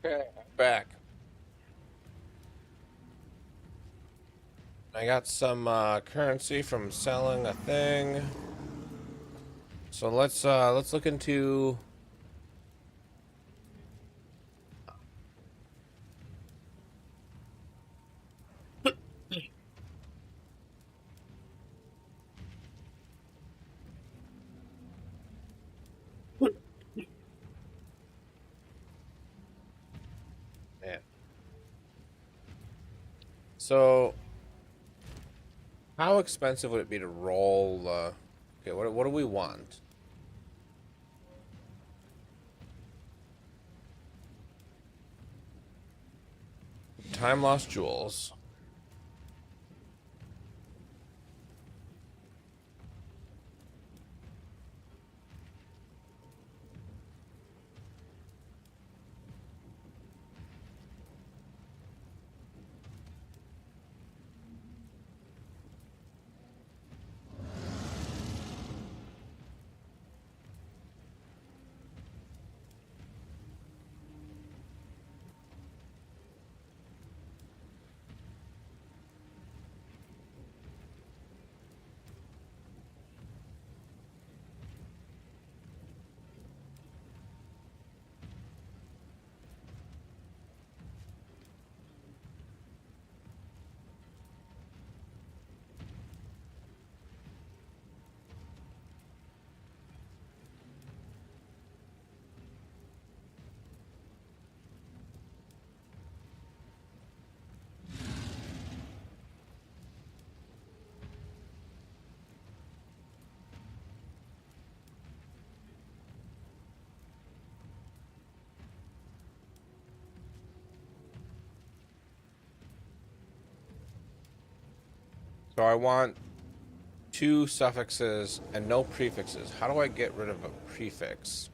Okay, I'm back. I got some currency from selling a thing. So let's look into man. So how expensive would it be to roll okay, what do we want? Time lost jewels. So I want two suffixes and no prefixes. How do I get rid of a prefix?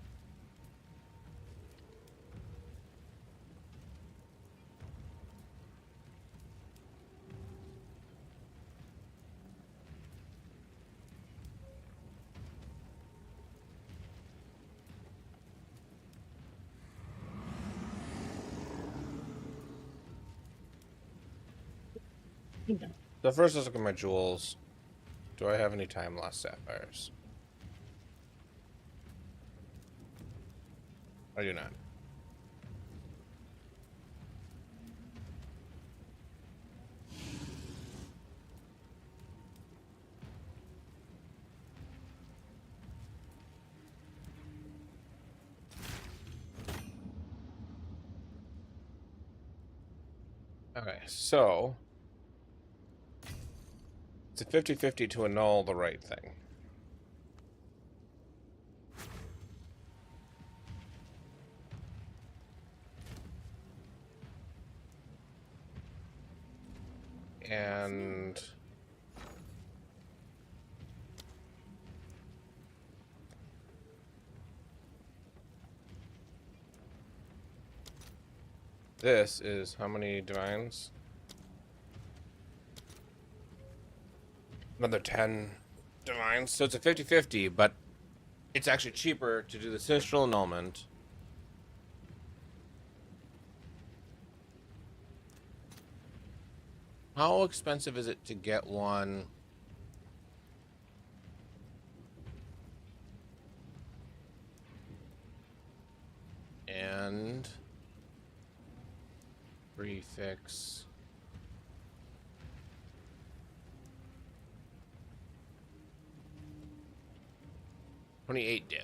So first let's look at my jewels. Do I have any time lost sapphires? I do not. Okay, so it's a 50-50 to annul the right thing. And this is how many divines? Another 10 divines. So it's a 50-50, but it's actually cheaper to do the Sinistral Annulment. How expensive is it to get one? And prefix. 28 div.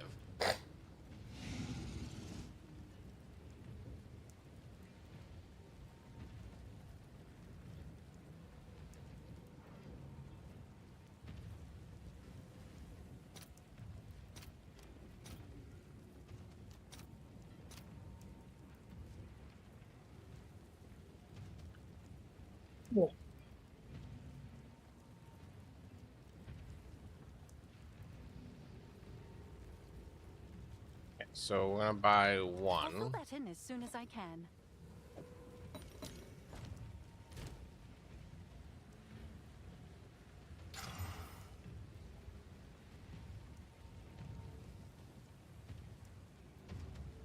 Cool. Okay, so we're gonna buy I'll fill one. that in as soon as I can.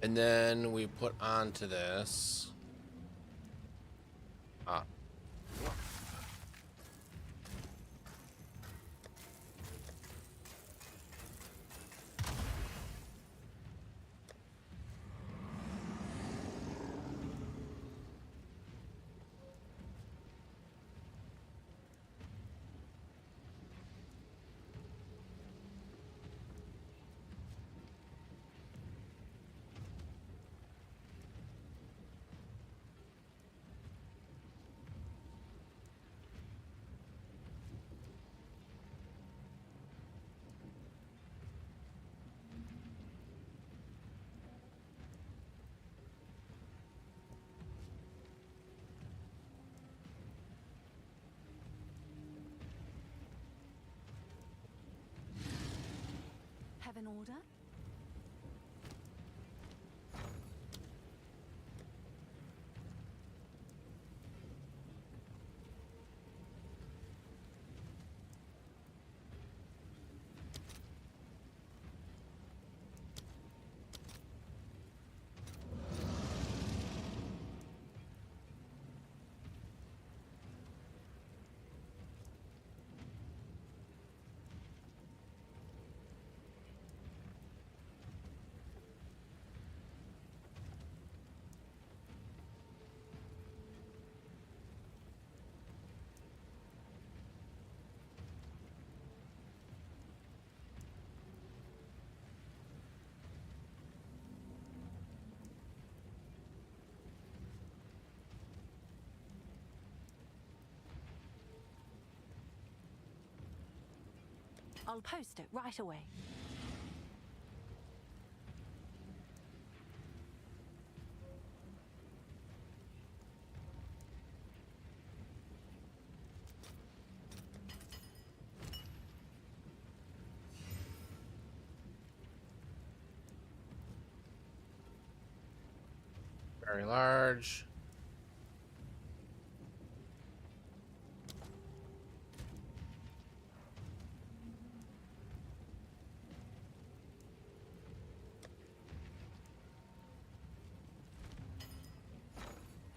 And then we put onto this. Ah. Have an order? I'll post it right away. Very large.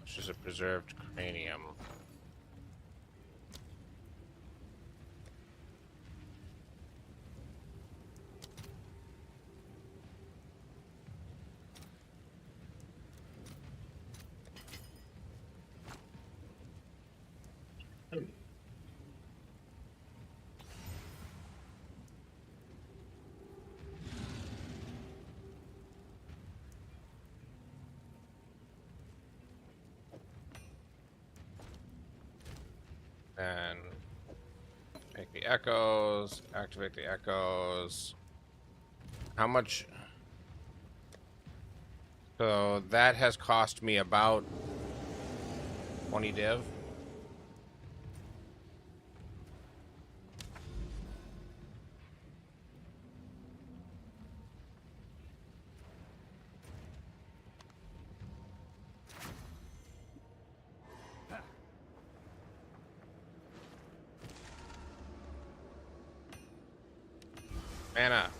Which is a preserved cranium. And make the echoes, activate the echoes. How much? So that has cost me about 20 div. Mana.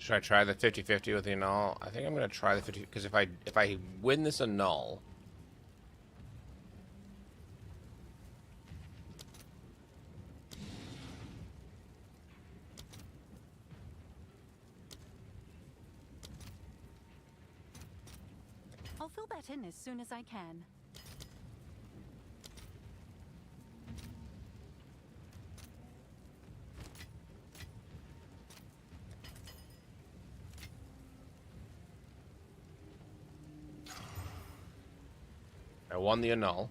Should I try the 50-50 with the annul? I think I'm gonna try the 50 because if I win this annul, I'll fill that in as soon as I can. I won the annul.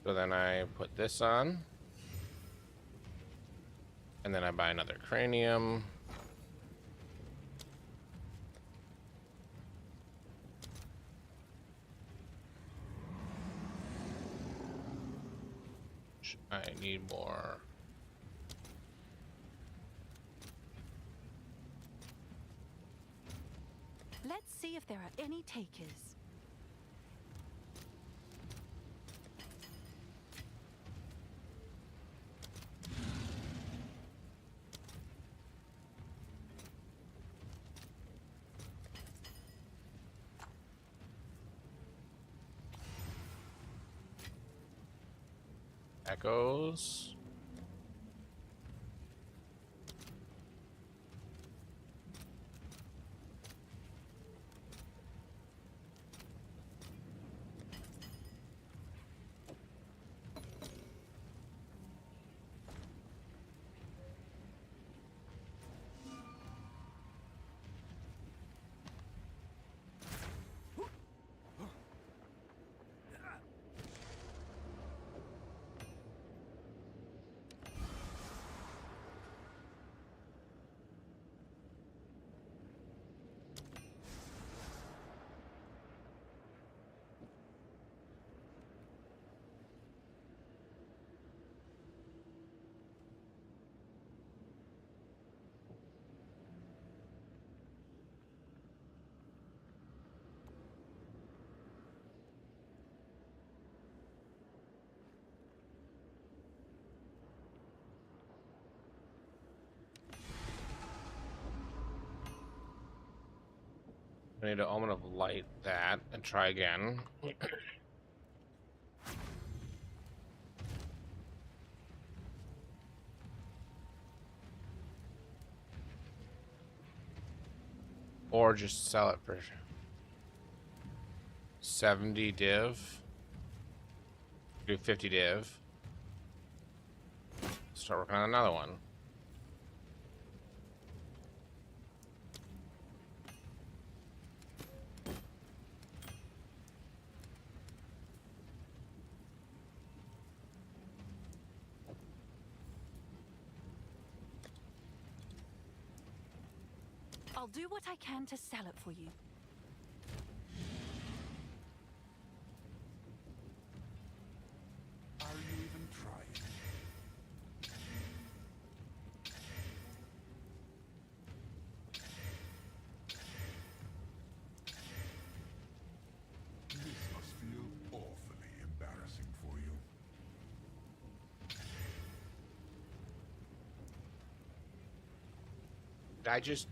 So then I put this on. And then I buy another cranium. I need more. Let's see if there are any takers. Echoes. I need an Omen of Light that and try again. Or just sell it for 70 div. Do 50 div. Start working on another one. I'll do what I can to sell it for you. Are you even trying? This must feel awfully embarrassing for you. I just...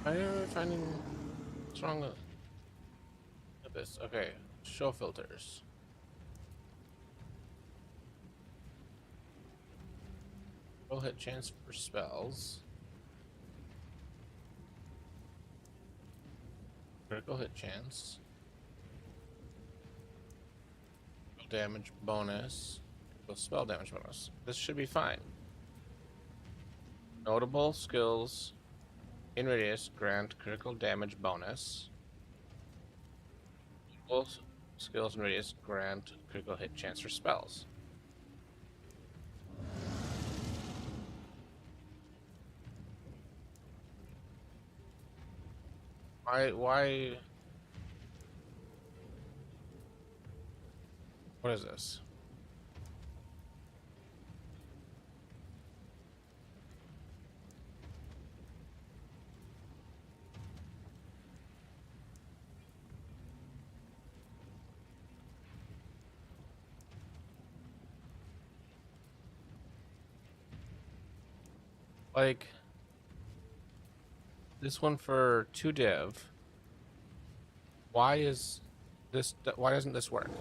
I'm finding... What's wrong with this? Okay, show filters. Roll hit chance for spells. Critical hit chance. damage bonus. Critical spell damage bonus. This should be fine. Notable skills in radius grant critical damage bonus. Both skills in radius grant critical hit chance for spells. Why? What is this? Like, this one for 2 div. Why is this? Why doesn't this work?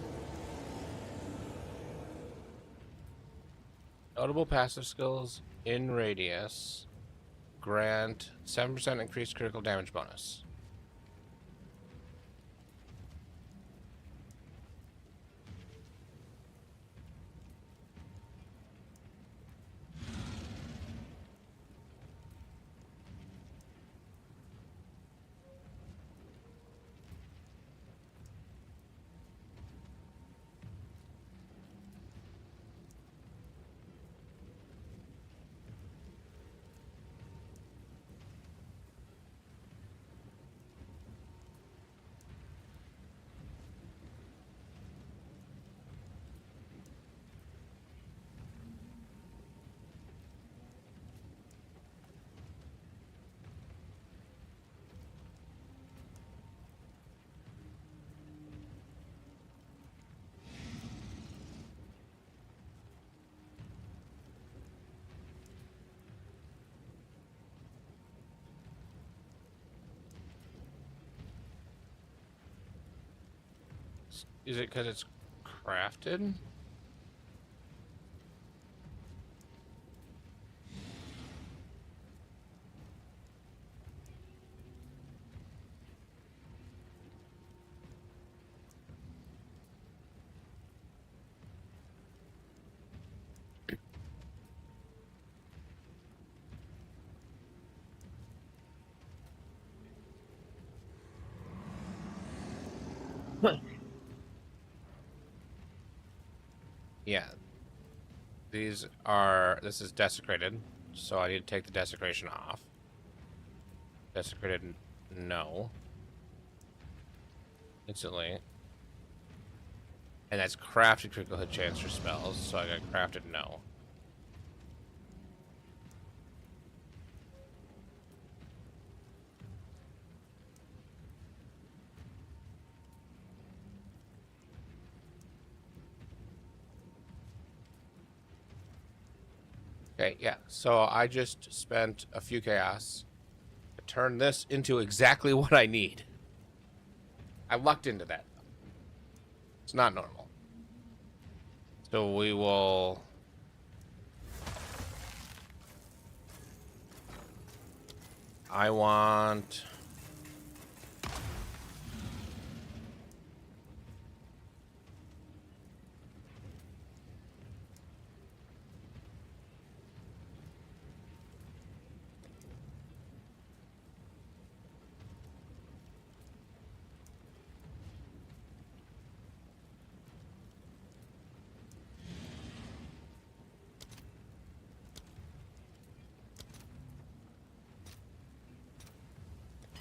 Notable passive skills in radius grant 7% increased critical damage bonus. Is it because it's crafted? Yeah. This is desecrated, so I need to take the desecration off. Desecrated, no. Instantly. And that's crafted critical hit chance for spells, so I got crafted, no. Okay, yeah. So I just spent a few chaos to turn this into exactly what I need. I lucked into that. It's not normal. So we will... I want...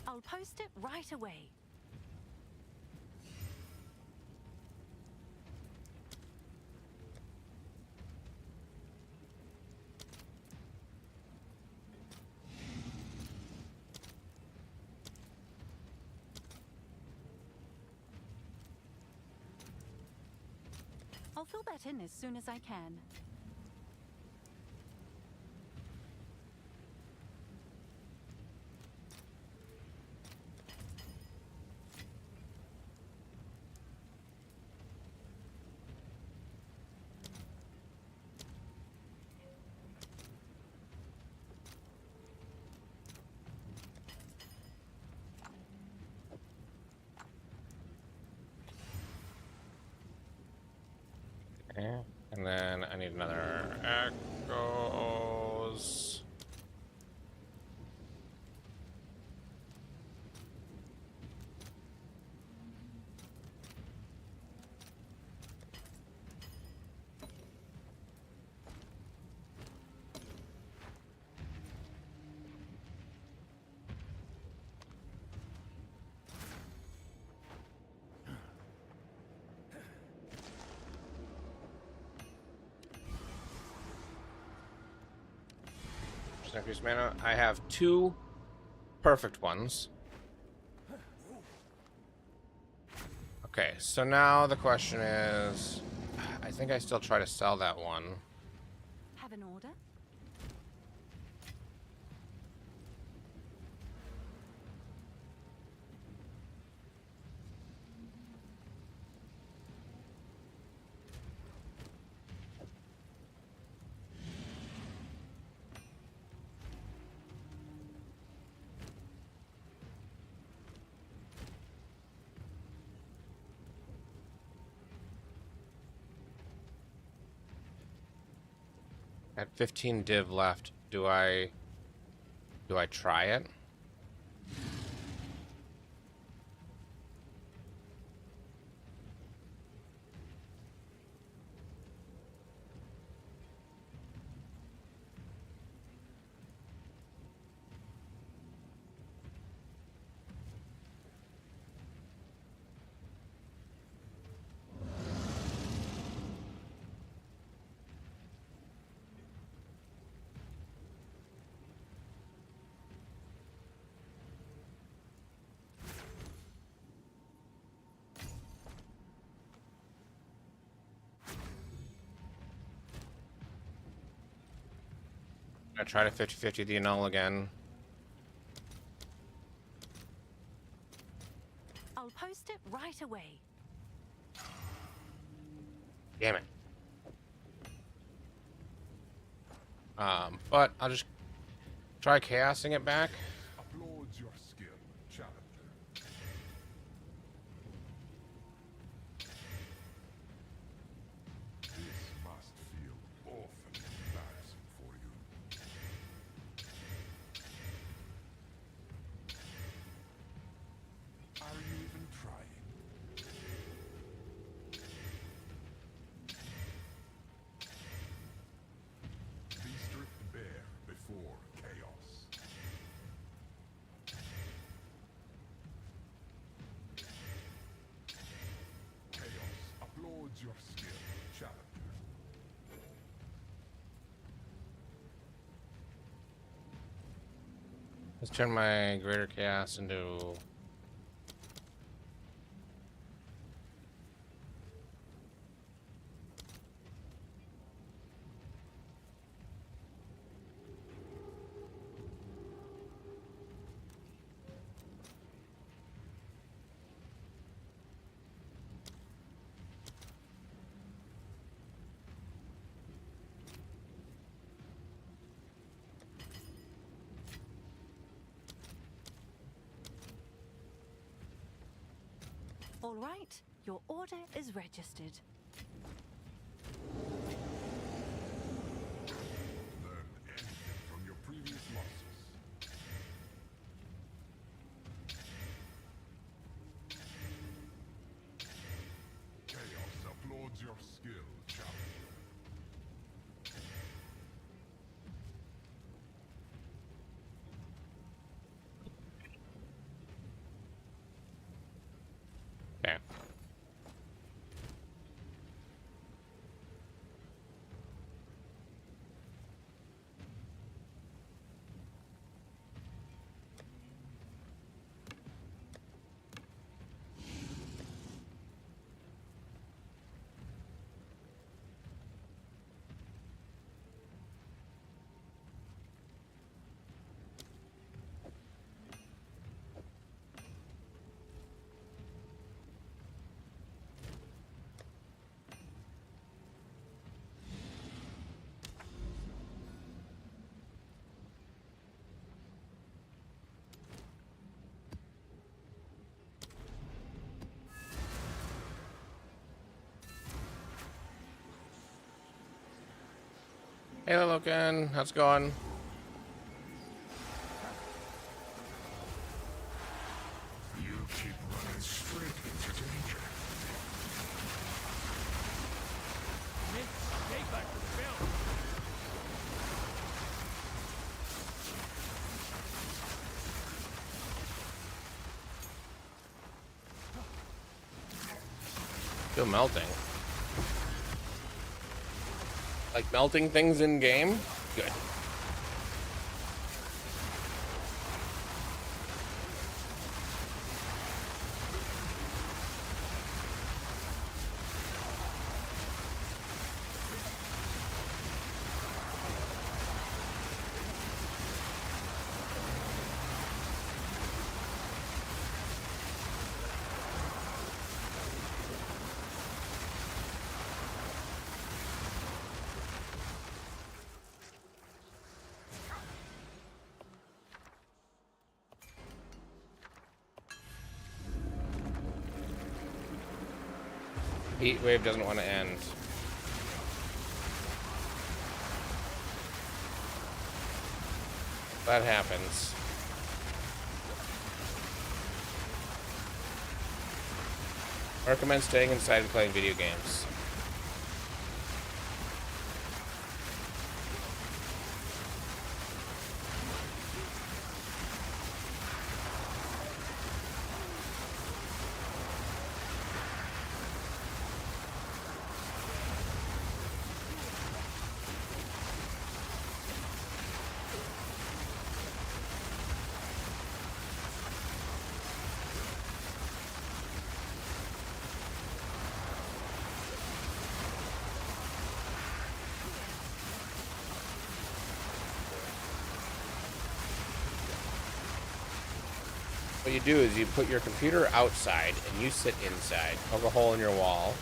I'll post it right away. I'll fill that in as soon as I can. Okay. And then I need another echoes. Increase mana. I have 2 perfect ones. Okay, so now the question is, I think I still try to sell that one. Have an order? At 15 div left, do I try it? I try to 50-50 the annul again. I'll post it right away. Damn it. But I'll just try chaosing it back. Applauds your skill, challenger. This must feel awfully embarrassing for you. Are you even trying? Be stripped bare before chaos. Chaos applauds your skill, challenger. Let's turn my greater chaos into... All right, your order is registered. Learn anything from your previous losses. Chaos applauds your skill, challenger. Okay. Hey, Logan, how's it going? You keep running straight into danger. Take back the film. Still melting. Like melting things in game? Good. Heat wave doesn't want to end. That happens. I recommend staying inside and playing video games. What you do is you put your computer outside and you sit inside. Poke a hole in your wall.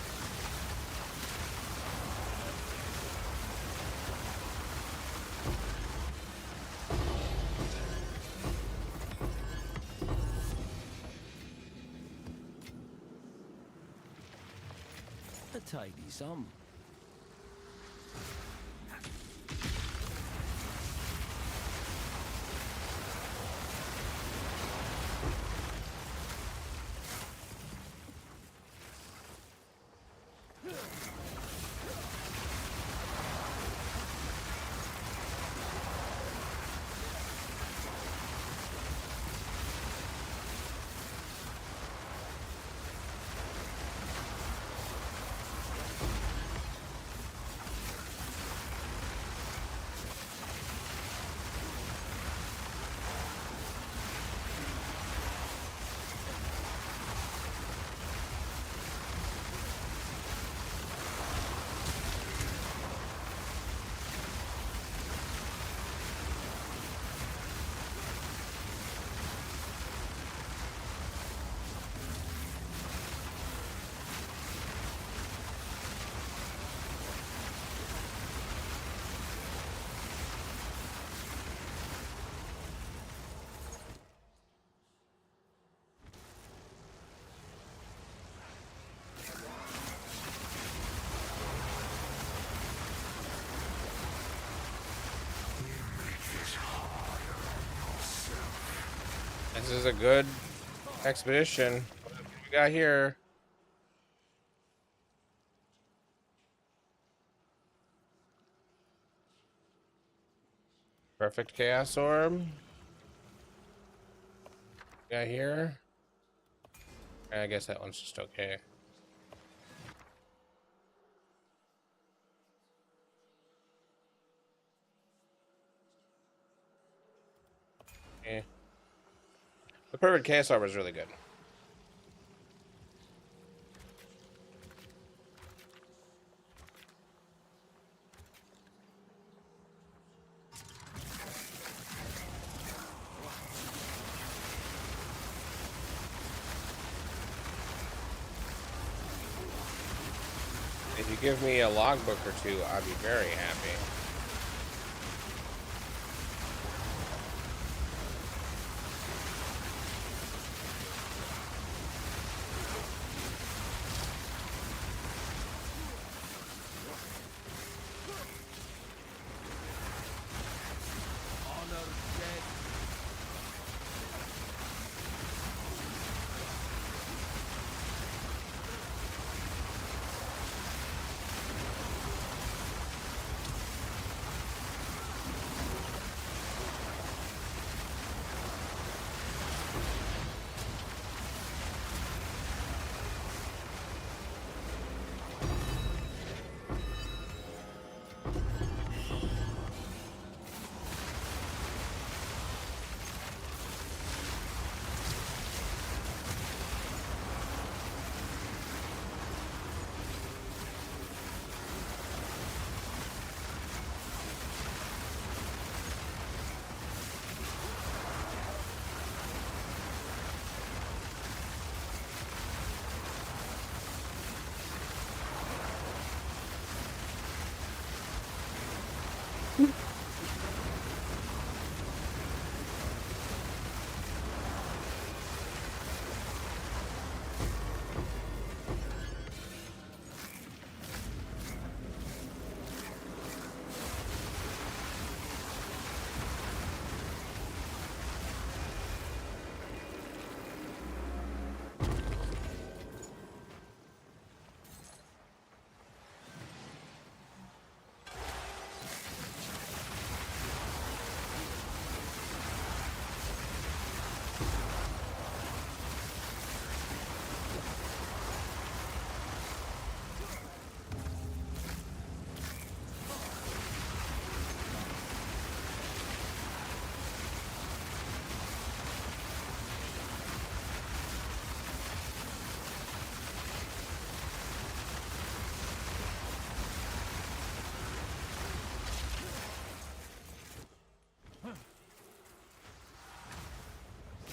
A tidy sum. This is a good expedition. What do we got here? Perfect chaos orb. Got here. I guess that one's just okay. Yeah. The perfect chaos orb is really good. If you give me a logbook or two, I'll be very happy.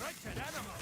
Wretched animal!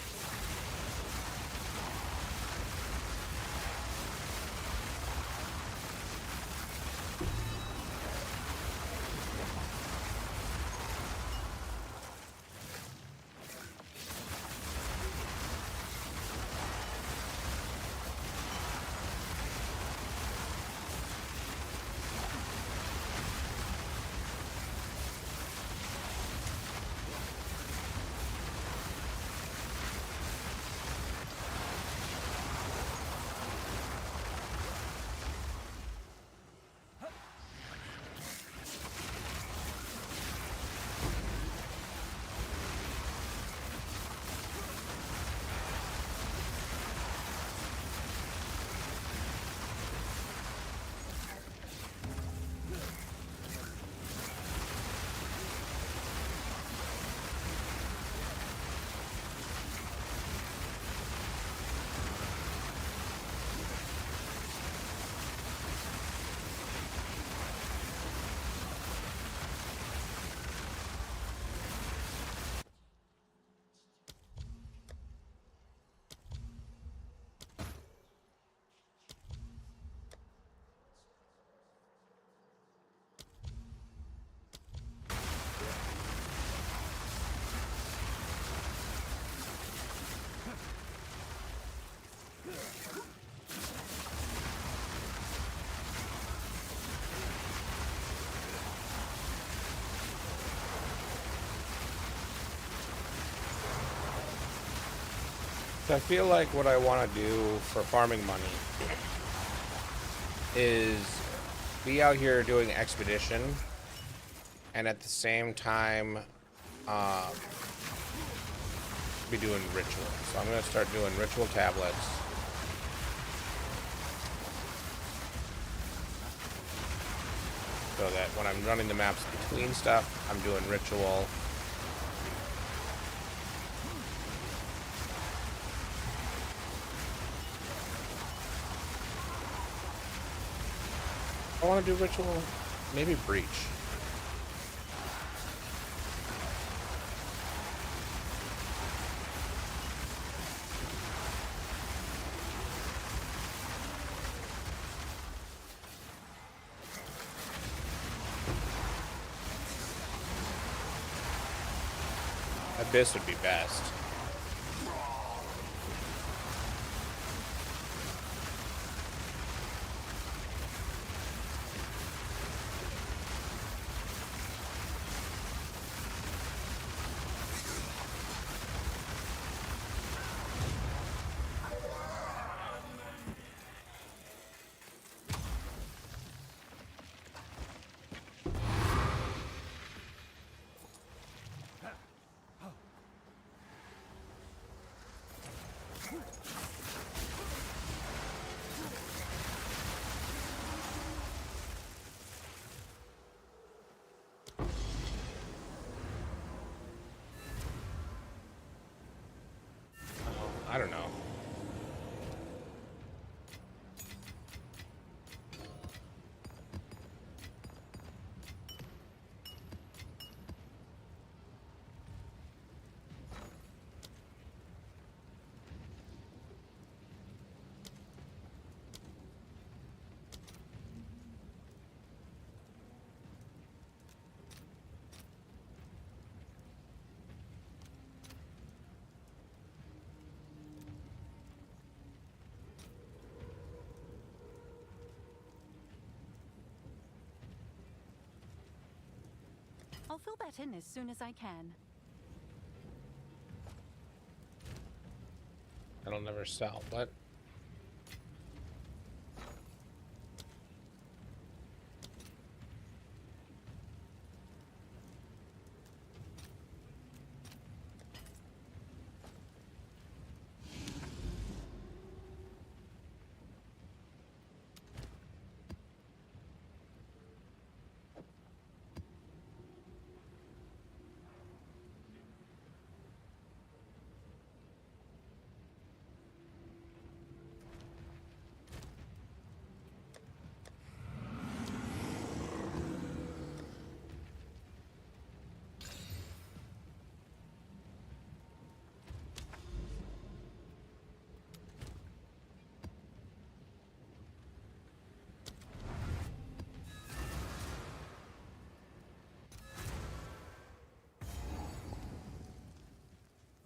So I feel like what I want to do for farming money is be out here doing expedition and at the same time be doing ritual. So I'm going to start doing ritual tablets. So that when I'm running the maps between stuff, I'm doing ritual. I want to do ritual, maybe breach. Abyss would be best. I'll fill that in as soon as I can. That'll never sell. What?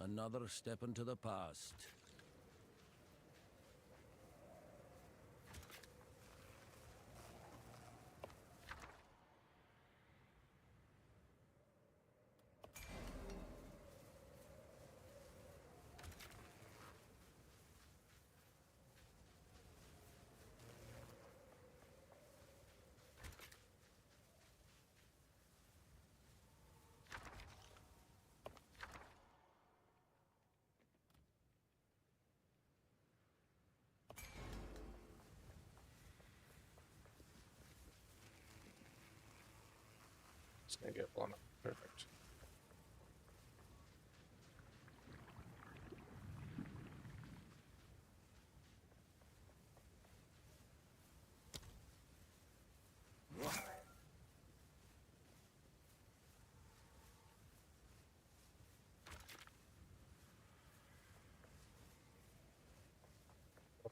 Another step into the past. It's gonna get blown up. Perfect.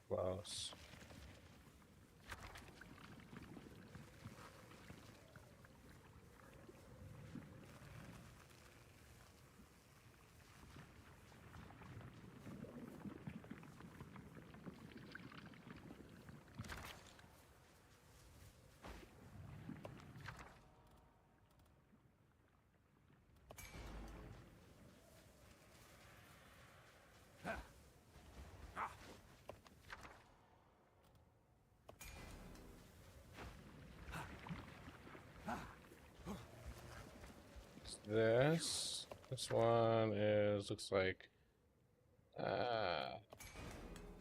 Close. This one is looks like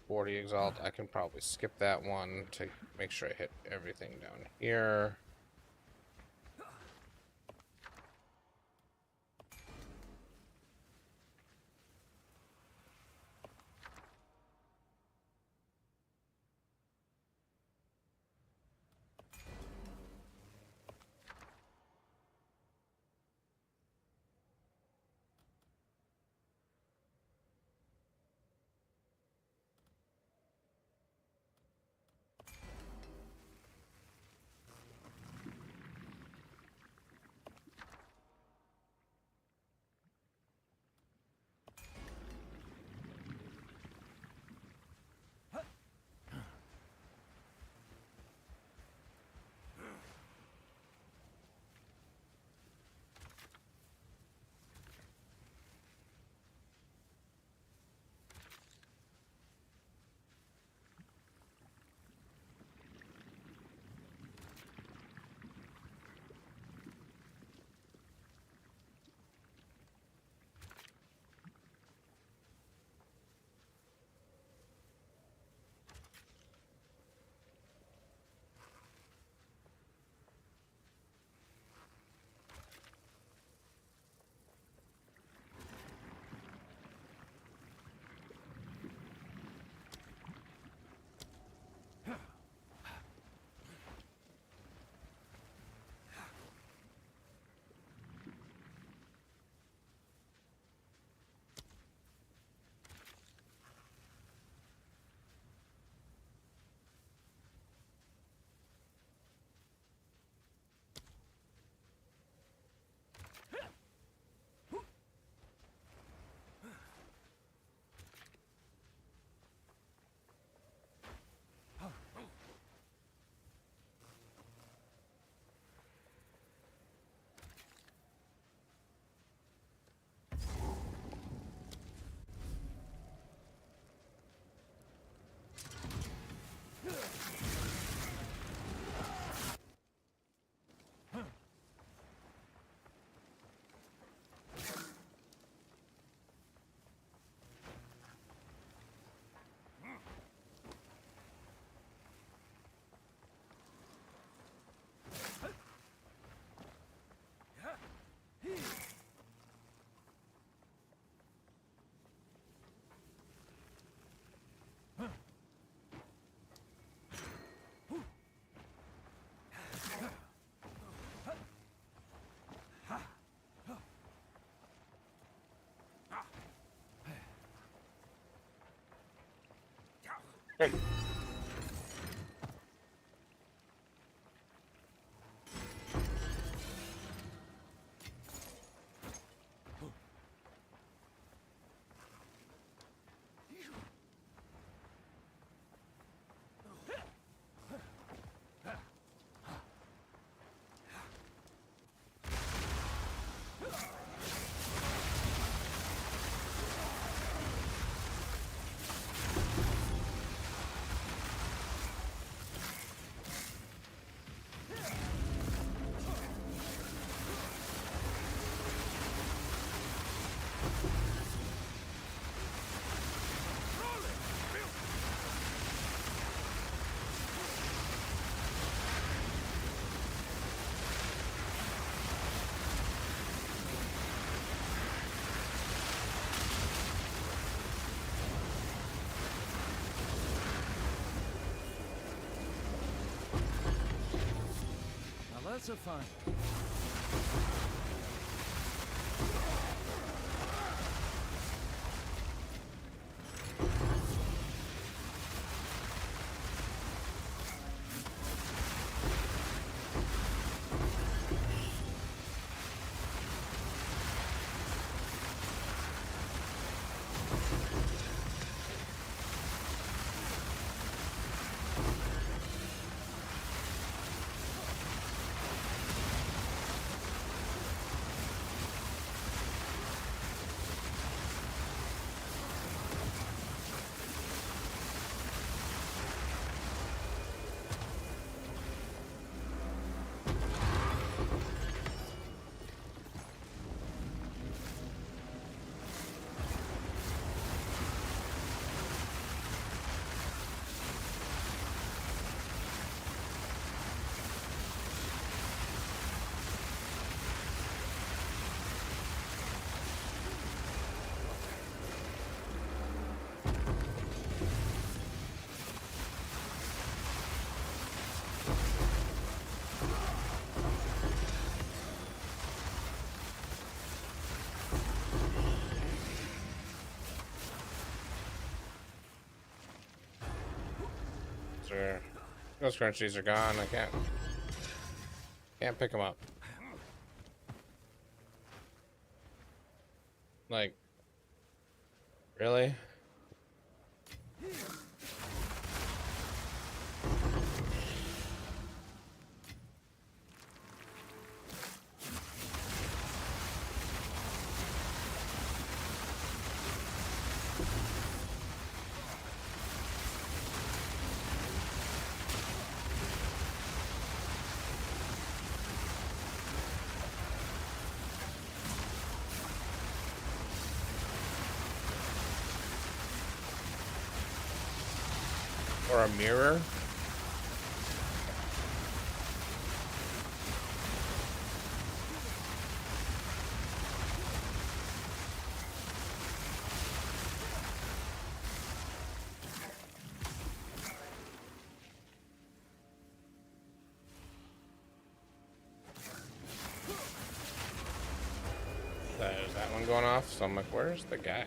40 exalt. I can probably skip that one to make sure I hit everything down here. Now that's a find. Those crunchies are gone. I can't pick them up. Like, really? Or a mirror? There's that one going off, so I'm like, where's the guy?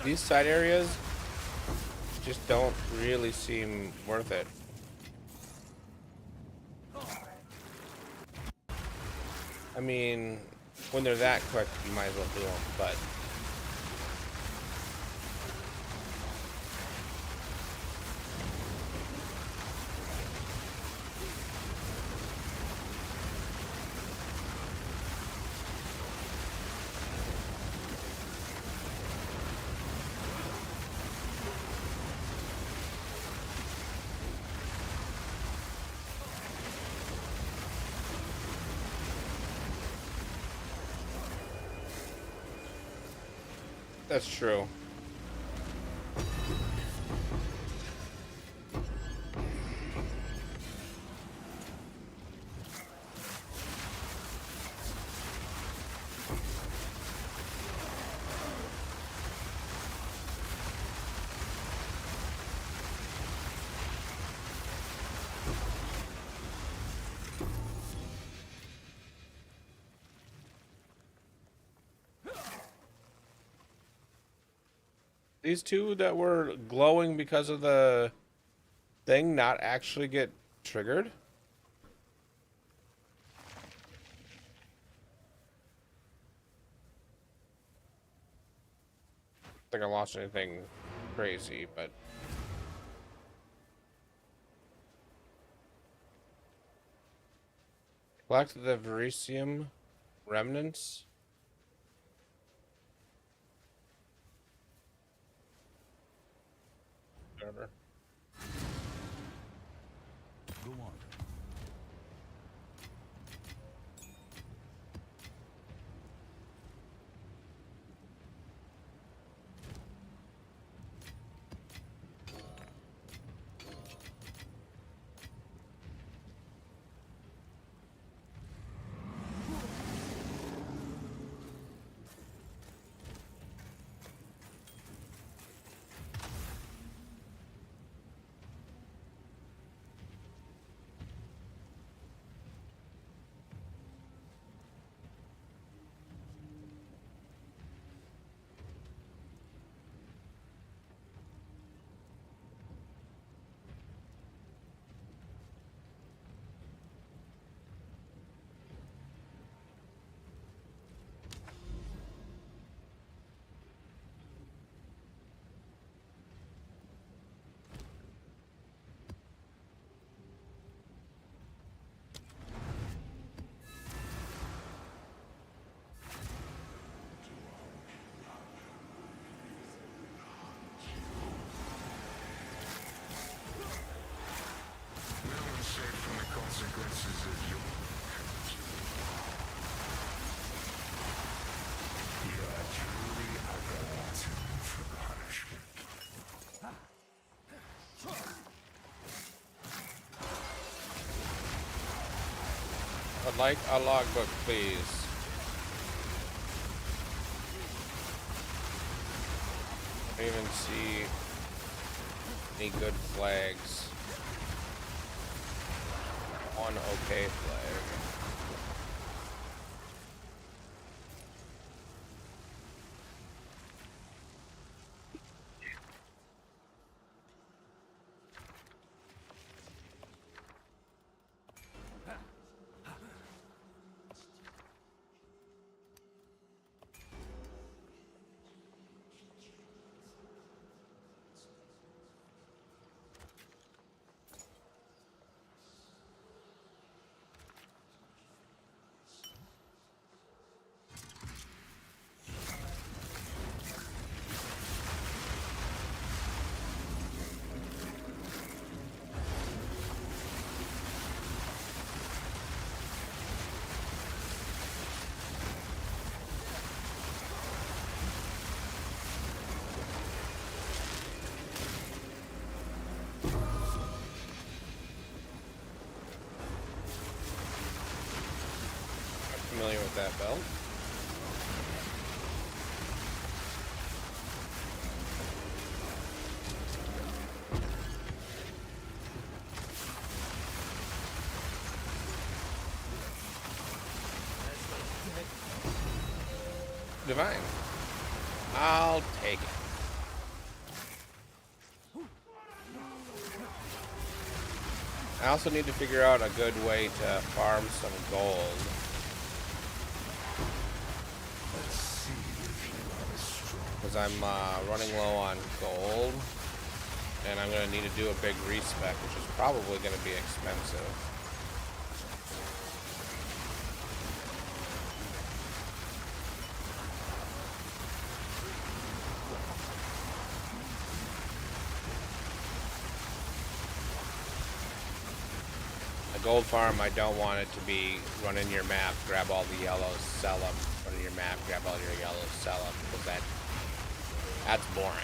These side areas just don't really seem worth it. I mean, when they're that quick, you might as well do them, but That's true. These two that were glowing because of the thing not actually get triggered? I think I lost anything crazy, but collect the Verisium remnants. Whatever. Go on. I'd like a logbook, please. I don't even see any good flags. One okay flag. Familiar with that belt. Divine. I'll take it. I also need to figure out a good way to farm some gold. Because I'm running low on gold, and I'm going to need to do a big respec, which is probably going to be expensive. A gold farm, I don't want it to be run in your map, grab all the yellows, sell them, run in your map, grab all your yellows, sell them, because that That's boring.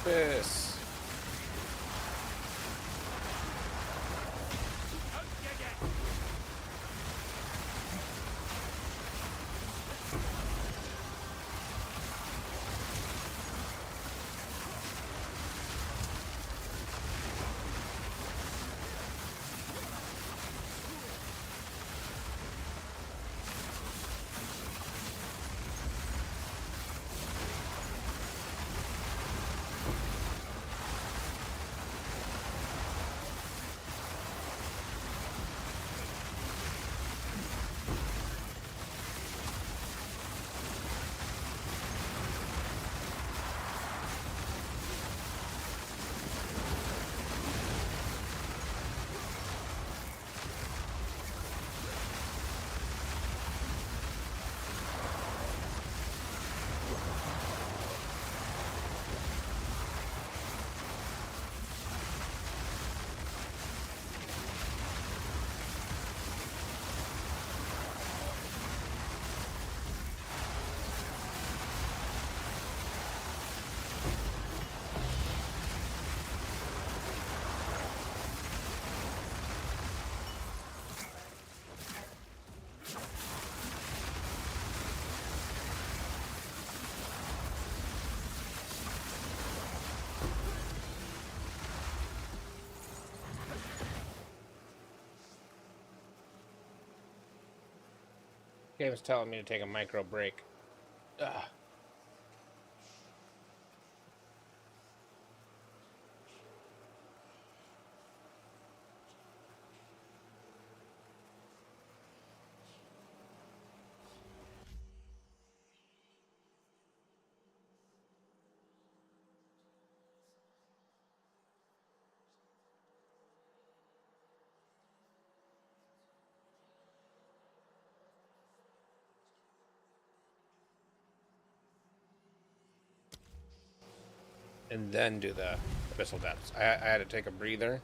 This. Game's telling me to take a micro break. Ugh. And then do the abyssal depths. I had to take a breather.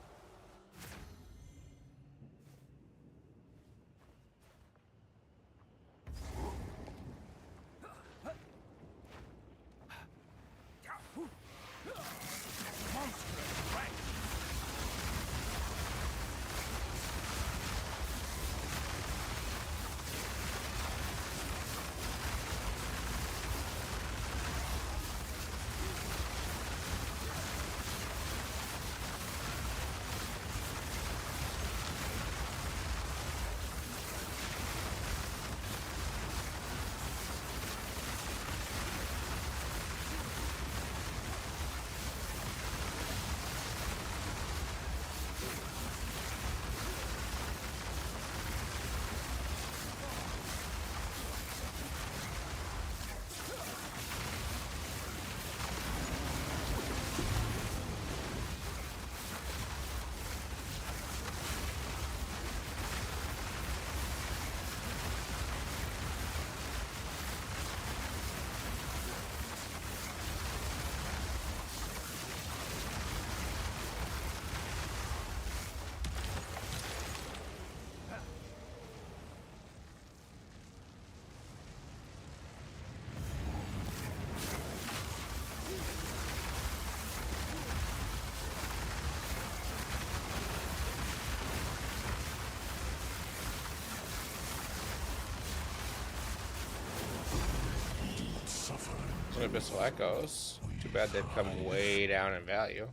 Abyssal Echoes. Too bad they'd come way down in value.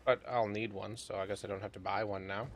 But I'll need one, so I guess I don't have to buy one now.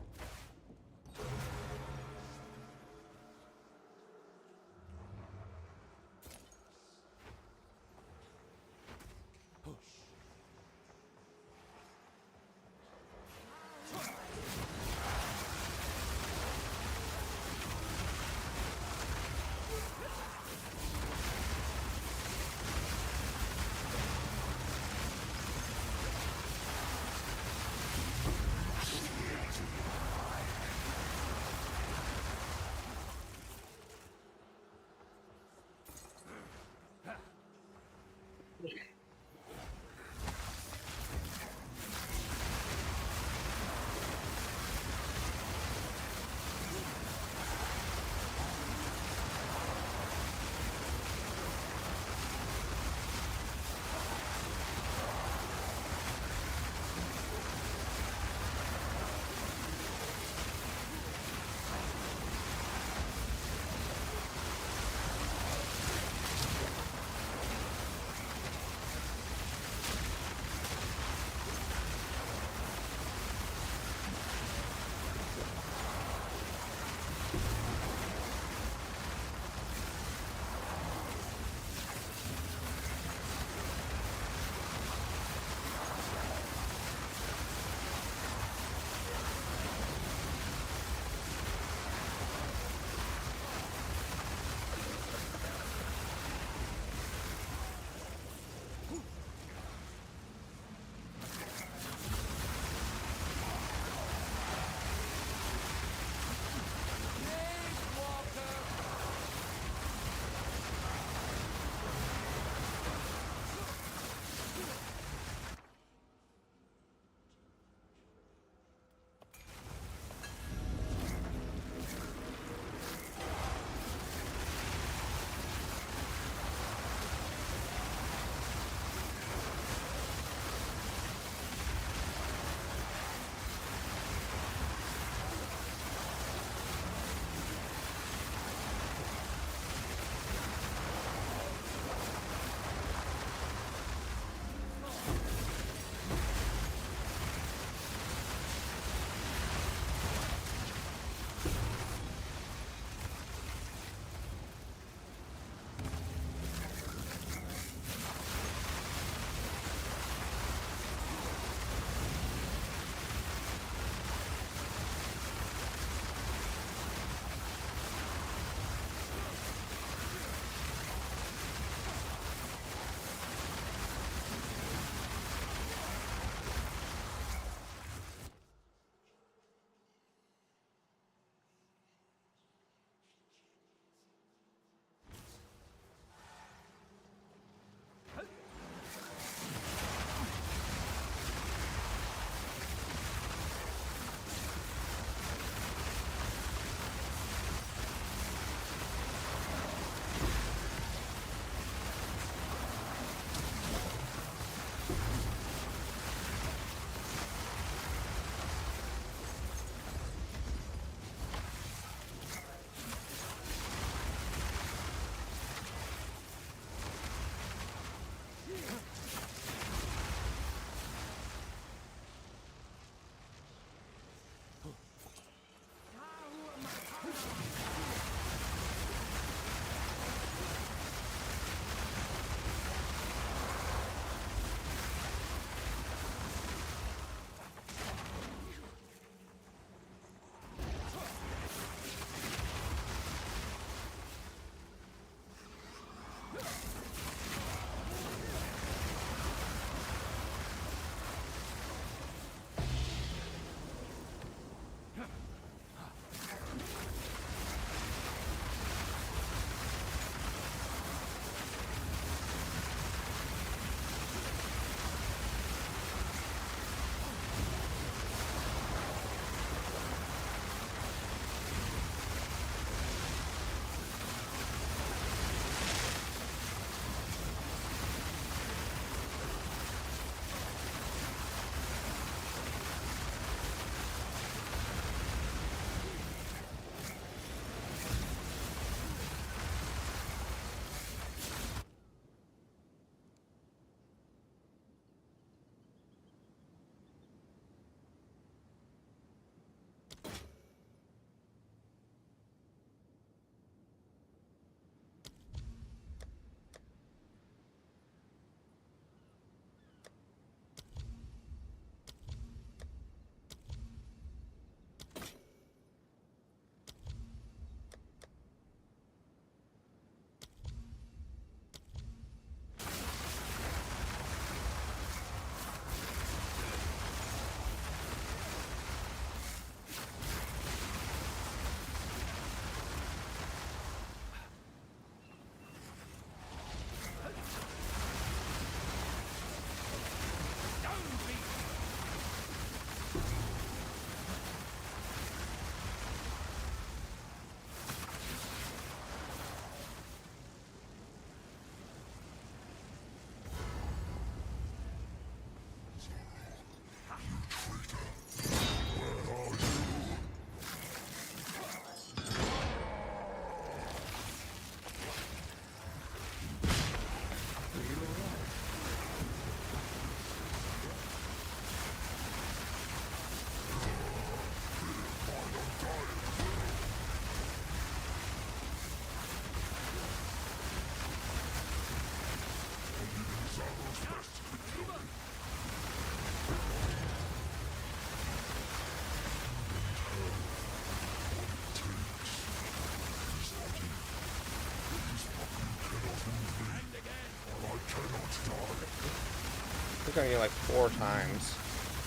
click on you like 4 times.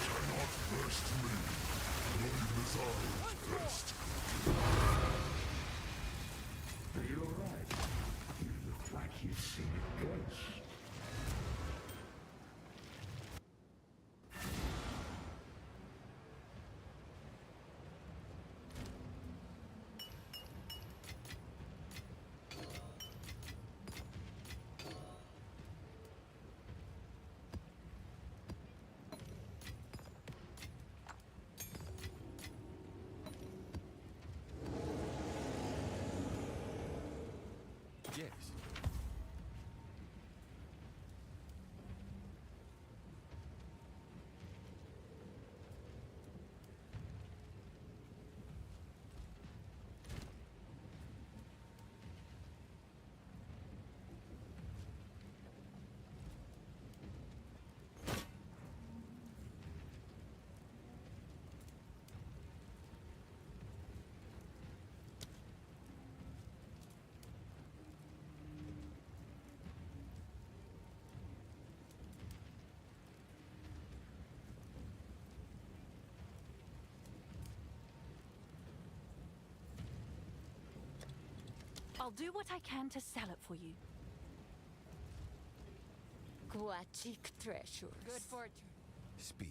Cannot burst me. No missiles burst. Are you alright? You look like you've seen a ghost. Yes. I'll do what I can to sell it for you. Aquatic treasures. Good fortune. Speak.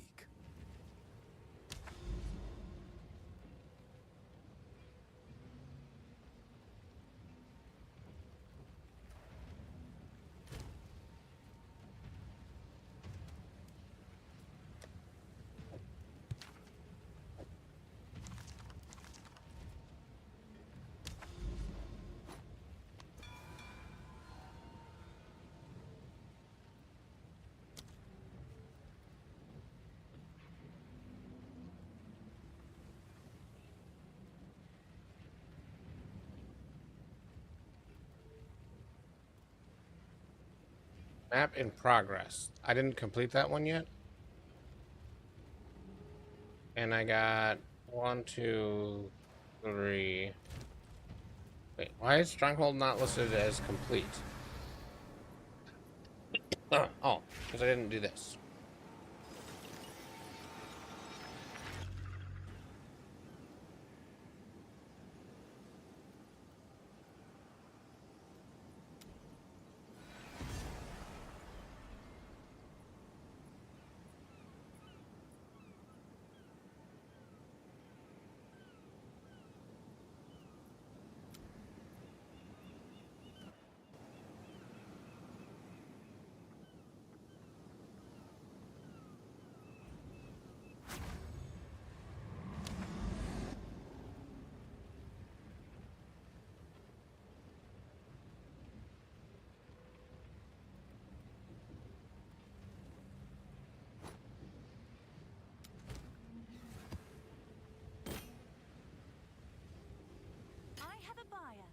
Map in progress. I didn't complete that one yet. And I got 1, 2, 3. Wait, why is Stronghold not listed as complete? Oh, because I didn't do this. I have a buyer.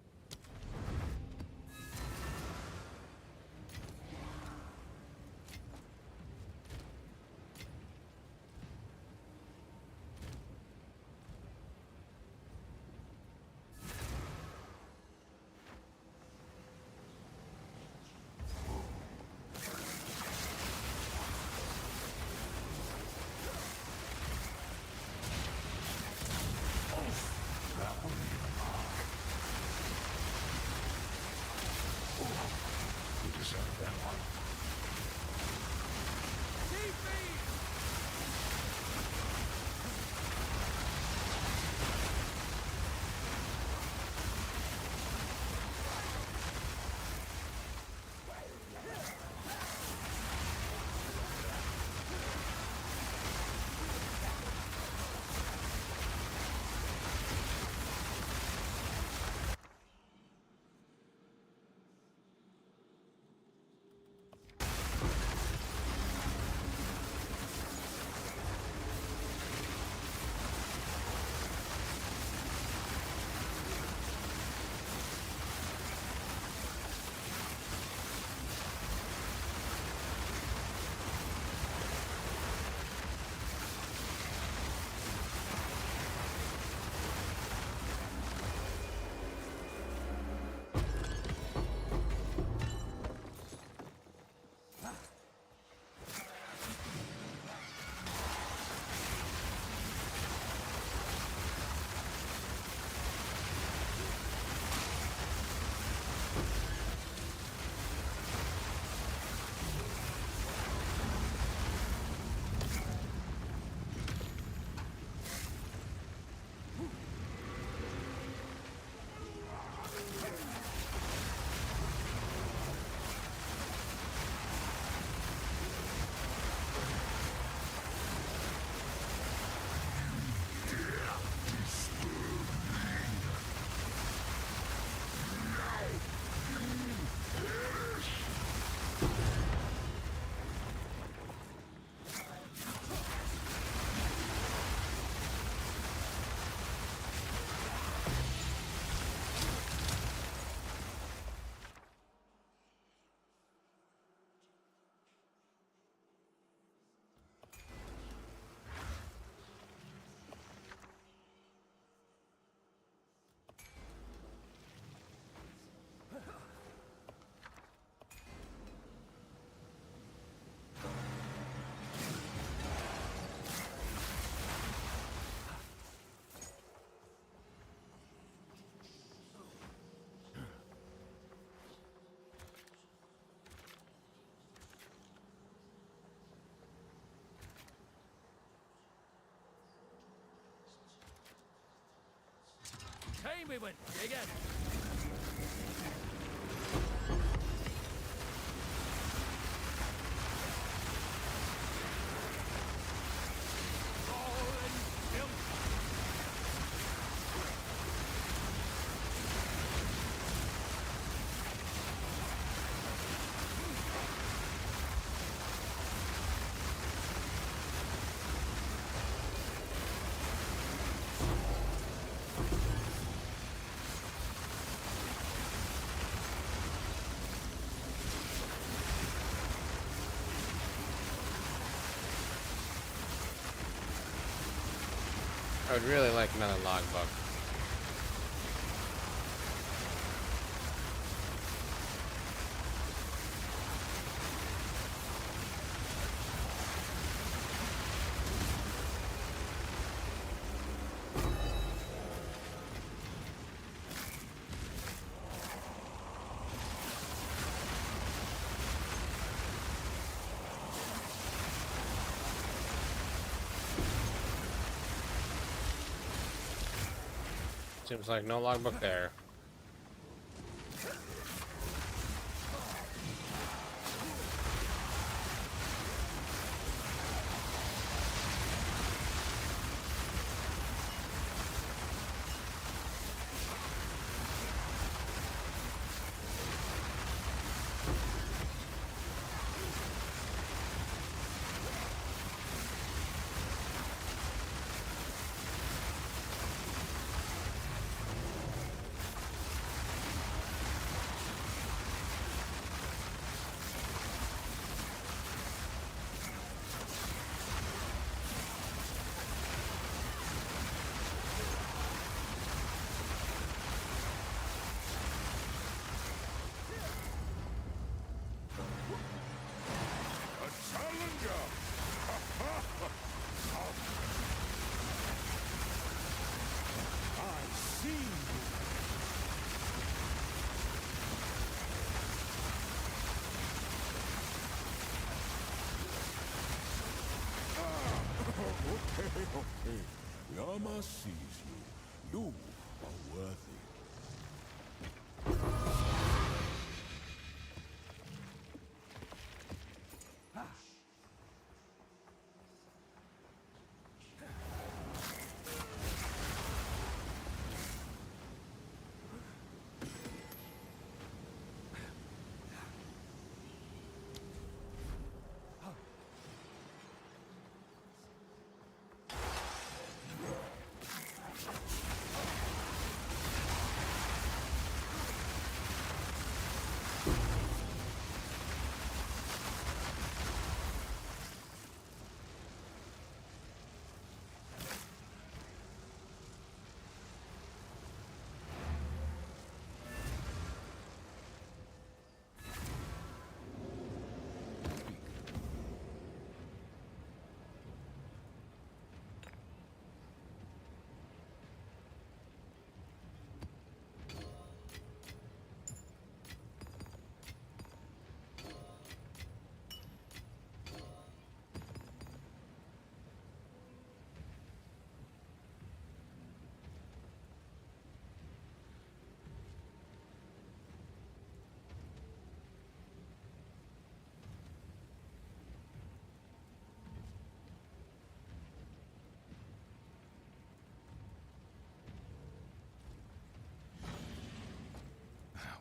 buồn, dễ ghê. I would really like another logbook. Seems like no logbook there. A challenger! I see you! Okay. Yama sees you. You are worthy.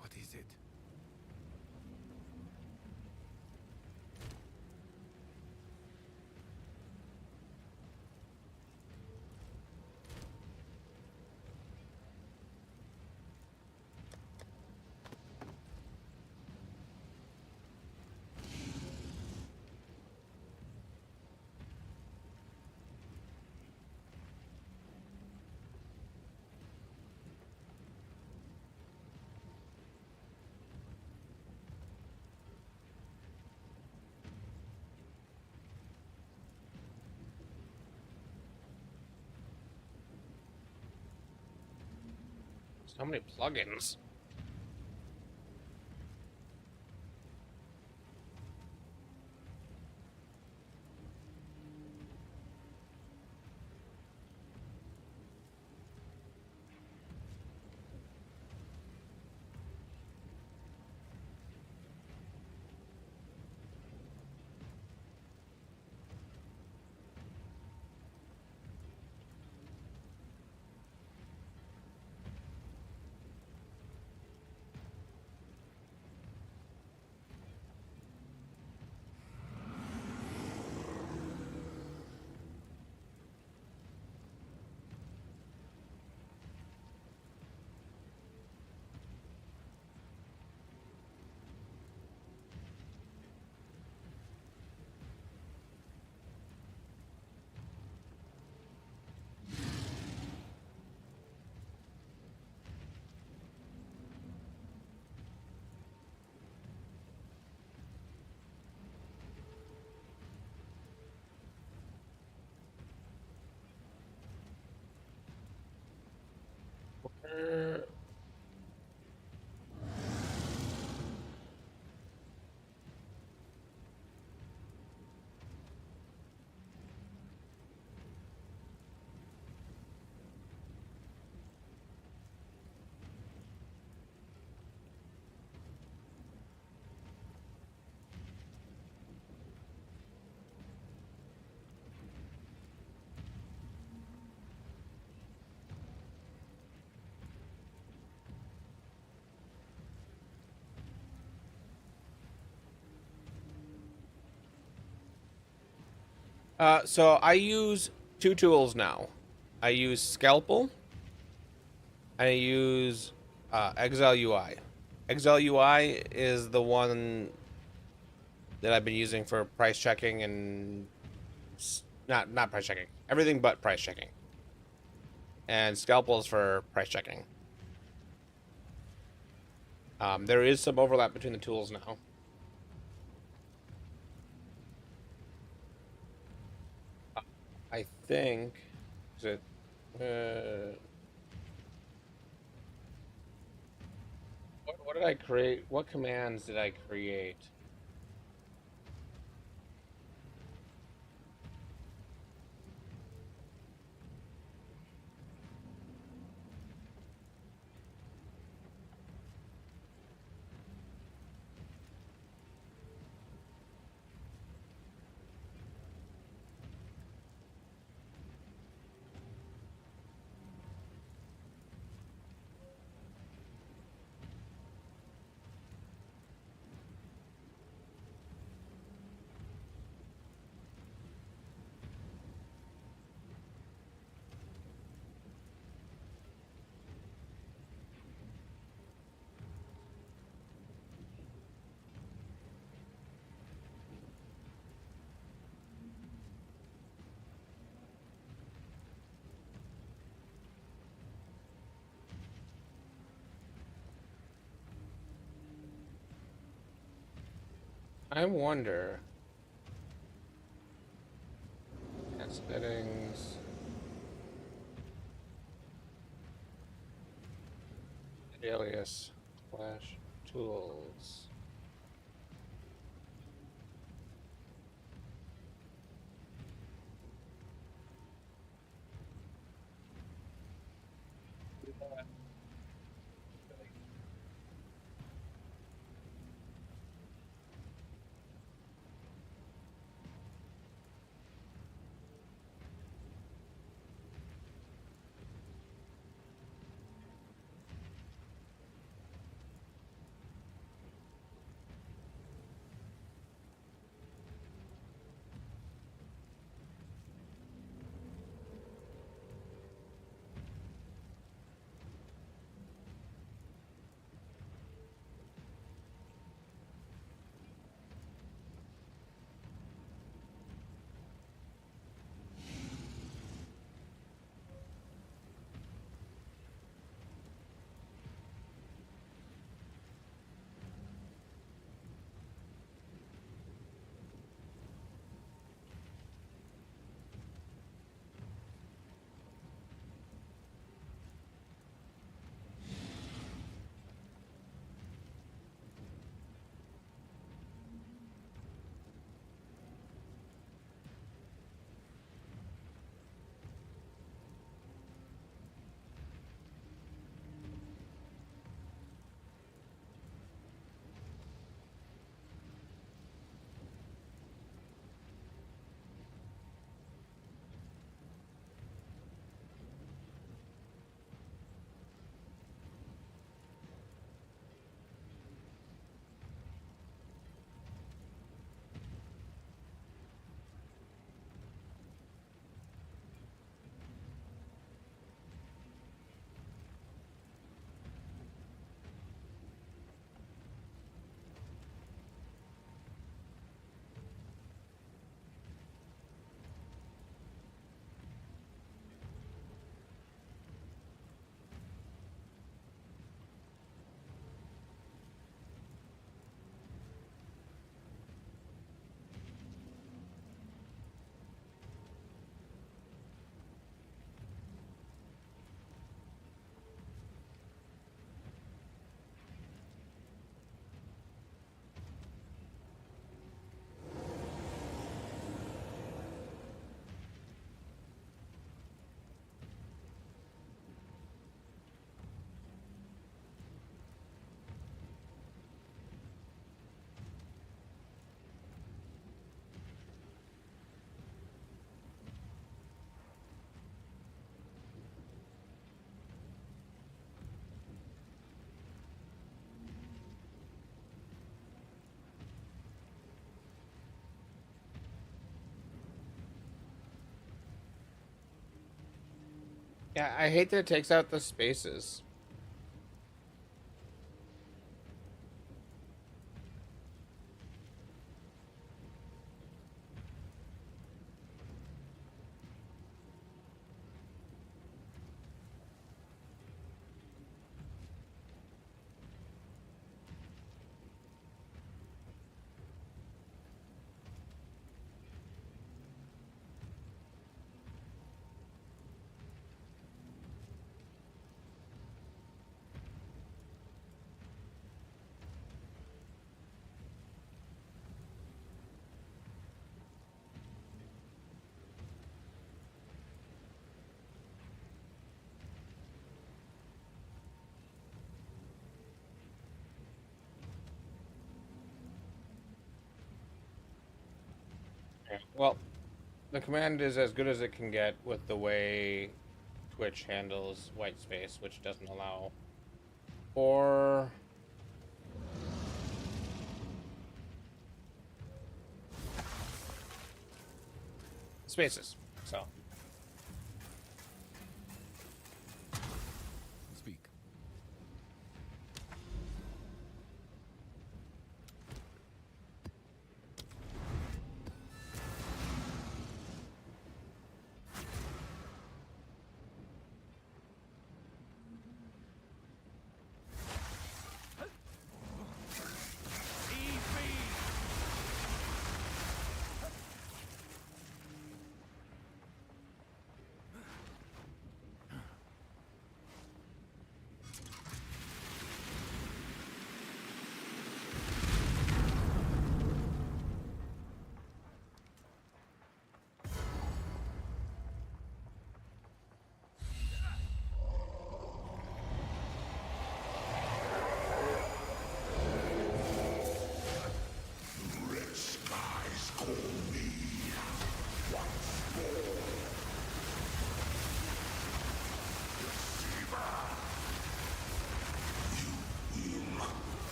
What is it? So many plugins. So I use two tools now. I use Scalpel and I use Exile UI. Exile UI is the one that I've been using for price checking and not price checking, everything but price checking. And Scalpel is for price checking. There is some overlap between the tools now. I think is it what did I create? What commands did I create? I wonder. Settings. Alias. Flash. Tools. Yeah, I hate that it takes out the spaces. Okay, well, the command is as good as it can get with the way Twitch handles white space, which doesn't allow for spaces. So Speak.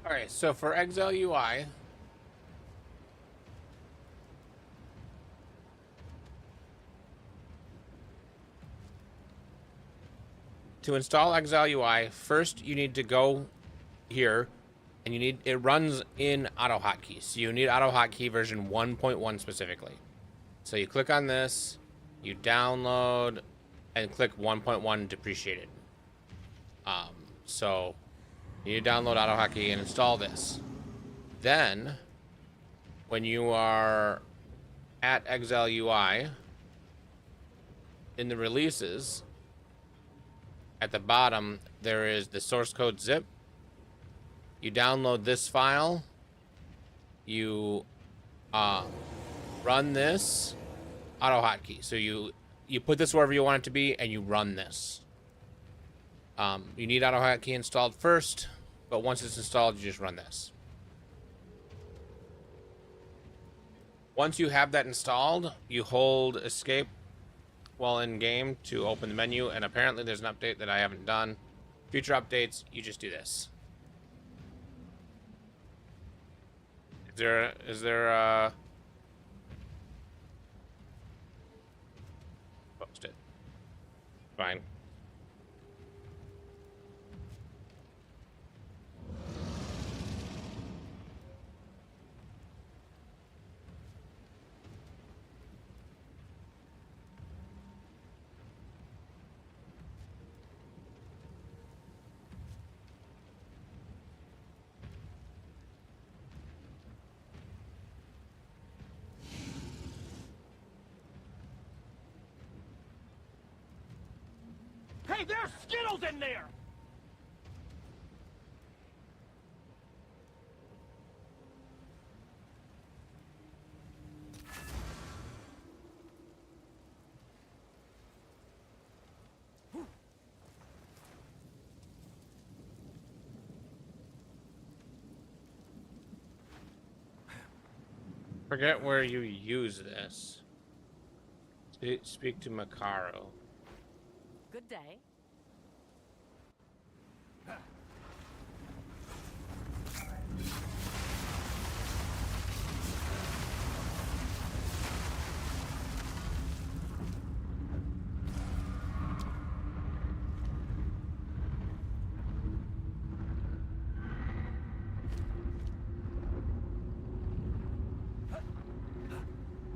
all right, so for Exile UI, to install Exile UI, first you need to go here, and it runs in auto hotkey. So you need auto hotkey version 1.1 specifically. So you click on this, you download, and click 1.1 depreciated. So you need to download auto hotkey and install this. Then, when you are at Exile UI, in the releases, at the bottom, there is the source code zip. You download this file. You run this auto hotkey. So you put this wherever you want it to be, and you run this. You need auto hotkey installed first, but once it's installed, you just run this. Once you have that installed, you hold escape while in game to open the menu, and apparently there's an update that I haven't done. If Future updates, you just do this. Is there post it. Fine. Hey, there's Skittles in there! Forget where you use this. Speak to Makaro. Good day.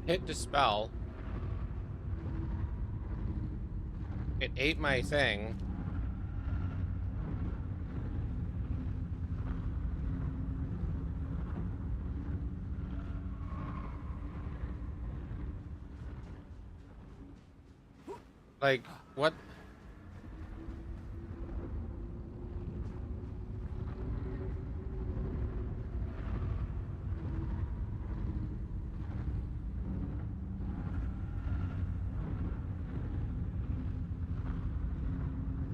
Hit dispel. It ate my thing. Like, what?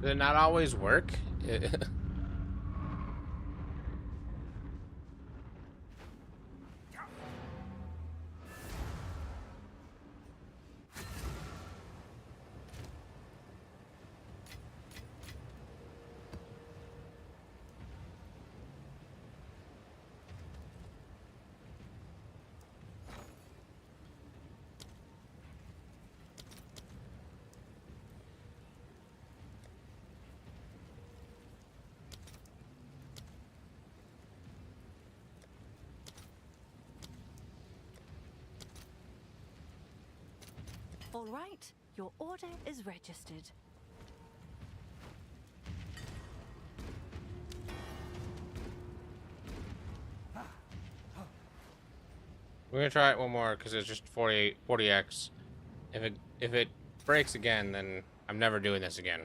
Did it not always work? All right, your order is registered. We're gonna try it one more because it's just 40x. If it breaks again, then I'm never doing this again.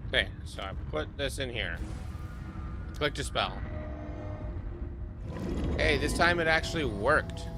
Okay, so I put this in here. Click dispel. Hey, this time it actually worked.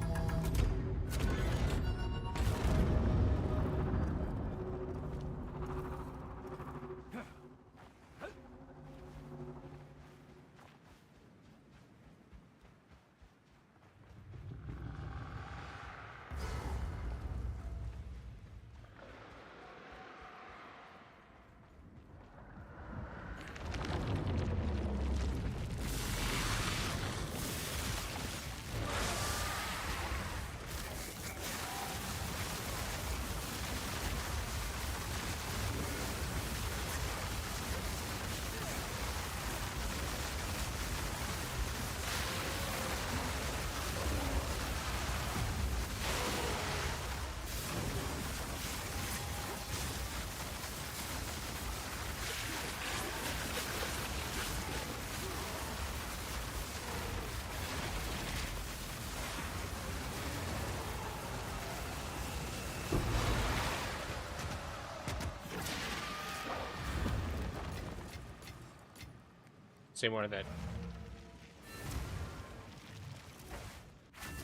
Say more of that.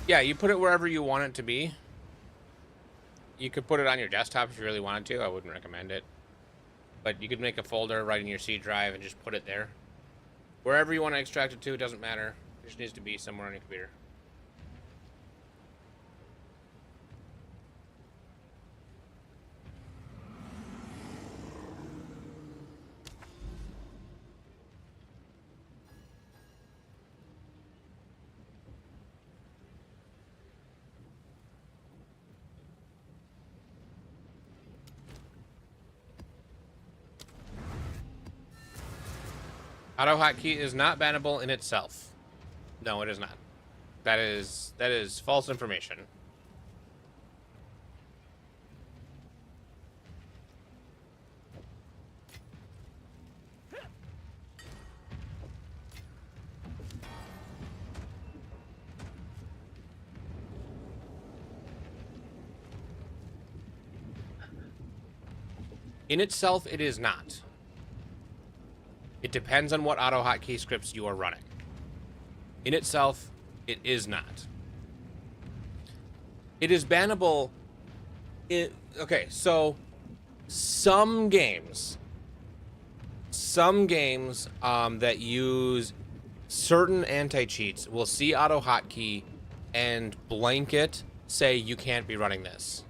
Yeah, you put it wherever you want it to be. You could put it on your desktop if you really wanted to. I wouldn't recommend it. But you could make a folder right in your C drive and just put it there. Wherever you want to extract it to, it doesn't matter. It just needs to be somewhere on your computer. Auto hotkey is not bannable in itself. No, it is not. That is false information. In itself, it is not. It depends on what auto hotkey scripts you are running. In itself, it is not. It is bannable. Okay, so some games that use certain anti-cheats will see auto hotkey and blanket say you can't be running this.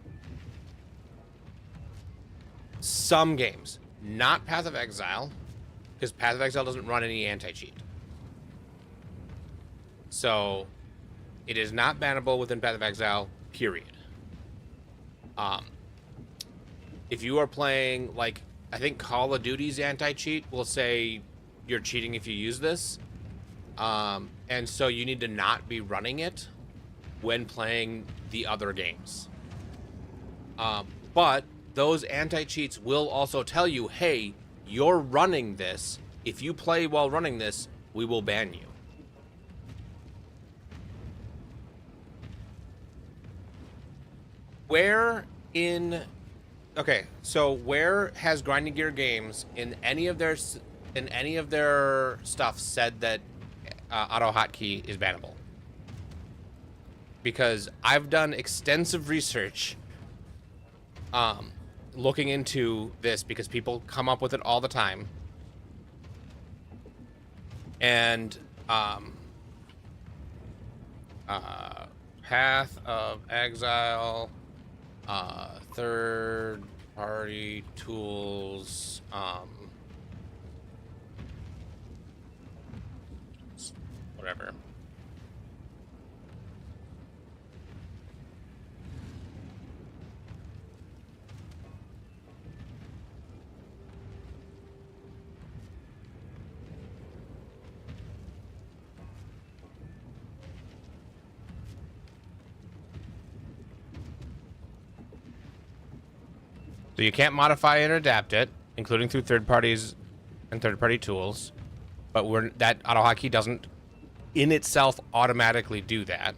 Some games, not Path of Exile, because Path of Exile doesn't run any anti-cheat. So, it is not bannable within Path of Exile, period. If you are playing, like, I think Call of Duty's anti-cheat will say you're cheating if you use this. And so you need to not be running it when playing the other games. But those anti-cheats will also tell you, hey, you're running this. If you play while running this, we will ban you. Where has Grinding Gear Games in any of their stuff said that auto hotkey is bannable? Because I've done extensive research looking into this, because people come up with it all the time. And Path of Exile, third party tools, whatever. So you can't modify it or adapt it, including through third parties and third-party tools. But that auto hotkey doesn't, in itself, automatically do that.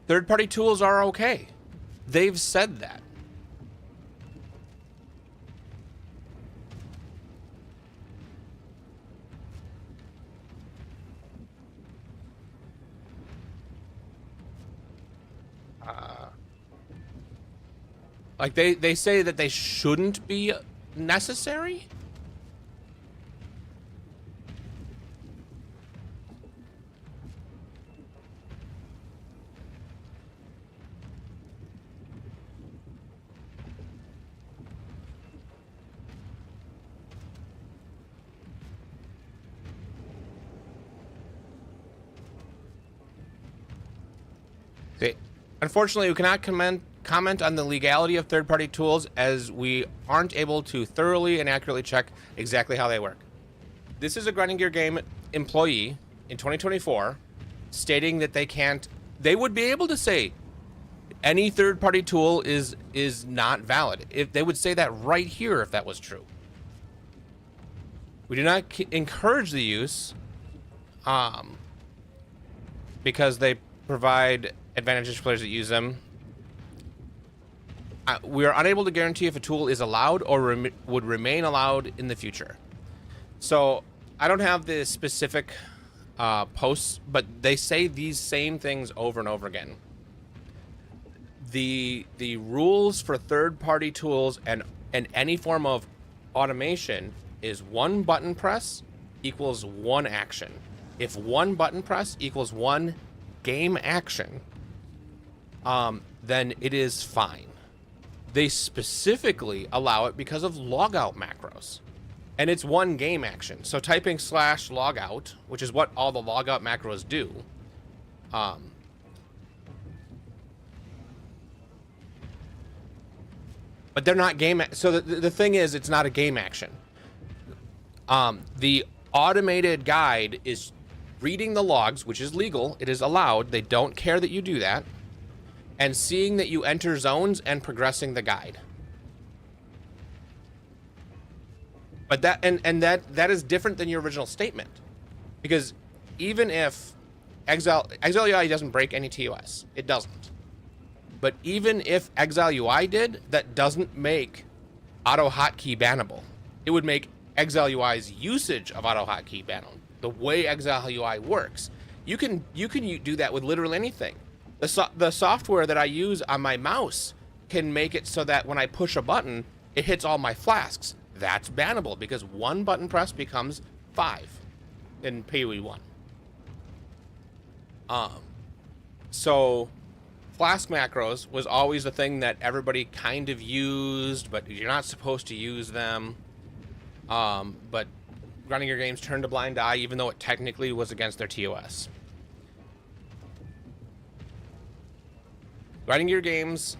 Third-party tools are okay. They've said that. Like, they say that they shouldn't be necessary? Unfortunately, we cannot comment on the legality of third-party tools, as we aren't able to thoroughly and accurately check exactly how they work. This is a Grinding Gear Game employee in 2024 stating that they would be able to say any third-party tool is not valid. If they would say that right here if that was true. We do not encourage the use because they provide advantages for players that use them. We are unable to guarantee if a tool is allowed or would remain allowed in the future. So I don't have the specific posts, but they say these same things over and over again. The rules for third-party tools and any form of automation is one button press equals one action. If one button press equals one game action, then it is fine. They specifically allow it because of logout macros. And it's one game action. So typing /logout, which is what all the logout macros do, but they're not game. So the thing is, it's not a game action. The automated guide is reading the logs, which is legal. It is allowed. They don't care that you do that. And seeing that you enter zones and progressing the guide. But that that is different than your original statement, because even if Exile UI doesn't break any TOS, it doesn't. But even if Exile UI did, that doesn't make auto hotkey bannable. It would make Exile UI's usage of auto hotkey bannable. The way Exile UI works, you can do that with literally anything. The software that I use on my mouse can make it so that when I push a button, it hits all my flasks. That's bannable because one button press becomes 5 in PoE 1. So flask macros was always the thing that everybody kind of used, but you're not supposed to use them. But running your games turned a blind eye, even though it technically was against their TOS. Running your games,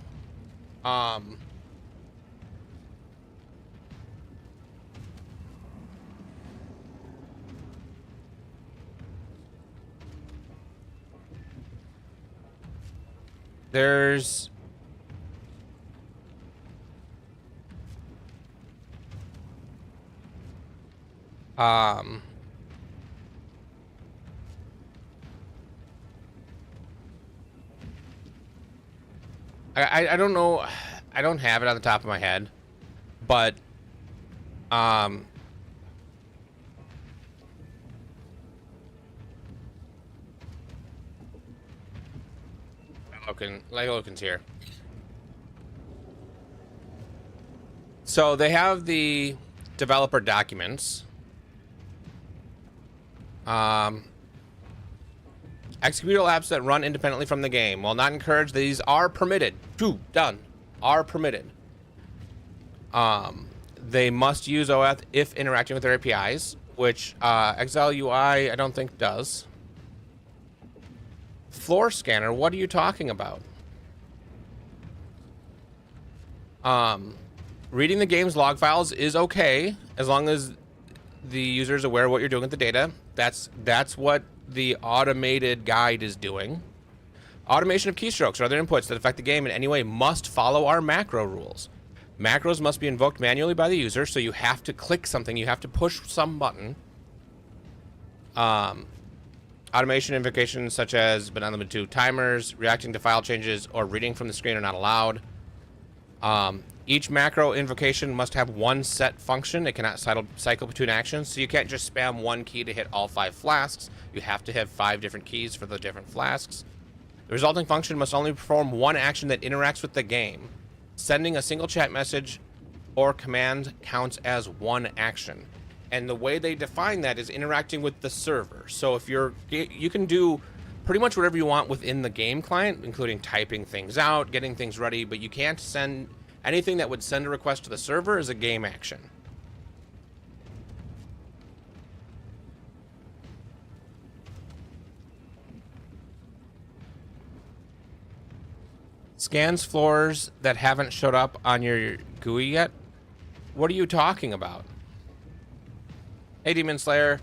there's I don't know, I don't have it on the top of my head, but Logan's here. So they have the developer documents. Executable apps that run independently from the game. While not encouraged, these are permitted. Done. Are permitted. They must use OAuth if interacting with their APIs, which Exile UI I don't think does. Floor scanner, what are you talking about? Reading the game's log files is okay as long as the user is aware of what you're doing with the data. That's what the automated guide is doing. Automation of keystrokes or other inputs that affect the game in any way must follow our macro rules. Macros must be invoked manually by the user, so you have to click something, you have to push some button. Automation invocations such as but not limited to timers, reacting to file changes, or reading from the screen are not allowed. Each macro invocation must have one set function. It cannot cycle between actions, so you can't just spam one key to hit all 5 flasks. You have to have 5 different keys for the different flasks. The resulting function must only perform one action that interacts with the game. Sending a single chat message or command counts as one action. And the way they define that is interacting with the server. So if you can do pretty much whatever you want within the game client, including typing things out, getting things ready, but you can't send anything that would send a request to the server as a game action. Scans floors that haven't showed up on your GUI yet? What are you talking about? Hey, Demon Slayer.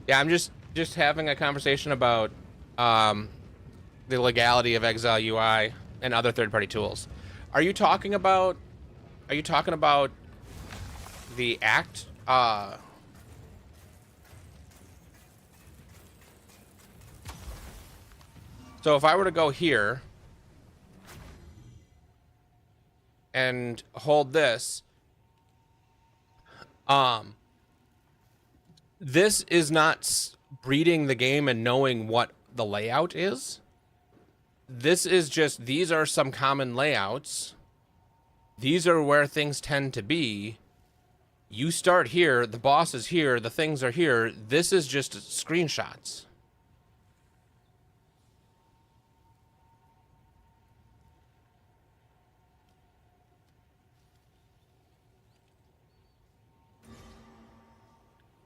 Yeah, I'm just having a conversation about the legality of Exile UI and other third-party tools. Are you talking about the act? So if I were to go here and hold this, this is not reading the game and knowing what the layout is. This is just, these are some common layouts. These are where things tend to be. You start here, the boss is here, the things are here. This is just screenshots.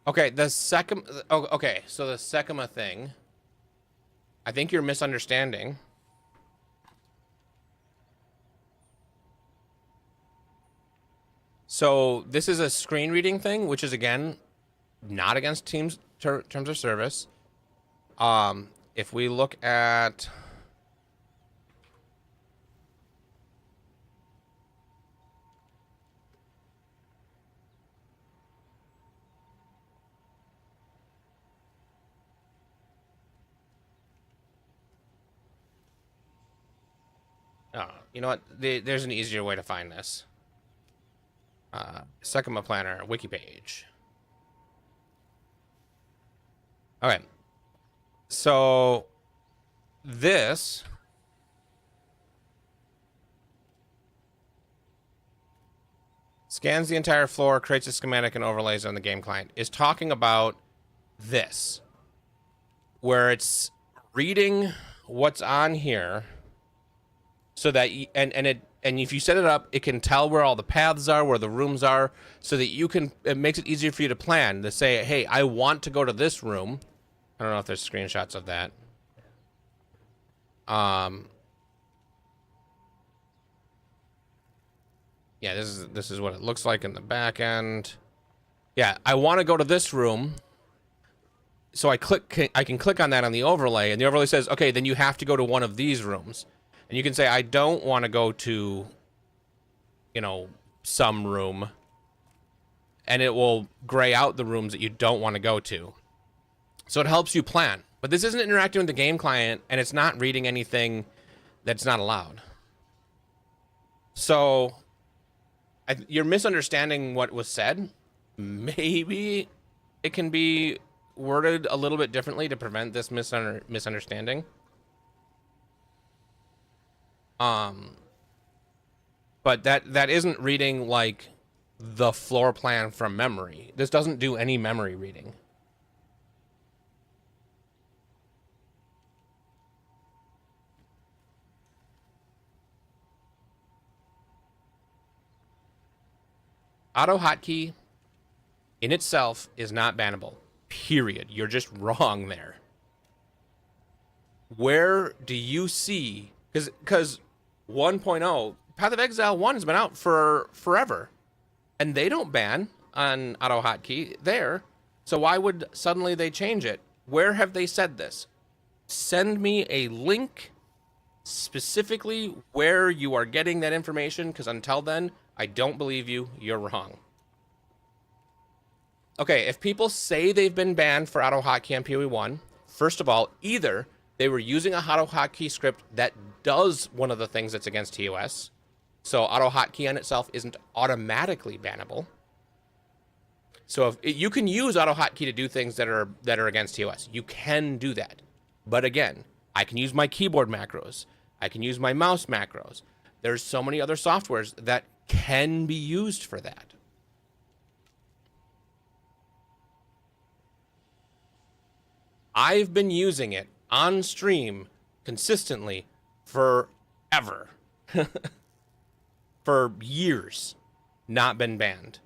Okay, the second. Oh, okay, so the Sekima thing. I think you're misunderstanding. So this is a screen reading thing, which is again not against terms of service. If we look at you know what? There's an easier way to find this. Sekima Planner wiki page. Okay. So this scans the entire floor, creates a schematic and overlays on the game client, is talking about this, where it's reading what's on here so that and if you set it up, it can tell where all the paths are, where the rooms are, so that you can, it makes it easier for you to plan, to say, hey, I want to go to this room. I don't know if there's screenshots of that. Yeah, this is what it looks like in the back end. Yeah, I want to go to this room. So I can click on that on the overlay, and the overlay says, okay, then you have to go to one of these rooms. And you can say, I don't want to go to, you know, some room. And it will gray out the rooms that you don't want to go to. So it helps you plan. But this isn't interacting with the game client, and it's not reading anything that's not allowed. So you're misunderstanding what was said. Maybe it can be worded a little bit differently to prevent this misunderstanding. But that isn't reading like the floor plan from memory. This doesn't do any memory reading. Auto hotkey in itself is not bannable. Period. You're just wrong there. Where do you see, because 1.0 Path of Exile 1 has been out for forever, and they don't ban on auto hotkey there. So why would suddenly they change it? Where have they said this? Send me a link specifically where you are getting that information, because until then, I don't believe you. You're wrong. Okay, if people say they've been banned for auto hotkey on PoE1, first of all, either they were using a auto hotkey script that does one of the things that's against TOS, so auto hotkey on itself isn't automatically bannable. So if you can use auto hotkey to do things that are against TOS, you can do that. But again, I can use my keyboard macros. I can use my mouse macros. There's so many other softwares that can be used for that. I've been using it on stream consistently forever. For years. Not been banned.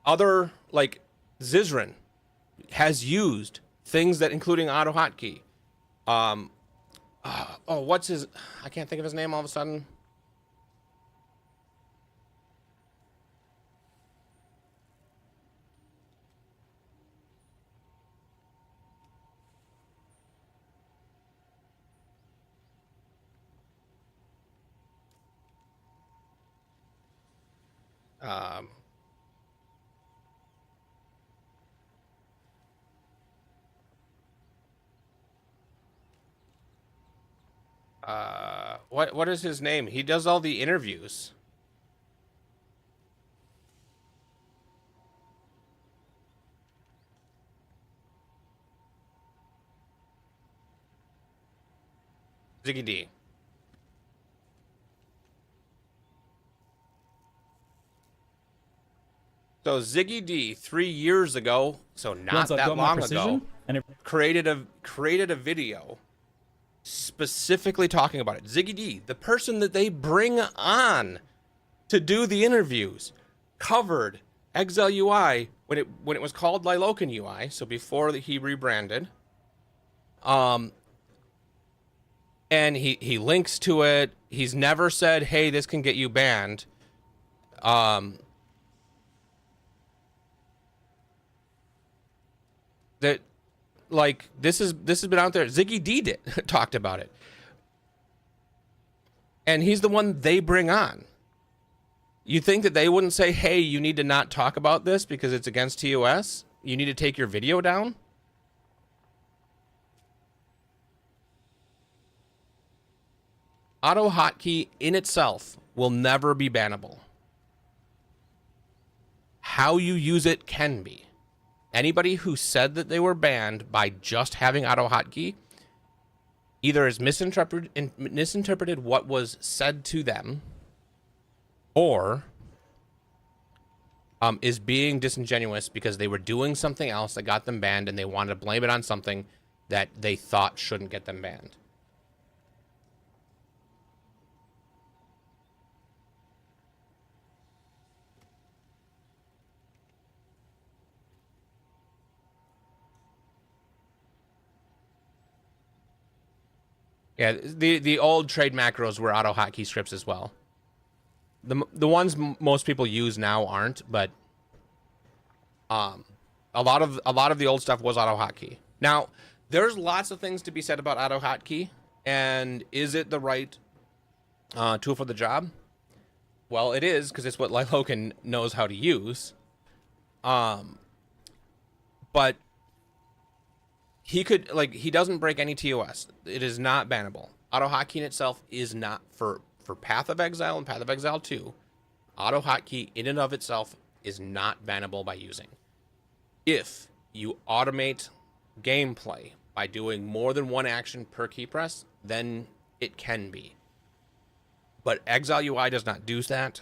Other, like, Zizrin has used things that, including auto hotkey. What's his, I can't think of his name all of a sudden. What is his name? He does all the interviews. Ziggy D. So Ziggy D 3 years ago, so not Once I've that got my long precision, ago, and it created a video specifically talking about it. Ziggy D, the person that they bring on to do the interviews, covered Exile UI when it was called Lilocan UI, so before he rebranded. And he links to it. He's never said, "Hey, this can get you banned." That, like, this has been out there. Ziggy D talked about it, and he's the one they bring on. You think that they wouldn't say, "Hey, you need to not talk about this because it's against TOS. You need to take your video down"? Auto hotkey in itself will never be bannable. How you use it can be. Anybody who said that they were banned by just having auto hotkey either has misinterpreted what was said to them, or is being disingenuous because they were doing something else that got them banned and they wanted to blame it on something that they thought shouldn't get them banned. Yeah, the old trade macros were auto hotkey scripts as well. The ones most people use now aren't, but a lot of the old stuff was auto hotkey. Now, there's lots of things to be said about auto hotkey, and is it the right tool for the job? Well, it is, because it's what Lilocan knows how to use. But he doesn't break any TOS. It is not bannable. Auto hotkey in itself is not for Path of Exile and Path of Exile 2. Auto hotkey in and of itself is not bannable by using. If you automate gameplay by doing more than one action per key press, then it can be. But Exile UI does not do that.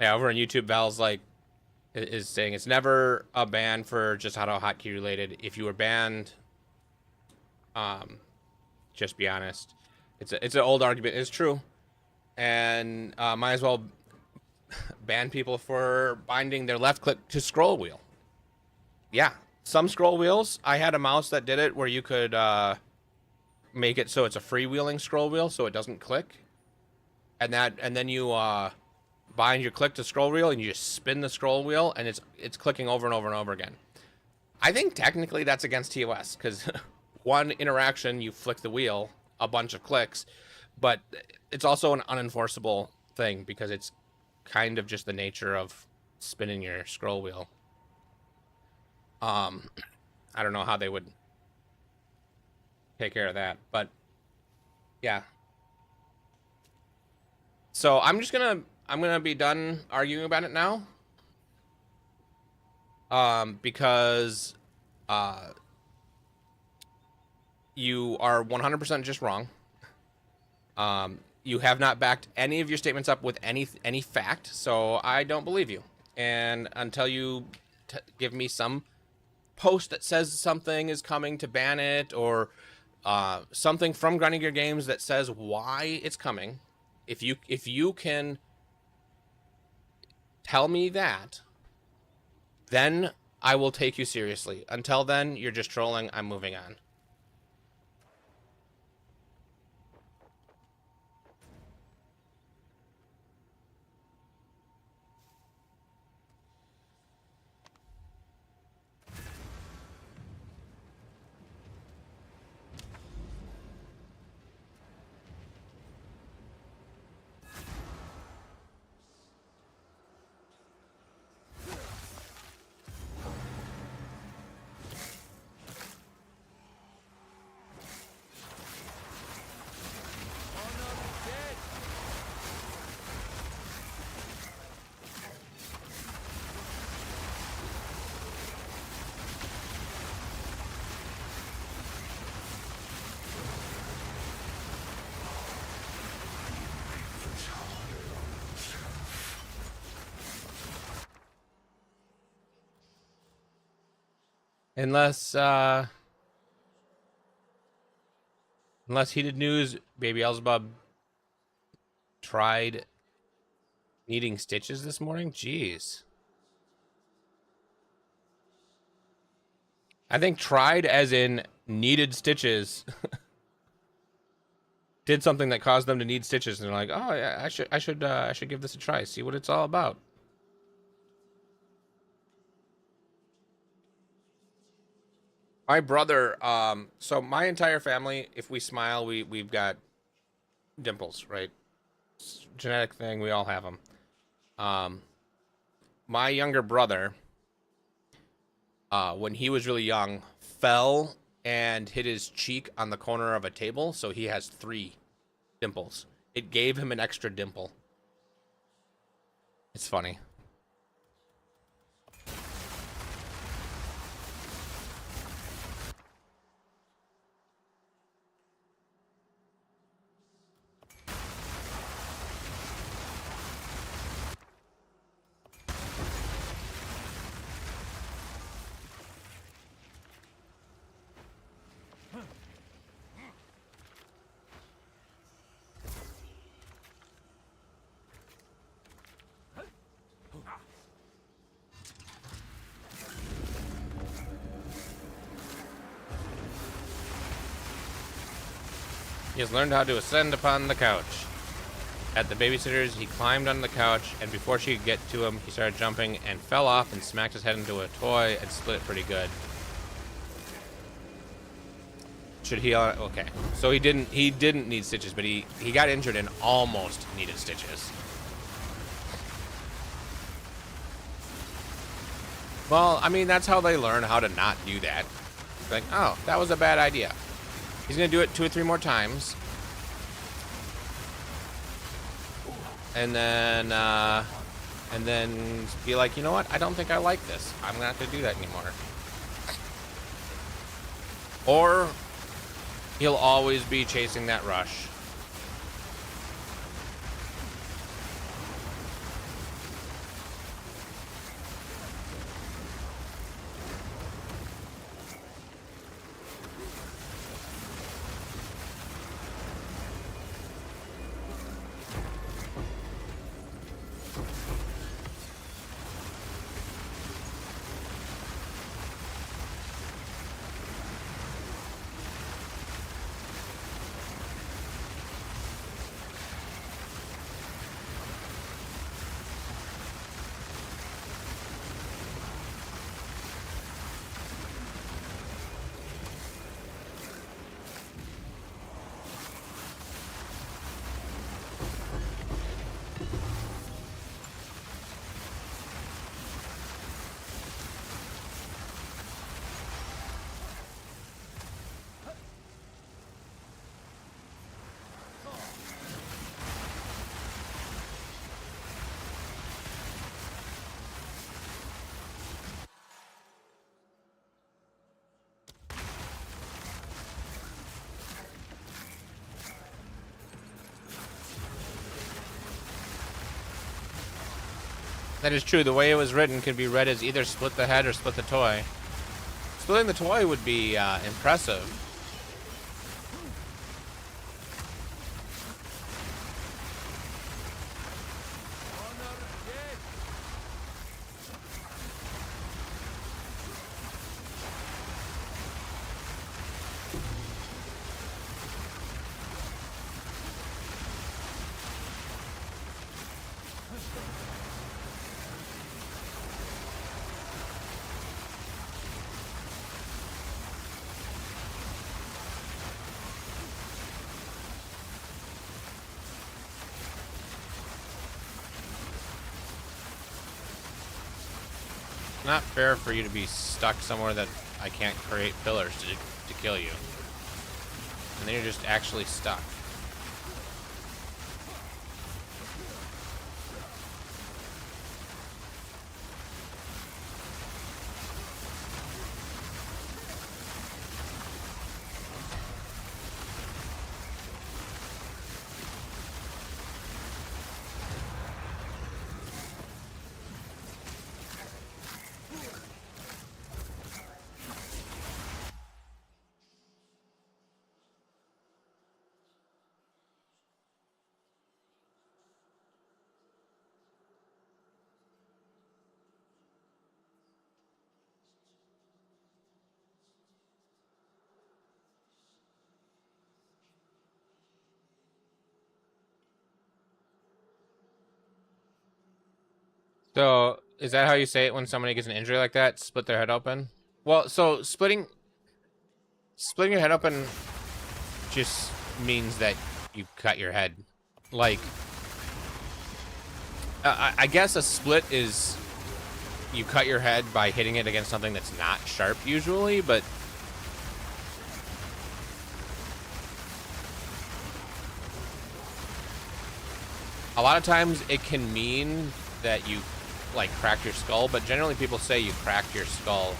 Yeah, over on YouTube, Val's like is saying it's never a ban for just auto hotkey related. If you were banned, just be honest. It's an old argument. It's true, and might as well ban people for binding their left click to scroll wheel. Yeah, some scroll wheels. I had a mouse that did it where you could make it so it's a freewheeling scroll wheel, so it doesn't click, and then you bind your click to scroll wheel and you just spin the scroll wheel and it's clicking over and over and over again. I think technically that's against TOS, because one interaction you flick the wheel a bunch of clicks, but it's also an unenforceable thing because it's kind of just the nature of spinning your scroll wheel. I don't know how they would take care of that, but yeah. So I'm gonna be done arguing about it now. Because you are 100% just wrong. You have not backed any of your statements up with any fact, so I don't believe you. And until you give me some post that says something is coming to ban it, or something from Grinding Gear Games that says why it's coming, if you can tell me that, then I will take you seriously. Until then, you're just trolling. I'm moving on. Unless heated news, Baby Elzebub tried needing stitches this morning. Jeez. I think tried as in needed stitches. Did something that caused them to need stitches, and they're like, "Oh yeah, I should give this a try, see what it's all about." My brother, so my entire family, if we smile, we've got dimples, right? It's a genetic thing, we all have them. My younger brother, when he was really young, fell and hit his cheek on the corner of a table, so he has 3 dimples. It gave him an extra dimple. It's funny. He has learned how to ascend upon the couch. At the babysitter's, he climbed on the couch, and before she could get to him, he started jumping and fell off and smacked his head into a toy and split it pretty good. Should heal. Okay, so he didn't need stitches, but he got injured and almost needed stitches. Well, I mean, that's how they learn how to not do that. Like, oh, that was a bad idea. He's gonna do it 2 or 3 more times, and then be like, you know what? I don't think I like this. I'm gonna have to do that anymore. Or he'll always be chasing that rush. That is true. The way it was written could be read as either split the head or split the toy. Splitting the toy would be impressive. Not fair for you to be stuck somewhere that I can't create pillars to kill you. And then you're just actually stuck. So, is that how you say it when somebody gets an injury like that? Split their head open? Well, so splitting your head open just means that you cut your head. Like, I guess a split is you cut your head by hitting it against something that's not sharp usually, but a lot of times it can mean that you like cracked your skull, but generally people say you cracked your skull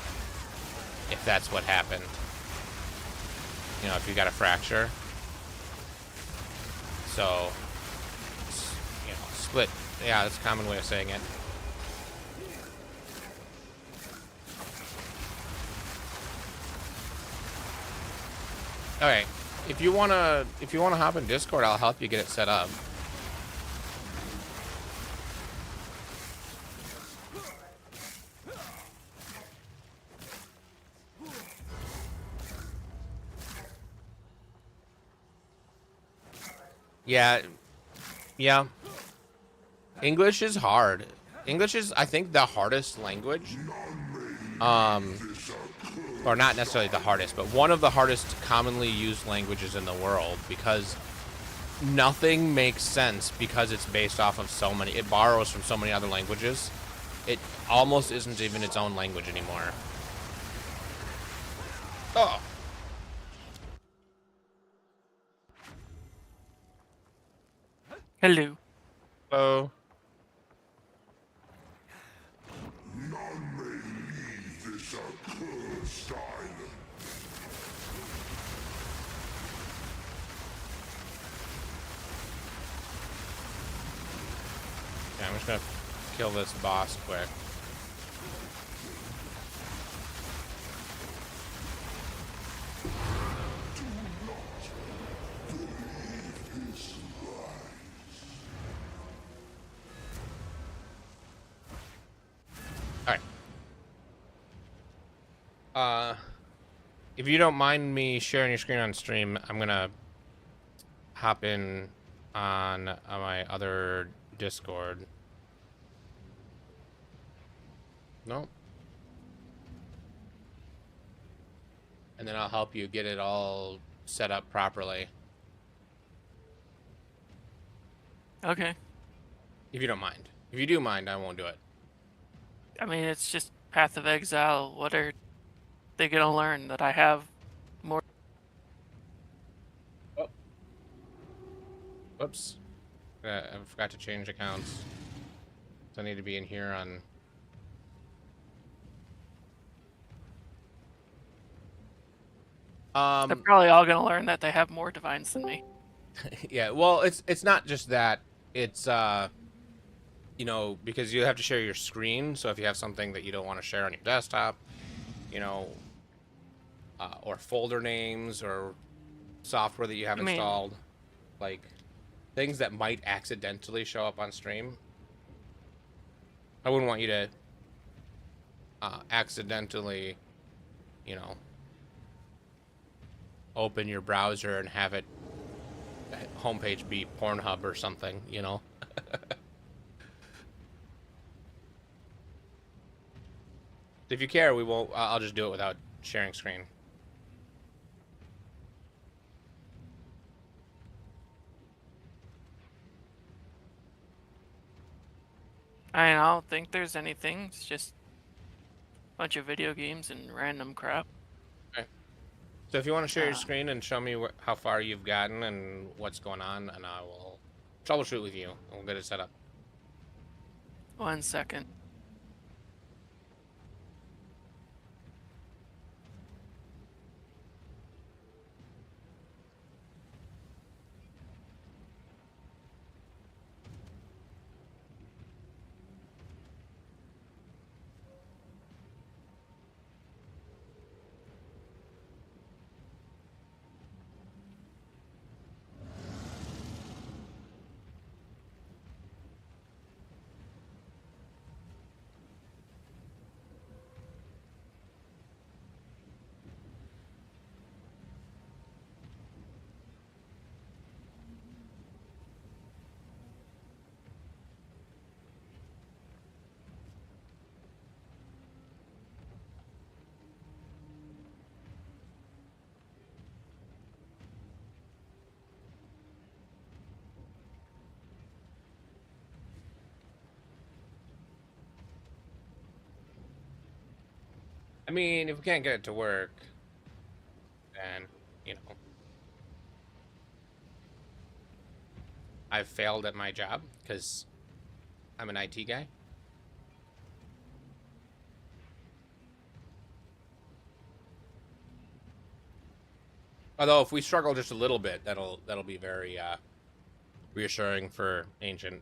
if that's what happened. You know, if you got a fracture. So, you know, split. Yeah, that's a common way of saying it. Okay, if you wanna hop in Discord, I'll help you get it set up. Yeah, yeah. English is hard. English is, I think, the hardest language. Or not necessarily the hardest, but one of the hardest commonly used languages in the world because nothing makes sense because it's based off of so many. It borrows from so many other languages. It almost isn't even its own language anymore. Oh. Hello. Hello. None may leave this accursed island. Yeah, I'm just gonna kill this boss quick. If you don't mind me sharing your screen on stream, I'm gonna hop in on my other Discord. No. And then I'll help you get it all set up properly. Okay. If you don't mind. If you do mind, I won't do it. I mean, it's just Path of Exile. What are they gonna learn that I have more? Oh. Whoops. I forgot to change accounts. So I need to be in here on... They're probably all gonna learn that they have more divines than me. Yeah, well, it's not just that. It's you know, because you have to share your screen. So if you have something that you don't want to share on your desktop, you know, or folder names or software that you have installed, like things that might accidentally show up on stream. I wouldn't want you to accidentally, you know, open your browser and have it homepage be Pornhub or something, you know. If you care, we won't. I'll just do it without sharing screen. I don't think there's anything. It's just a bunch of video games and random crap. Okay. So if you want to share your screen and show me how far you've gotten and what's going on, and I will troubleshoot with you. We'll get it set up. 1 second. I mean, if we can't get it to work, then, you know, I've failed at my job because I'm an IT guy. Although if we struggle just a little bit, that'll be very reassuring for Ancient.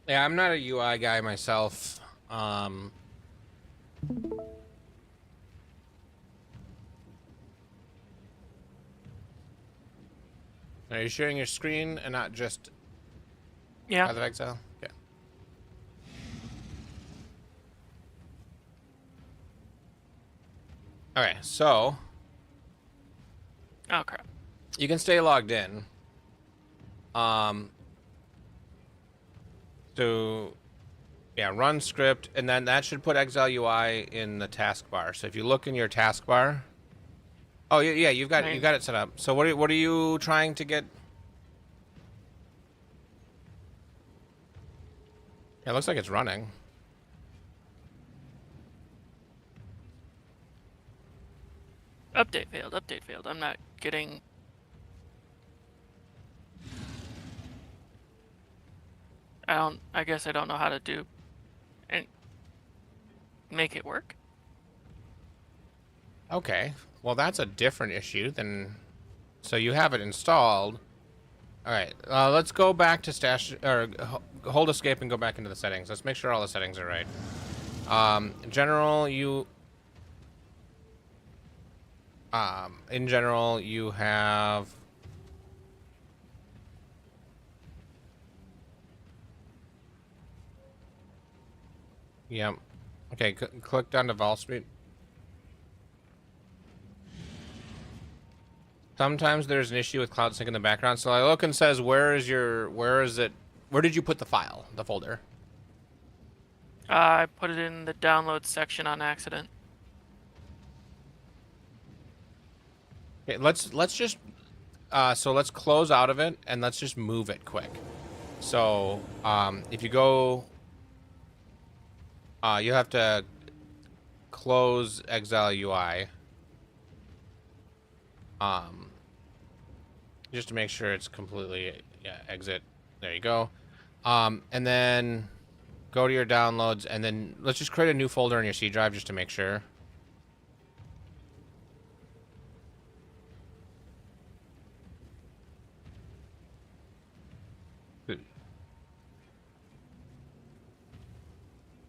Yeah, I'm not a UI guy myself. Are you sharing your screen and not just Yeah. Path of Exile? Yeah. Okay, so Oh crap. you can stay logged in. So yeah, run script, and then that should put Exile UI in the taskbar. So if you look in your taskbar, oh yeah, you've got it set up. So what are you trying to get? Yeah, it looks like it's running. Update failed. Update failed. I'm not getting. I guess I don't know how to do and make it work. Okay, well that's a different issue than. So you have it installed. All right, let's go back to stash or hold escape and go back into the settings. Let's make sure all the settings are right. In general, you have. Yep. Okay, click down to Vol Street. Sometimes there's an issue with Cloud Sync in the background. So I look and says, where is it? Where did you put the file, the folder? I put it in the download section on accident. Okay, let's just so let's close out of it and let's just move it quick. So if you go, you have to close Exile UI. Just to make sure it's completely, yeah, exit. There you go. And then go to your downloads, and then let's just create a new folder in your C drive just to make sure.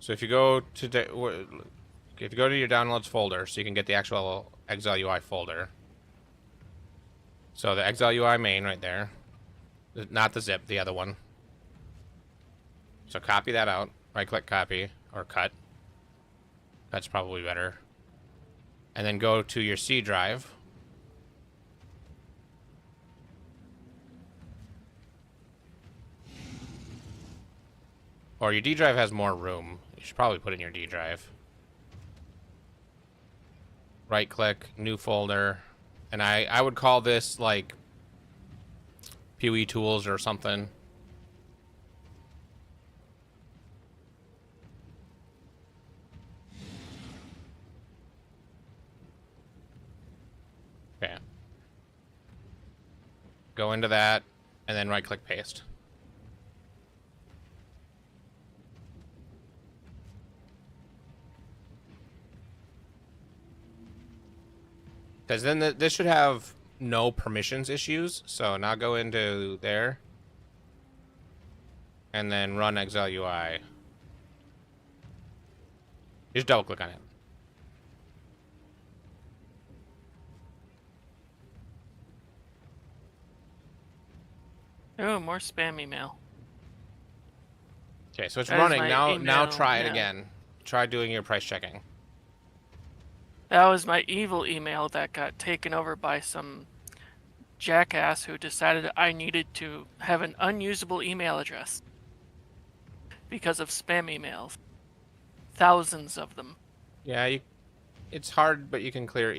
So if you go to your downloads folder, so you can get the actual Exile UI folder. So the Exile UI main right there, not the zip, the other one. So copy that out. Right-click copy or cut. That's probably better. And then go to your C drive. Or your D drive has more room. You should probably put it in your D drive. Right-click, new folder. And I would call this like PoE tools or something. Okay. Go into that and then right click paste. Because then this should have no permissions issues. So now go into there. And then run Exile UI. Just double click on it. Oh, more spam email. Okay, so it's That is running my now. Now email, try it yeah. again. Try doing your price checking. That was my evil email that got taken over by some jackass who decided I needed to have an unusable email address because of spam emails. Thousands of them. Yeah, it's hard, but you can clear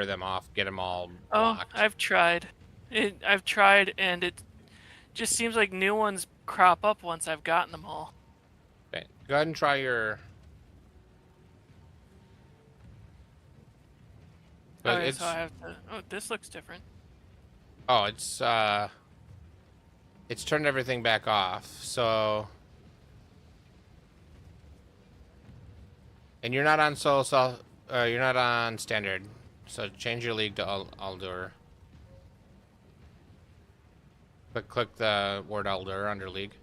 them off, get them all Oh, blocked. I've tried. I've tried, and it just seems like new ones crop up once I've gotten them all. Okay, go ahead and try your. But Okay, it's so I have to. Oh, this looks different. oh, it's turned everything back off. So, and you're not on you're not on standard. So change your league to Aldur. But click the word Aldur under league.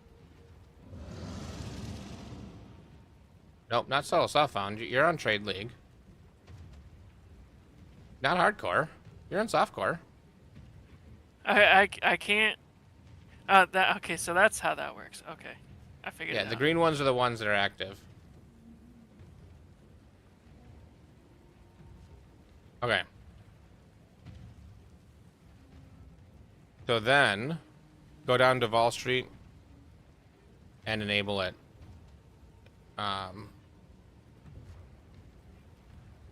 Nope, not solo softbound. You're on trade league. Not hardcore. You're on softcore. I can't. Okay, so that's how that works. Okay, I figured it Yeah, out. the green ones are the ones that are active. Okay. So then, go down to Wall Street and enable it.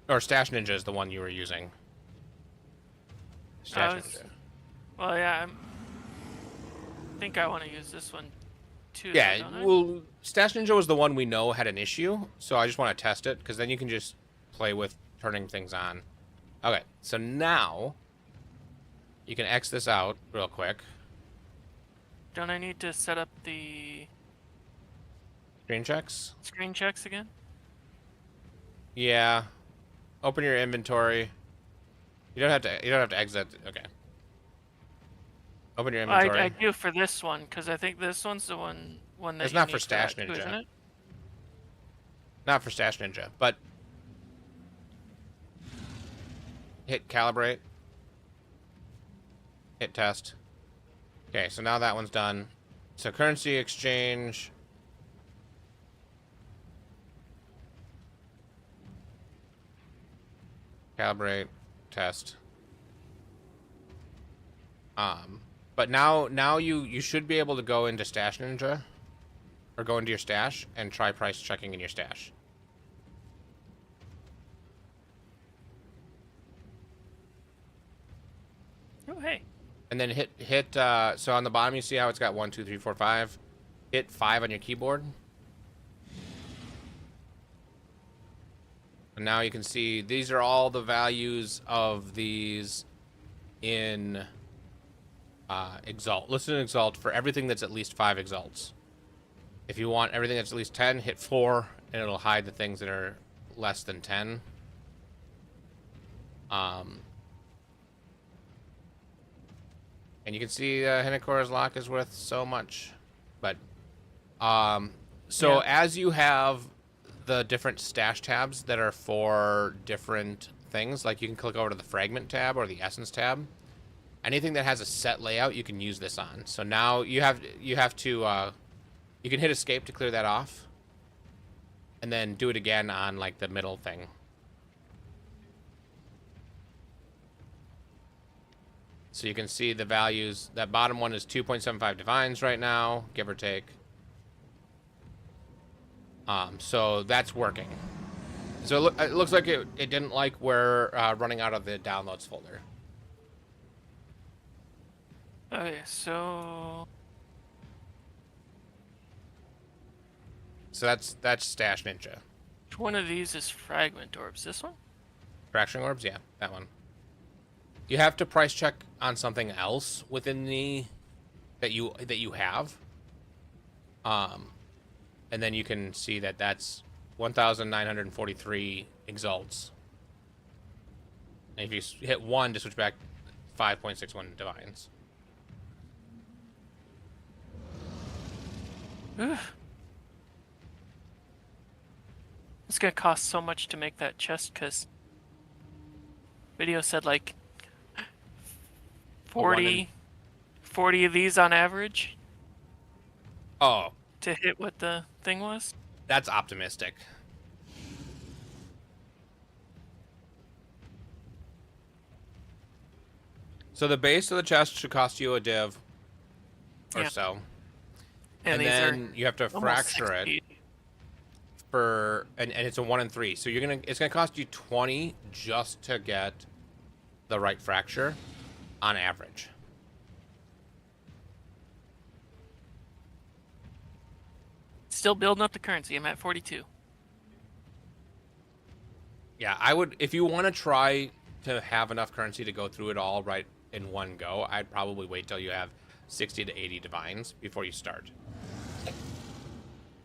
Or Stash Ninja is the one you were using. Stash Ninja. Well, yeah, I think I want to use this one too. Yeah, don't I? well, Stash Ninja was the one we know had an issue, so I just want to test it, because then you can just play with turning things on. Okay, so now you can X this out real quick. Don't I need to set up the Screen checks. screen checks again? Yeah. Open your inventory. You don't have to exit. Okay. Open your Well, inventory. I do for this one because I think this one's the one that It's you not need for Stash that too, Ninja. isn't it? Not for Stash Ninja, but hit calibrate. Hit test. Okay, so now that one's done. So currency exchange. Calibrate, test. But now you should be able to go into Stash Ninja, or go into your stash and try price checking in your stash. Oh, hey. And then hit so on the bottom you see how it's got 1, 2, 3, 4, 5. Hit 5 on your keyboard. And now you can see these are all the values of these in Exalt. Listen to Exalt for everything that's at least 5 Exalts. If you want everything that's at least 10, hit 4, and it'll hide the things that are less than 10. And you can see Hinakora's lock is worth so much. But, so as you have the different stash tabs that are for different things, like you can click over to the Fragment tab or the Essence tab. Anything that has a set layout, you can use this on. So now you have to, you can hit Escape to clear that off. And then do it again on, like, the middle thing. So you can see the values. That bottom one is 2.75 divines right now, give or take. So that's working. So it looks like it didn't like we're running out of the downloads folder. Okay, so that's Stash Ninja. which one of these is fragment orbs? This one? Fraction orbs, yeah, that one. You have to price check on something else within the that you have. And then you can see that that's 1,943 exalts. And if you hit 1 to switch back, 5.61 divines. Ugh. It's gonna cost so much to make that chest because video said like 40 40 of these on average Oh, to hit what the thing was. that's optimistic. So the base of the chest should cost you a div or Yeah. so. And, And these then are you have to almost fracture it 60. for and it's a 1 and 3. So it's gonna cost you 20 just to get the right fracture on average. Still building up the currency. I'm at 42. Yeah, I would if you want to try to have enough currency to go through it all right in one go, I'd probably wait till you have 60 to 80 divines before you start.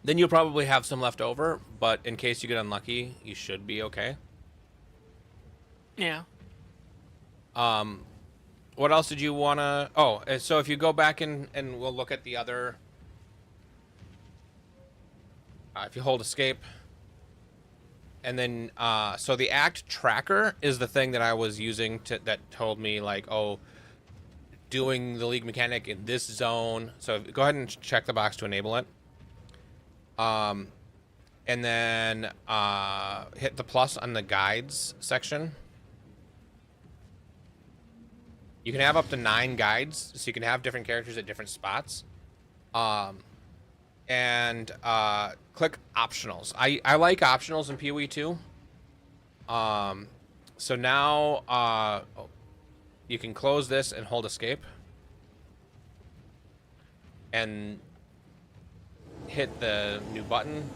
Then you'll probably have some left over, but in case you get unlucky, you should be okay. Yeah. What else did you want to... Oh, so if you go back and we'll look at the other... if you hold escape... And then, so the act tracker is the thing that I was using that told me, like, oh, doing the league mechanic in this zone. So go ahead and check the box to enable it. And then hit the plus on the guides section. You can have up to 9 guides, so you can have different characters at different spots. And click optionals. I like optionals in PoE too. So now you can close this and hold escape. And hit the new button.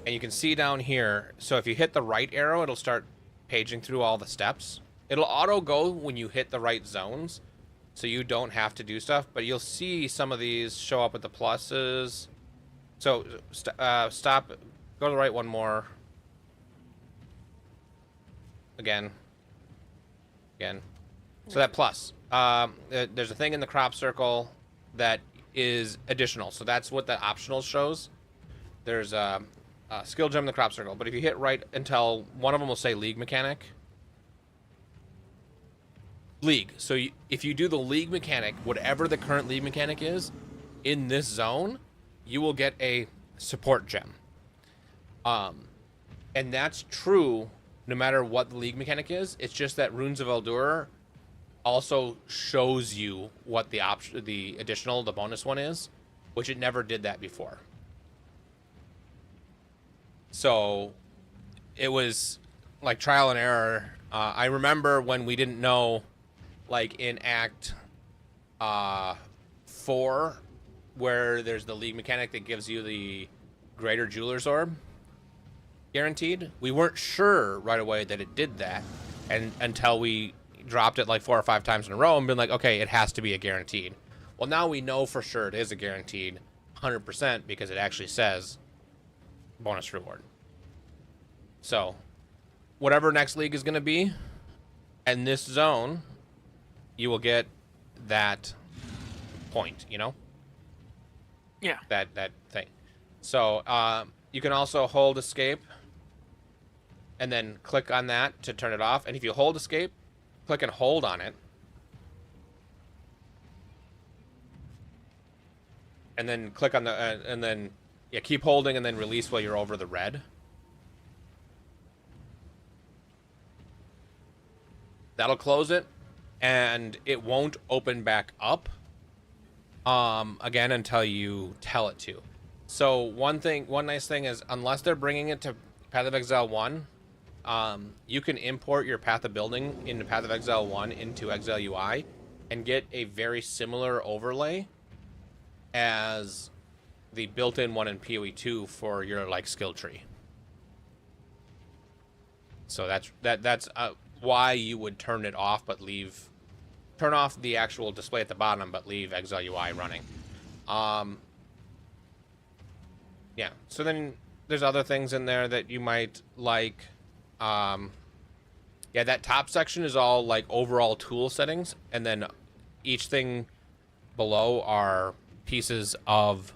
And you can see down here, so if you hit the right arrow, it'll start paging through all the steps. It'll auto go when you hit the right zones, so you don't have to do stuff, but you'll see some of these show up with the pluses. So, stop, go to the right one more. Again. So that plus. There's a thing in the crop circle that is additional. So that's what the optional shows. There's a skill gem in the crop circle. But if you hit right until one of them will say league mechanic. League. So if you do the league mechanic, whatever the current league mechanic is, in this zone, you will get a support gem. And that's true no matter what the league mechanic is. It's just that Runes of Eldur also shows you what the bonus one is, which it never did that before. So it was like trial and error. I remember when we didn't know, like in Act 4, where there's the league mechanic that gives you the greater jeweler's orb guaranteed. We weren't sure right away that it did that, and until we dropped it like 4 or 5 times in a row and been like, okay, it has to be a guaranteed. Well, now we know for sure it is a guaranteed 100% because it actually says bonus reward. So whatever next league is going to be, and this zone, you will get that point, you know? Yeah. That thing. So you can also hold escape and then click on that to turn it off. And if you hold escape, click and hold on it. And then click on the, and then, yeah, keep holding and then release while you're over the red. That'll close it, and it won't open back up again until you tell it to. So one nice thing is, unless they're bringing it to Path of Exile 1, you can import your Path of Building into Path of Exile 1 into Exile UI and get a very similar overlay as the built-in one in PoE 2 for your like skill tree. So that's why you would turn it off, but turn off the actual display at the bottom, but leave Exile UI running. Yeah, so then there's other things in there that you might like. Yeah, that top section is all like overall tool settings, and then each thing below are pieces of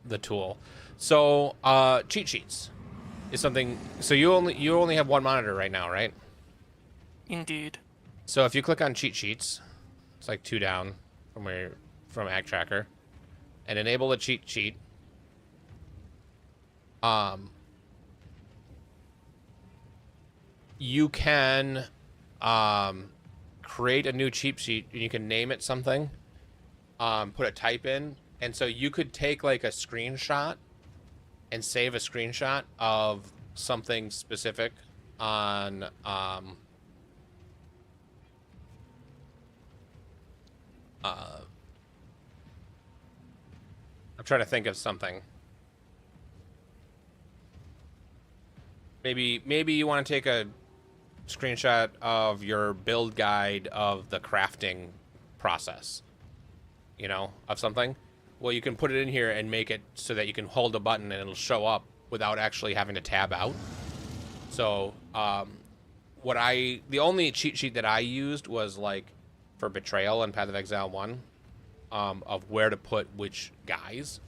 the tool. So cheat sheets is something. So you only have one monitor right now, right? Indeed. So if you click on cheat sheets, it's like 2 down. from Ag Tracker and enable the cheat sheet. You can create a new cheat sheet and you can name it something, put a type in, and so you could take like a screenshot and save a screenshot of something specific on I'm trying to think of something. Maybe you want to take a screenshot of your build guide of the crafting process, you know, of something. Well, you can put it in here and make it so that you can hold a button and it'll show up without actually having to tab out. So, the only cheat sheet that I used was like for Betrayal and Path of Exile 1, of where to put which guys.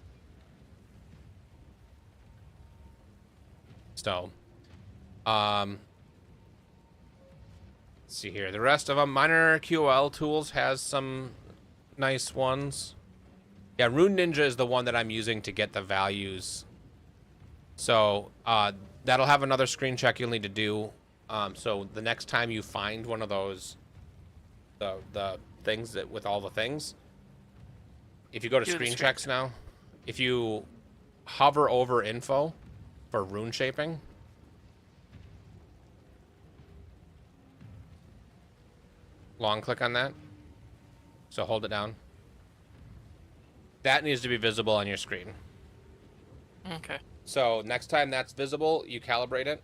So, let's see here. The rest of them, Miner QL Tools has some nice ones. Yeah, Rune Ninja is the one that I'm using to get the values. So, that'll have another screen check you'll need to do. So the next time you find one of those, the things that with all the things, if you go to screen checks now, if you hover over info for rune shaping, long click on that. So hold it down. That needs to be visible on your screen. Okay. So next time that's visible, you calibrate it.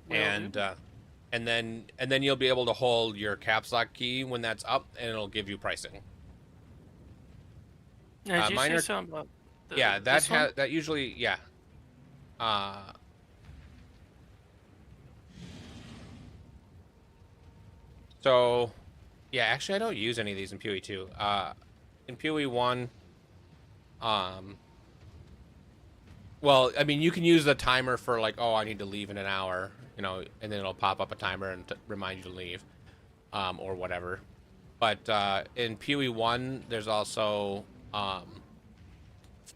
And then you'll be able to hold your caps lock key when that's up, and it'll give you pricing. Now, did you say something about that usually So yeah, actually I don't use any of these in PoE 2. In PoE 1, well, I mean, you can use the timer for like, oh, I need to leave in an hour, you know, and then it'll pop up a timer and remind you to leave, or whatever. But in PoE 1, there's also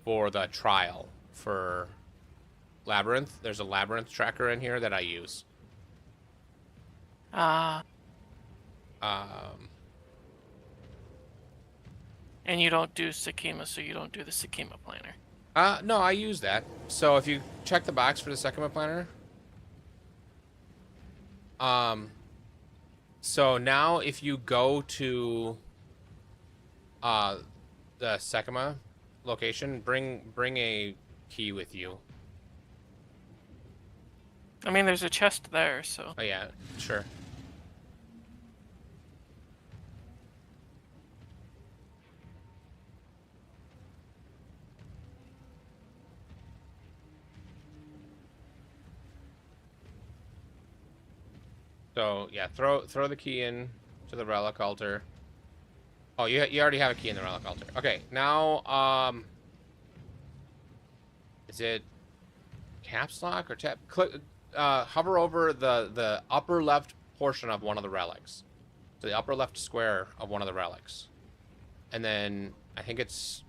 for the trial for Labyrinth, there's a Labyrinth tracker in here that I use. And you don't do Sakima, so you don't do the Sakima planner. No, I use that. So if you check the box for the Sakima planner, so now if you go to the Sakima location, bring a key with you. I mean, there's a chest there, so. Oh yeah, sure. So yeah, throw the key in to the relic altar. Oh, you already have a key in the relic altar. Okay, now is it caps lock or tap? Click, hover over the upper left portion of one of the relics, so the upper left square of one of the relics, and then I think it's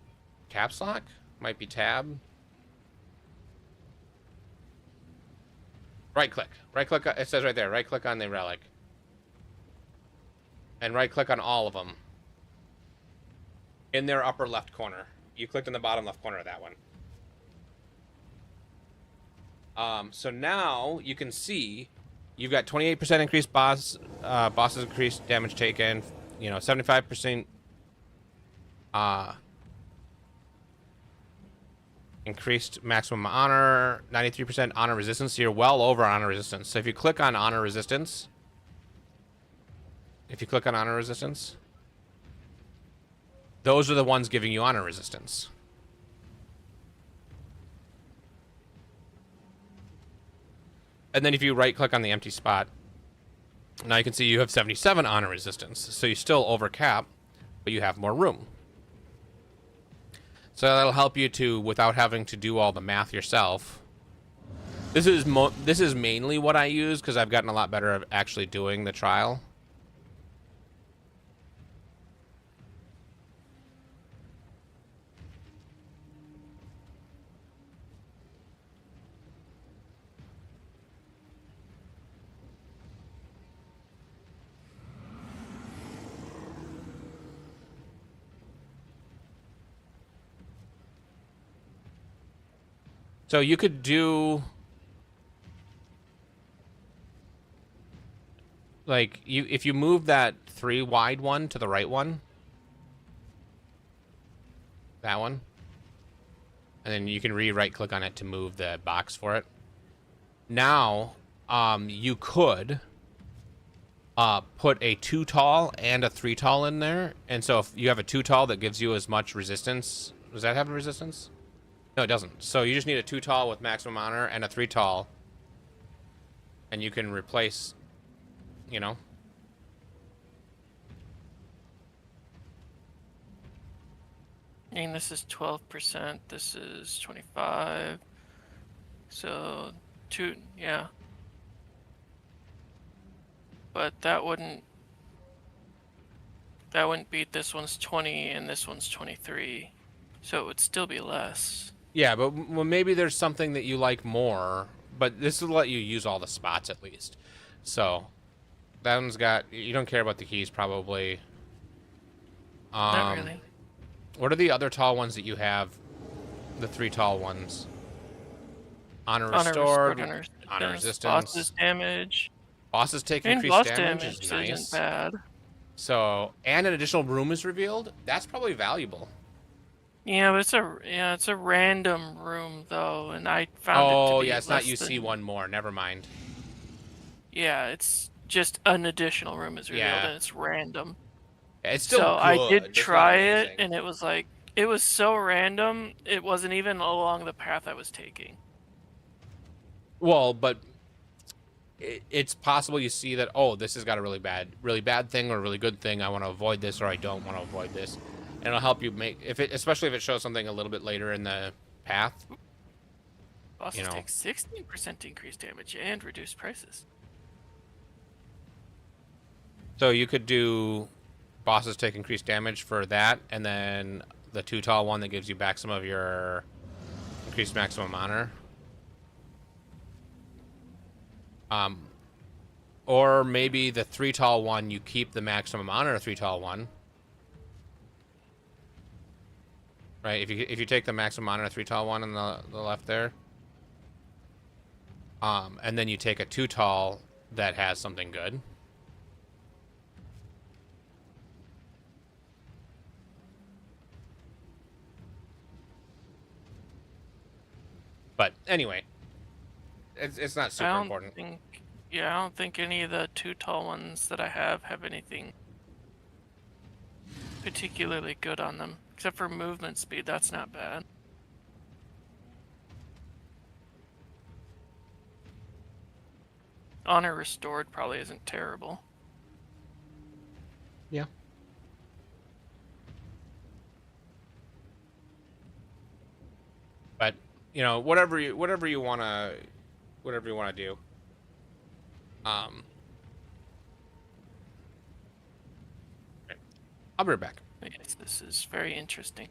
caps lock, might be tab. Right click. It says right there. Right click on the relic. And right click on all of them. In their upper left corner. You clicked in the bottom left corner of that one. So now you can see you've got 28% increased bosses increased damage taken. You know, 75% increased maximum honor, 93% honor resistance. So you're well over honor resistance. So if you click on honor resistance, those are the ones giving you honor resistance. And then if you right click on the empty spot, now you can see you have 77 honor resistance. So you still over cap, but you have more room. So that'll help you to, without having to do all the math yourself, This is mainly what I use because I've gotten a lot better at actually doing the trial. So you could do like if you move that 3 wide one to the right one, that one, and then you can right click on it to move the box for it. Now, you could put a 2 tall and a 3 tall in there, and so if you have a 2 tall that gives you as much resistance, does that have a resistance? No, it doesn't. So you just need a 2 tall with maximum honor and a 3 tall, and you can replace, you know. I mean, this is 12%. This is 25. So, yeah. But that wouldn't beat this one's 20 and this one's 23. So it would still be less. Yeah, but well, maybe there's something that you like more, but this will let you use all the spots at least. So that one's got, you don't care about the keys probably. Not really. What are the other tall ones that you have? The 3 tall ones. Honor restored, honor resistance. Bosses damage. Bosses take And increased boss damage damage is nice. isn't bad. So, and an additional room is revealed. That's probably valuable. Yeah, but it's a random room though, and I found it to be. Oh yeah, it's not you less see than- one more. Never mind. Yeah, it's just an additional room is revealed, Yeah. and it's random. It's still So good. I did It's not try it, amazing. and it was like it was so random. It wasn't even along the path I was taking. Well, but it's possible you see that, oh, this has got a really bad thing or a really good thing. I want to avoid this, or I don't want to avoid this. And it'll help you make, especially if it shows something a little bit later in the path. Bosses You know. take 16% increased damage and reduced prices. So you could do bosses take increased damage for that, and then the 2 tall one that gives you back some of your increased maximum honor. Or maybe the 3 tall one, you keep the maximum honor 3 tall one. Right, if you take the maximum honor 3 tall one on the left there. And then you take a 2 tall that has something good. But anyway, it's not super important. I don't think any of the 2 tall ones that I have anything particularly good on them, except for movement speed. That's not bad. Honor restored probably isn't terrible. Yeah. But you know, whatever you wanna do. I'll be right back. Yes, this is very interesting.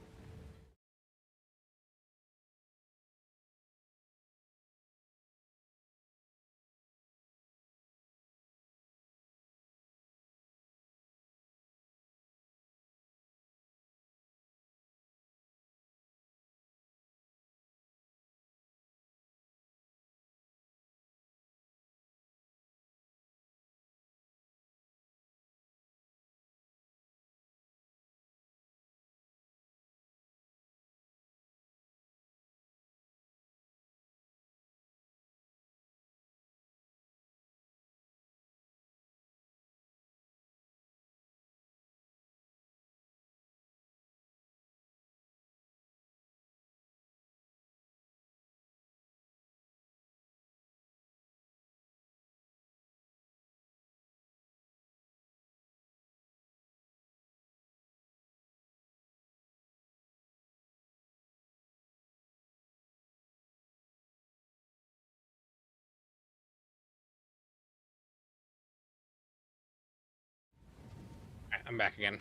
I'm back again.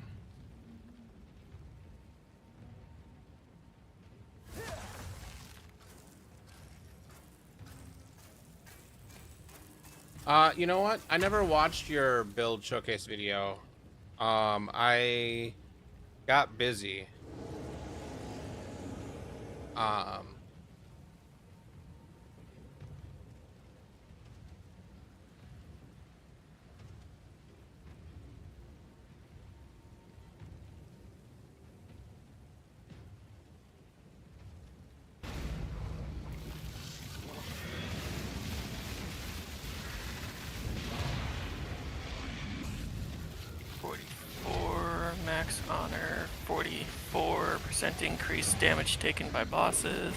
You know what? I never watched your build showcase video. I got busy. Max honor, 44% increased damage taken by bosses.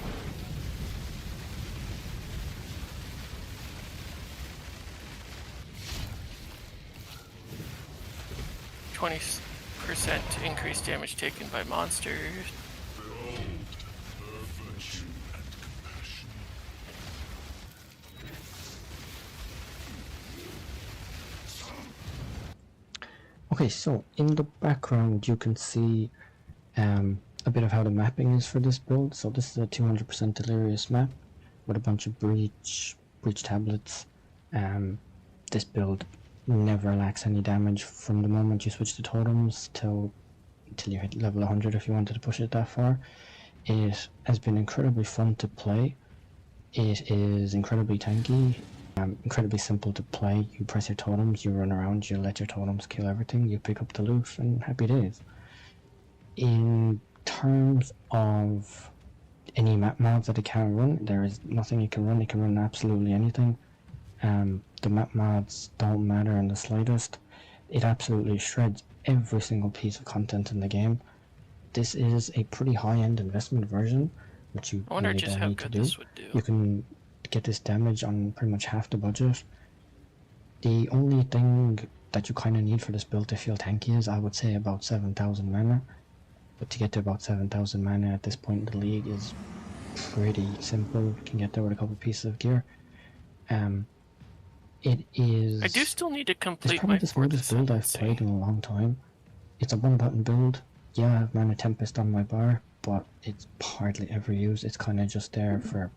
%20% increased damage taken by monsters. Okay, so in the background you can see a bit of how the mapping is for this build. So this is a 200% delirious map with a bunch of breach tablets. This build never lacks any damage from the moment you switch to totems till you hit level 100 if you wanted to push it that far. It has been incredibly fun to play. It is incredibly tanky. Incredibly simple to play. You press your totems, you run around, you let your totems kill everything, you pick up the loot, and happy days. In terms of any map mods that it can run, there is nothing it can run. It can run absolutely anything. The map mods don't matter in the slightest. It absolutely shreds every single piece of content in the game. This is a pretty high-end investment version, which you really don't need to do. You can get this damage on pretty much half the budget. The only thing that you kind of need for this build to feel tanky is, I would say, about 7,000 mana. But to get to about 7,000 mana at this point in the league is pretty simple. You can get there with a couple pieces of gear. It is... I do still need to complete it's probably the smoothest build I've played in a long time. It's a one-button build. Yeah, I have Mana Tempest on my bar, but it's hardly ever used. It's kind of just there for,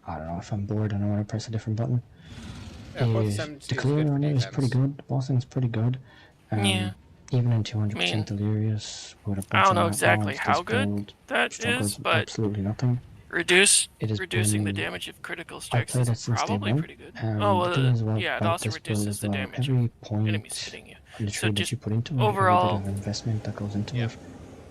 I don't know, if I'm bored and I want to press a different button. The clear on it is pretty good. The bossing is pretty good. Yeah. Even in 200% delirious with a bunch I don't know of exactly mods, how good that is, but absolutely nothing. Reducing the damage of critical strikes is probably pretty good. Yeah, it also reduces the damage of enemies hitting you. So just you put into it, overall, every bit of investment that goes into it,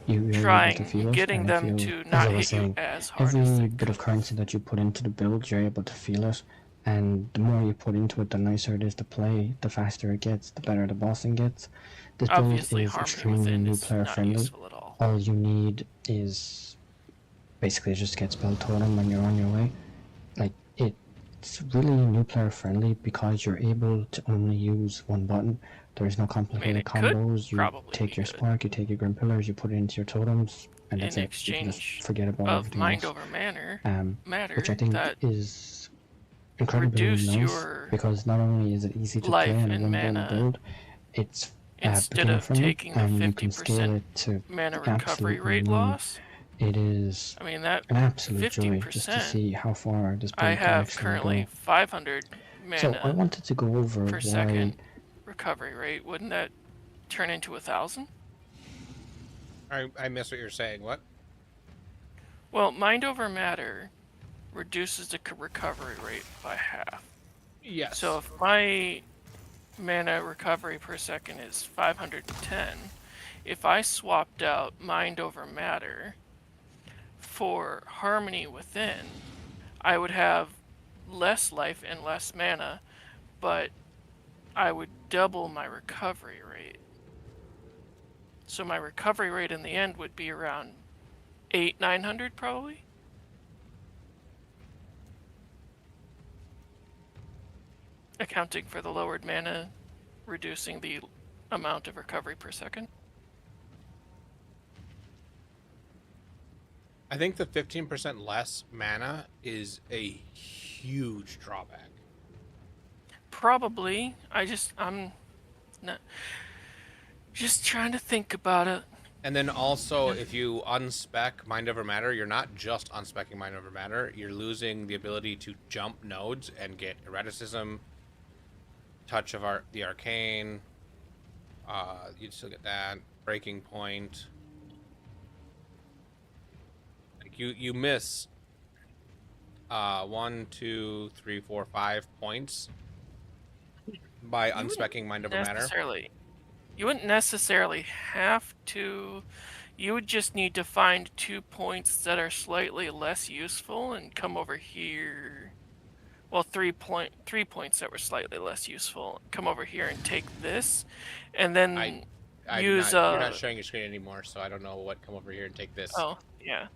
you're trying able to feel getting it, them to not hit you as hard. Every bit of currency that you put into the build, you're able to feel it, and the more you put into it, the nicer it is to play, the faster it gets, the better the bossing gets. This build is extremely new player friendly. All you need is basically just get spell totem when you're on your way. Like, it's really new player friendly because you're able to only use one button. There's no complicated combos. You take your spark, you take your grim pillars, you put it into your totems, and that's it. You can just forget about everything mind else. Over matter, which I think is incredibly nice because not only is it easy to play in a one-button build, it's instead of taking the 50% mana recovery rate loss. It is an absolute joy just to see how far this build can actually go. Currently 500 mana so I wanted to go over per second recovery rate. Wouldn't that turn into 1,000? I missed what you're saying. What? Well, mind over matter reduces the recovery rate by half. Yes. So if my mana recovery per second is 510, if I swapped out mind over matter for harmony within, I would have less life and less mana, but I would double my recovery rate. So my recovery rate in the end would be around 800-900 probably. Accounting for the lowered mana, reducing the amount of recovery per second. I think the 15% less mana is a huge drawback. Probably. I'm not. Just trying to think about it. And then also, if you unspec Mind Over Matter, you're not just unspecking Mind Over Matter. You're losing the ability to jump nodes and get Erraticism, Touch of the Arcane. You'd still get that. Breaking Point. Like you miss 1, 2, 3, 4, 5 points by unspecking Mind Over Matter. You wouldn't necessarily have to. You would just need to find 2 points that are slightly less useful and come over here. Well, 3 points that were slightly less useful. Come over here and take this, and then use. You're not showing your screen anymore, so I don't know what. Come over here and take this. Oh yeah.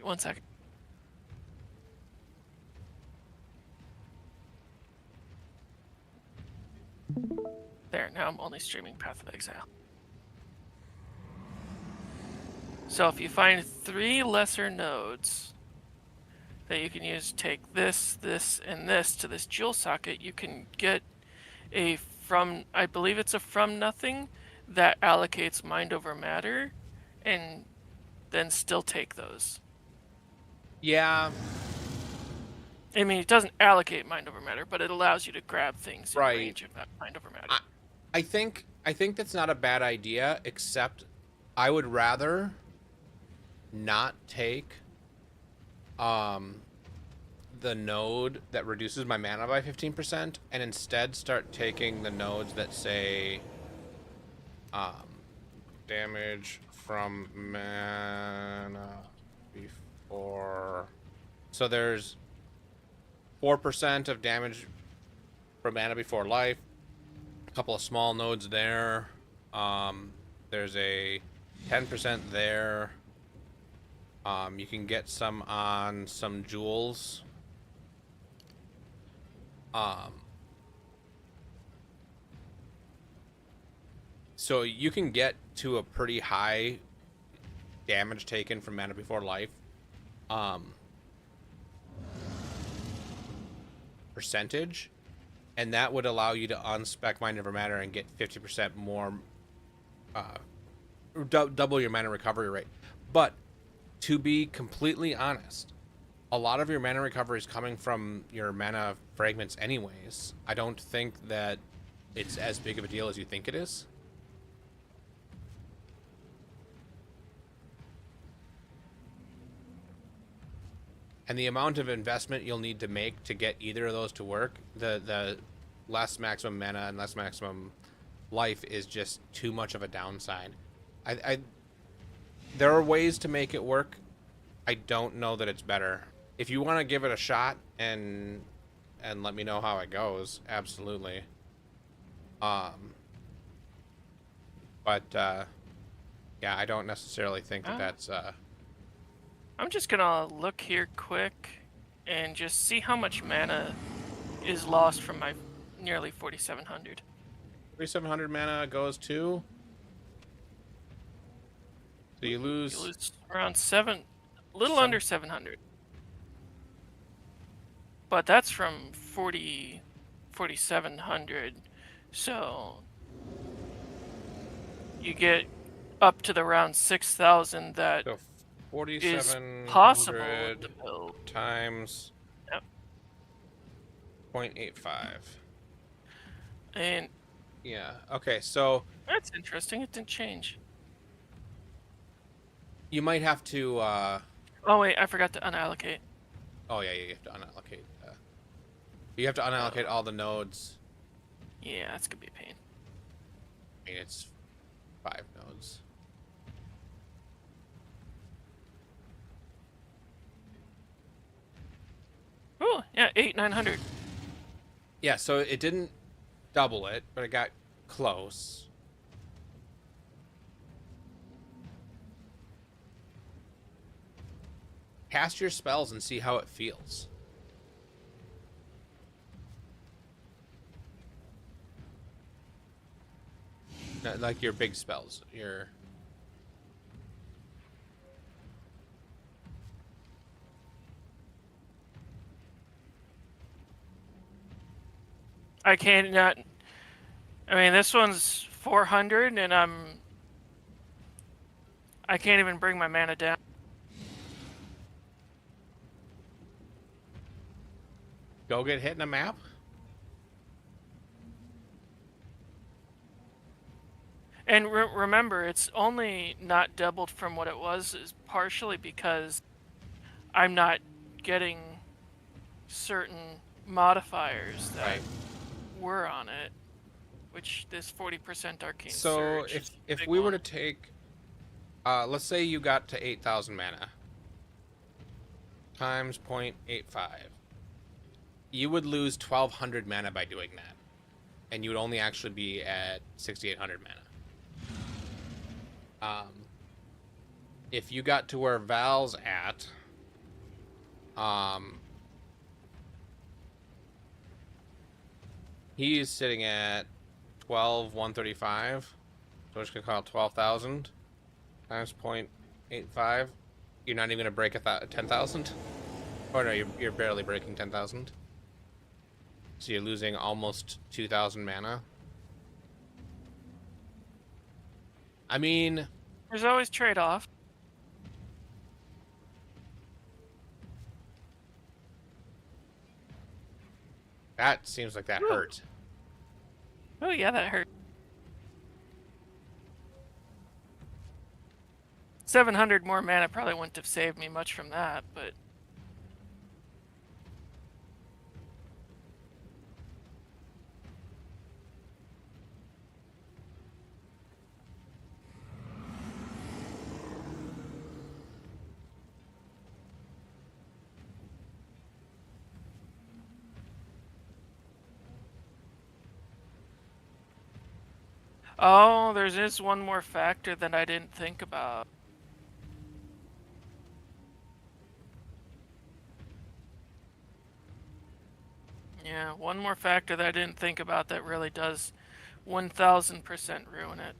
1 second. There, now I'm only streaming Path of Exile. So if you find 3 lesser nodes that you can use to take this, this, and this to this jewel socket, you can get a I believe it's a from nothing that allocates Mind Over Matter, and then still take those. Yeah. I mean, it doesn't allocate Mind Over Matter, but it allows you to grab things in range of that Mind Over Matter. I think that's not a bad idea, except I would rather not take the node that reduces my mana by 15% and instead start taking the nodes that say damage from mana before. So there's 4% of damage from mana before life. A couple of small nodes there. There's a 10% there. You can get some on some jewels. So you can get to a pretty high damage taken from mana before life. Percentage, and that would allow you to unspec Mind Over Matter and get 50% more, double your mana recovery rate. But to be completely honest, a lot of your mana recovery is coming from your mana fragments anyways. I don't think that it's as big of a deal as you think it is. And the amount of investment you'll need to make to get either of those to work, the less maximum mana and less maximum life, is just too much of a downside. There are ways to make it work. I don't know that it's better. If you want to give it a shot and let me know how it goes, absolutely. But yeah, I don't necessarily think that that's I'm just gonna look here quick and just see how much mana is lost from my nearly 4,700. 4,700 mana goes to. So you lose around under 700. But that's from 4,700. So you get up to the round 6,000 that so is possible to build. Times 0.85. And yeah, okay, so that's interesting. It didn't change. You might have to oh wait, I forgot to unallocate. Oh yeah, you have to unallocate. You have to unallocate all the nodes. Yeah, that's gonna be a pain. I mean, it's 5 nodes. Oh yeah, 900. Yeah, so it didn't double it, but it got close. Cast your spells and see how it feels. Not like your big spells, your... I cannot. I mean, this one's 400, and I can't even bring my mana down. Go get hit in a map? And remember, it's only not doubled from what it was, is partially because I'm not getting certain modifiers that Right. were on it, which this 40% arcane So surge. if we were to take, let's say you got to 8,000 mana times 0.85, you would lose 1,200 mana by doing that, and you would only actually be at 6,800 mana. If you got to where Val's at, he's sitting at 12,135. So we're just gonna call it 12,000 times 0.85. You're not even gonna break 10,000. Or no, you're barely breaking 10,000. So you're losing almost 2,000 mana. I mean, There's always trade-off. that seems like that hurt. Oh yeah, that hurt. 700 more mana probably wouldn't have saved me much from that, but oh, there's this one more factor that I didn't think about. Yeah, one more factor that I didn't think about that really does 1000% ruin it.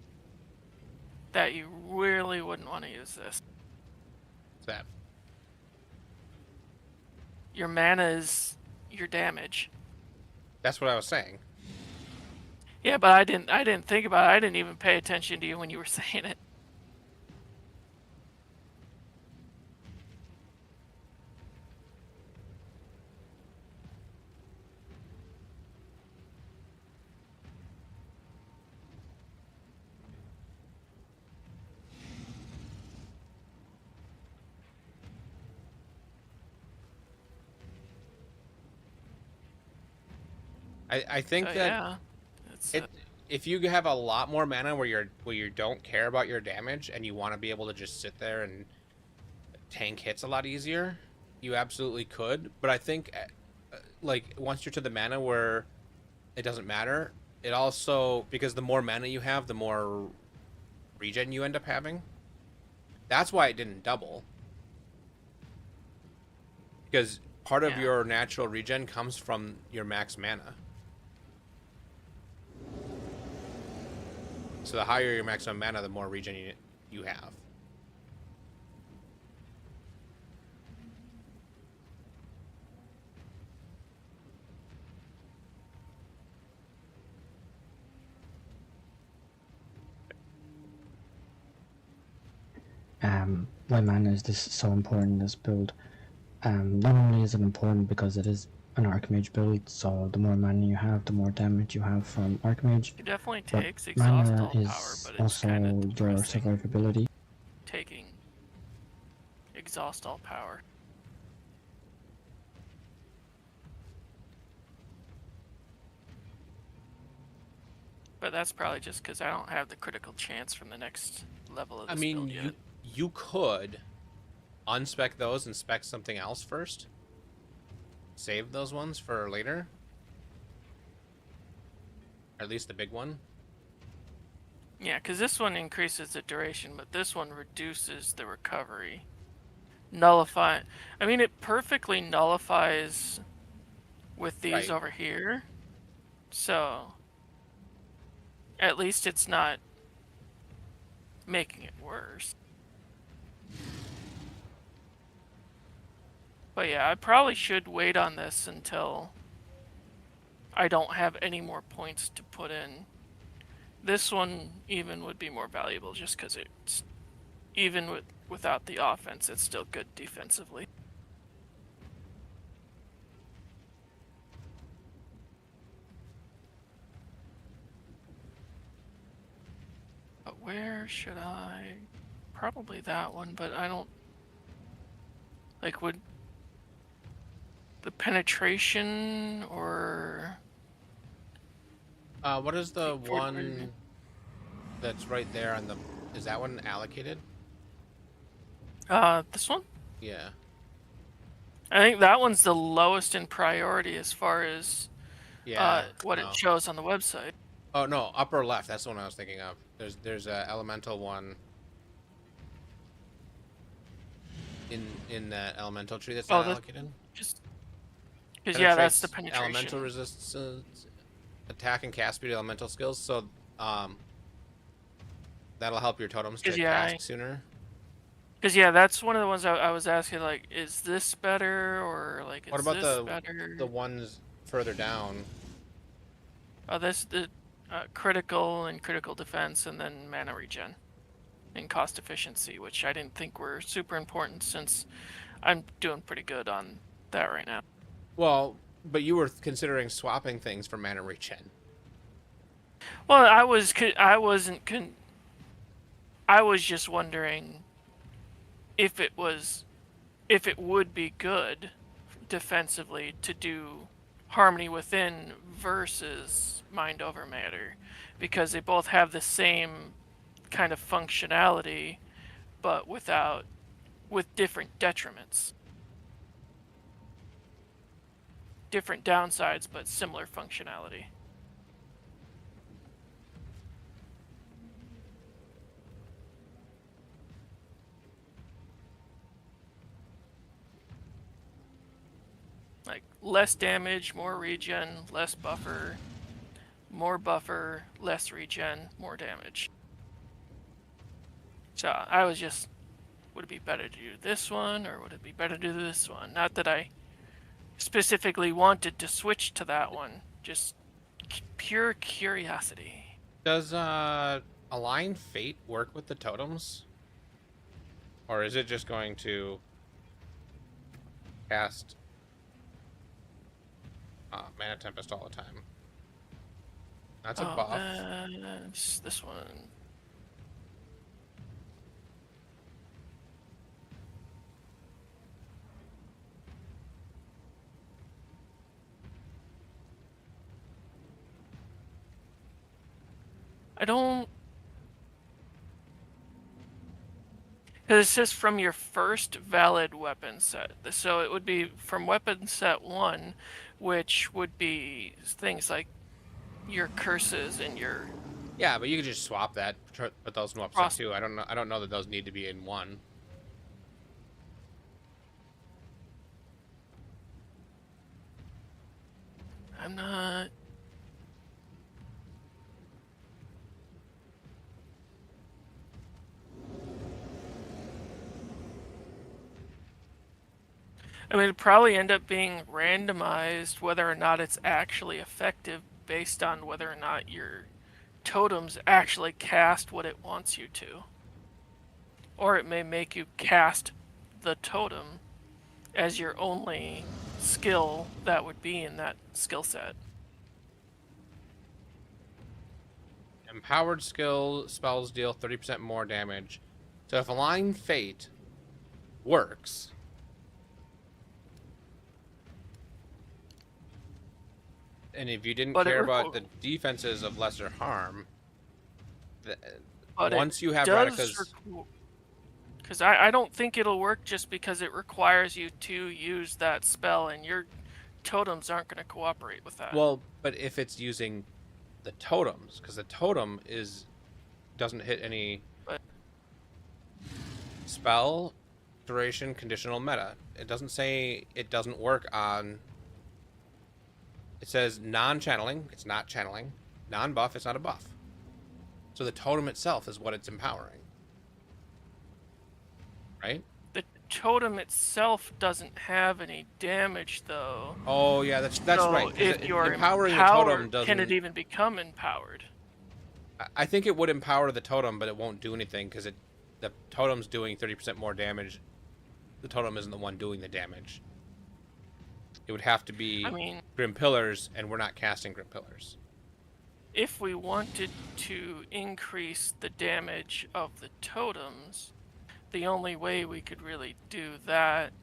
That you really wouldn't want to use this. What's that? Your mana is your damage. That's what I was saying. Yeah, but I didn't think about it. I didn't even pay attention to you when you were saying it. I think So, that yeah. It's, if you have a lot more mana where you don't care about your damage and you want to be able to just sit there and tank hits a lot easier, you absolutely could. But I think like once you're to the mana where it doesn't matter, it also, because the more mana you have, the more regen you end up having. That's why it didn't double. Because part of Yeah. your natural regen comes from your max mana. So the higher your maximum mana, the more regen you have. Why mana is this so important in this build? Not only is it important because it is an Archmage build, so the more mana you have, the more damage you have from Archmage. it definitely But takes exhaust mana all power, is but it's also kind of your depressing survivability. taking exhaust all power. But that's probably just because I don't have the critical chance from the next level of this I mean, build yet. you could unspec those and spec something else first. Save those ones for later. Or at least the big one. Yeah, because this one increases the duration, but this one reduces the recovery. Nullify. I mean, it perfectly nullifies with these Right. over here. So, at least it's not making it worse. But yeah, I probably should wait on this until I don't have any more points to put in this one even would be more valuable just because it's even without the offense, it's still good defensively. But where should I? Probably that one, but I don't like would the penetration or What is the Forward one movement. that's right there on the? Is that one allocated? this one? Yeah. I think that one's the lowest in priority as far as Yeah. what no. it shows on the website. Oh no, upper left. That's the one I was thinking of. There's a elemental one in that elemental tree that's Oh, not that's allocated. just because yeah, that's the Penetrates penetration. Elemental resistance, attack and cast speed elemental skills. So that'll help your totems to 'Cause, yeah, cast sooner. Because yeah, that's one of the ones I was asking. Like, is this better or like What is about this better? the ones further down? Oh, this the critical and critical defense, and then mana regen and cost efficiency, which I didn't think were super important since I'm doing pretty good on that right now. Well, but you were considering swapping things for mana regen. Well, I was just wondering if it would be good defensively to do Harmony Within versus Mind Over Matter, because they both have the same kind of functionality, but with different detriments, different downsides, but similar functionality. Like less damage, more regen, less buffer, more buffer, less regen, more damage. So I was just, would it be better to do this one or would it be better to do this one? Not that I specifically wanted to switch to that one, just pure curiosity. Does Align Fate work with the totems? Or is it just going to cast Mana Tempest all the time? That's a buff. That's this one. I don't. Because it says from your first valid weapon set. So it would be from weapon set 1, which would be things like your curses and your. Yeah, but you could just swap that, put those in up too. I don't know that those need to be in one. I'm not. I mean, it'd probably end up being randomized whether or not it's actually effective based on whether or not your totems actually cast what it wants you to. Or it may make you cast the totem as your only skill that would be in that skill set. Empowered skill spells deal 30% more damage. So if Align Fate works, and if you didn't care about the defenses of lesser harm, once you have Radika's... Because I don't think it'll work just because it requires you to use that spell, and your totems aren't going to cooperate with that. Well, but if it's using the totems, because the totem doesn't hit any spell, duration, conditional, meta. It doesn't say it doesn't work on... It says non-channeling, it's not channeling. Non-buff, it's not a buff. So the totem itself is what it's empowering. Right? The totem itself doesn't have any damage, though. Oh, yeah, that's so right. If you're empowering empowered, the totem doesn't... can it even become empowered? I think it would empower the totem, but it won't do anything because the totem's doing 30% more damage. The totem isn't the one doing the damage. It would have to be I mean, Grim Pillars, and we're not casting Grim Pillars. if we wanted to increase the damage of the totems, the only way we could really do that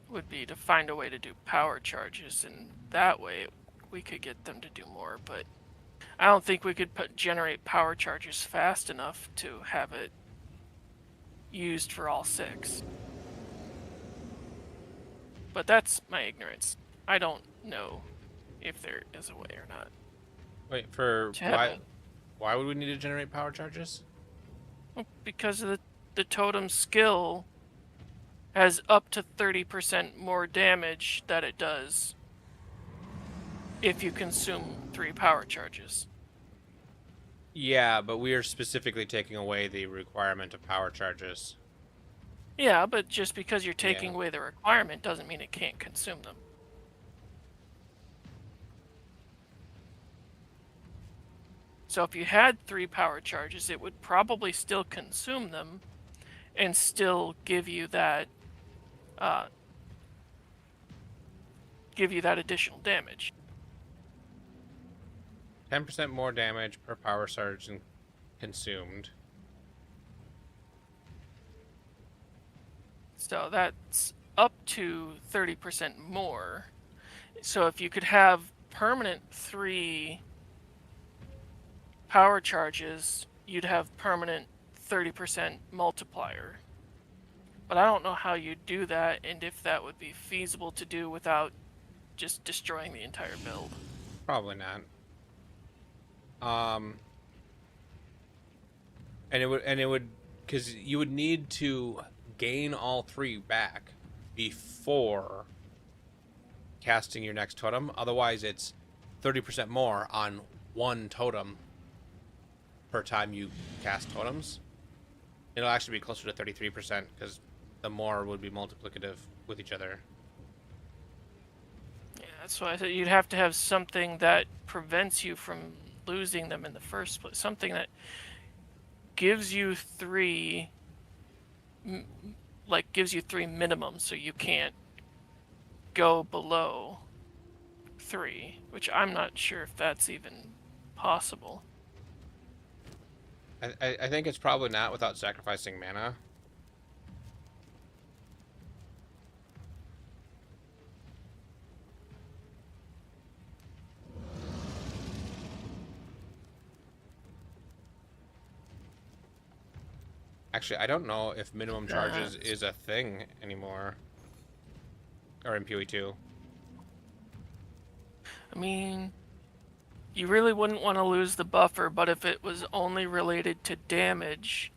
would be to find a way to do power charges, and that way we could get them to do more, but I don't think we could generate power charges fast enough to have it used for all 6. But that's my ignorance. I don't know if there is a way or not. Wait, for Have why would we need to generate power charges? Well, because of the totem skill has up to 30% more damage that it does if you consume 3 power charges. Yeah, but we are specifically taking away the requirement of power charges. Yeah, but just because you're taking Yeah. away the requirement doesn't mean it can't consume them. So if you had 3 power charges, it would probably still consume them and still give you that additional damage. 10% more damage per power surge and consumed. So that's up to 30% more. So if you could have permanent 3 power charges, you'd have permanent 30% multiplier. But I don't know how you'd do that and if that would be feasible to do without just destroying the entire build. Probably not. And it would, because you would need to gain all 3 back before casting your next totem. Otherwise, it's 30% more on 1 totem per time you cast totems. It'll actually be closer to 33% because the more would be multiplicative with each other. Yeah, that's why I said you'd have to have something that prevents you from losing them in the first place. Something that gives you 3, gives you 3 minimum, so you can't go below 3, which I'm not sure if that's even possible. I think it's probably not without sacrificing mana. Actually, I don't know if minimum charges is a thing anymore. Or in PoE2. I mean, you really wouldn't want to lose the buffer, but if it was only related to damage,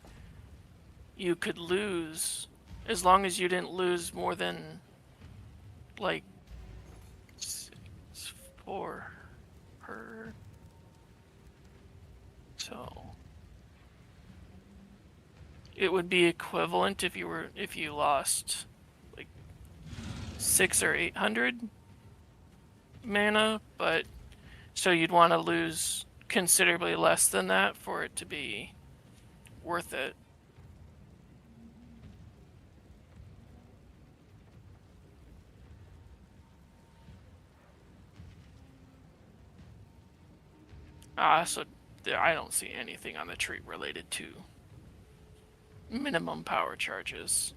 you could lose, as long as you didn't lose more than, 4 per. So it would be equivalent if you lost 600 or 800 mana, but so you'd want to lose considerably less than that for it to be worth it. So I don't see anything on the tree related to minimum power charges.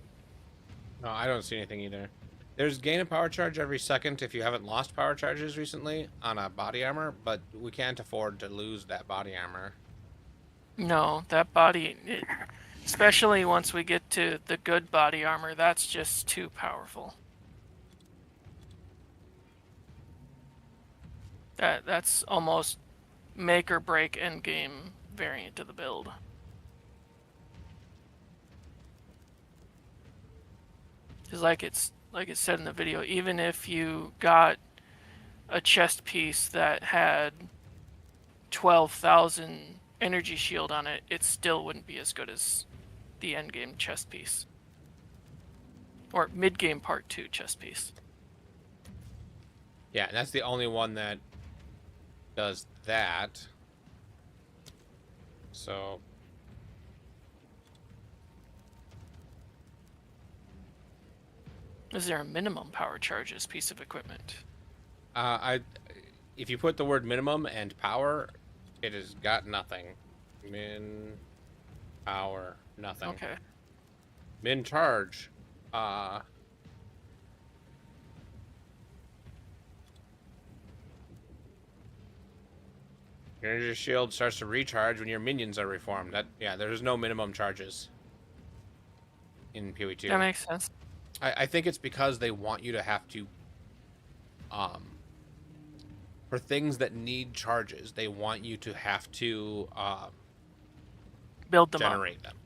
No, I don't see anything either. There's gain a power charge every second if you haven't lost power charges recently on a body armor, but we can't afford to lose that body armor. No, that body, especially once we get to the good body armor, that's just too powerful. That's almost make or break endgame variant of the build. Because like it said in the video, even if you got a chest piece that had 12,000 energy shield on it, it still wouldn't be as good as the endgame chest piece. Or mid-game part 2 chest piece. Yeah, and that's the only one that does that. So Is there a minimum power charges piece of equipment? if you put the word minimum and power, it has got nothing. Min power, nothing. Okay. Min charge, your energy shield starts to recharge when your minions are reformed. Yeah, there's no minimum charges in PoE2. That makes sense. I think it's because they want you to have to, for things that need charges, they want you to have to Build them generate them.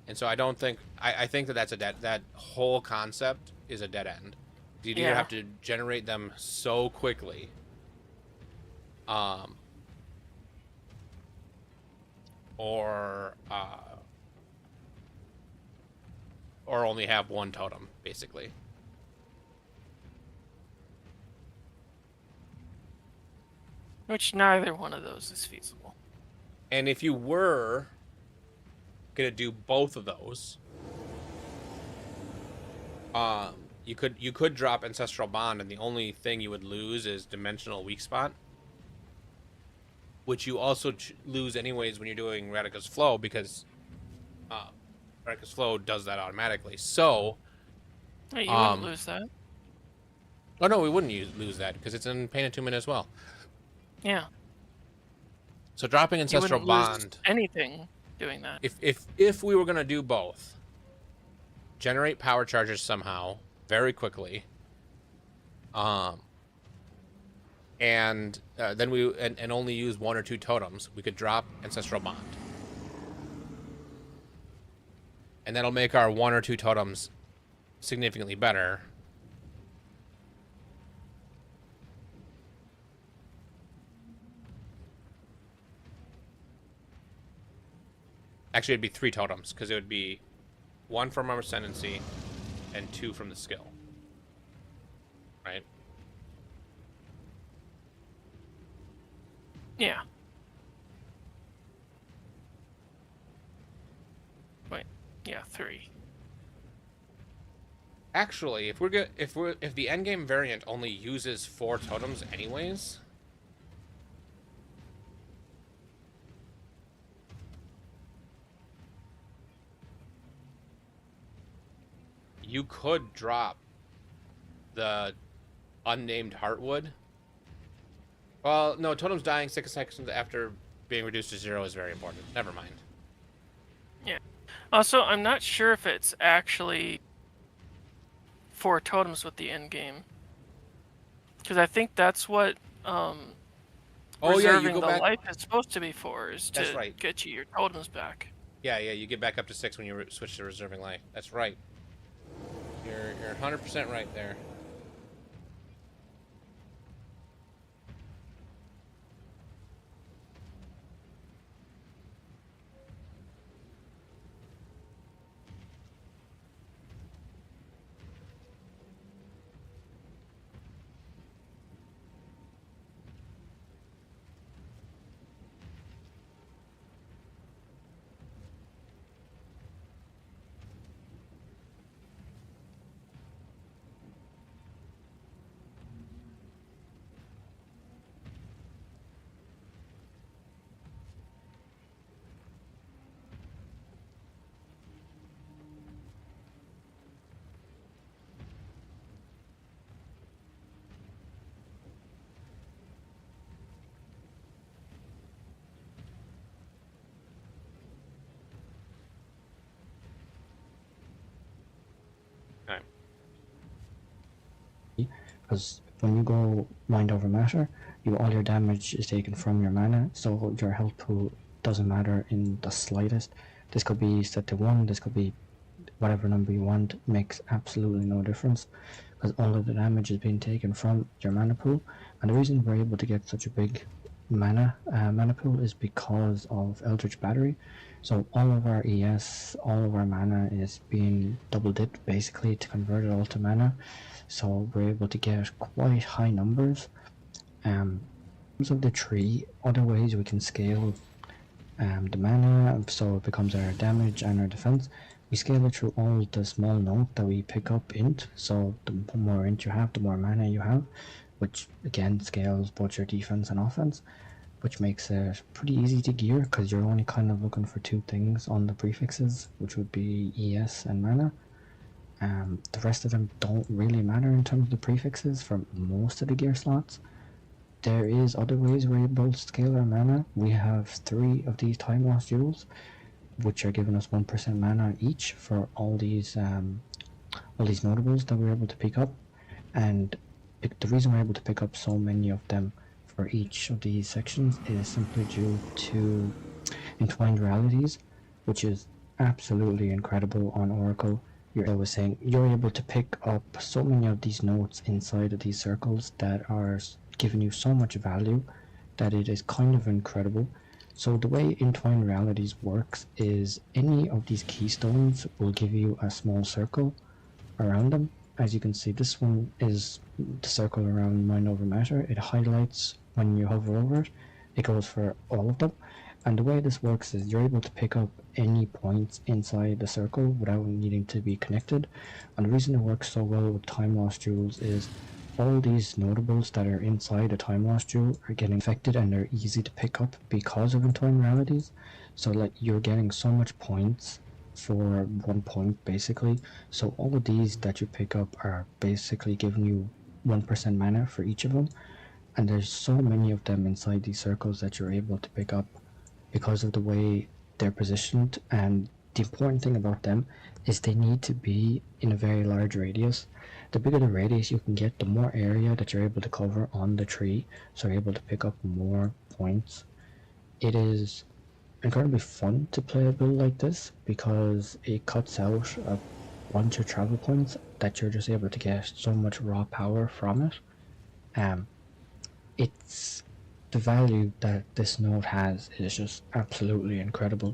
And so I don't think I think that that whole concept is a dead end. You either Yeah. have to generate them so quickly, or only have one totem, basically. Which neither one of those is feasible. And if you were gonna do both of those, you could drop Ancestral Bond, and the only thing you would lose is Dimensional Weak Spot, which you also lose anyways when you're doing Radica's Flow, because Radica's Flow does that automatically. So, Hey, you wouldn't lose that. oh no, we wouldn't lose that because it's in Pain Attunement as well. Yeah. So dropping You Ancestral wouldn't lose Bond, anything doing that. if we were gonna do both, generate power charges somehow very quickly, and then and only use one or two totems, we could drop Ancestral Bond, and that'll make our one or two totems significantly better. Actually, it'd be three totems, because it would be one from our Ascendancy and two from the skill. Right? Yeah. Wait. Yeah, 3. Actually, if the endgame variant only uses 4 totems anyways, you could drop the unnamed Heartwood. Well, no, totems dying 6 seconds after being reduced to 0 is very important. Never mind. Yeah. Also, I'm not sure if it's actually 4 totems with the end game. Because I think that's what Oh yeah, you reserving go the back. life is supposed to be for, is That's to right. get you your totems back. Yeah, you get back up to 6 when you switch to reserving life. That's right. You're 100% right there. Okay. Because when you go Mind Over Matter, all your damage is taken from your mana, so your health pool doesn't matter in the slightest. This could be set to 1, this could be whatever number you want, makes absolutely no difference, because all of the damage is being taken from your mana pool. And the reason we're able to get such a big mana pool is because of Eldritch Battery. So all of our ES, all of our mana is being double dipped basically to convert it all to mana. So we're able to get quite high numbers. In terms of the tree, other ways we can scale the mana, so it becomes our damage and our defense. We scale it through all the small note that we pick up int, so the more int you have, the more mana you have, which again scales both your defense and offense, which makes it pretty easy to gear because you're only kind of looking for two things on the prefixes, which would be ES and mana. The rest of them don't really matter in terms of the prefixes for most of the gear slots. There is other ways we're able to scale our mana. We have 3 of these time lost jewels, which are giving us 1% mana each for all these notables that we're able to pick up. And the reason we're able to pick up so many of them for each of these sections is simply due to entwined realities, which is absolutely incredible on Oracle. I was saying, you're able to pick up so many of these notes inside of these circles that are giving you so much value that it is kind of incredible. So the way entwined realities works is any of these keystones will give you a small circle around them. As you can see, this one is the circle around mind over matter. It highlights when you hover over it. It goes for all of them. And the way this works is you're able to pick up any points inside the circle without needing to be connected. And the reason it works so well with time lost jewels is all these notables that are inside a time lost jewel are getting affected, and they're easy to pick up because of entwined realities. So like you're getting so much points for 1 point basically. So all of these that you pick up are basically giving you 1% mana for each of them. And there's so many of them inside these circles that you're able to pick up because of the way they're positioned. And the important thing about them is they need to be in a very large radius. The bigger the radius you can get, the more area that you're able to cover on the tree, so you're able to pick up more points. It is incredibly fun to play a build like this because it cuts out a bunch of travel points that you're just able to get so much raw power from it. It's the value that this node has is just absolutely incredible.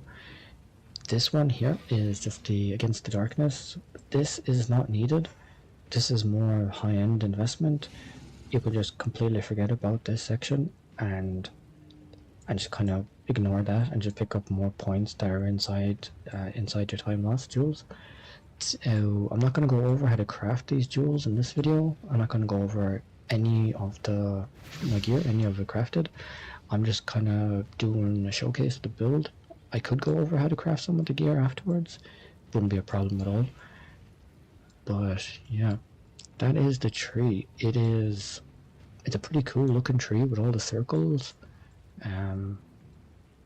This one here is just the Against the Darkness. This is not needed. This is more high-end investment. You could just completely forget about this section and just kind of ignore that and just pick up more points that are inside your time lost jewels. So I'm not going to go over how to craft these jewels in this video. I'm not going to go over any of my gear, any of it crafted. I'm just kind of doing a showcase of the build. I could go over how to craft some of the gear afterwards. Wouldn't be a problem at all. But yeah, that is the tree. It's a pretty cool looking tree with all the circles. In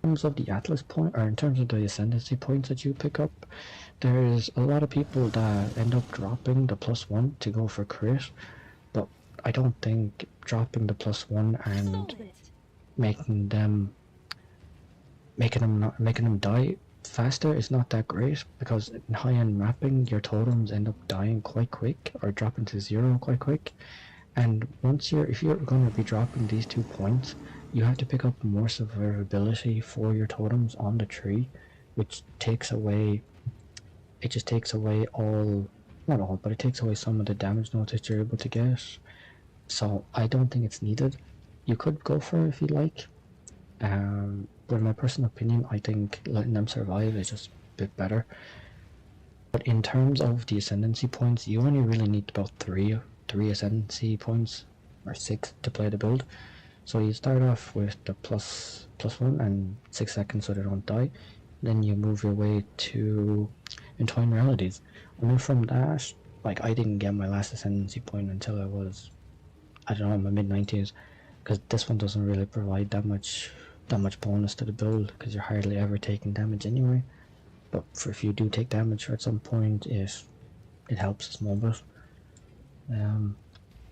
terms of the Atlas point, or in terms of the ascendancy points that you pick up, there's a lot of people that end up dropping the +1 to go for crit, but I don't think dropping the +1 and making them die faster is not that great, because in high-end mapping your totems end up dying quite quick or dropping to 0 quite quick. And if you're going to be dropping these 2 points, you have to pick up more survivability for your totems on the tree, which takes away all, not all, but it takes away some of the damage notes that you're able to get. So I don't think it's needed. You could go for it if you like, but in my personal opinion, I think letting them survive is just a bit better. But in terms of the ascendancy points, you only really need about three ascendancy points, or 6 to play the build. So you start off with the +1 and 6 seconds so they don't die. Then you move your way to Entwined Realities. And then from that, like, I didn't get my last ascendancy point until I was, I don't know, in my mid-90s, because this one doesn't really provide that much bonus to the build, because you're hardly ever taking damage anyway. But if you do take damage at some point, it helps a small bit.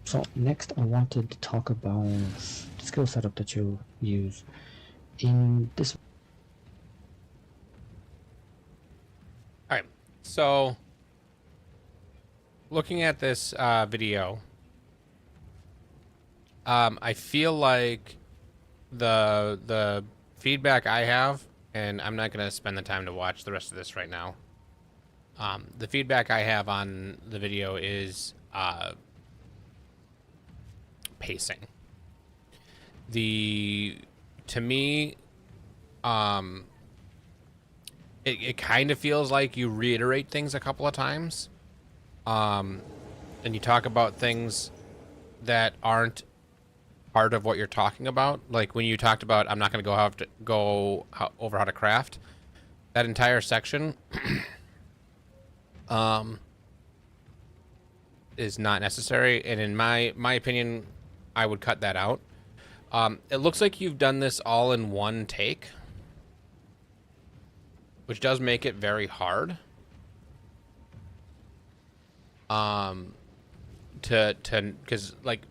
So next I wanted to talk about the skill setup that you'll use in this. Alright, so looking at this video, I feel like the feedback I have, and I'm not going to spend the time to watch the rest of this right now. The feedback I have on the video is pacing. To me, it kind of feels like you reiterate things a couple of times. And you talk about things that aren't part of what you're talking about. Like when you talked about, I'm not going to over how to craft. That entire section is not necessary, and in my opinion, I would cut that out. It looks like you've done this all in one take, which does make it very hard. Because like,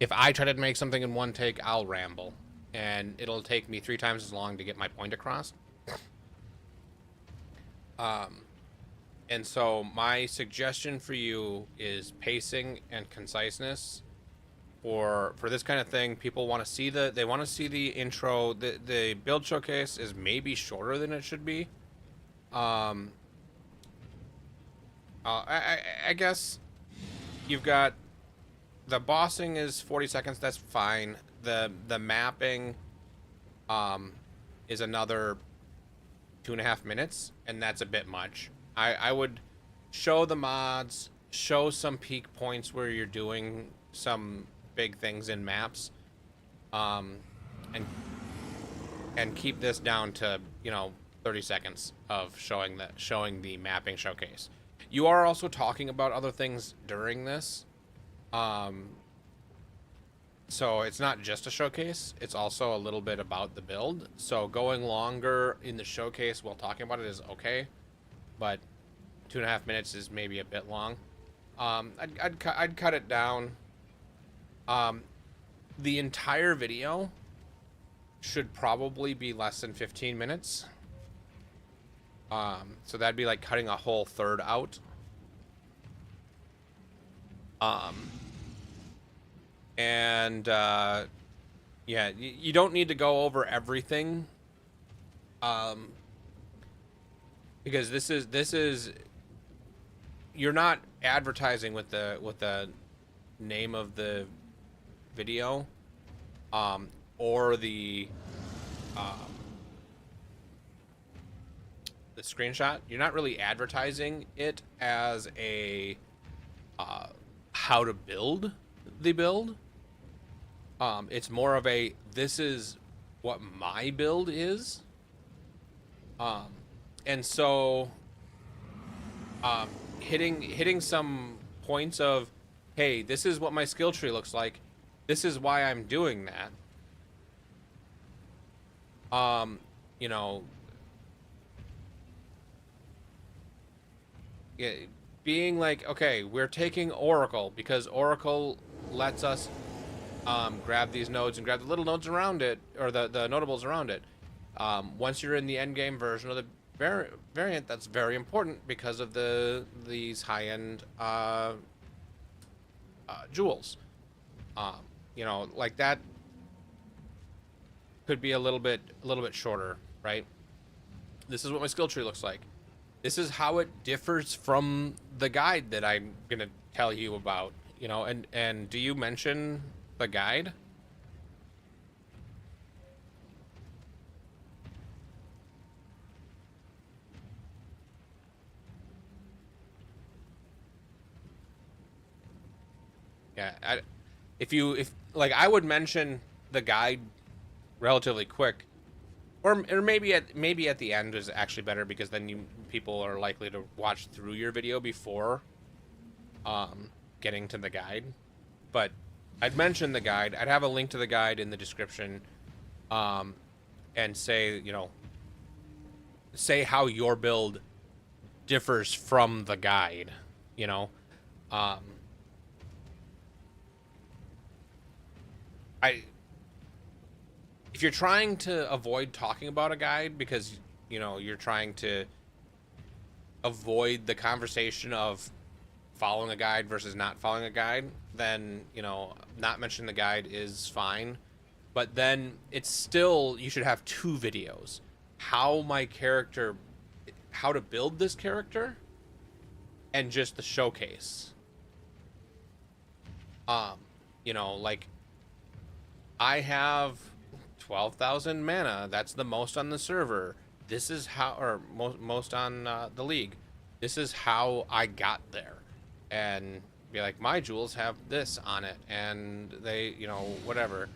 if I try to make something in one take, I'll ramble, and it'll take me 3 times as long to get my point across. And so my suggestion for you is pacing and conciseness. For this kind of thing, people want to see the intro. The build showcase is maybe shorter than it should be. I guess you've got the bossing is 40 seconds. That's fine. The mapping is another 2.5 minutes, and that's a bit much. I would show the mods, show some peak points where you're doing some big things in maps, and keep this down to 30 seconds of showing the mapping showcase. You are also talking about other things during this, so it's not just a showcase, it's also a little bit about the build. So going longer in the showcase while talking about it is okay, but 2.5 minutes is maybe a bit long. I'd cut it down. The entire video should probably be less than 15 minutes. So that'd be like cutting a whole third out. Yeah, you don't need to go over everything. Because this is you're not advertising with the name of the video, or the screenshot. You're not really advertising it as a how to build the build. It's more of a, this is what my build is. And so hitting some points of, hey, this is what my skill tree looks like, this is why I'm doing that. Being like, okay, we're taking Oracle because Oracle lets us grab these nodes and grab the little nodes around it, or the notables around it. Once you're in the end game version of the variant, that's very important because of these high-end jewels. Like that could be a little bit shorter, right? This is what my skill tree looks like. This is how it differs from the guide that I'm gonna tell you about. And do you mention the guide? Yeah, if I would mention the guide relatively quick, or maybe at the end is actually better, because then people are likely to watch through your video before getting to the guide. But I'd mention the guide. I'd have a link to the guide in the description, and say how your build differs from the guide. If you're trying to avoid talking about a guide because you're trying to avoid the conversation of following a guide versus not following a guide, then not mentioning the guide is fine. But then it's still, you should have 2 videos: how to build this character, and just the showcase. Like, I have 12,000 mana. That's the most on the server. this is how, or most on the league, this is how I got there, and be like, my jewels have this on it, and they, you know, whatever.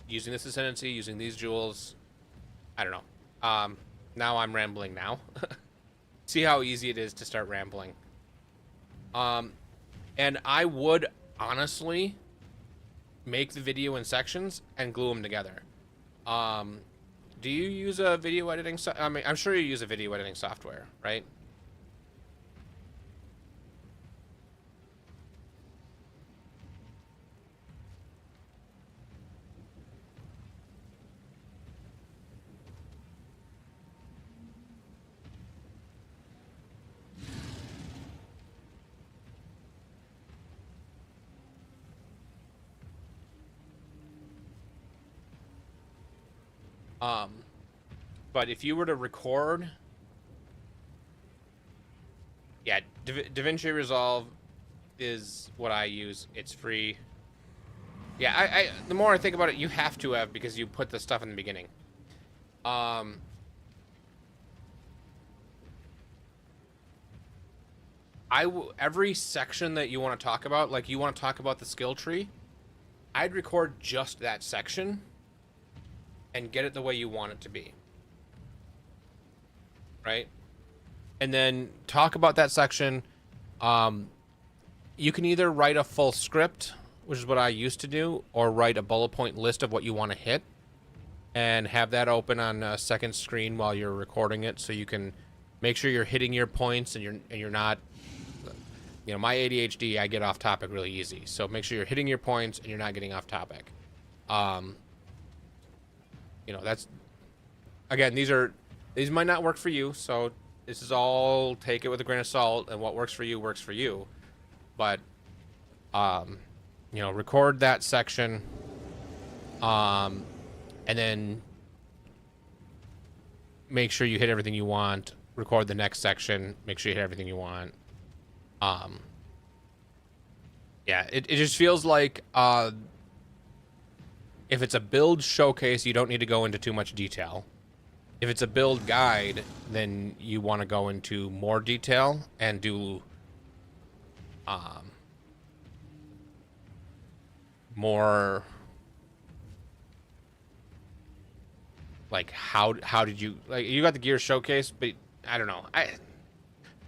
Using this ascendancy, using these jewels, I don't know. Now I'm rambling now. See how easy it is to start rambling. And I would honestly make the video in sections and glue them together. Do you use a video editing? I mean, I'm sure you use a video editing software, right? But if you were to record, yeah, DaVinci Resolve is what I use. It's free. Yeah, I the more I think about it, you have to have, because you put the stuff in the beginning. Every section that you want to talk about, like you want to talk about the skill tree, I'd record just that section and get it the way you want it to be. Right? And then talk about that section. You can either write a full script, which is what I used to do, or write a bullet point list of what you want to hit and have that open on a second screen while you're recording it, so you can make sure you're hitting your points and you're not, you know, my ADHD, I get off topic really easy. So make sure you're hitting your points and you're not getting off topic. You know, that's, again, these might not work for you, so this is all, take it with a grain of salt, and what works for you works for you. But you know, record that section, and then make sure you hit everything you want. Record the next section, make sure you hit everything you want. Yeah, it just feels like if it's a build showcase, you don't need to go into too much detail. If it's a build guide, then you want to go into more detail and do more, like, how did you, like, you got the gear showcase, but I don't know.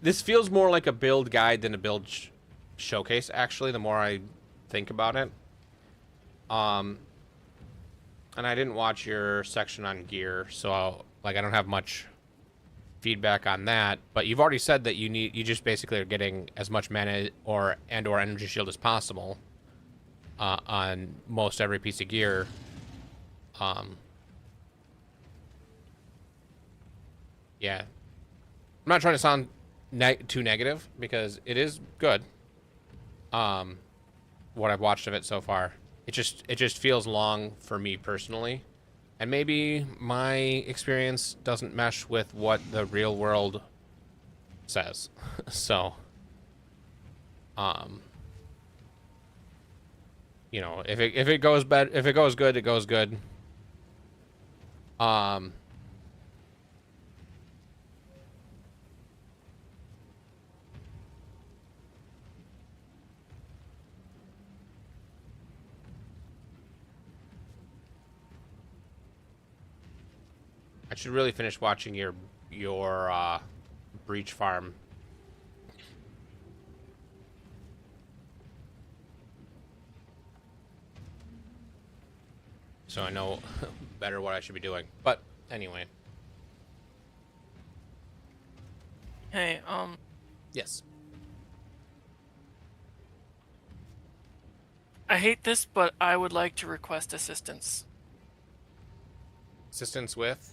This feels more like a build guide than a build showcase, actually, the more I think about it. And I didn't watch your section on gear, so I don't have much feedback on that. But you've already said that you just basically are getting as much mana or energy shield as possible on most every piece of gear. Yeah, I'm not trying to sound too negative, because it is good. What I've watched of it so far, it just feels long for me personally, and maybe my experience doesn't mesh with what the real world says. So, you know, if it goes bad, if it goes good, it goes good. I should really finish watching your breach farm. So I know better what I should be doing. But anyway. Hey, Yes. I hate this, but I would like to request assistance. Assistance with?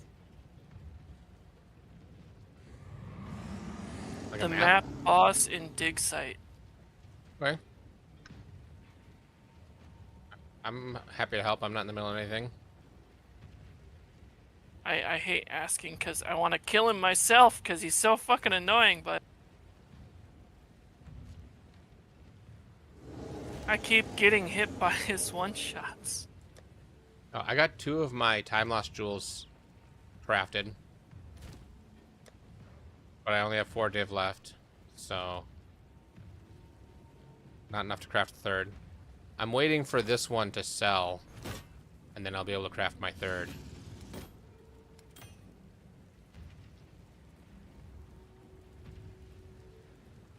Like The a map boss in dig site. Okay. I'm happy to help. I'm not in the middle of anything. I hate asking because I want to kill him myself because he's so fucking annoying, but I keep getting hit by his one-shots. Oh, I got 2 of my time lost jewels crafted. But I only have 4 div left, so not enough to craft a third. I'm waiting for this one to sell, and then I'll be able to craft my third.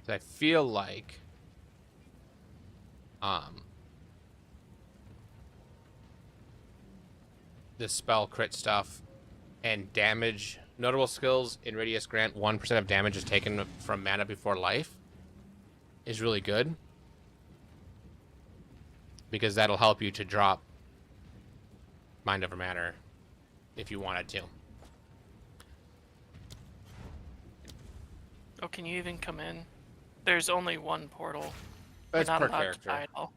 I feel like the spell crit stuff and damage. Notable skills in Radius grant 1% of damage is taken from mana before life is really good. Because that'll help you to drop Mind Over Matter if you wanted to. Oh, can you even come in? There's only one portal. That's You're not per allowed character. to buy it all.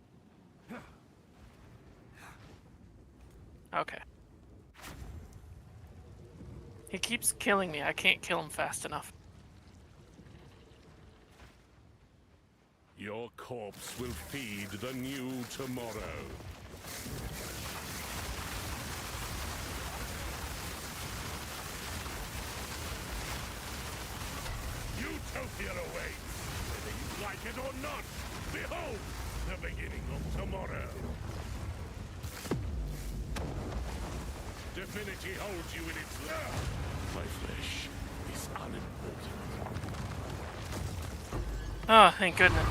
Okay. He keeps killing me. I can't kill him fast enough. Your corpse will feed the new tomorrow. Utopia awaits, whether you like it or not. Behold, the beginning of tomorrow. Divinity holds you in its love. My flesh is unimportant. Oh, thank goodness.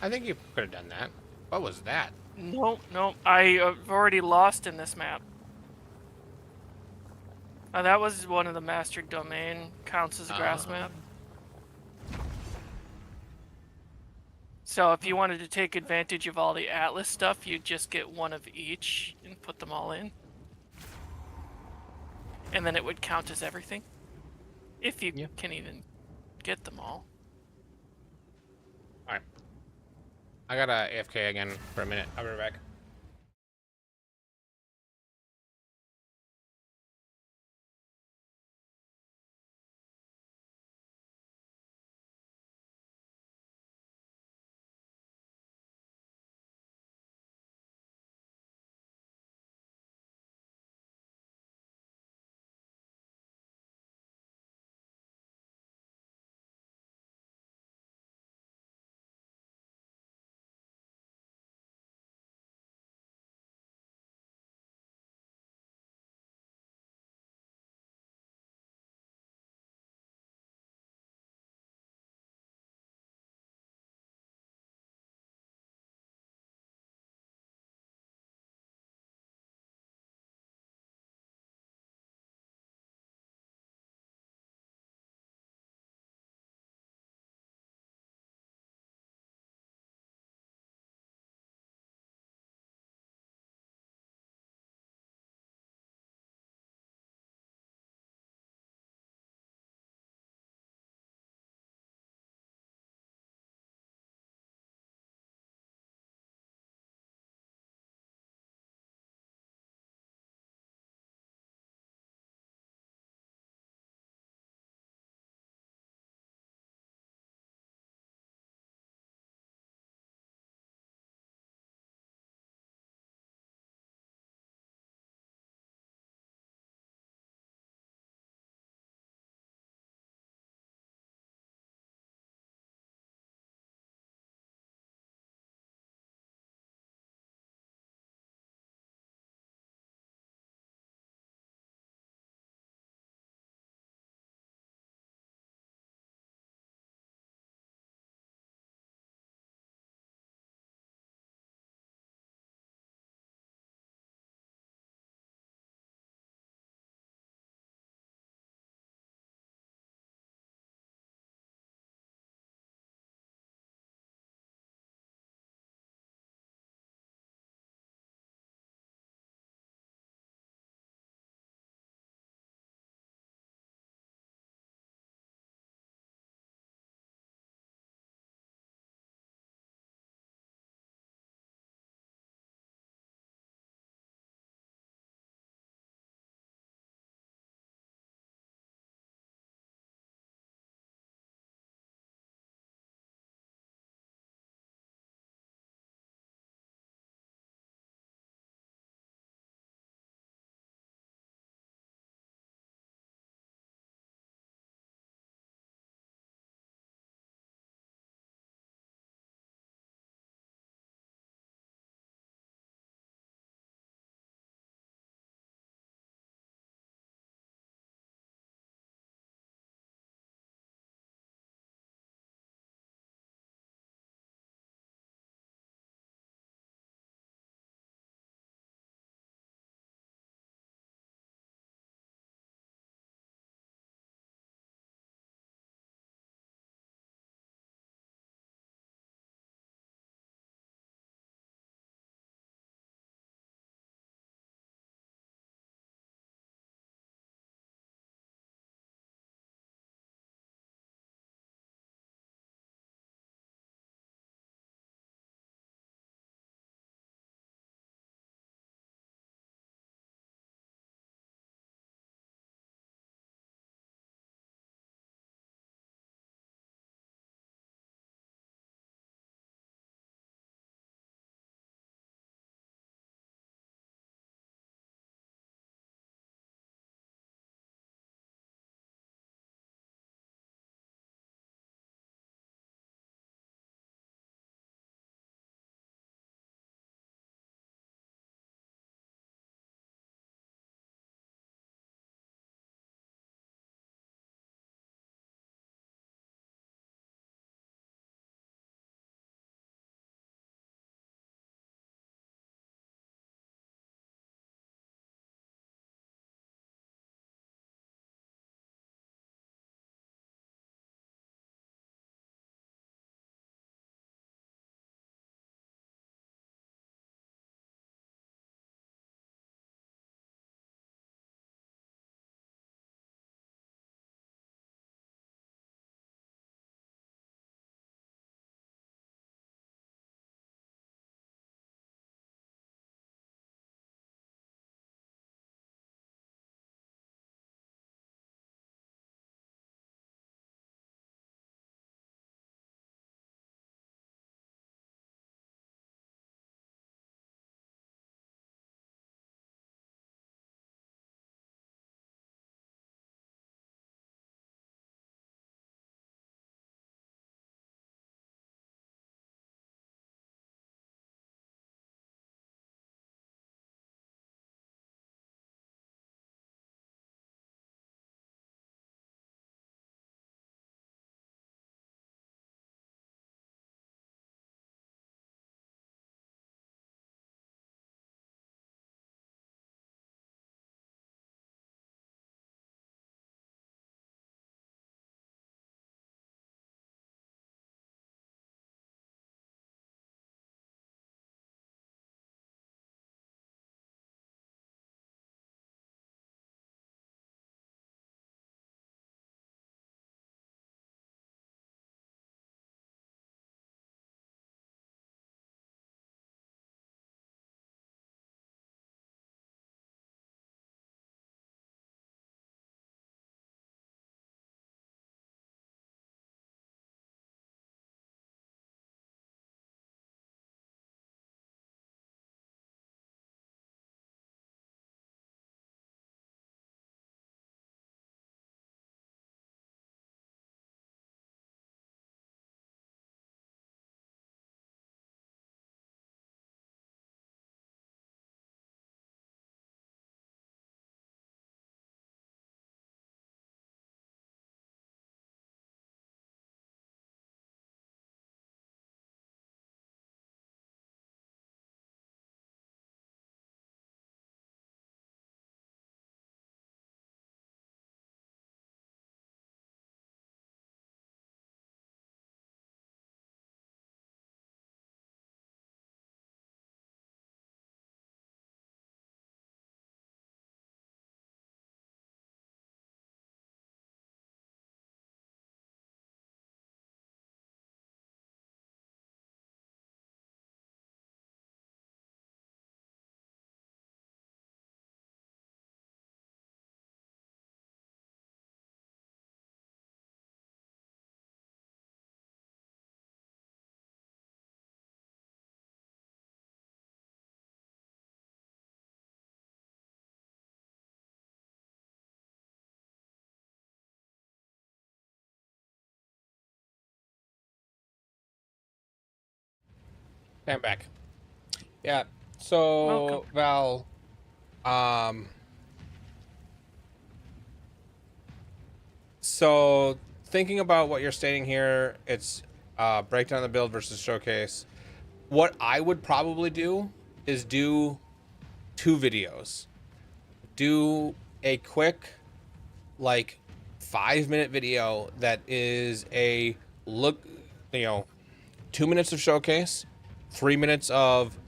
I think you could have done that. What was that? Nope, nope. I've already lost in this map. That was one of the mastered domain. Counts as a grass map. So if you wanted to take advantage of all the Atlas stuff, you'd just get one of each and put them all in. And then it would count as everything. If you can even get them all. Alright. I gotta AFK again for a minute. I'll be right back. I'm back. Yeah. So, Welcome. Val, um, so thinking about what you're stating here, it's breakdown of the build versus showcase. What I would probably do is do 2 videos. Do a quick, like, 5-minute video that is a look, you know, 2 minutes of showcase, 3 minutes of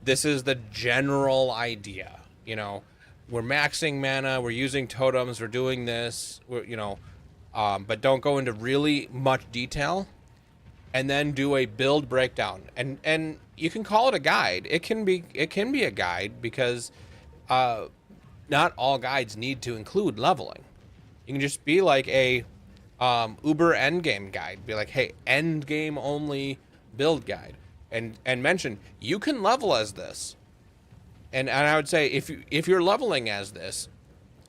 this is the general idea. You know, we're maxing mana, we're using totems, we're doing this, but don't go into really much detail. And then do a build breakdown, and you can call it a guide. It can be a guide because not all guides need to include leveling. You can just be like a Uber endgame guide. Be like, hey, endgame only build guide, and mention you can level as this. And I would say if you're leveling as this,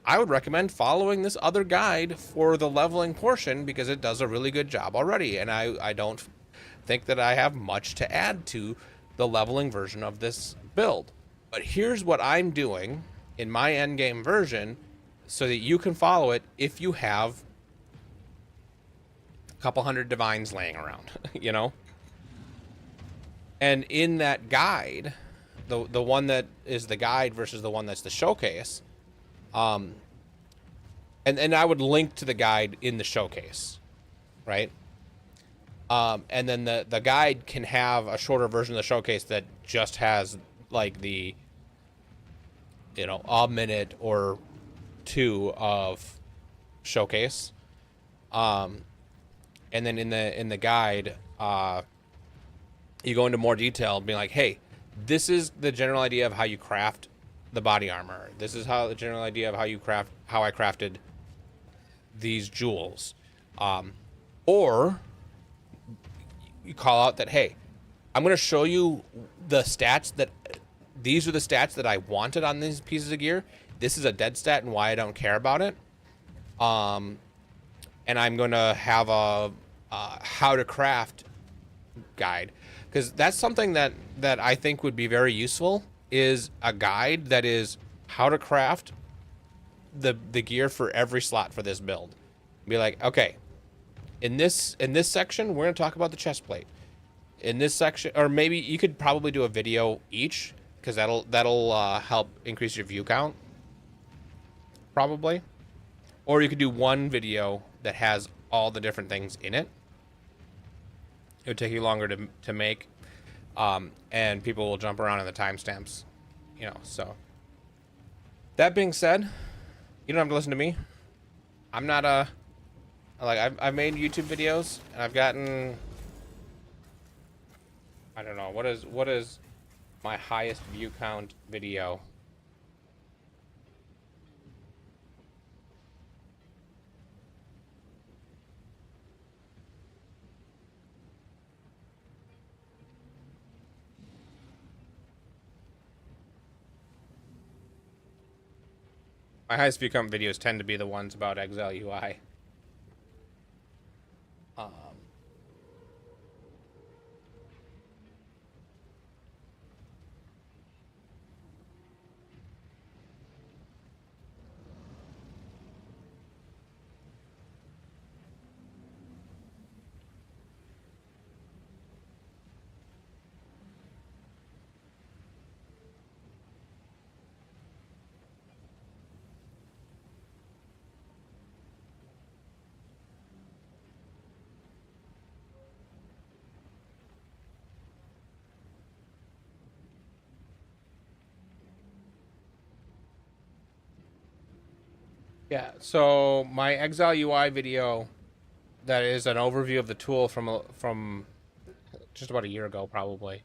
I would recommend following this other guide for the leveling portion because it does a really good job already. And I don't think that I have much to add to the leveling version of this build. But here's what I'm doing in my endgame version so that you can follow it if you have a couple hundred divines laying around, you know? And in that guide, the one that is the guide versus the one that's the showcase, and I would link to the guide in the showcase, right? And then the guide can have a shorter version of the showcase that just has like the, a minute or two of showcase. And then in the guide, you go into more detail, being like, hey, this is the general idea of how you craft the body armor. This is how the general idea of how I crafted these jewels. Or you call out that, hey, I'm going to show you the stats that these are the stats that I wanted on these pieces of gear. This is a dead stat and why I don't care about it. And I'm going to have a how to craft guide, because that's something that I think would be very useful, is a guide that is how to craft the gear for every slot for this build. Be like, okay, in this section we're going to talk about the chest plate. In this section, or maybe you could probably do a video each, because that'll help increase your view count probably. Or you could do one video that has all the different things in it. It would take you longer to make, and people will jump around in the timestamps, so. That being said, you don't have to listen to me. I'm not I've made YouTube videos, and I've gotten, I don't know, what is my highest view count video? My highest view count videos tend to be the ones about Exile UI. Yeah, so my Exile UI video, that is an overview of the tool from just about a year ago, probably,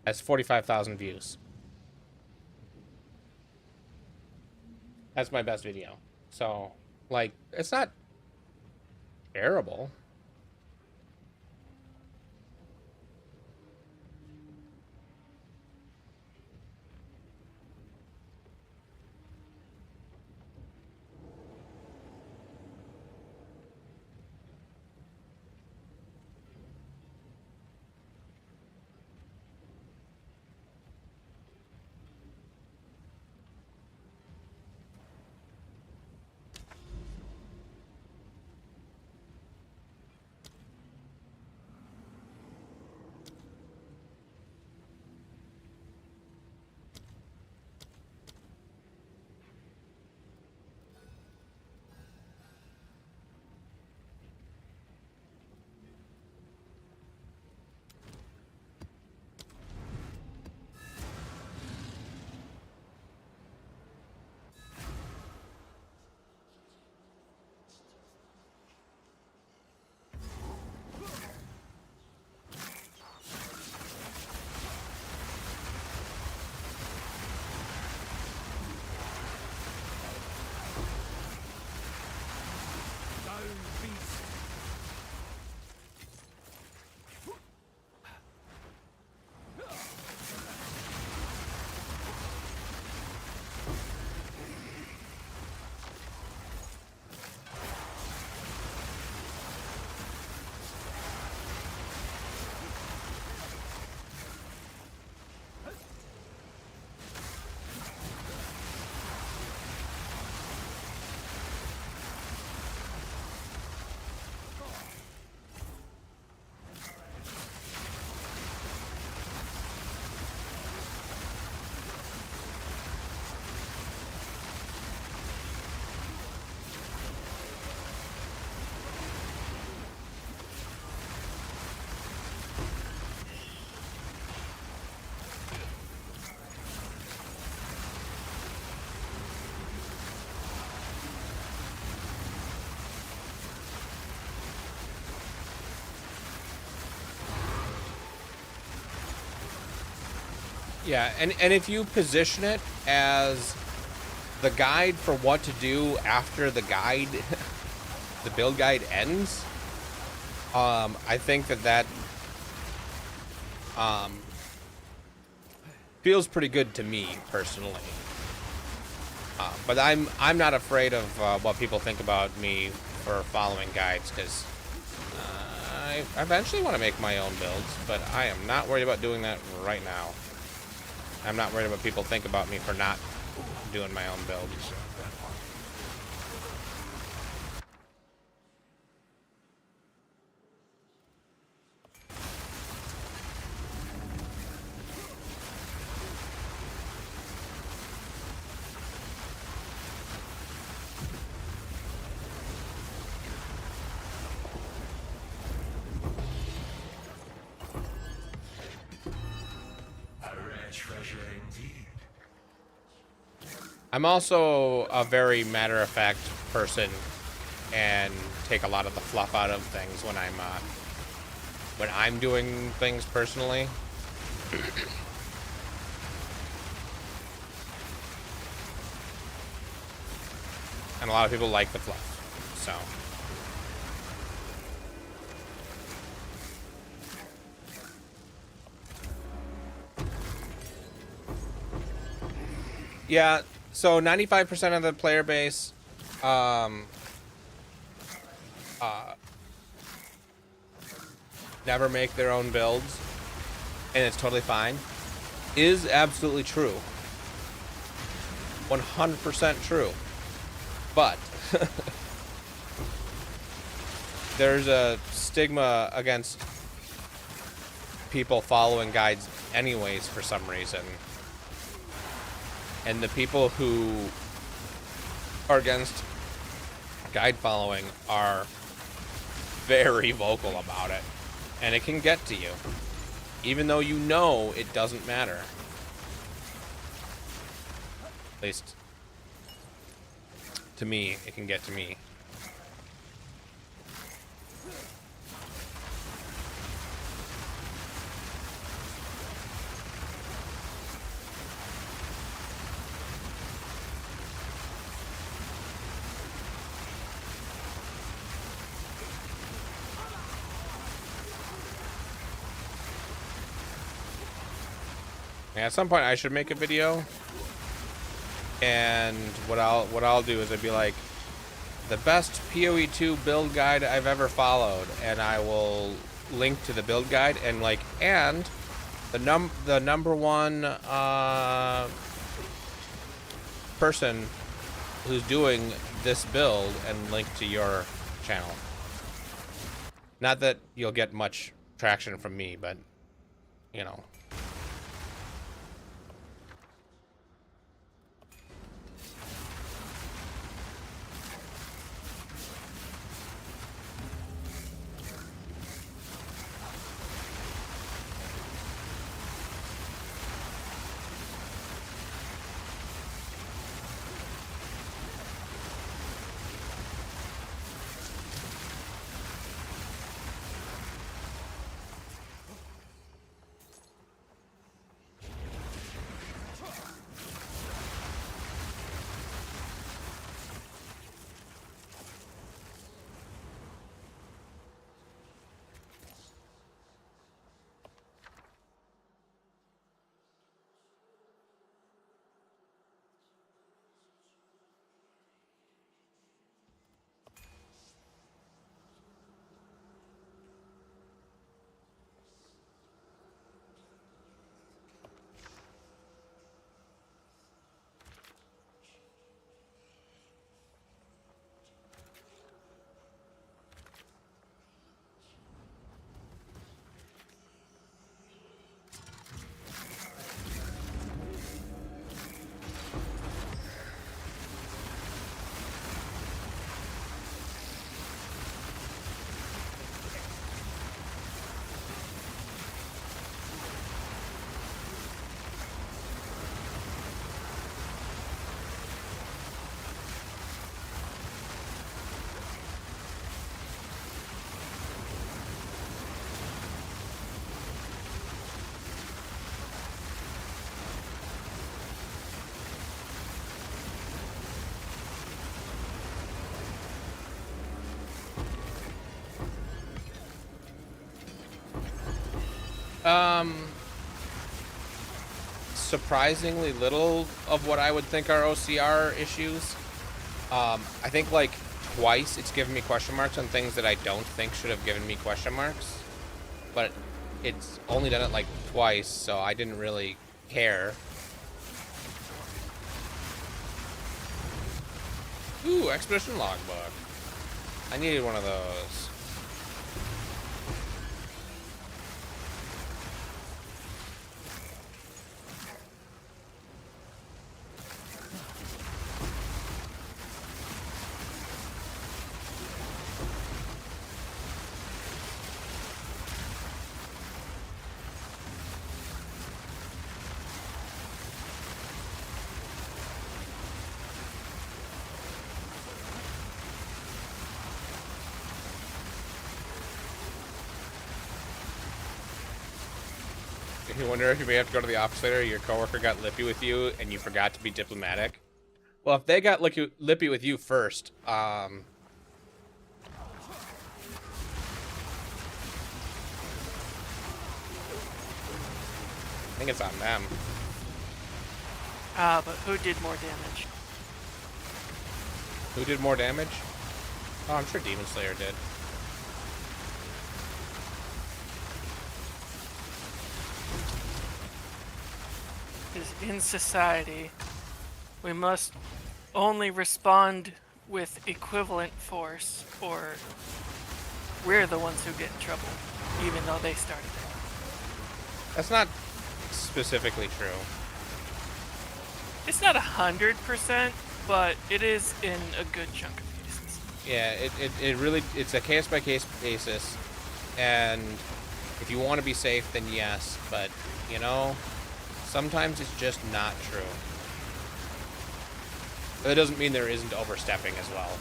has 45,000 views. That's my best video. So, like, it's not terrible. Yeah, and if you position it as the guide for what to do after the guide, the build guide ends, I think that feels pretty good to me personally. But I'm not afraid of what people think about me for following guides, because I eventually want to make my own builds, but I am not worried about doing that right now. I'm not worried about what people think about me for not doing my own build. I'm also a very matter-of-fact person and take a lot of the fluff out of things when I'm doing things personally. And a lot of people like the fluff, so. Yeah, so 95% of the player base, never make their own builds, and it's totally fine, is absolutely true. 100% true. But there's a stigma against people following guides anyways for some reason. And the people who are against guide following are very vocal about it. And it can get to you, even though you know it doesn't matter. At least, to me, it can get to me. Yeah, at some point I should make a video, and what I'll do is I'd be like, the best PoE2 build guide I've ever followed, and I will link to the build guide and the number one person who's doing this build, and link to your channel. Not that you'll get much traction from me, but you know. Surprisingly little of what I would think are OCR issues. I think like twice it's given me question marks on things that I don't think should have given me question marks. But it's only done it like twice, so I didn't really care. Ooh, expedition logbook. I needed one of those. You wonder if you may have to go to the office later, your coworker got lippy with you and you forgot to be diplomatic. Well, if they got lippy with you first, I think it's on them. But who did more damage? Who did more damage? Oh, I'm sure Demon Slayer did. Because in society, we must only respond with equivalent force, or we're the ones who get in trouble, even though they started it. That's not specifically true. It's not 100%, but it is in a good chunk of cases. Yeah, it really, it's a case by case basis, and if you want to be safe, then yes, but you know, sometimes it's just not true. But that doesn't mean there isn't overstepping as well.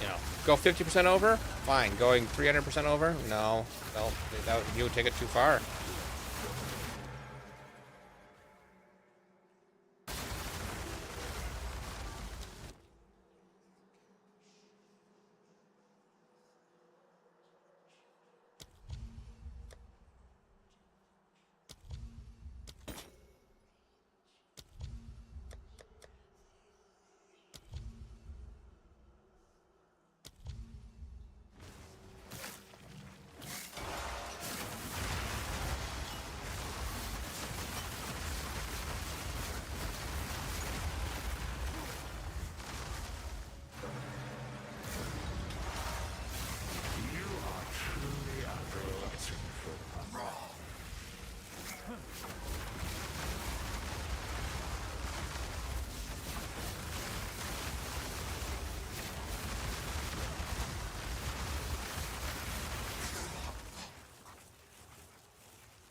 You know, go 50% over, fine. Going 300% over, no, you would take it too far.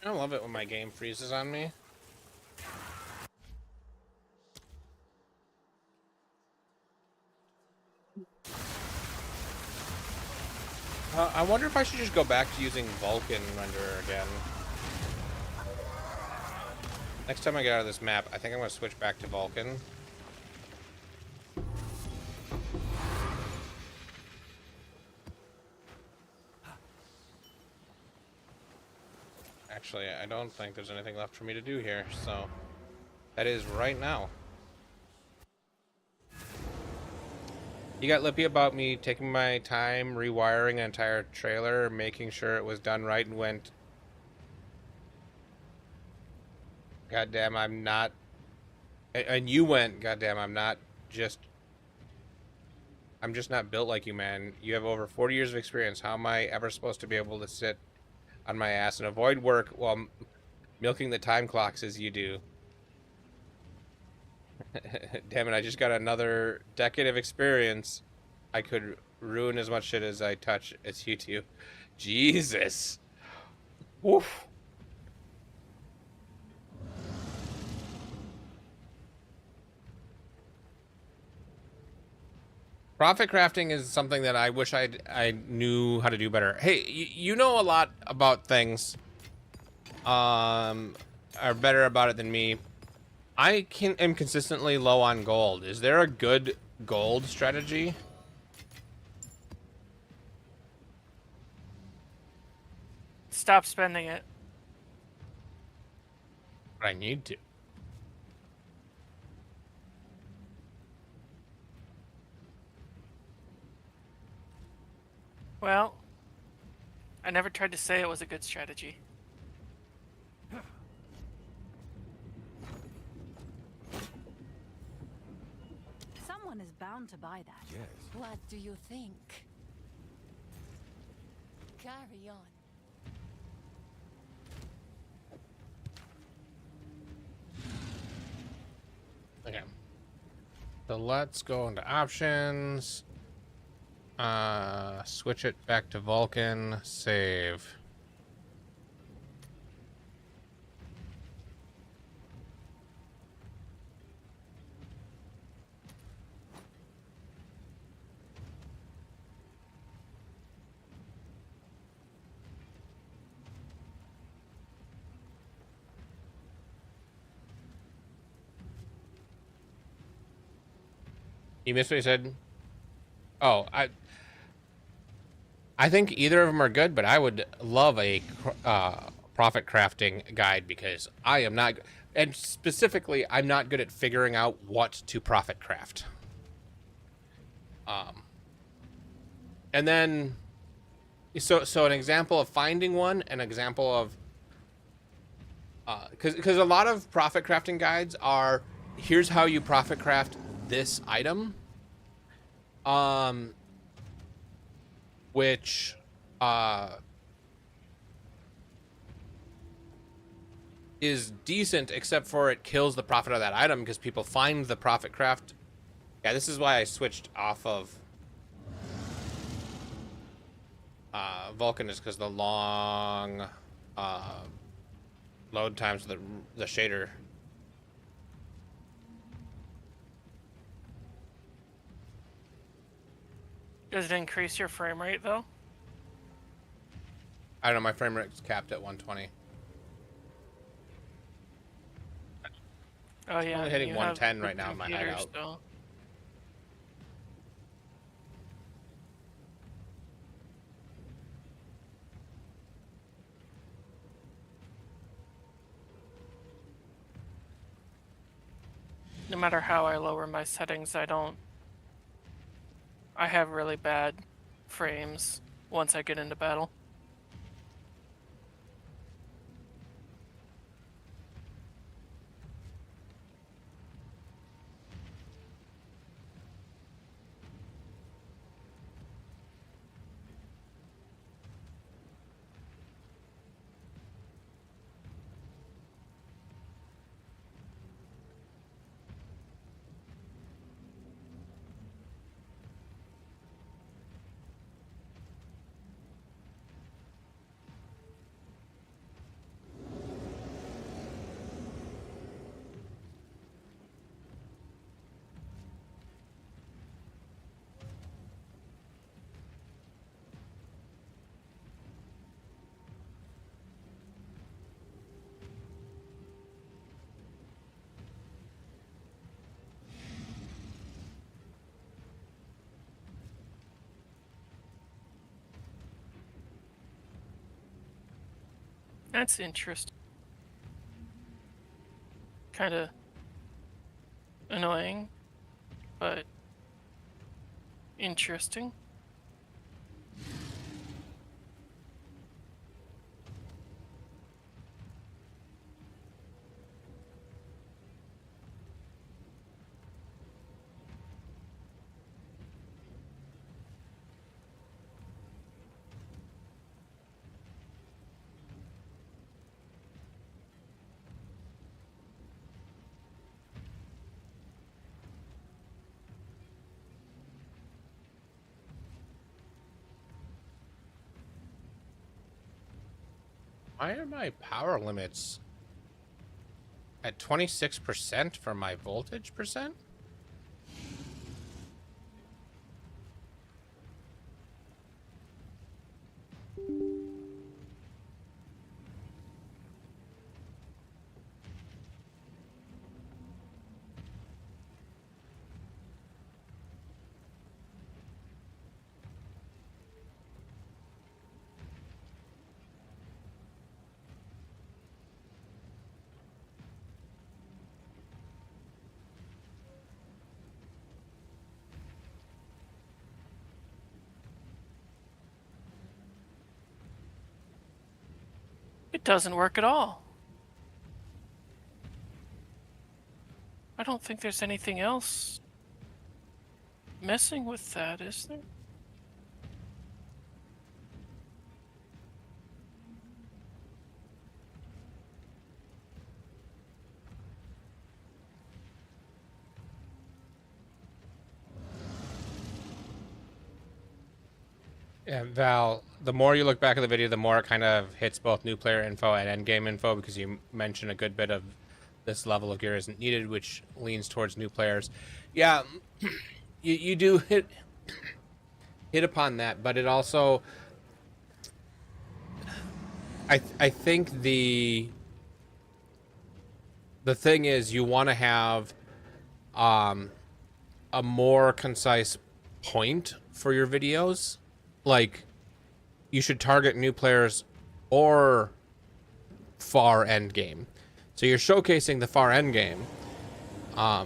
I love it when my game freezes on me. I wonder if I should just go back to using Vulkan renderer again. Next time I get out of this map, I think I'm going to switch back to Vulkan. Actually, I don't think there's anything left for me to do here, so that is right now. You got lippy about me taking my time rewiring an entire trailer, making sure it was done right, and went, goddamn, I'm not, and you went, goddamn, I'm just not built like you, man. You have over 40 years of experience. How am I ever supposed to be able to sit on my ass and avoid work while milking the time clocks as you do? Damn it, I just got another decade of experience. I could ruin as much shit as I touch as you do. Jesus. Woof. Profit crafting is something that I wish I knew how to do better. Hey, you know a lot about things. Are better about it than me. I am consistently low on gold. Is there a good gold strategy? It's stop spending it. But I need to. Well, I never tried to say it was a good strategy. Someone is bound to buy that. Yes. What do you think? Carry on. Okay. So let's go into options. Switch it back to Vulcan. Save. You missed what you said? Oh, I think either of them are good, but I would love a profit crafting guide because I am not, and specifically, I'm not good at figuring out what to profit craft. And then, so an example of finding one, an example of, because a lot of profit crafting guides are, here's how you profit craft this item. Which, is decent, except for it kills the profit of that item because people find the profit craft. Yeah, this is why I switched off of Vulcan, is because the long load times of the shader. Does it increase your frame rate though? I don't know, my frame rate's capped at 120. Oh yeah, only hitting you 110 have right good now in my computers, hideout. so- No matter how I lower my settings, I have really bad frames once I get into battle. That's interesting. Kind of annoying, but interesting. Why are my power limits at 26% for my voltage percent? doesn't work at all. I don't think there's anything else messing with that, is there? Yeah, Val, the more you look back at the video, the more it kind of hits both new player info and endgame info, because you mention a good bit of this level of gear isn't needed, which leans towards new players. Yeah, you do hit upon that, but it also, I think the thing is, you want to have a more concise point for your videos. Like, you should target new players or far end game. So you're showcasing the far end game.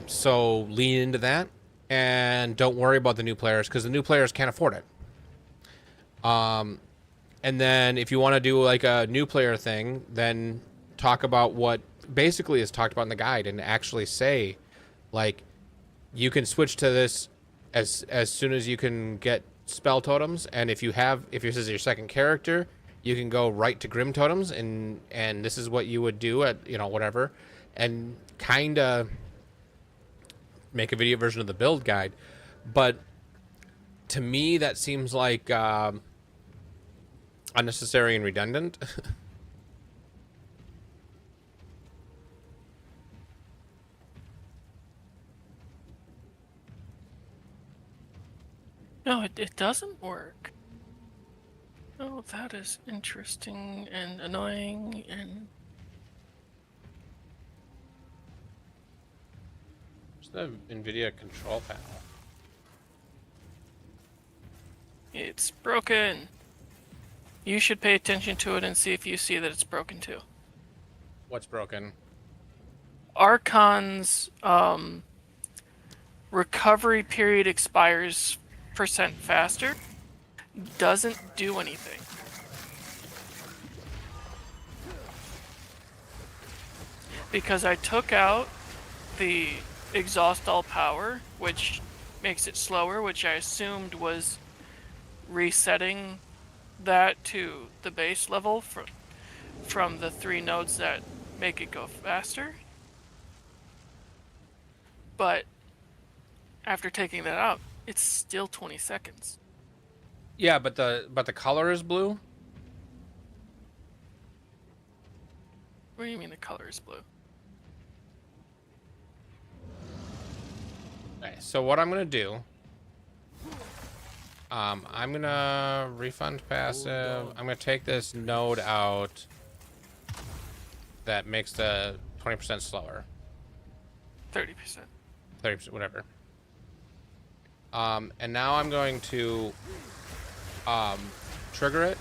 So lean into that and don't worry about the new players, because the new players can't afford it. And then if you want to do like a new player thing, then talk about what basically is talked about in the guide, and actually say, like, you can switch to this as soon as you can get spell totems, and if this is your second character, you can go right to grim totems, and this is what you would do at, you know, whatever, and kind of make a video version of the build guide. But to me, that seems like unnecessary and redundant. No, it doesn't work. Oh, that is interesting and annoying and... There's the NVIDIA control panel. It's broken. You should pay attention to it and see if you see that it's broken too. What's broken? Archon's recovery period expires % faster. Doesn't do anything. Because I took out the exhaust all power, which makes it slower, which I assumed was resetting that to the base level from the 3 nodes that make it go faster. But after taking that out, it's still 20 seconds. Yeah, but the color is blue. What do you mean the color is blue? Okay, so what I'm gonna do, I'm gonna refund passive. I'm gonna take this node out that makes the 20% slower. 30%. 30%, whatever. And now I'm going to trigger it,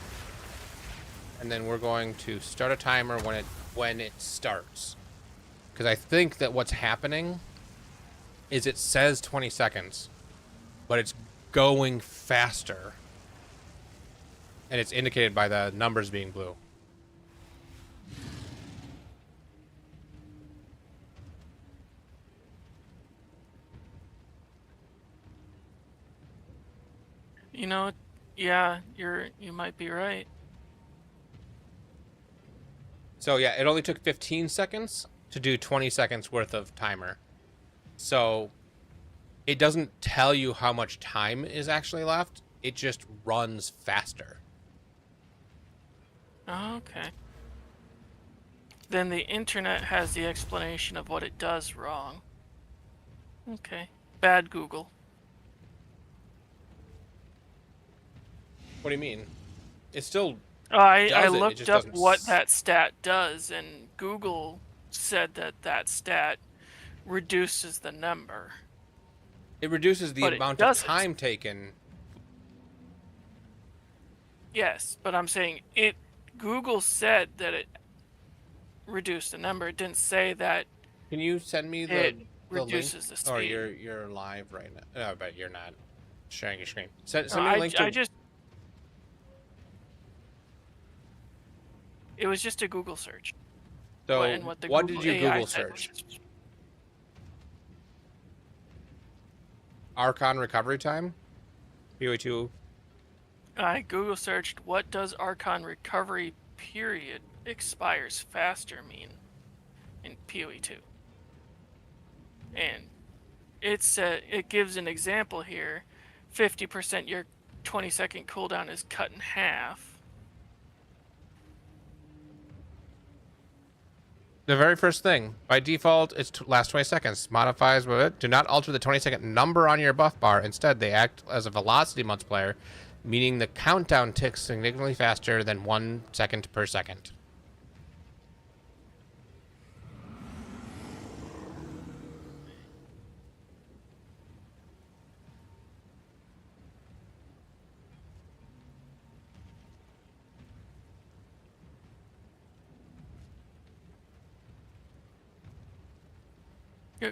and then we're going to start a timer when it starts, because I think that what's happening is it says 20 seconds, but it's going faster, and it's indicated by the numbers being blue. You know, yeah, you might be right. So yeah, it only took 15 seconds to do 20 seconds worth of timer. So it doesn't tell you how much time is actually left. It just runs faster. Okay. Then the internet has the explanation of what it does wrong. Okay. Bad Google. What do you mean? It still I it looked just up doesn't what that stat does, and Google said that stat reduces the number. It reduces the But it amount of doesn't. time taken. Yes, but I'm saying Google said that it reduced the number. It didn't say that Can you send me it the reduces link? the Or speed. you're live right now. Oh, but you're not sharing your screen. Send No, me a link to. It was just a Google search. So And what the what Google did you AI Google said was search? just- Archon recovery time? PoE2. I Google searched what does Archon recovery period expires faster mean in PoE2, and it gives an example here. 50% your 20-second cooldown is cut in half. The very first thing, by default, it's last 20 seconds. Modifies with it. Do not alter the 20-second number on your buff bar. Instead, they act as a velocity multiplier, meaning the countdown ticks significantly faster than 1 second per second.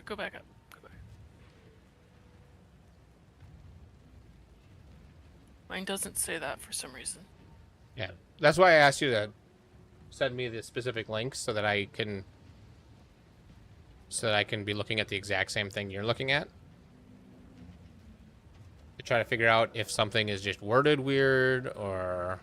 Go back up. Go back. Mine doesn't say that for some reason. Yeah, that's why I asked you to send me the specific links so that I can be looking at the exact same thing you're looking at. To try to figure out if something is just worded weird or...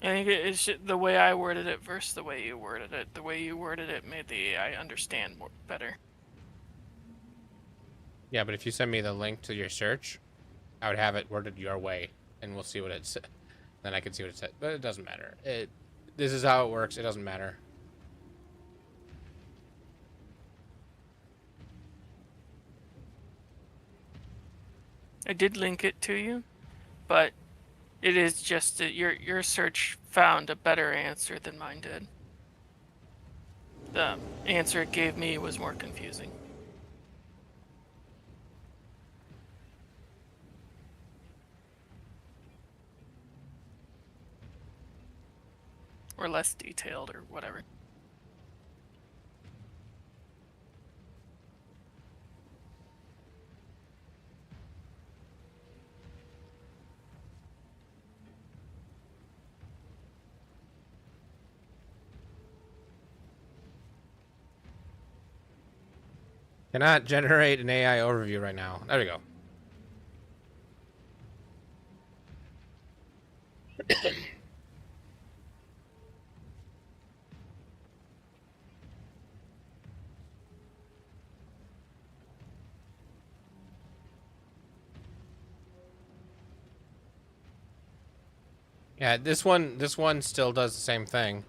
I think it's the way I worded it versus the way you worded it. The way you worded it made the AI understand better. Yeah, but if you send me the link to your search, I would have it worded your way, and we'll see what it says. Then I can see what it says. But it doesn't matter. This is how it works. It doesn't matter. I did link it to you, but it is just that your search found a better answer than mine did. The answer it gave me was more confusing. Or less detailed or whatever. Cannot generate an AI overview right now. There we go. Yeah, this one still does the same thing.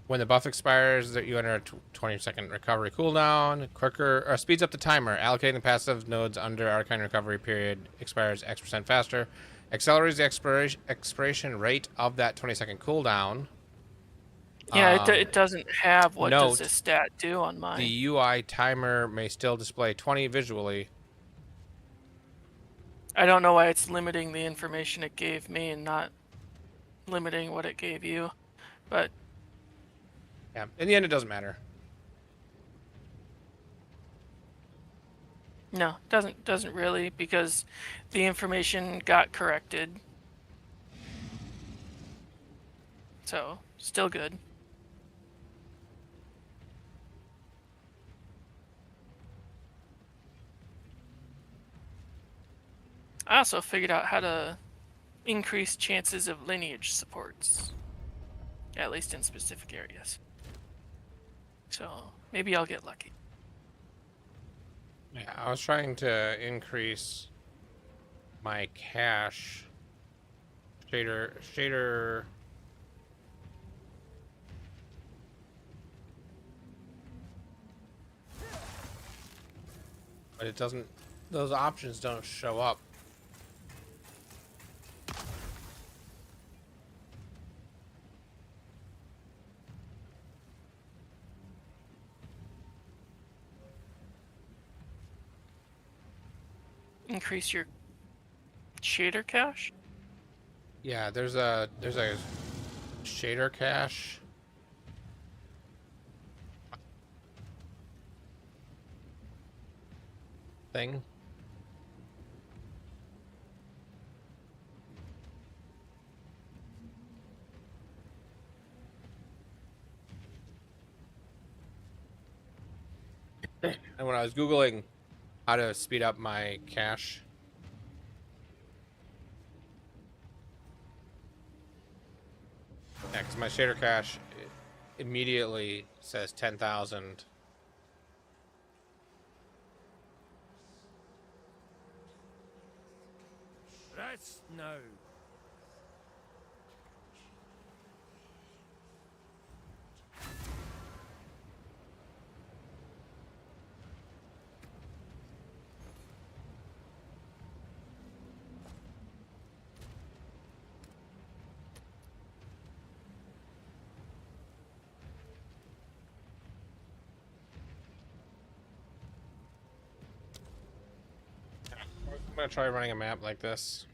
When the buff expires, that you enter a 20-second recovery cooldown. Quicker or speeds up the timer. Allocating the passive nodes under Arcane recovery period expires X% faster. Accelerates the expiration rate of that 20-second cooldown. Yeah, it doesn't have what note, does this stat do on mine. The UI timer may still display 20 visually. I don't know why it's limiting the information it gave me and not limiting what it gave you, but yeah, in the end, it doesn't matter. no, doesn't really, because the information got corrected. So, still good. I also figured out how to increase chances of lineage supports, at least in specific areas. So maybe I'll get lucky. Yeah, I was trying to increase my cache shader. But it doesn't, those options don't show up. Increase your shader cache? Yeah, there's a shader cache. Thing. And when I was Googling how to speed up my cache, yeah, because my shader cache immediately says 10,000. That's no. I'm gonna try running a map like this.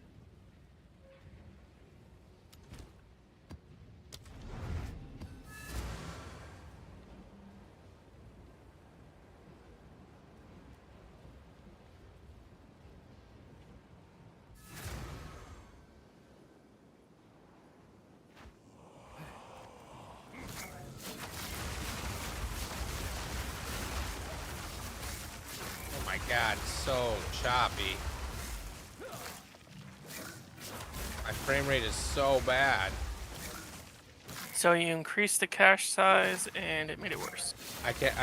Oh my god, it's so choppy. My frame rate is so bad. So you increase the cache size and it made it worse. I can't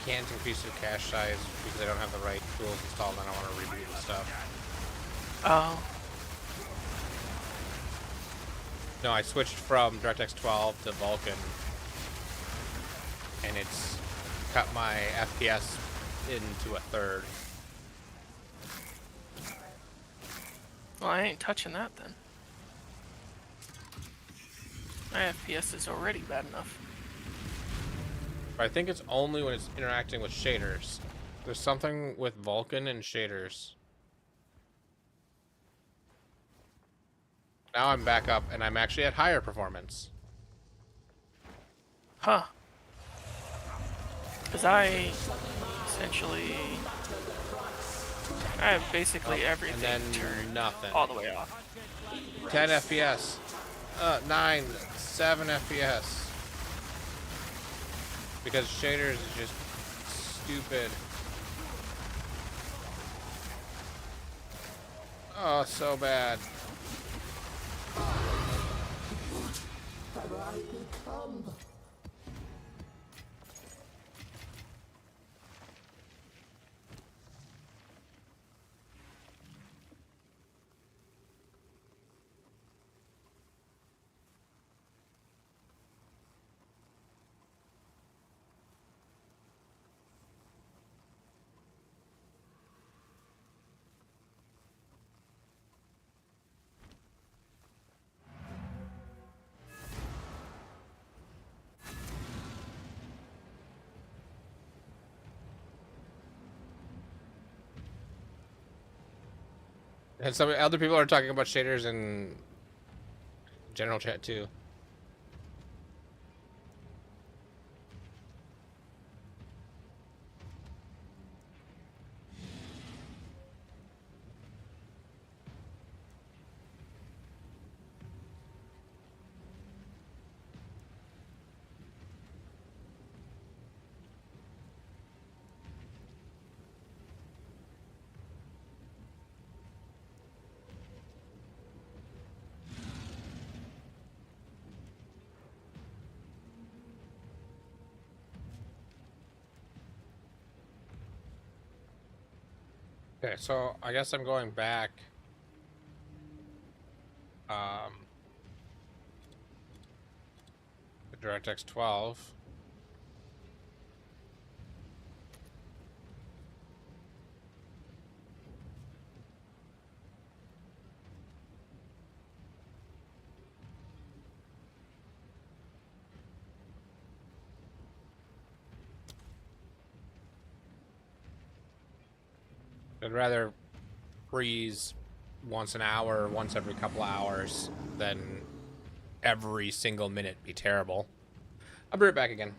increase the cache size because I don't have the right tools installed and I don't want to reboot and stuff. Oh. No, I switched from DirectX 12 to Vulkan, and it's cut my FPS into a third. Well, I ain't touching that then. My FPS is already bad enough. But I think it's only when it's interacting with shaders. There's something with Vulkan and shaders. Now I'm back up, and I'm actually at higher performance. Huh. Because I essentially... I have basically everything And then turned nothing. all the way off. 10 FPS. 9, 7 FPS. Because shaders is just stupid. Oh, so bad. And some other people are talking about shaders in general chat too. Okay, so I guess I'm going back. To DirectX 12. I'd rather freeze once an hour, once every couple hours, then every single minute be terrible. I'll be right back again.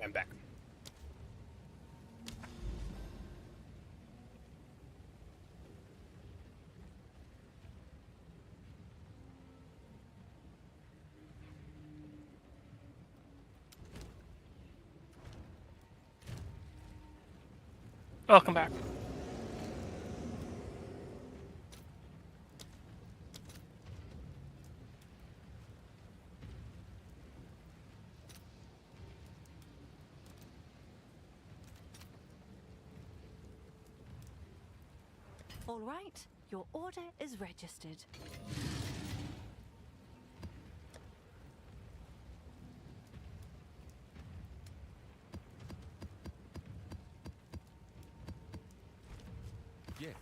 I'm back. Welcome back. All right, your order is registered. Yes.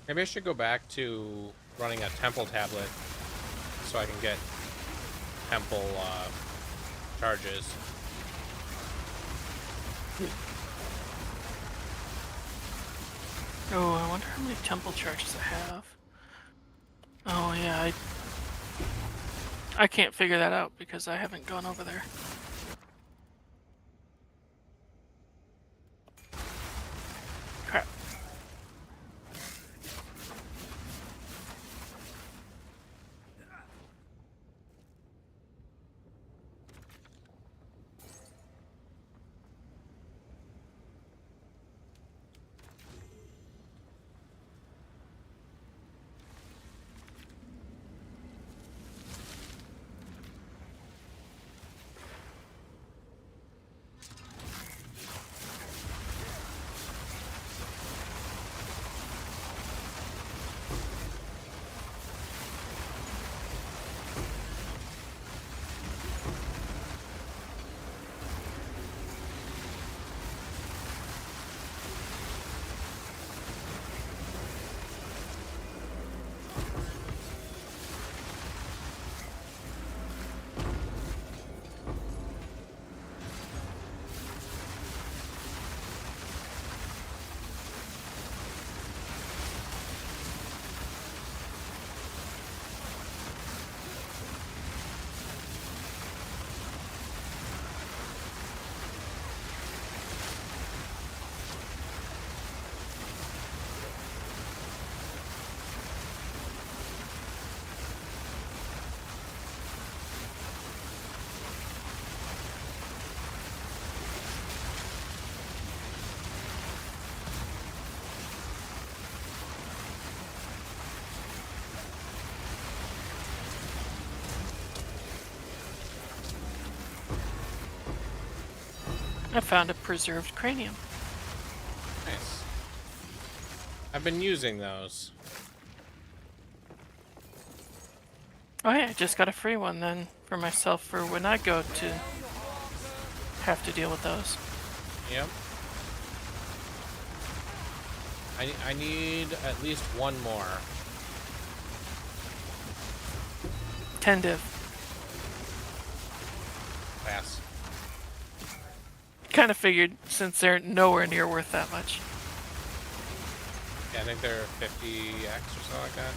Maybe I should go back to running a temple tablet so I can get temple charges. Oh, I wonder how many temple charges I have. Oh yeah, I can't figure that out because I haven't gone over there. Crap. I found a preserved cranium. Nice. I've been using those. Oh yeah, I just got a free one then for myself for when I go to have to deal with those. Yep. I need at least one more. 10 div. Pass. Kind of figured since they're nowhere near worth that much. Yeah, I think they're 50x or something like that.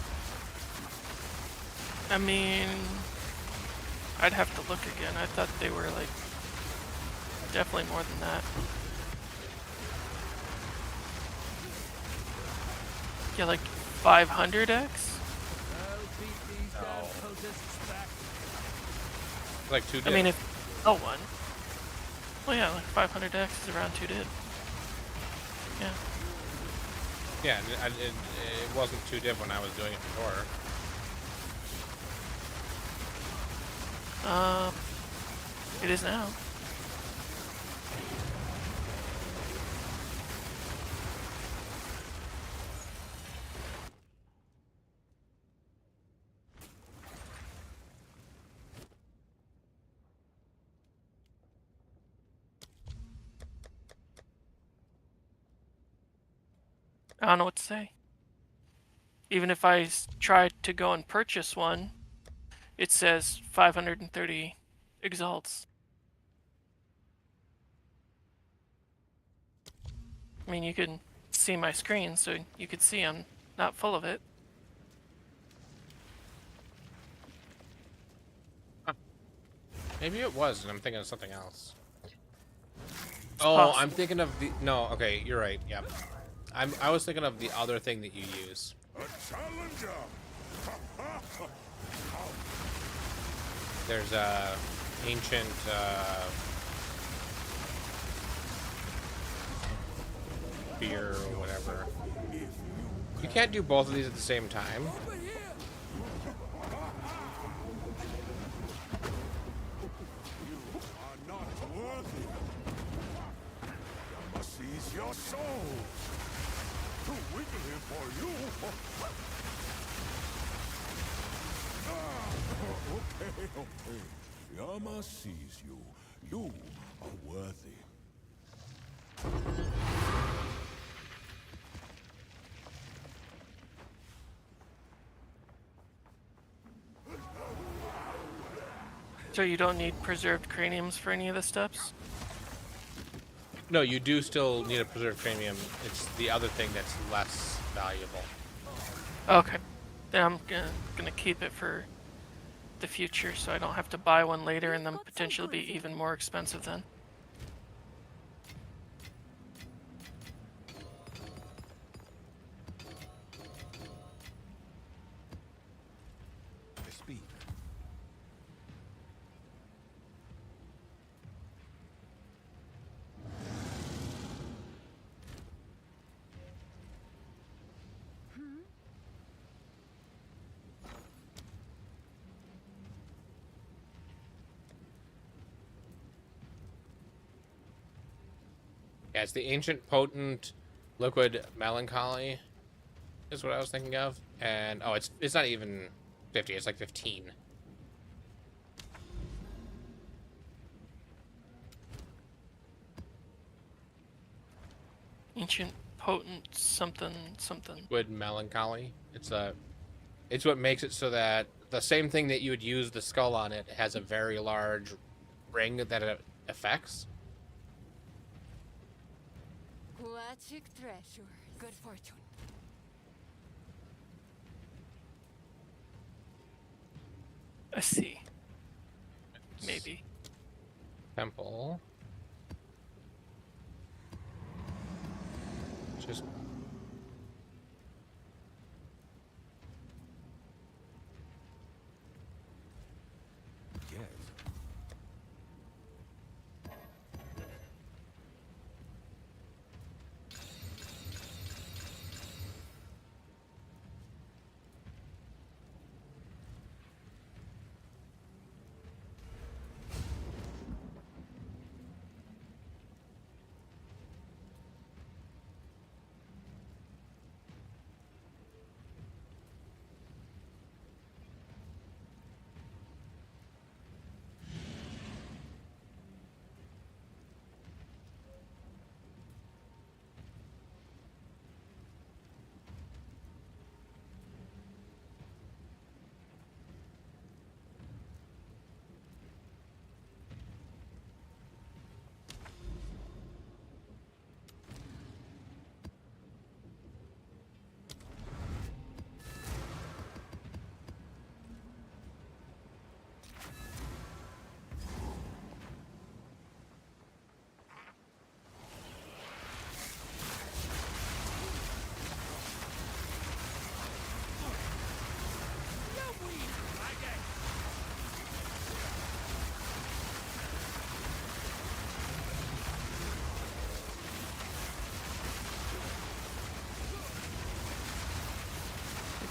I mean, I'd have to look again. I thought they were like definitely more than that. Yeah, like 500x? No. Like 2 I mean, if oh one. Well, yeah, like 500x is around 2 div. Yeah. Yeah, it wasn't 2 div when I was doing it before. It is now. I don't know what to say. Even if I try to go and purchase one, it says 530 exalts. I mean, you can see my screen, so you could see I'm not full of it. Maybe it was, and I'm thinking of something else. It's Oh, possible. I'm thinking of the... No, okay, you're right, yep. I was thinking of the other thing that you use. A challenger! There's a ancient, beer or whatever. You can't do both of these at the same time. Are not worthy. I must seize your soul. Too wiggly for you. Okay. Yama sees you. You are worthy. So you don't need preserved craniums for any of the steps? No, you do still need a preserved cranium. It's the other thing that's less valuable. Okay. Then I'm gonna keep it for the future so I don't have to buy one later and then potentially be even more expensive then. I speak. Yeah, it's the ancient potent liquid melancholy is what I was thinking of. And oh, it's not even 50, it's like 15. Ancient potent something something. Liquid melancholy. It's what makes it so that the same thing that you would use the skull on it has a very large ring that it affects. Aquatic treasure. Good fortune. I see. Maybe. Temple. Just Yes.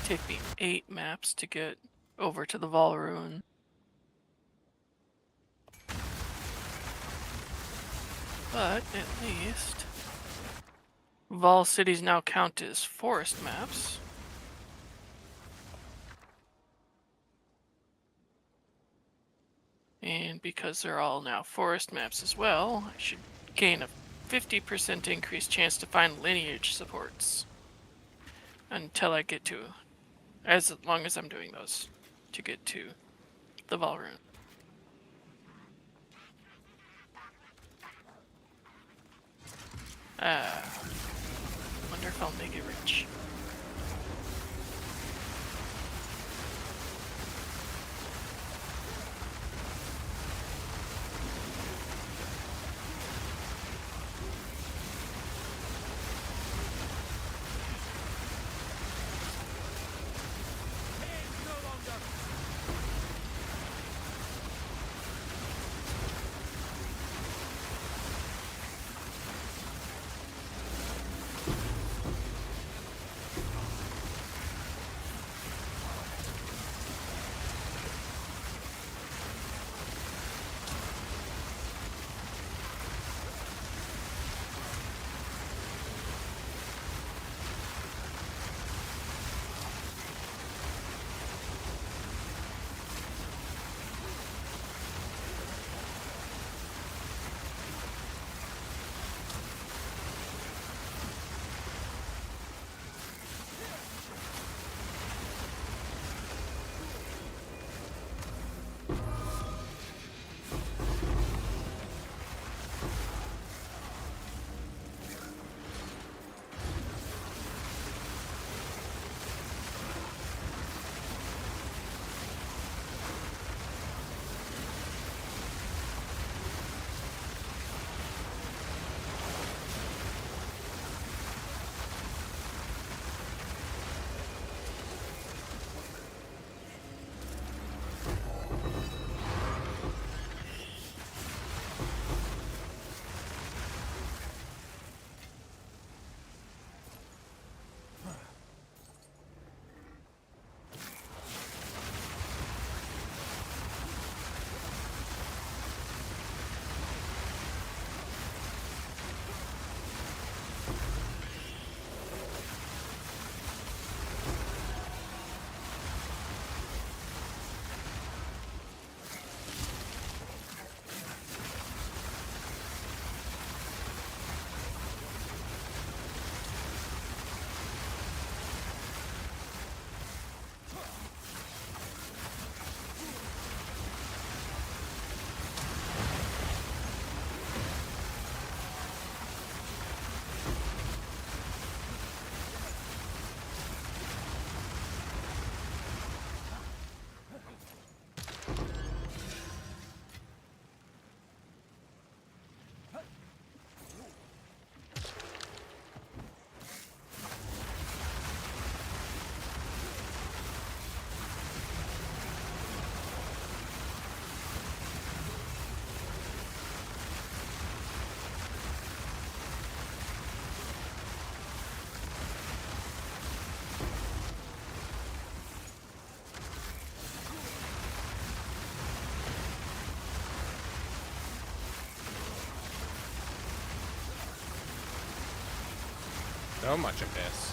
take me 8 maps to get over to the Vol Ruin. But at least Vol cities now count as forest maps. And because they're all now forest maps as well, I should gain a 50% increased chance to find lineage supports. Until I get to, as long as I'm doing those, to get to the Vol Ruin. Wonder if I'll make it rich. So much abyss.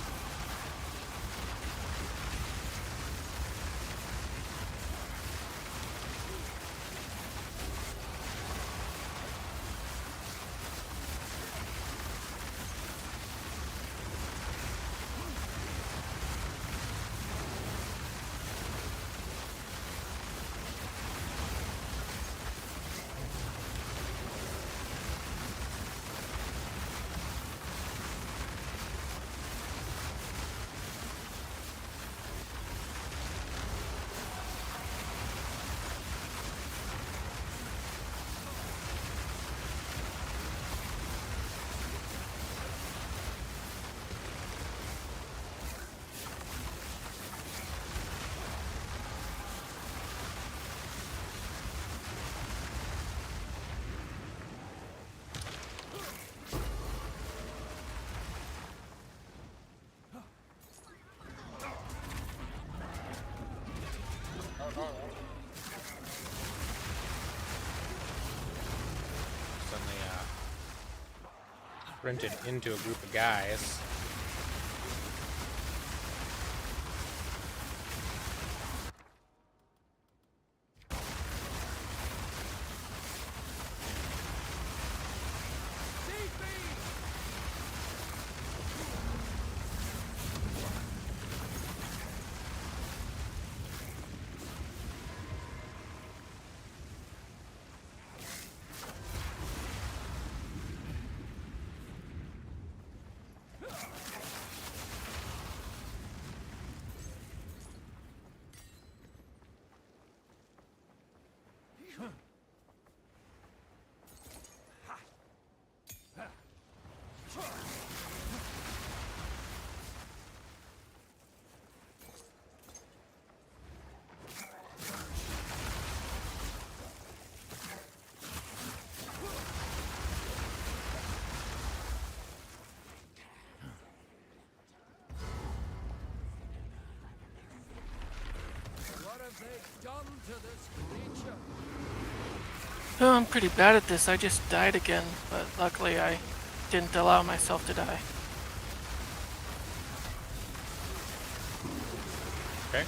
sprinted into a group of guys. Oh, I'm pretty bad at this. I just died again, but luckily I didn't allow myself to die. Okay.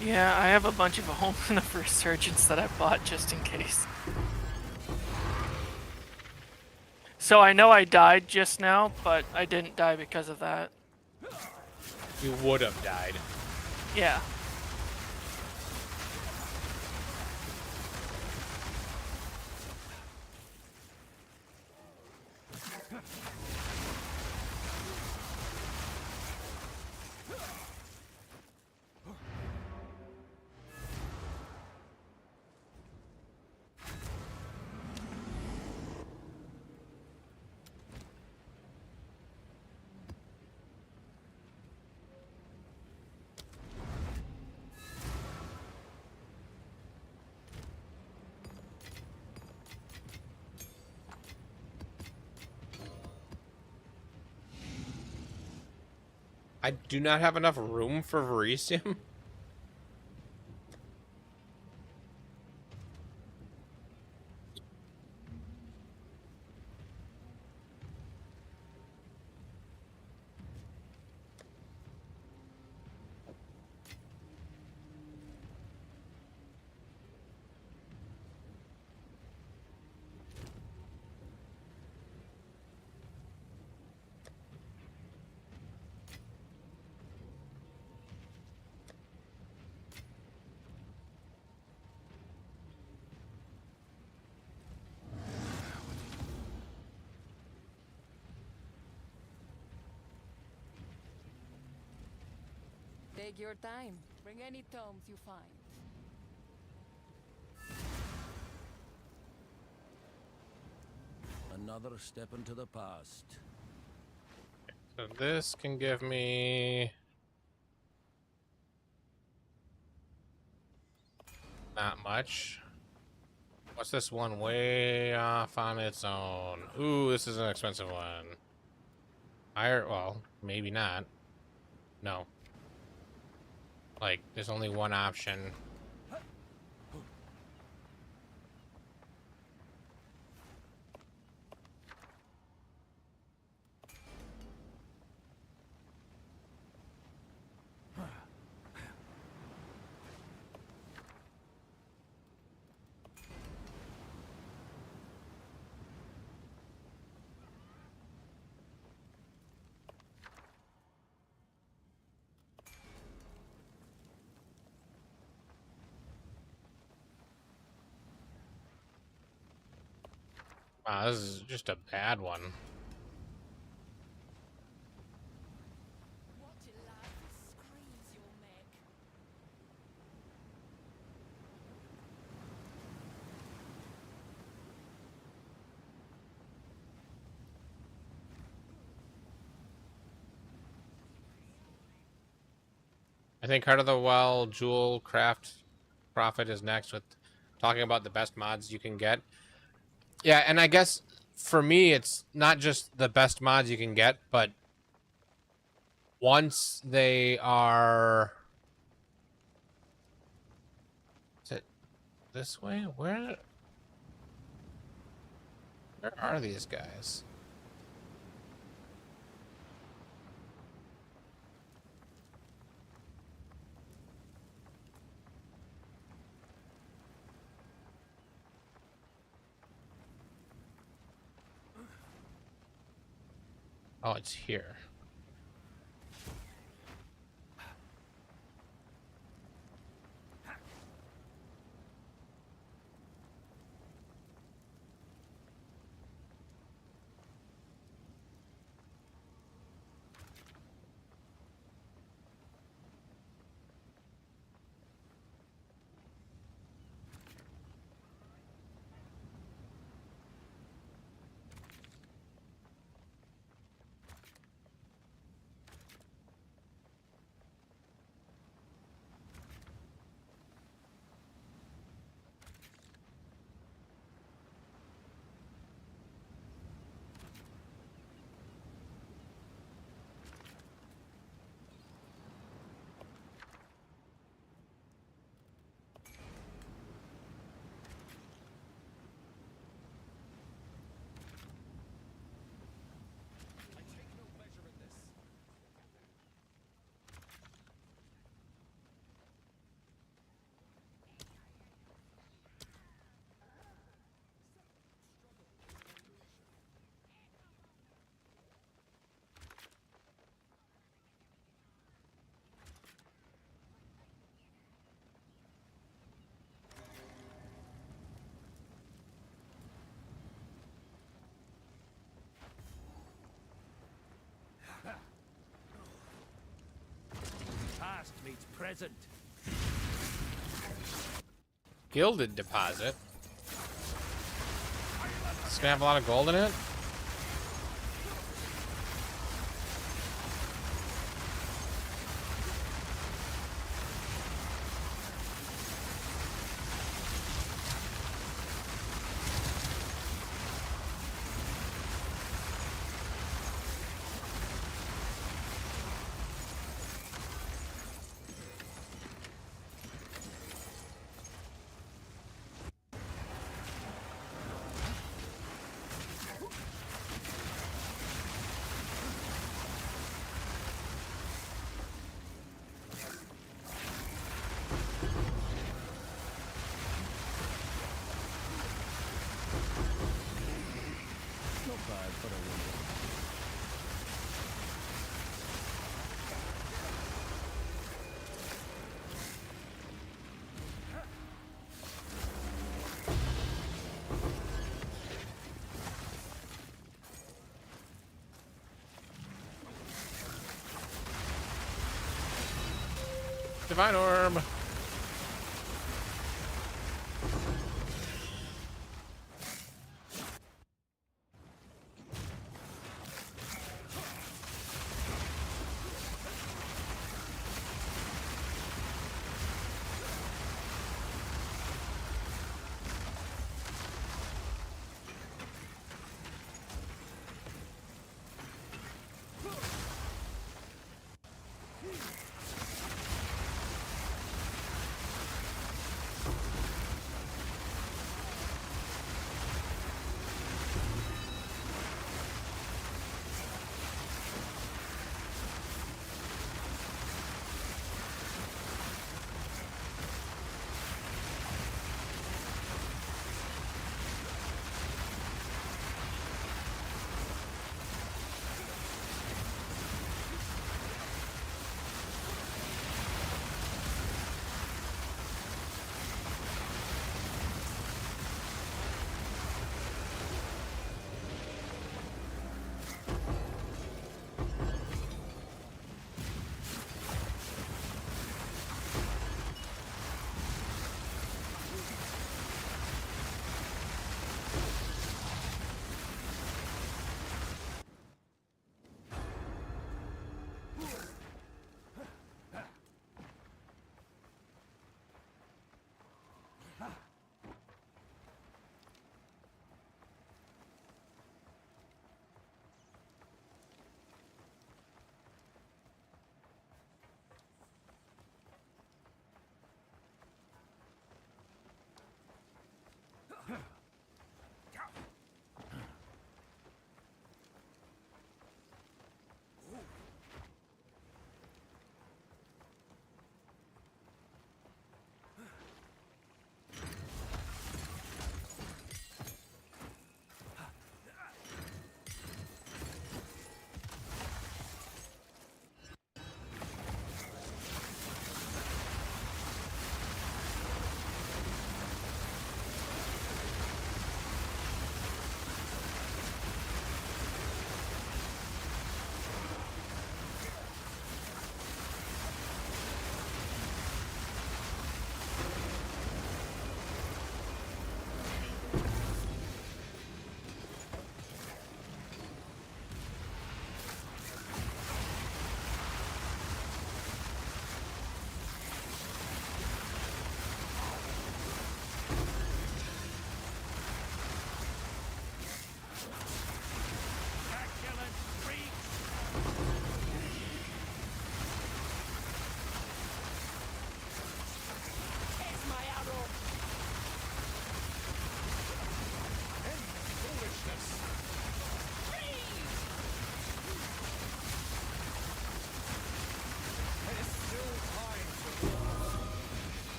Yeah, I have a bunch of Omen of Resurgence that I bought just in case. So I know I died just now, but I didn't die because of that. You would have died. Yeah. I do not have enough room for Verisium. Take your time. Bring any tomes you find. Another step into the past. So this can give me not much. What's this one way off on its own? Ooh, this is an expensive one. Higher, well, maybe not. No. Like, there's only one option. Wow, this is just a bad one. What a lively screams you'll make. I think Heart of the Well Jewel Craft Profit is next with talking about the best mods you can get. Yeah, and I guess for me, it's not just the best mods you can get, but once they are... Is it this way? Where are these guys? Oh, it's here. Past meets present. Gilded deposit. It's gonna have a lot of gold in it. Not bad for a window. Divine Orb.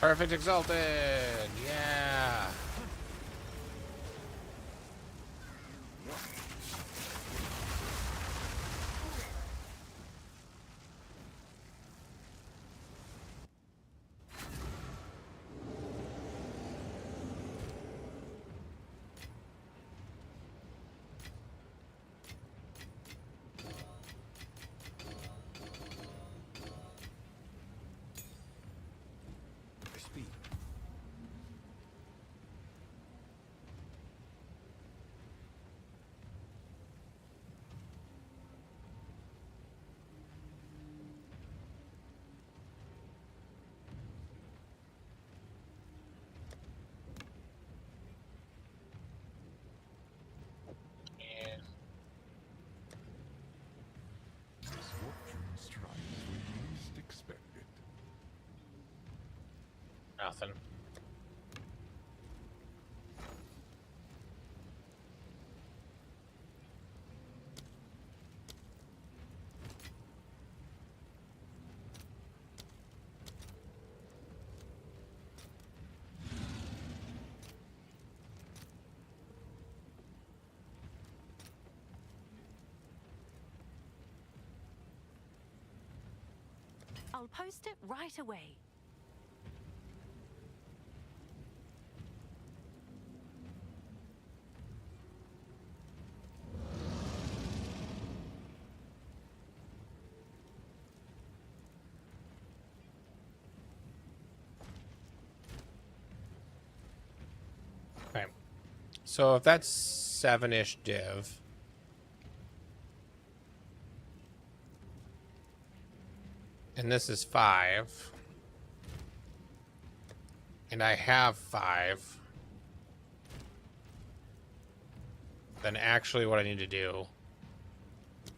Perfect Exalted! Yeah! Speed. Misfortune strikes when you least expect it. Nothing. I'll post it right away. Okay. So if that's 7-ish div. And this is 5. And I have 5. Then actually what I need to do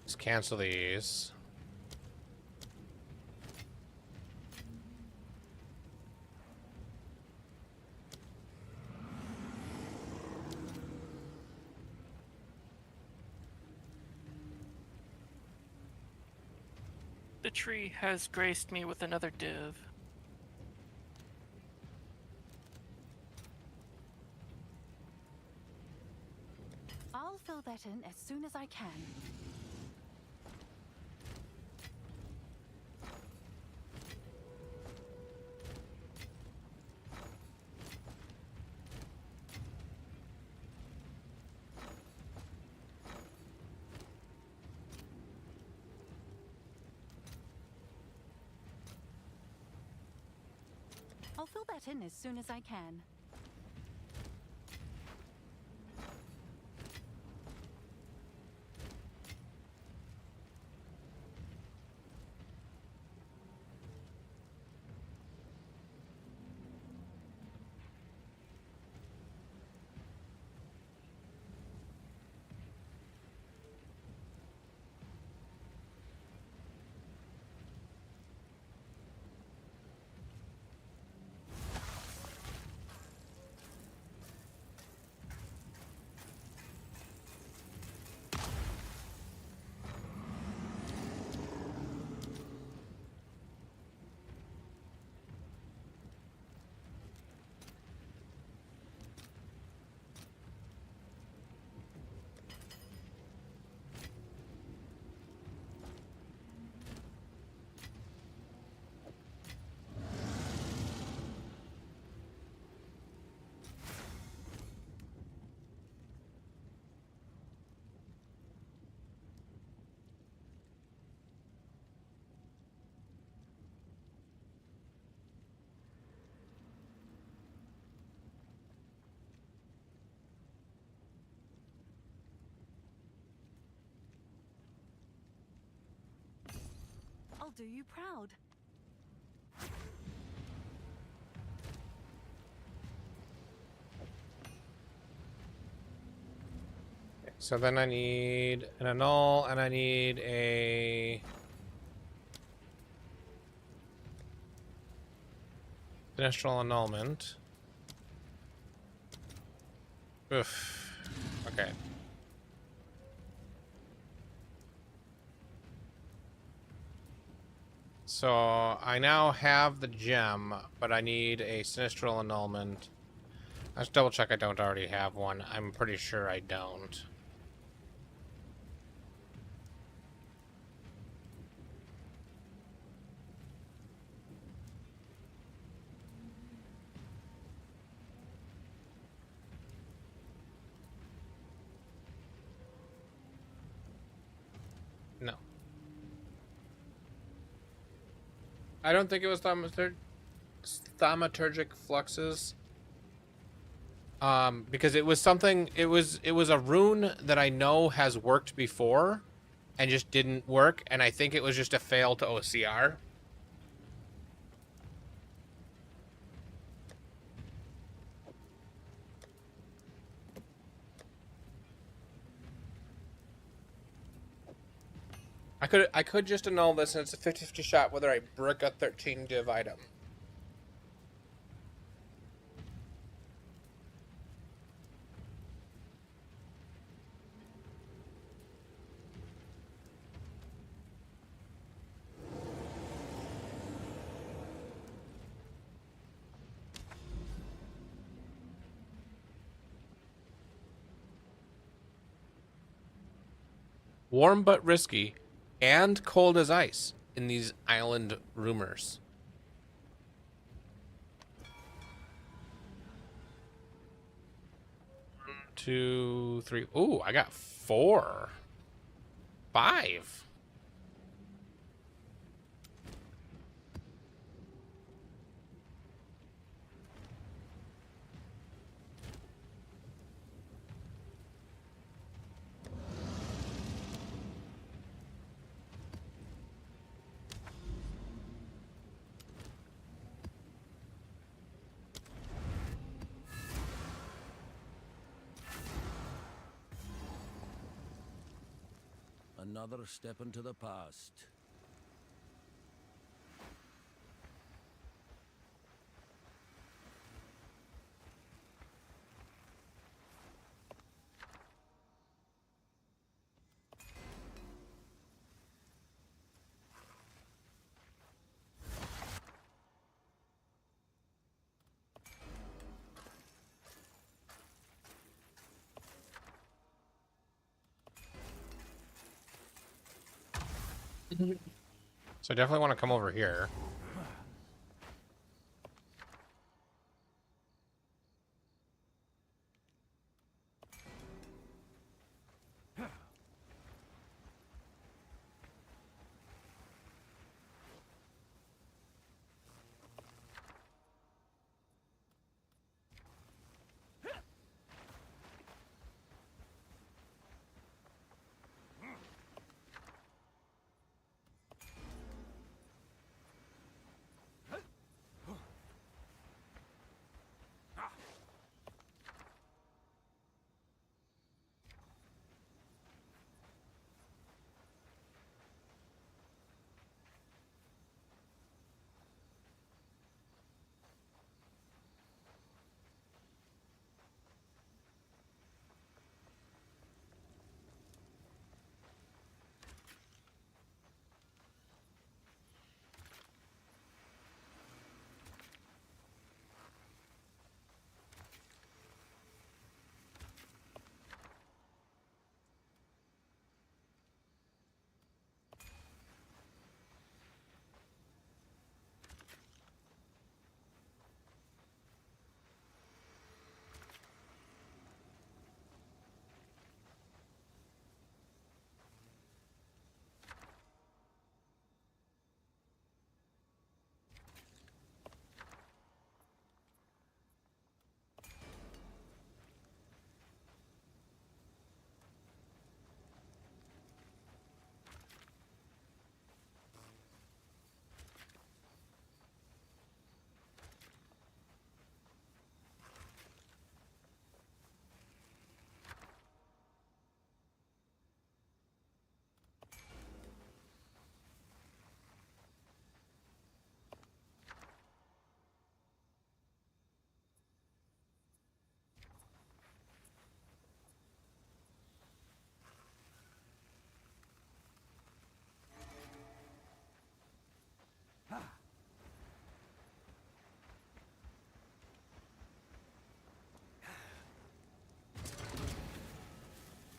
is cancel these. The tree has graced me with another div. I'll fill that in as soon as I can. I'll fill that in as soon as I can. I'll do you proud. So then I need an annul and I need a initial annulment. Oof. Okay. So I now have the gem, but I need a sinistral annulment. Let's double check I don't already have one. I'm pretty sure I don't. No. I don't think it was thaumaturgic fluxes. Because it was something, it was a rune that I know has worked before and just didn't work, and I think it was just a fail to OCR. I could just annul this, and it's a 50-50 shot whether I brick a 13 div item. Warm but risky, and cold as ice in these island rumors. 1, 2, 3. Ooh, I got 4. 5. Another step into the past. So I definitely want to come over here.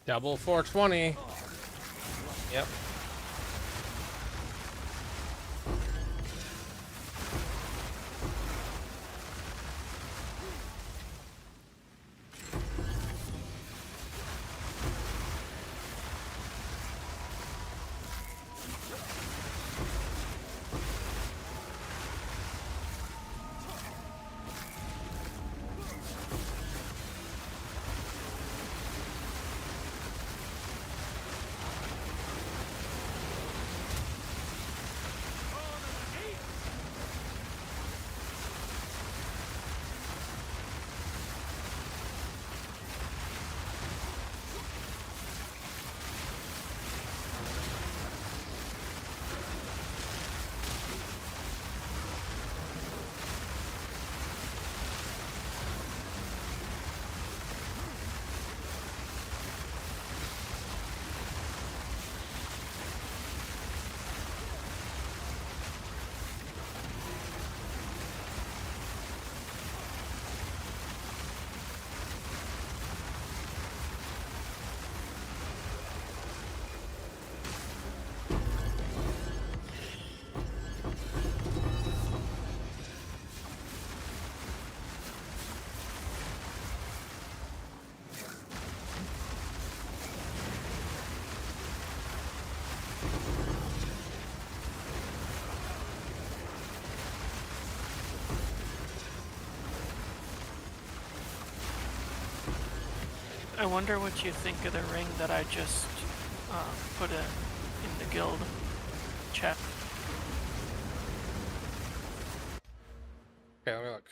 Double 420. Yep. I wonder what you think of the ring that I just put in the guild chat. Okay, let me look.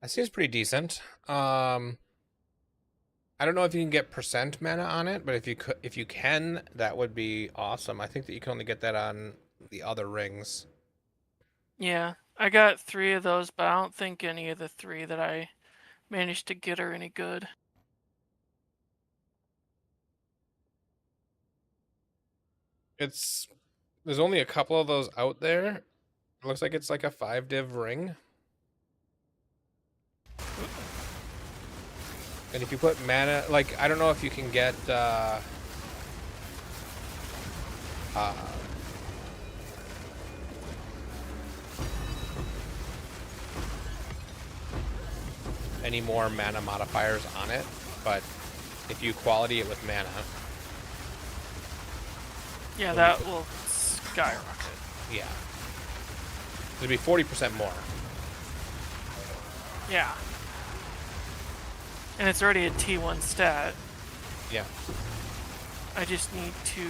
That seems pretty decent. I don't know if you can get percent mana on it, but if you can, that would be awesome. I think that you can only get that on the other rings. Yeah, I got 3 of those, but I don't think any of the 3 that I managed to get are any good. There's only a couple of those out there. It looks like it's like a 5-div ring. And if you put mana, like, I don't know if you can get any more mana modifiers on it, but if you quality it with mana, Yeah, that will skyrocket. yeah, it'd be 40% more. Yeah. And it's already a T1 stat. Yeah. I just need to...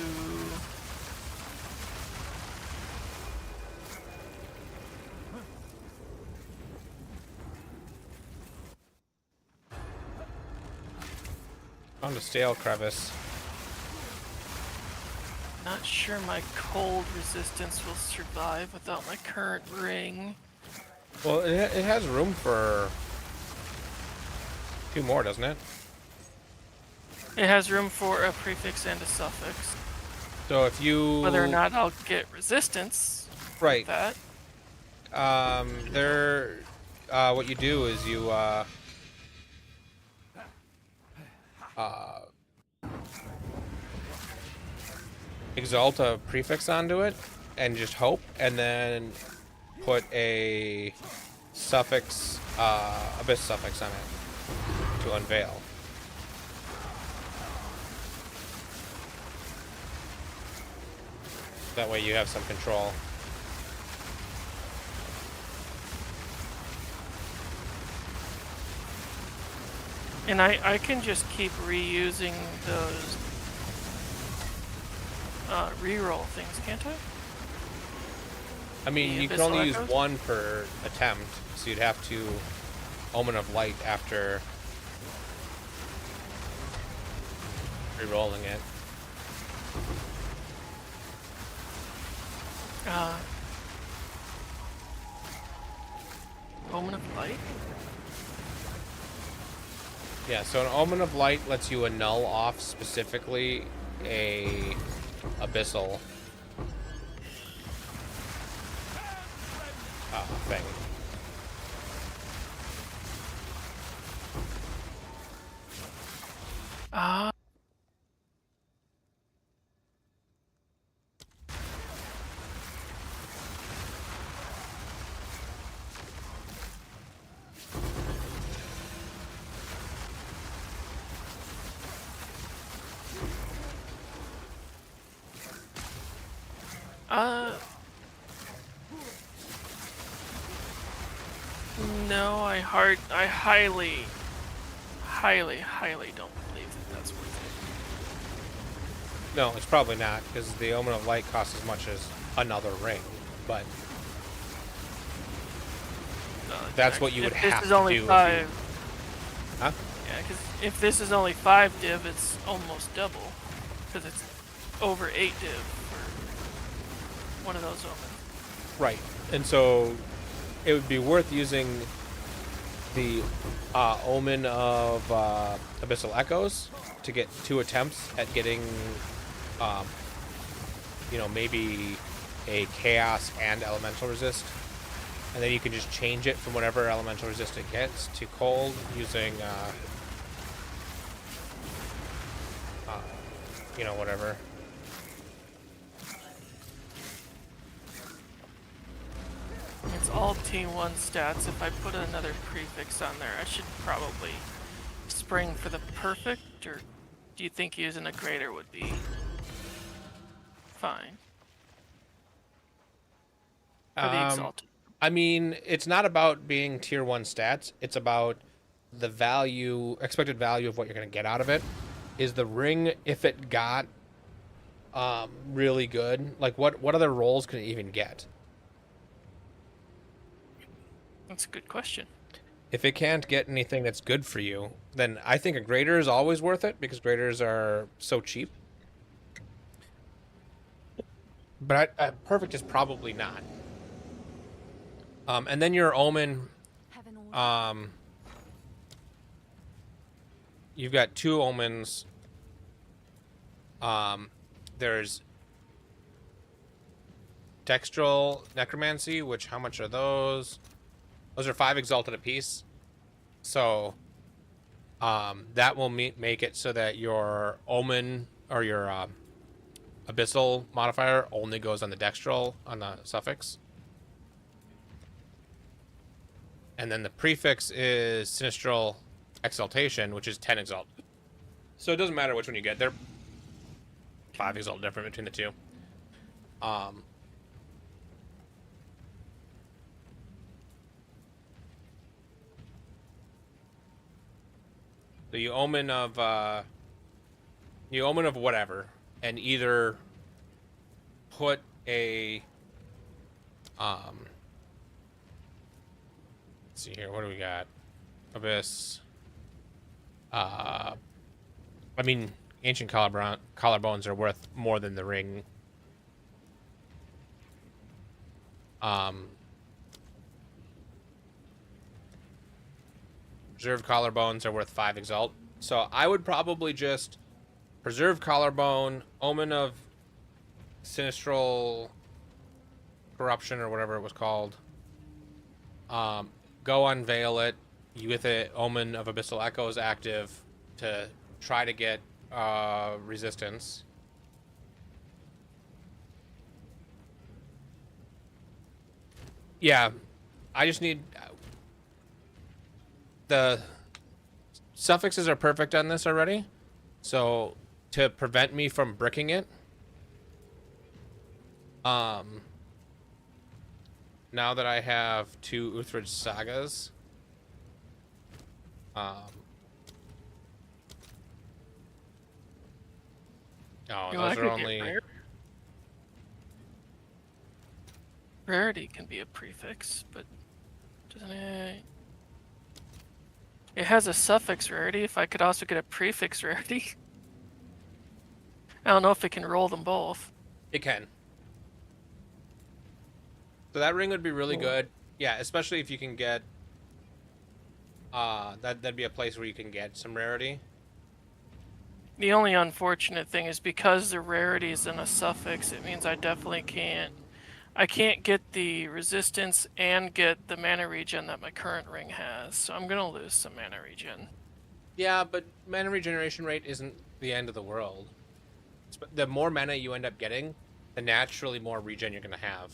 On to stale crevice. Not sure my cold resistance will survive without my current ring. Well, it has room for 2 more, doesn't it? It has room for a prefix and a suffix. So if you... Whether or not I'll get resistance right. with that. What you do is you exalt a prefix onto it and just hope, and then put a suffix, abyss suffix on it to unveil. That way you have some control. And I can just keep reusing those reroll things, can't I? I mean, you can only use 1 per attempt, so you'd have to Omen of Light after rerolling it. Omen of Light? Yeah, so an Omen of Light lets you annul off specifically a abyssal thing. Ah. No, I highly, highly don't believe that that's worth No, it's probably not, because the Omen of Light costs as much as another ring, but it. that's what you would If have this is to only do. 5, Huh? yeah, because if this is only 5 div, it's almost double, because it's over 8 div for one of those omens. Right, and so it would be worth using the Omen of Abyssal Echoes to get 2 attempts at getting, maybe a Chaos and Elemental Resist. And then you can just change it from whatever Elemental Resist it gets to Cold using, whatever. It's all T1 stats. If I put another prefix on there, I should probably spring for the perfect, or do you think using a greater would be fine? For the exalted. I mean, it's not about being tier 1 stats. It's about the expected value of what you're going to get out of it. Is the ring, if it got really good, like what other roles can it even get? That's a good question. If it can't get anything that's good for you, then I think a greater is always worth it, because graders are so cheap. But perfect is probably not. And then your Omen, Heaven ordered. you've got 2 Omens. There's Dextral Necromancy, which, how much are those? Those are 5 exalted apiece. So that will make it so that your Omen or your Abyssal modifier only goes on the Dextral, on the suffix. And then the prefix is Sinistral Exaltation, which is 10 exalt. So it doesn't matter which one you get. They're 5 exalt different between the 2. The Omen of whatever, and either put a let's see here, what do we got? Abyss. I mean, Ancient Collarbones are worth more than the ring. Preserved Collarbones are worth 5 exalt. So I would probably just Preserve Collarbone, Omen of Sinistral Corruption, or whatever it was called. Go unveil it with the Omen of Abyssal Echoes active to try to get resistance. Yeah, I just need... The suffixes are perfect on this already. So, to prevent me from bricking it, now that I have 2 Uthridge Sagas, oh, those are only... Rarity can be a prefix, but doesn't it? It has a suffix rarity. If I could also get a prefix rarity, I don't know if it can roll them both. It can. So that ring would be really good. Yeah, especially if you can get that'd be a place where you can get some rarity. The only unfortunate thing is because the rarity is in a suffix, it means I definitely can't. I can't get the resistance and get the mana regen that my current ring has, so I'm gonna lose some mana regen. Yeah, but mana regeneration rate isn't the end of the world. The more mana you end up getting, the naturally more regen you're gonna have.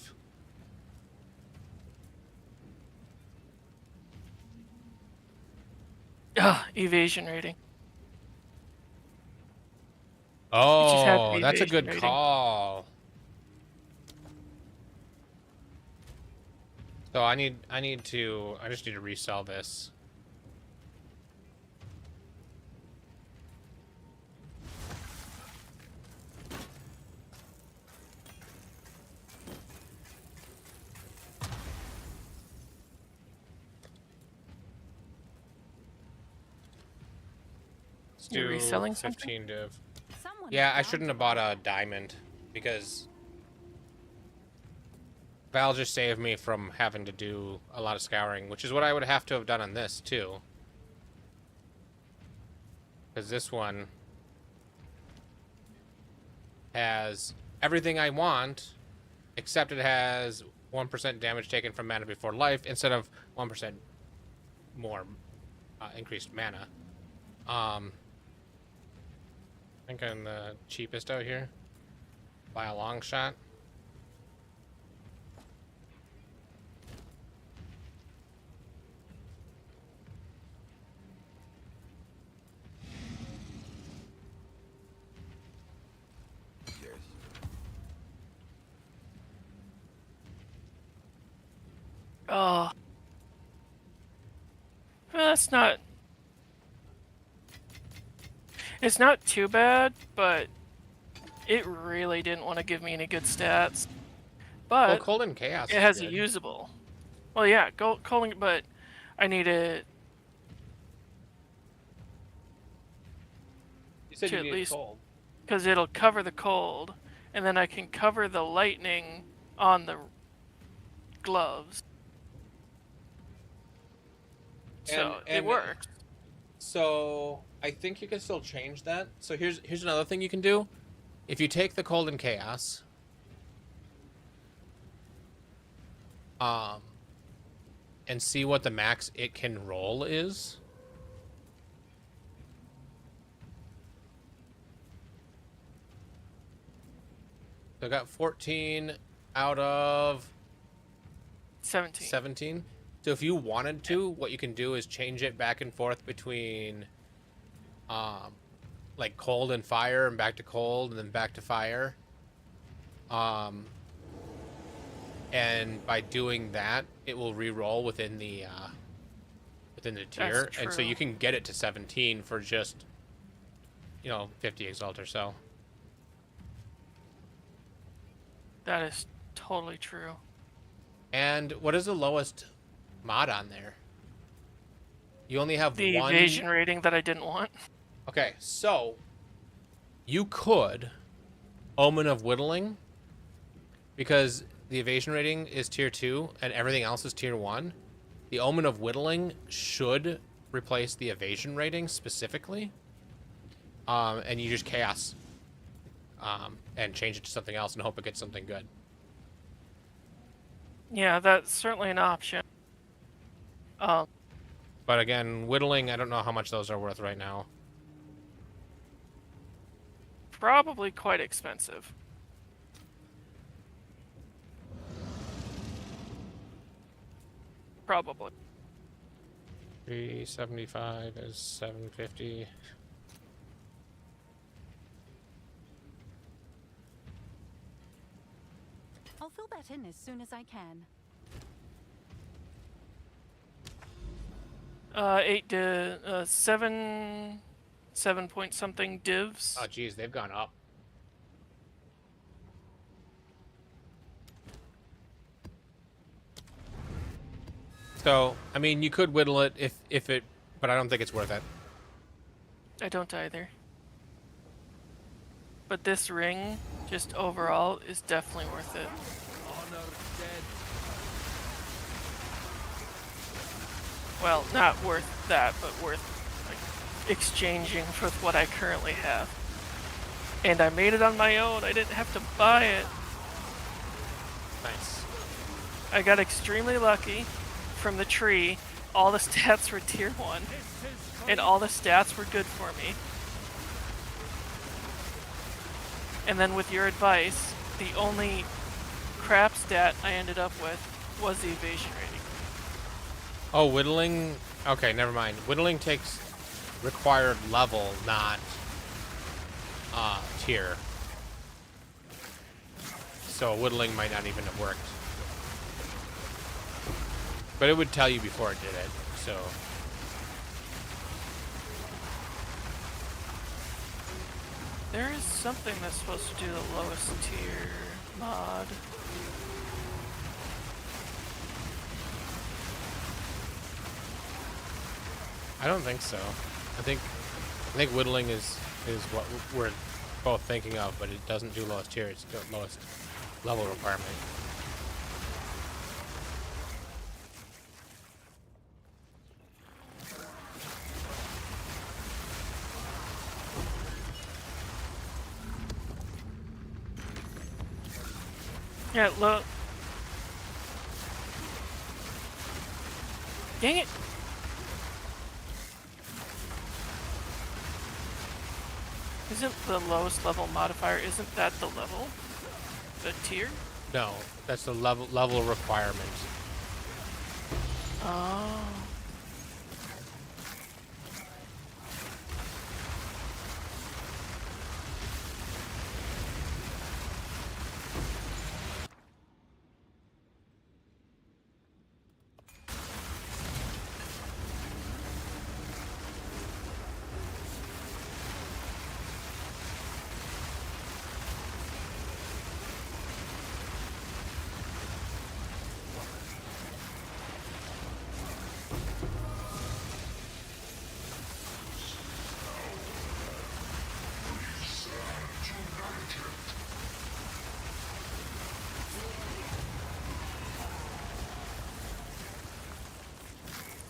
Ugh, evasion rating. just have Oh, the that's a evasion good rating. call. So I just need to resell this. Let's You're do reselling 15 div. Someone Yeah, I found shouldn't have it. bought a diamond because Val just saved me from having to do a lot of scouring, which is what I would have to have done on this too. Because this one has everything I want, except it has 1% damage taken from mana before life instead of 1% more increased mana. I think I'm the cheapest out here by a long shot. Yes. Oh. Well, that's not... It's not too bad, but it really didn't want to give me any good stats. Well, But Cold and Chaos it is has a good. usable. Well, yeah, calling, but I need it You said to you at needed least- Cold. because it'll cover the cold, and then I can cover the lightning on the gloves. So it works. So I think you can still change that. So here's another thing you can do. If you take the Cold and Chaos, and see what the max it can roll is. So I got 14 out of 17. 17. So if you wanted to, what you can do is change it back and forth between like cold and fire and back to cold and then back to fire. And by doing that, it will re-roll within the tier. And so true. you can get it to 17 for just 50 exalt or so. That is totally true. And what is the lowest mod on there? You only have The one evasion rating that I didn't want. Okay, so you could Omen of Whittling because the evasion rating is tier 2 and everything else is tier 1. The Omen of Whittling should replace the evasion rating specifically. And you just chaos and change it to something else and hope it gets something good. Yeah, that's certainly an option. But again, Whittling, I don't know how much those are worth right now. Probably quite expensive. Probably. 375 is 750. I'll fill that in as soon as I can. 7 point something divs. Oh, geez, they've gone up. So, I mean, you could whittle it if it, but I don't think it's worth it. I don't either. But this ring, just overall, is definitely worth it. Honor dead. Well, not worth that, but worth like, exchanging with what I currently have. And I made it on my own. I didn't have to buy it. Nice. I got extremely lucky from the tree. All the stats were tier 1. And all the stats were good for me. And then with your advice, the only crap stat I ended up with was the evasion rating. Oh, whittling. Okay, never mind. Whittling takes required level, not tier. So whittling might not even have worked. But it would tell you before it did it, so. There is something that's supposed to do the lowest tier mod. I don't think so. I think whittling is what we're both thinking of, but it doesn't do lowest tier. It's the lowest level requirement. Yeah, look. Dang it! Isn't the lowest level modifier, isn't that the level? The tier? No, that's the level requirement. Oh.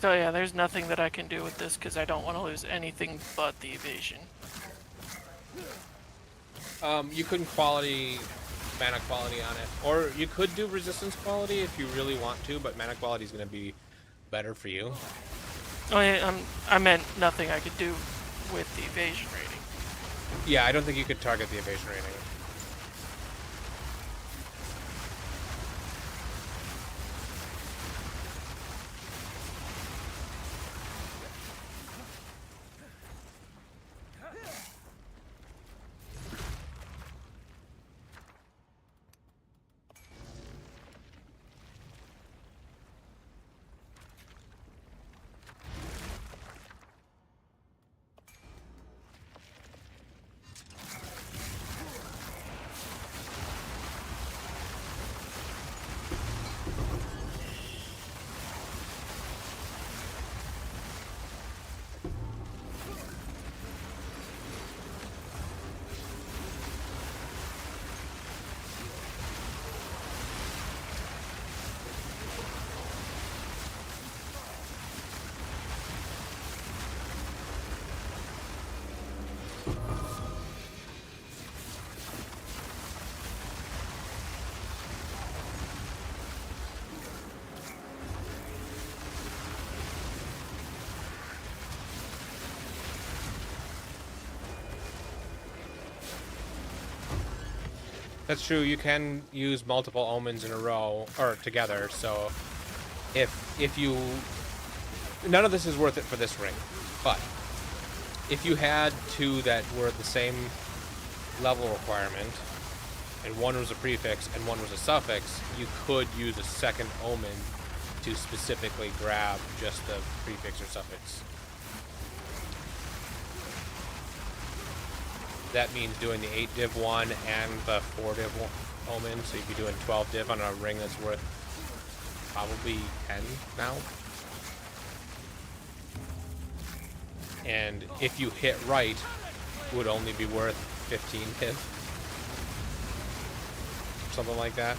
So yeah, there's nothing that I can do with this because I don't want to lose anything but the evasion. You couldn't mana quality on it, or you could do resistance quality if you really want to, but mana quality is going to be better for you. Oh yeah, I meant nothing I could do with the evasion rating. Yeah, I don't think you could target the evasion rating. That's true. You can use multiple omens in a row or together. So, if you, none of this is worth it for this ring, but if you had two that were the same level requirement, and one was a prefix and one was a suffix, you could use a second omen to specifically grab just the prefix or suffix. That means doing the 8 div one and the 4 div omen, so you'd be doing 12 div on a ring that's worth probably 10 now. And if you hit right, would only be worth 15 div. Something like that.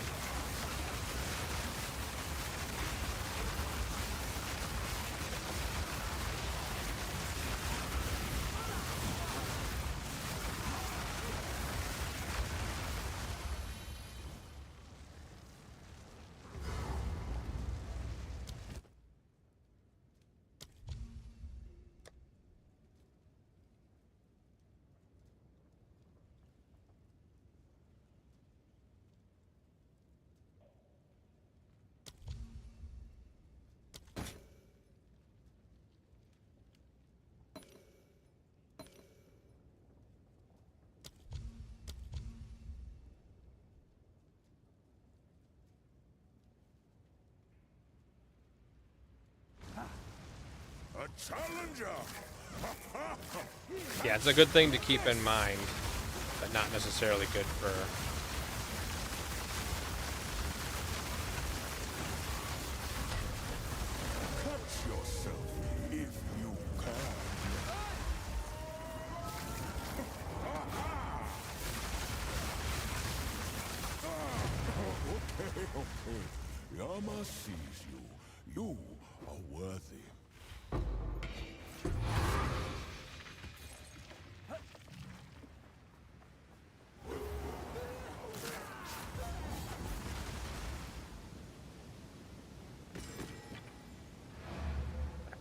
challenger! Yeah, it's a good thing to keep in mind, but not necessarily good for... Catch yourself if you can. Okay. Yama sees you. You are worthy.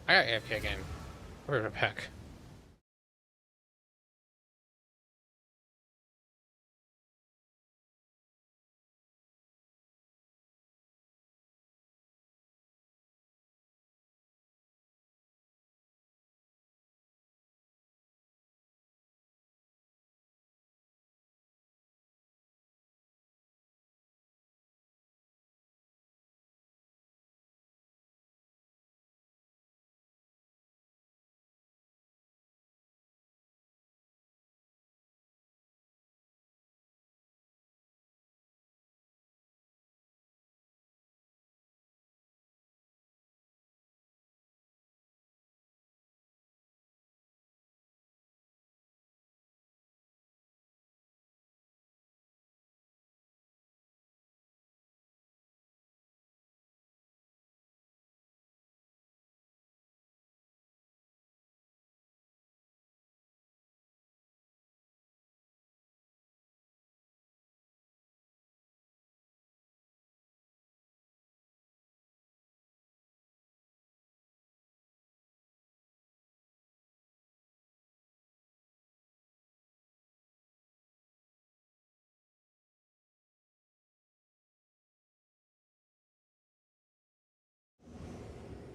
I got AFK again. We're back.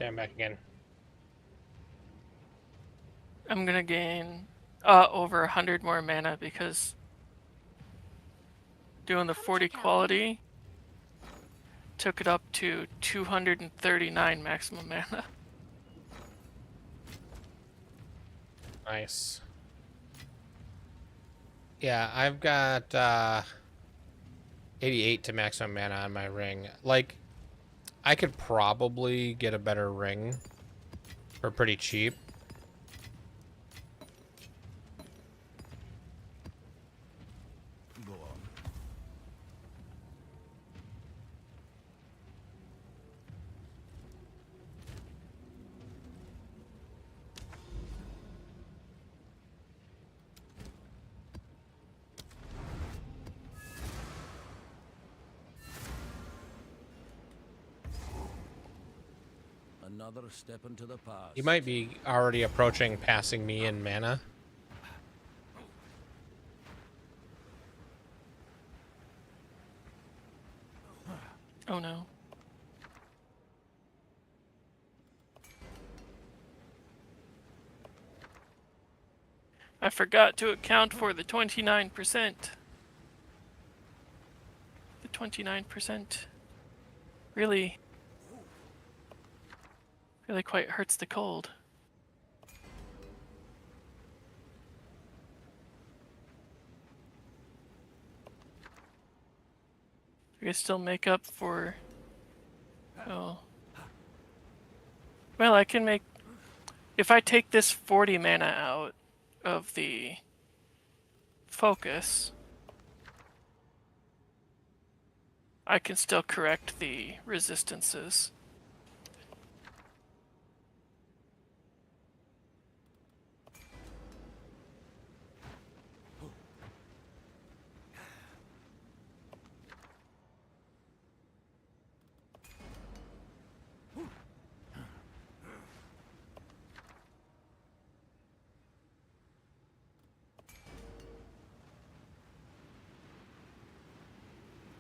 Damn, back again. I'm gonna gain over 100 more mana because doing the 40 quality took it up to 239 maximum mana. Nice. Yeah, I've got 88 to maximum mana on my ring. Like, I could probably get a better ring for pretty cheap. Go on. Another step into the past. You might be already approaching passing me in mana. Oh no. I forgot to account for the 29%. The 29% really quite hurts the cold. We can still make up for... Oh. Well, I can make... If I take this 40 mana out of the focus, I can still correct the resistances.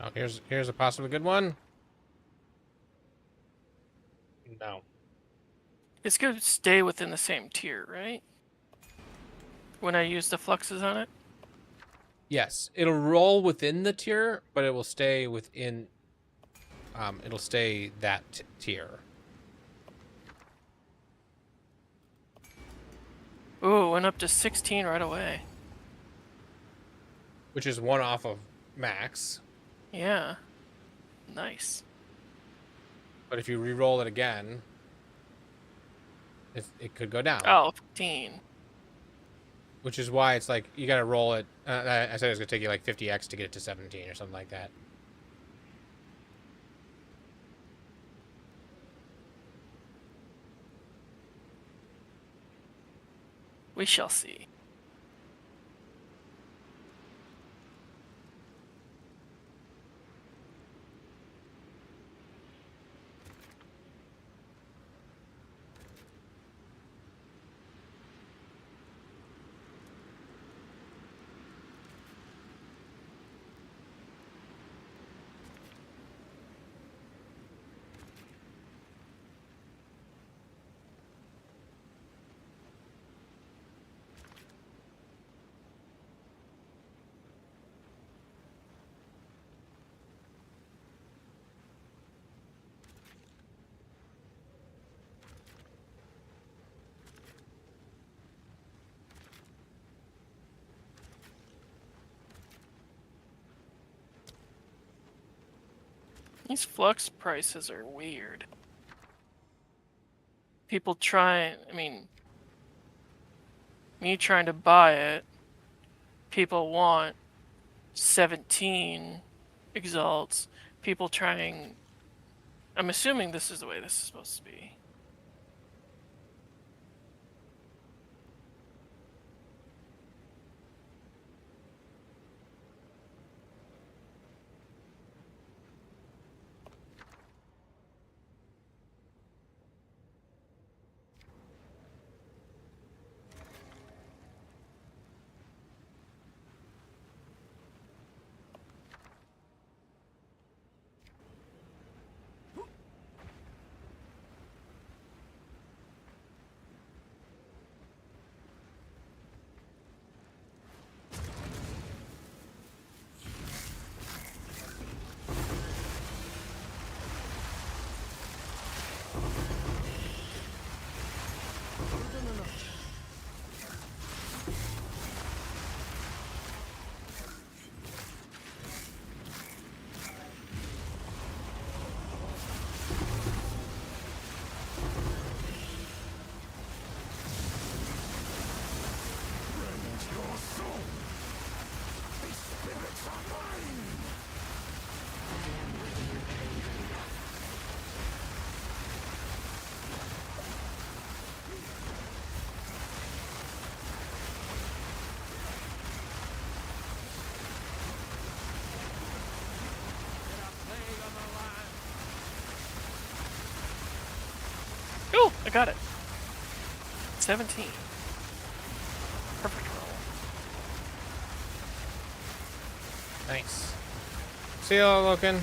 Oh, here's a possibly good one. No. It's gonna stay within the same tier, right? When I use the fluxes on it? Yes, it'll roll within the tier, but it will stay within. It'll stay that tier. went up to 16 right away. Which is 1 off of max. Yeah. Nice. But if you re-roll it again, it could go down. Oh, 15. Which is why it's like, you gotta roll it. I said it was gonna take you like 50x to get it to 17 or something like that. We shall see. These flux prices are weird. People try, I mean, me trying to buy it, people want 17 exalts. People trying, I'm assuming this is the way this is supposed to be. Oh, I got it. 17. Perfect roll. Nice. See you looking.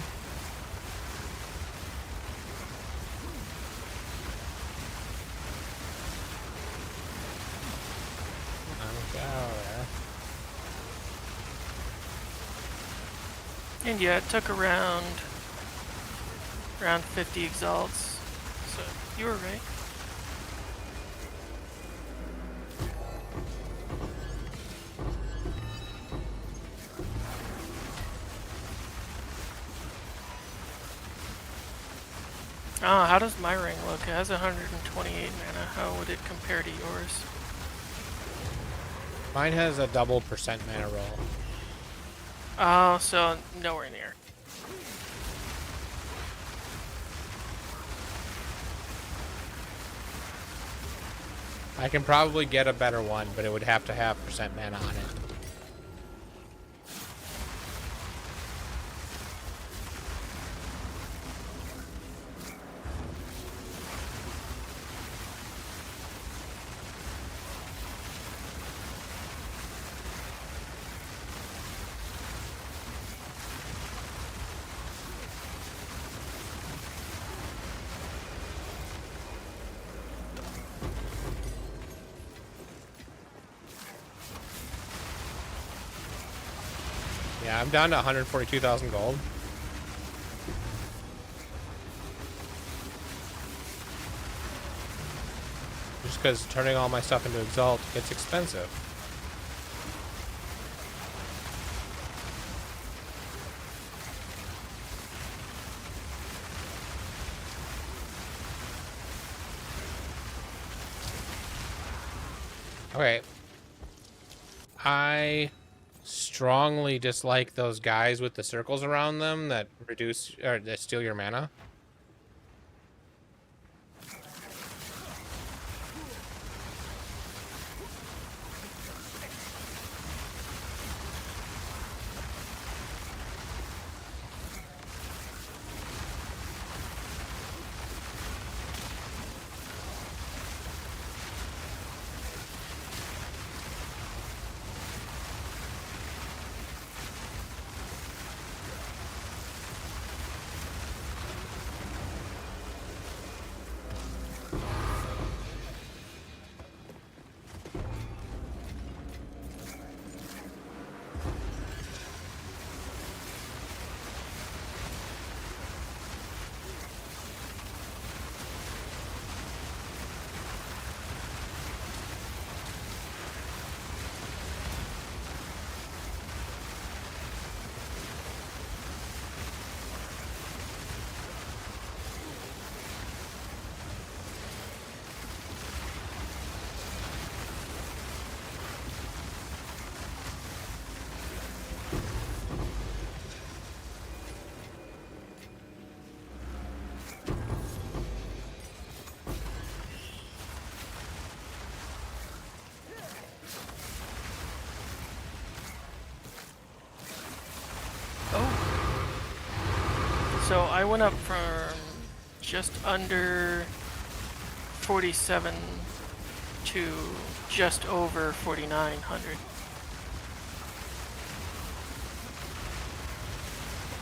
And yeah, it took around 50 exalts. So you were right. Oh, how does my ring look? It has 128 mana. How would it compare to yours? Mine has a double percent mana roll. Oh, so nowhere near. I can probably get a better one, but it would have to have percent mana on it. Yeah, I'm down to 142,000 gold. Just because turning all my stuff into Exalt gets expensive. Okay. I strongly dislike those guys with the circles around them that reduce or that steal your mana. So I went up from just under 47 to just over 4,900.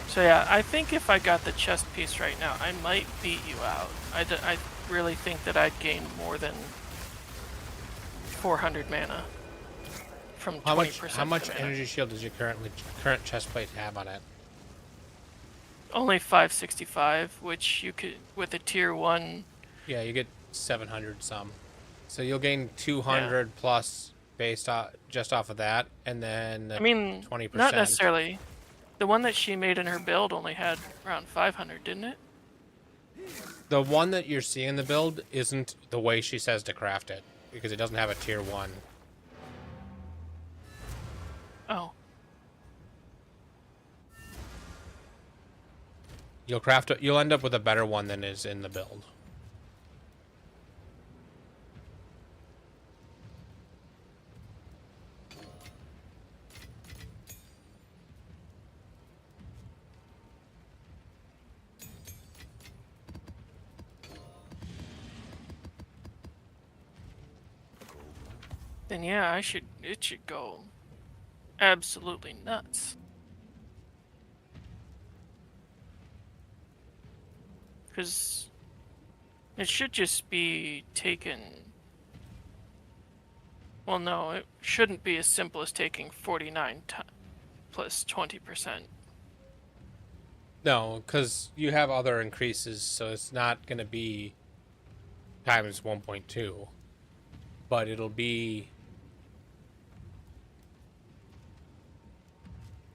So yeah, I think if I got the chest piece right now, I might beat you out. I really think that I'd gain more than 400 mana from 20%. How much energy shield does your current chest plate have on it? Only 565, which you could with a tier 1. Yeah, you get 700 some. So you'll gain 200 plus based off just off of that, and then I mean, 20%. not necessarily. The one that she made in her build only had around 500, didn't it? The one that you're seeing in the build isn't the way she says to craft it, because it doesn't have a tier 1. Oh. You'll end up with a better one than is in the build. Then yeah, it should go absolutely nuts. Because it should just be taken. Well, no, it shouldn't be as simple as taking 49 plus 20%. No, because you have other increases, so it's not going to be times 1.2, but it'll be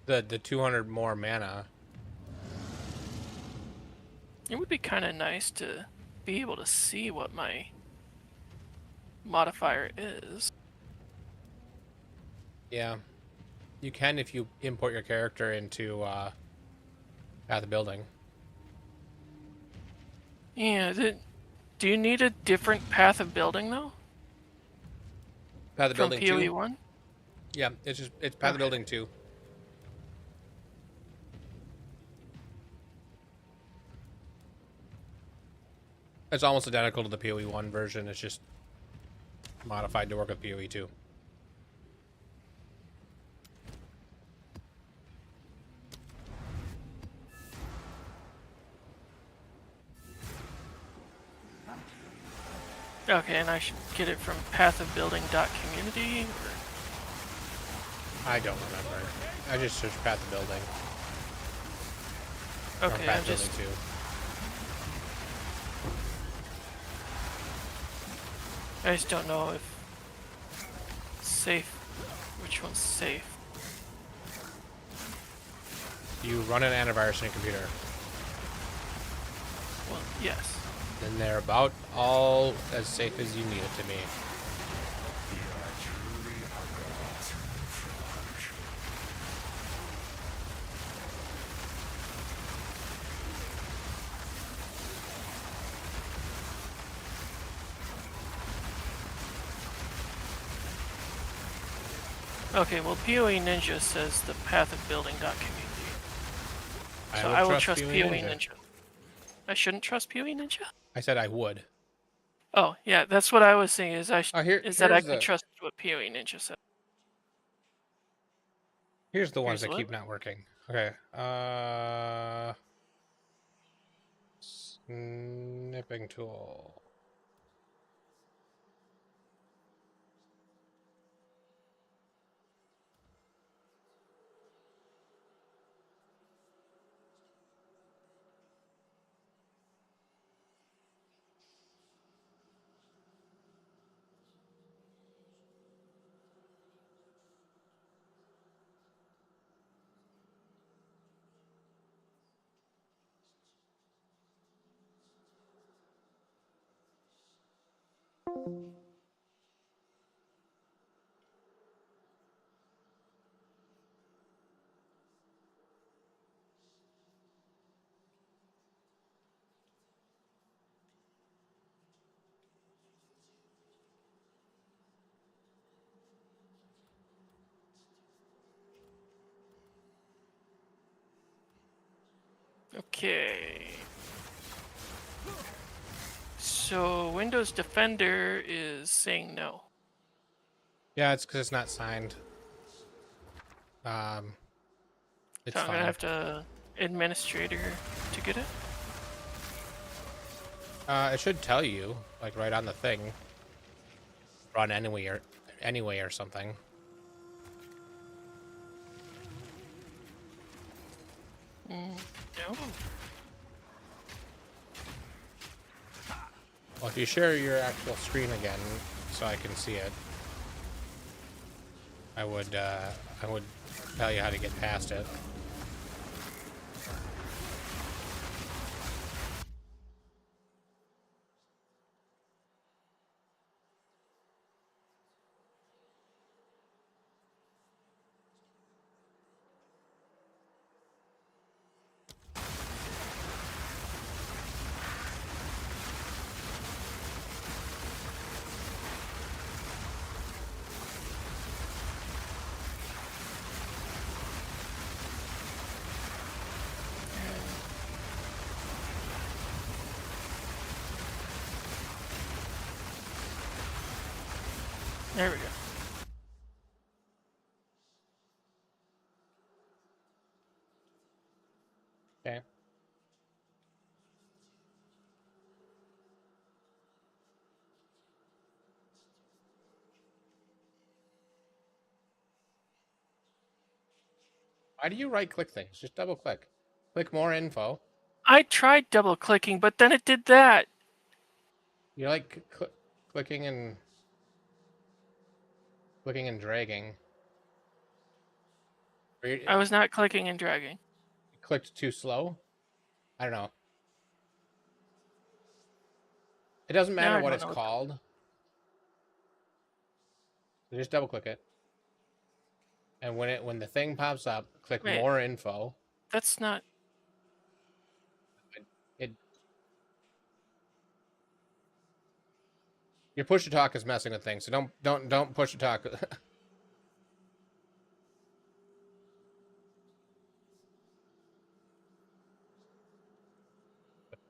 the 200 more mana. It would be kind of nice to be able to see what my modifier is. Yeah, you can if you import your character into Path of Building. Yeah, do you need a different path of building though? Path of From Building PoE 2? 1? Yeah, it's Path of Building 2. It's almost identical to the PoE 1 version. It's just modified to work with PoE 2. Okay, and I should get it from pathofbuilding.community? Or... I don't remember. I just searched Path of Building. Okay, Path I'm just... Building 2. I just don't know if safe. Which one's safe? You run an antivirus on your computer. Well, yes. Then they're about all as safe as you need it to be. Okay, well, PoE Ninja says the path of building .community. So I will trust PoE Ninja. I shouldn't trust PoE Ninja? I said I would. Oh, yeah, that's what I was saying, is that I here's could trust what PoE Ninja said. Here's the ones Here's that what? keep not working. Okay. Snipping tool. Okay. So Windows Defender is saying no. Yeah, it's because it's not signed. It's So I'm fine. gonna have to administrator to get it. It should tell you, like right on the thing. Run anyway or something. No. Well, if you share your actual screen again, so I can see it, I would tell you how to get past it. There we go. Okay. Why do you right-click things? Just double-click. Click more info. I tried double clicking, but then it did that. You like clicking and dragging. I was not clicking and dragging. You clicked too slow. I don't know. It doesn't matter what it's called. So just double click it. And when the thing pops up, click Wait. more info. That's not. Your push to talk is messing with things, so don't push to talk.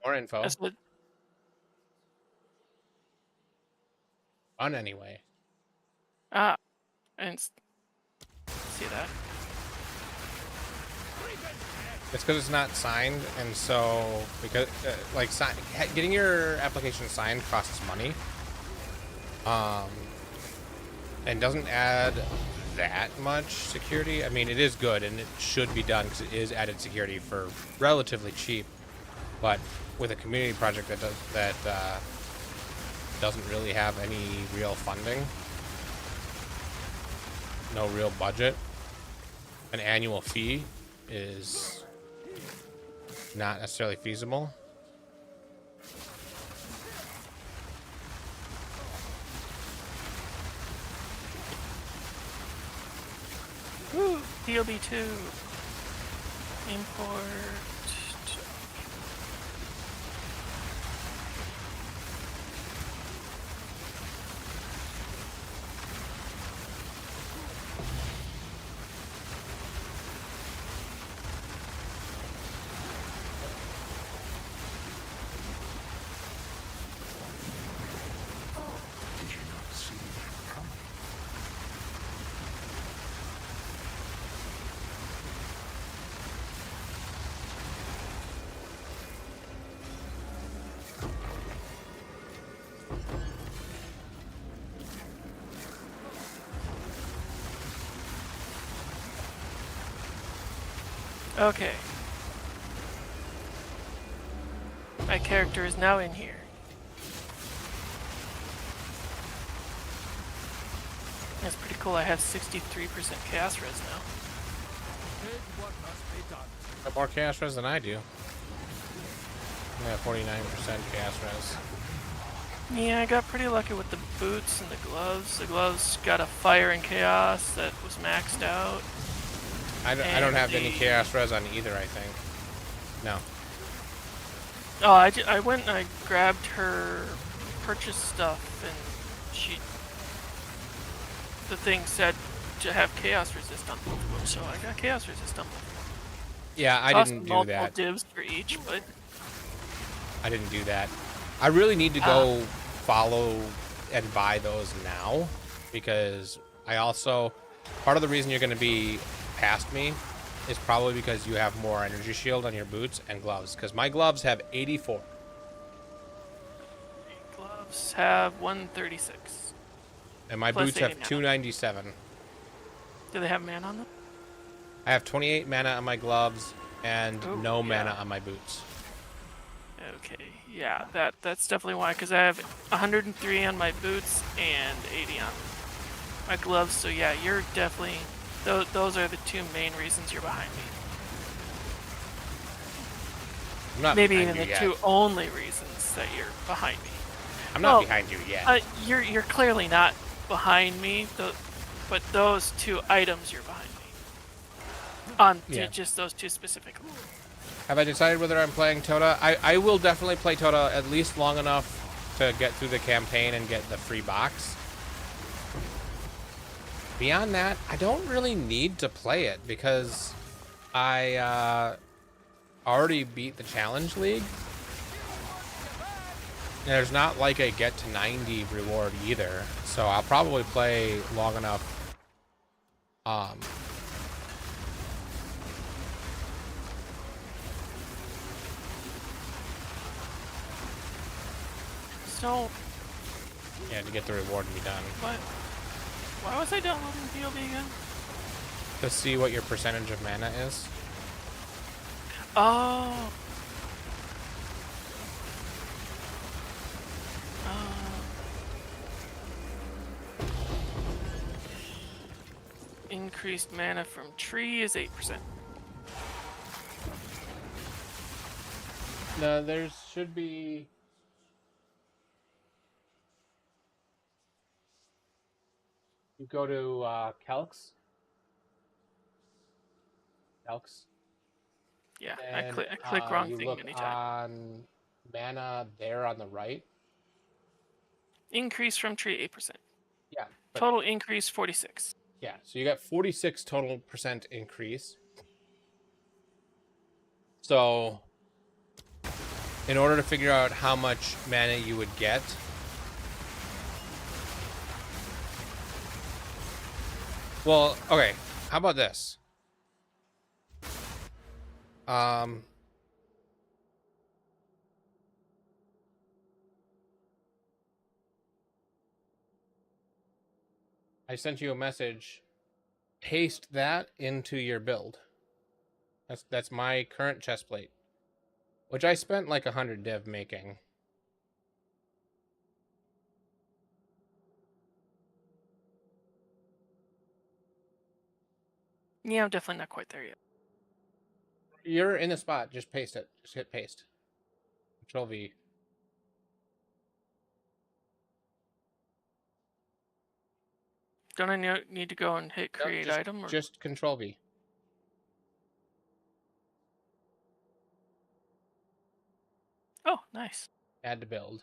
More info. That's what, Run anyway. and see that. It's because it's not signed, and so because getting your application signed costs money. And doesn't add that much security. I mean, it is good and it should be done because it is added security for relatively cheap. But with a community project that doesn't really have any real funding, no real budget. An annual fee is not necessarily feasible. Woo! DLB2. Import. Did you not see that coming? Okay. My character is now in here. That's pretty cool. I have 63% chaos res now. Did what must be done. Got more chaos res than I do. I have 49% chaos res. Yeah, I got pretty lucky with the boots and the gloves. The gloves got a fire and chaos that was maxed out. I don't have any chaos res on either, I think. No. Oh, I went and I grabbed her purchase stuff, and the thing said to have chaos resist on both of them, so I got chaos resist on both of them. Yeah, I Cost didn't do multiple that. divs for each, but I didn't do that. I really need to go follow and buy those now, because I also, part of the reason you're going to be past me is probably because you have more energy shield on your boots and gloves, because my gloves have 84. gloves have 136. And my Plus boots have 80 mana. 297. Do they have mana on them? I have 28 mana on my gloves and Ooh, no yeah. mana on my boots. Okay, yeah, that's definitely why, because I have 103 on my boots and 80 on my gloves, so yeah, you're definitely, those are the two main reasons you're behind me. I'm not Maybe behind even you the yet. two only reasons that you're behind me. I'm not Well, behind you yet. You're clearly not behind me, but those two items you're behind me. On Yeah. just those two specifically. Have I decided whether I'm playing Tota? I will definitely play Tota at least long enough to get through the campaign and get the free box. Beyond that, I don't really need to play it because I already beat the Challenge League. And there's not like a get to 90 reward either, so I'll probably play long enough. So, Yeah, to get the reward and be done. what? Why was I downloading DLB again? To see what your percentage of mana is. Oh. Increased mana from tree is 8%. No, there should be. You go to Calx. Calx. Yeah, And, I click wrong you thing look anytime. on mana there on the right. Increase from tree 8%. Yeah. But, Total increase 46. yeah. So you got 46 total percent increase. So, in order to figure out how much mana you would get, well, okay. How about this? I sent you a message. Paste that into your build. That's my current chest plate, which I spent like 100 div making. Yeah, I'm definitely not quite there yet. You're in the spot. Just paste it. Just hit paste. Control V. Don't I need to go and hit No, create just, item? Or... just Control V. Oh, nice. Add to build.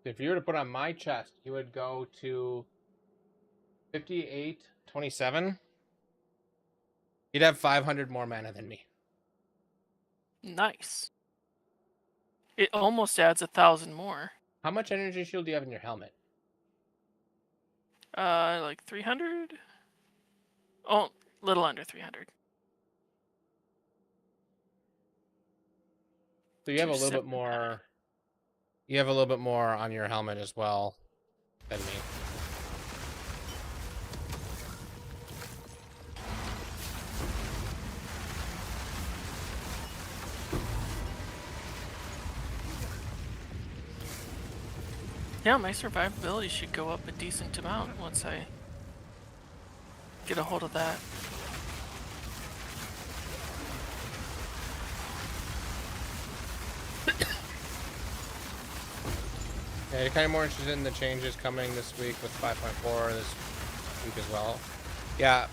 If you were to put on my chest, you would go to 5827. You'd have 500 more mana than me. Nice. It almost adds 1,000 more. How much energy shield do you have in your helmet? Like 300? Oh, little under 300. So you have a little bit 279. more. You have a little bit more on your helmet as well than me. Yeah, my survivability should go up a decent amount once I get a hold of that. Yeah, you're kind of more interested in the changes coming this week with 5.4 this week as well. Yeah,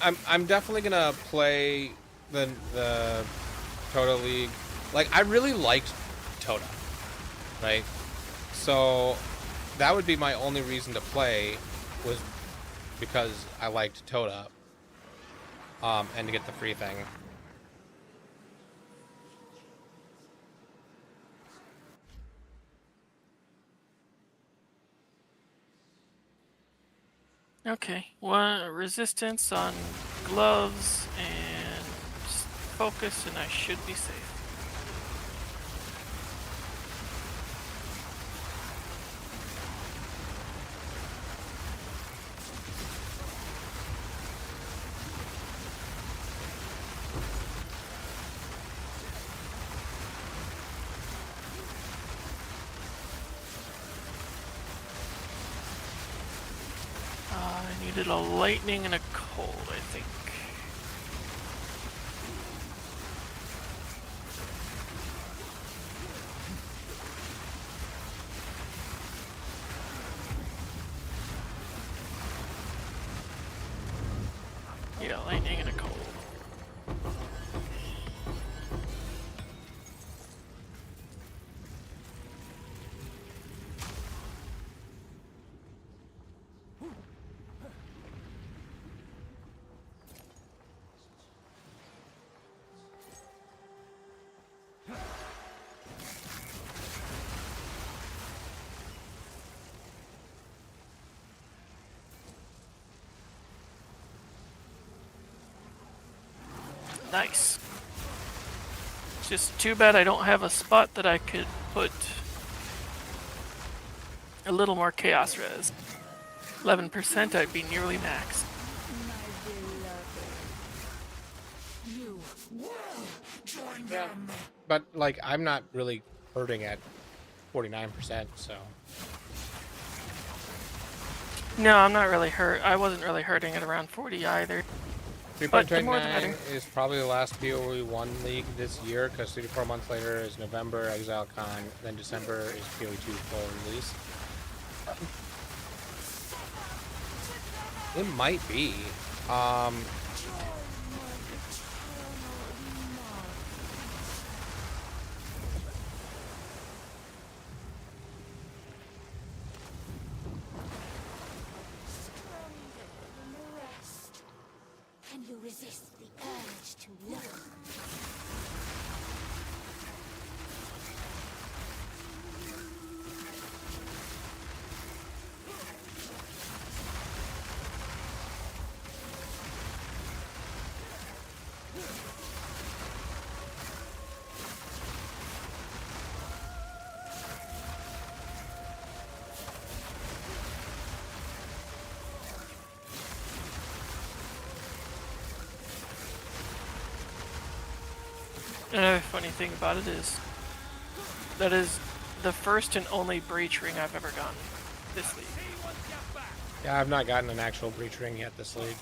I'm definitely gonna play the Tota League. Like, I really liked Tota, right? So that would be my only reason to play, was because I liked Tota, and to get the free thing. Okay, one resistance on gloves and just focus, and I should be safe. I needed a lightning and a cold, I think. Yeah, lightning and a cold. Nice. It's just too bad I don't have a spot that I could put a little more chaos res. 11%, I'd be nearly max. Yeah, but like, I'm not really hurting at 49%, so. No, I'm not really hurt. I wasn't really hurting at around 40 either. But the more the better. 3.29 is probably the last PoE 1 league this year, because 3 to 4 months later is November Exile Con, then December is PoE 2 full release. It might be. Can you resist the urge to look? Another funny thing about it is that is the first and only breach ring I've ever gotten this league. Yeah, I've not gotten an actual breach ring yet this league.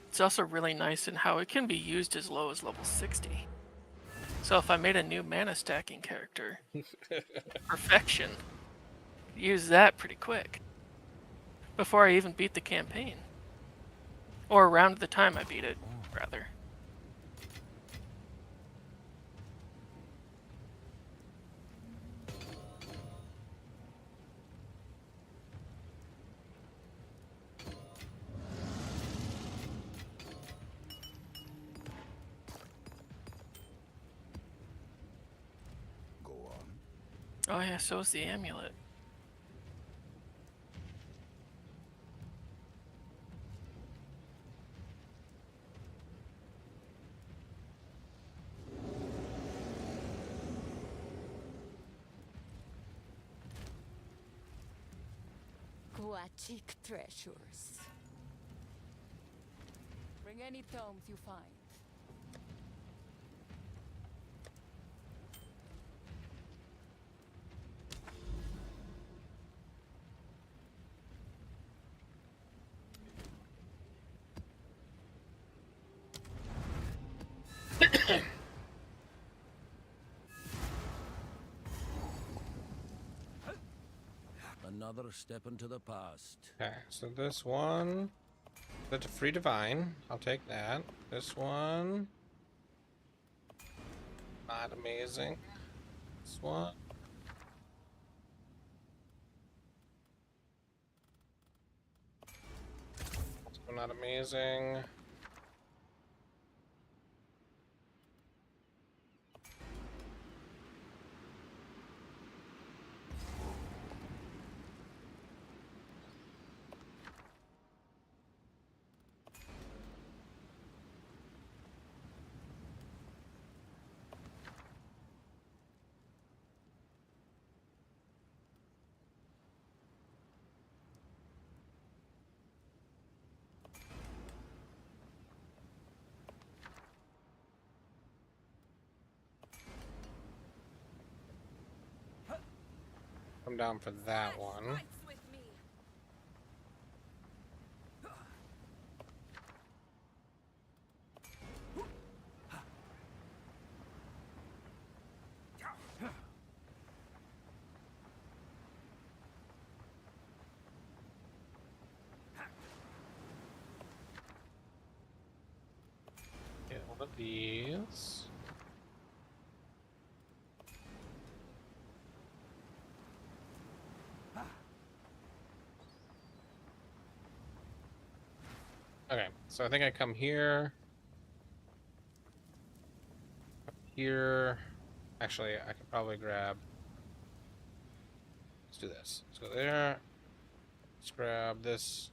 It's also really nice in how it can be used as low as level 60. So if I made a new mana stacking character, perfection, use that pretty quick. Before I even beat the campaign. Or around the time I beat it, rather. Go on. Oh yeah, so is the amulet. Aquatic treasures. Bring any tomes you find. Another step into the past. Okay, so this one, that's a free divine. I'll take that. This one, not amazing. This one. Also not amazing. I'm down for that one. Get one of these. Okay, so I think I come here. Here. Actually, I could probably grab. Let's do this. Let's go there. Let's grab this.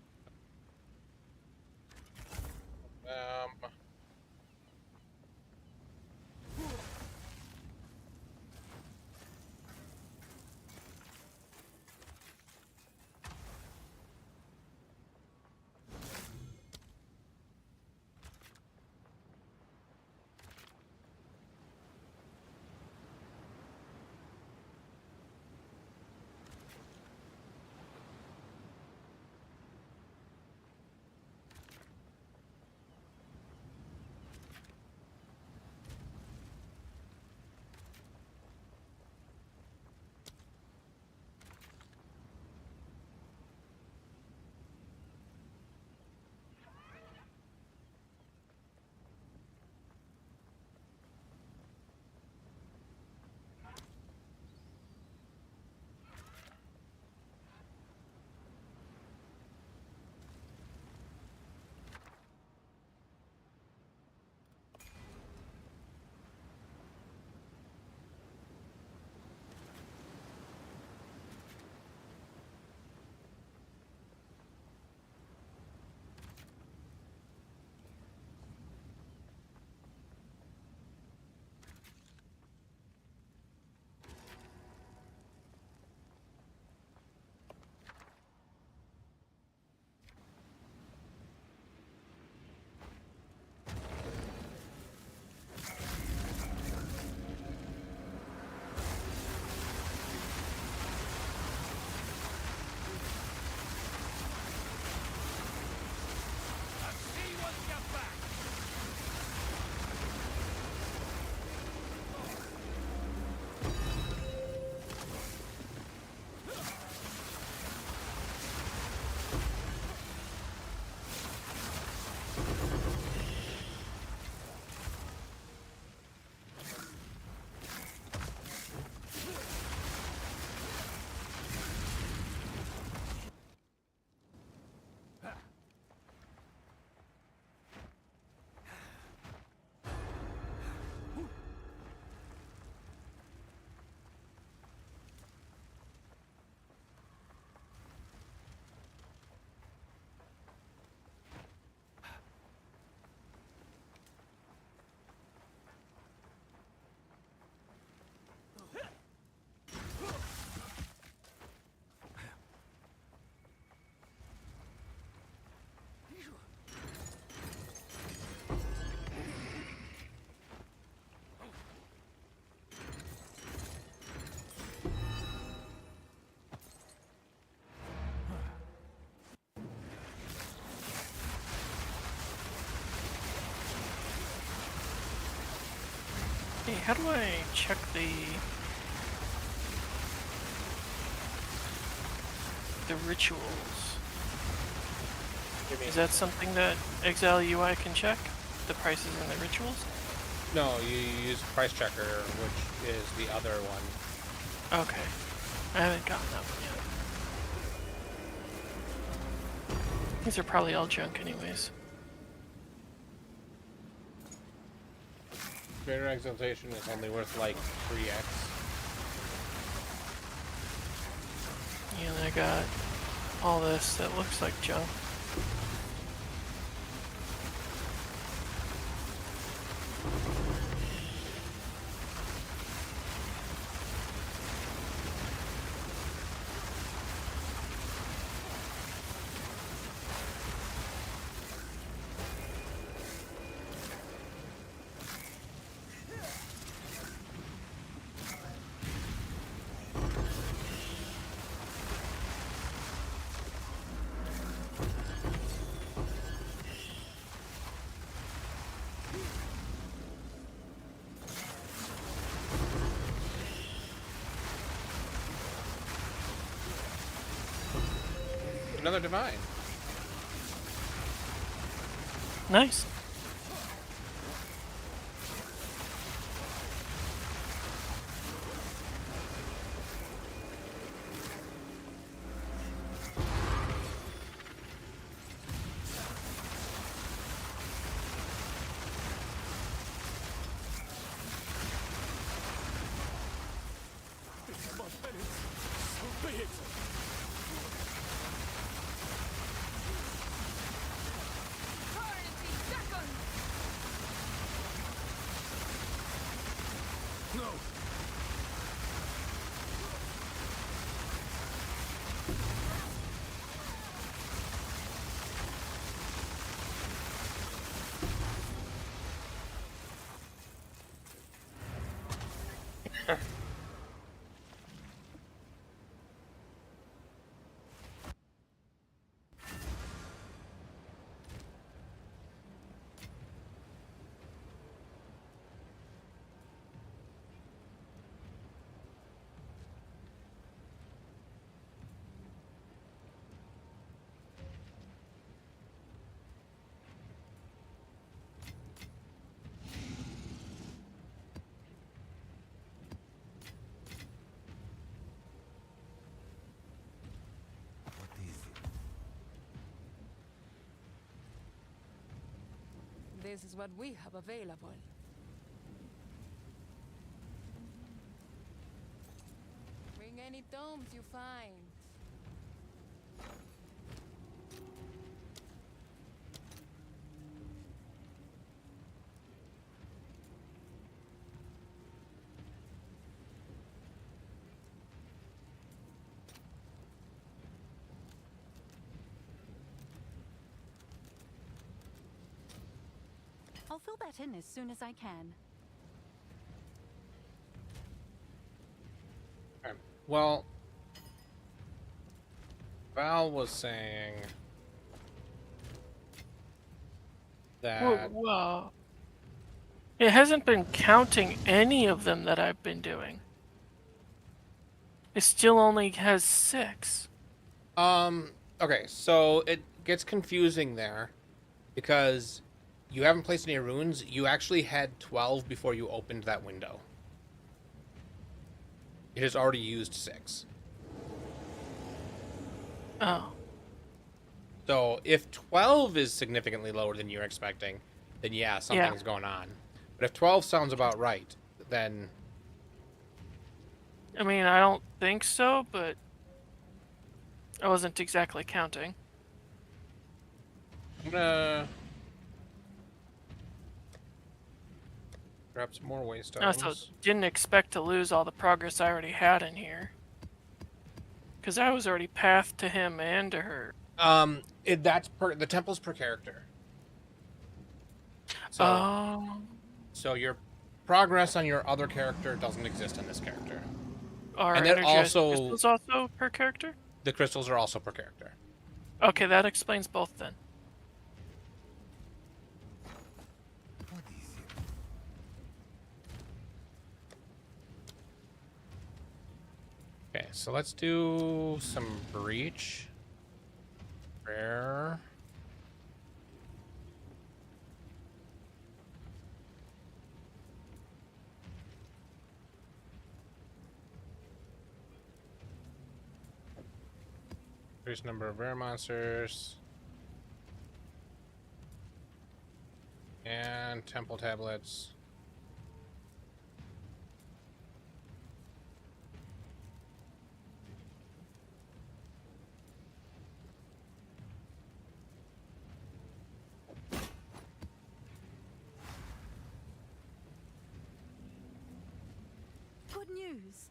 How do I check the rituals? Is that something that Exile UI can check? The prices and the rituals? No, you use Price Checker, which is the other one. Okay. I haven't gotten that one yet. These are probably all junk anyways. Greater Exaltation is only worth like 3x. Yeah, and I got all this that looks like junk. Another divine. Nice. This is what we have available. Bring any tomes you find. I'll fill that in as soon as I can. Okay. Well, Val was saying that Whoa. It hasn't been counting any of them that I've been doing. It still only has 6. okay, so it gets confusing there because you haven't placed any runes. You actually had 12 before you opened that window. It has already used 6. Oh. So if 12 is significantly lower than you're expecting, then yeah, something's going on. But if 12 sounds about right, then... I mean, I don't think so, but I wasn't exactly counting. I'm gonna grab some more waystones. I also didn't expect to lose all the progress I already had in here. Because I was already pathed to him and to her. That's the temple's per character. So, so your progress on your other character doesn't exist on this character. Are and then crystals also per character? The crystals are also per character. Okay, that explains both then. so let's do some breach. Rare. Increase number of rare monsters. And temple tablets. Good news.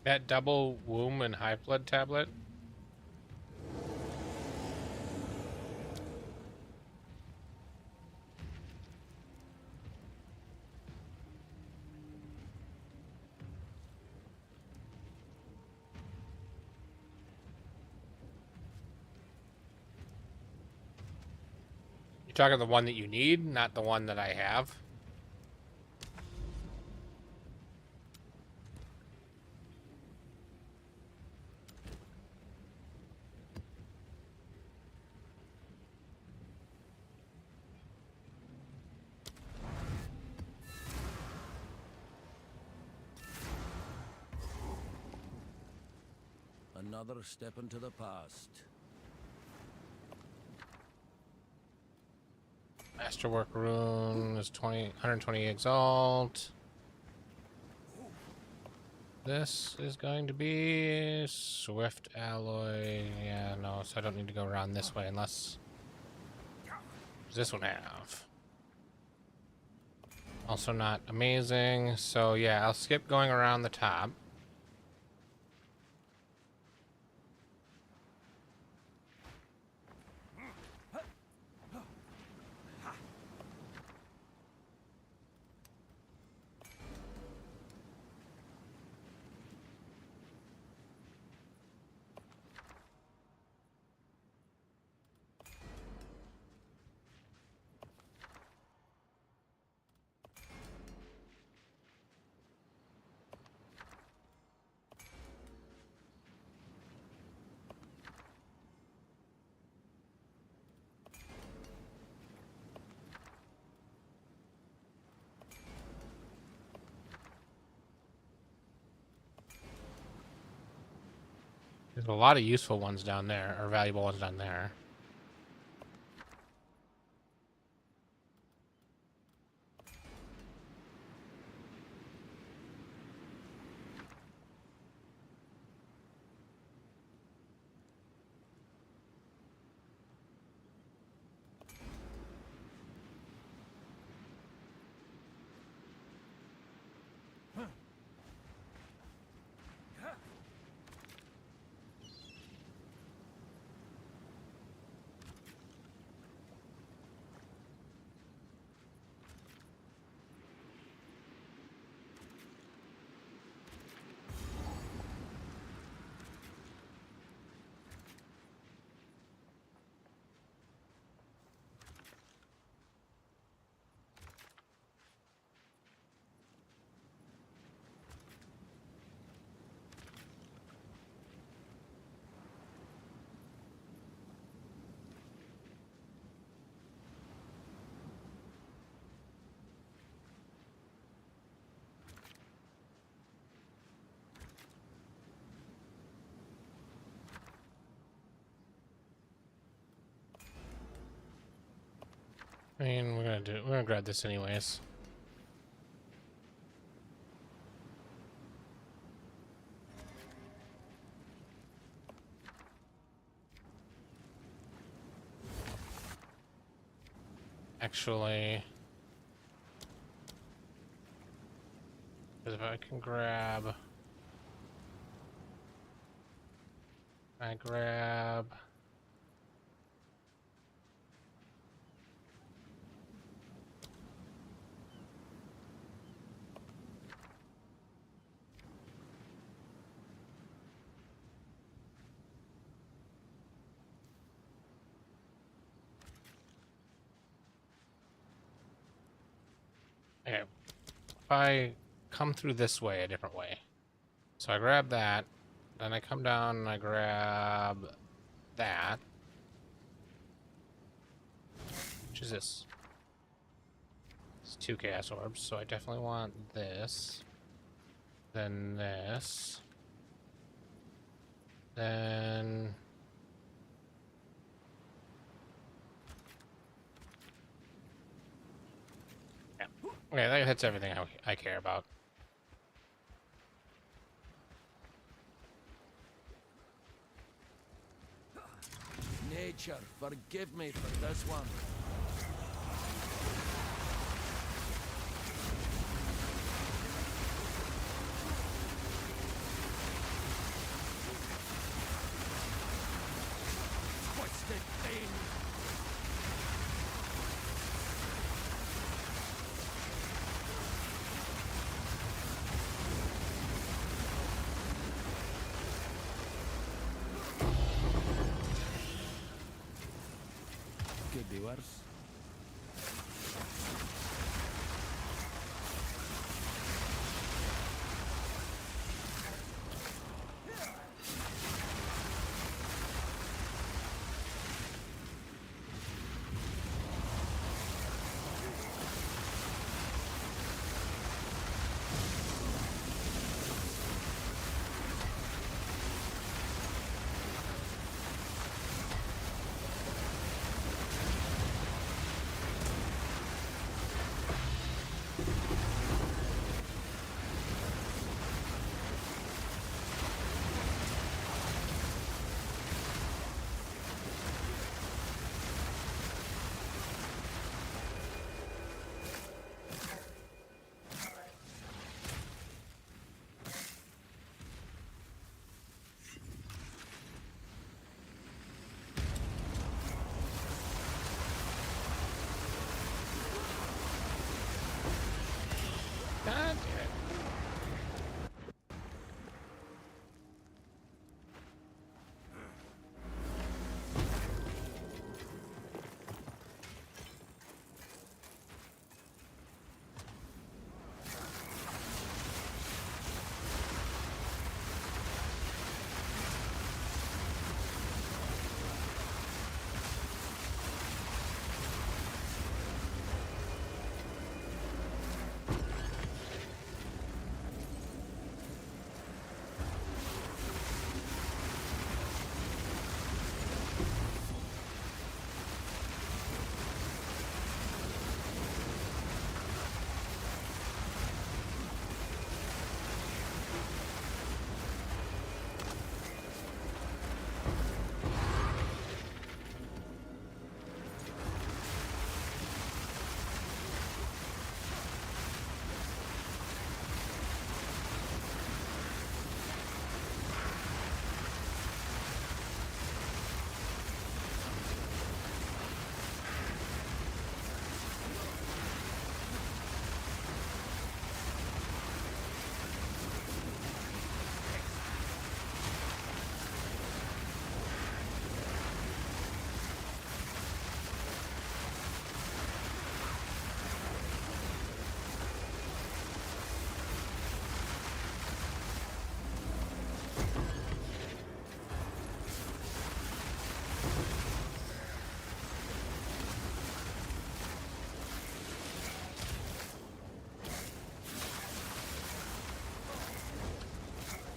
That double womb and high blood tablet. You're talking the one that you need, not the one that I have. Another step into the past. Masterwork rune is 120 exalt. This is going to be swift alloy. Yeah, no, so I don't need to go around this way unless. Does this one have? Also not amazing. So yeah, I'll skip going around the top. There's a lot of useful ones down there, or valuable ones down there. I mean, we're gonna grab this anyways. Actually, if I can grab... I grab... Okay, if I come through this way a different way. So I grab that, then I come down and I grab that. Which is this? It's 2 chaos orbs, so I definitely want this. Then this. Then... yeah. Okay, that hits everything I care about. Nature, forgive me for this one. Twisted thing! Could be worse. God damn it.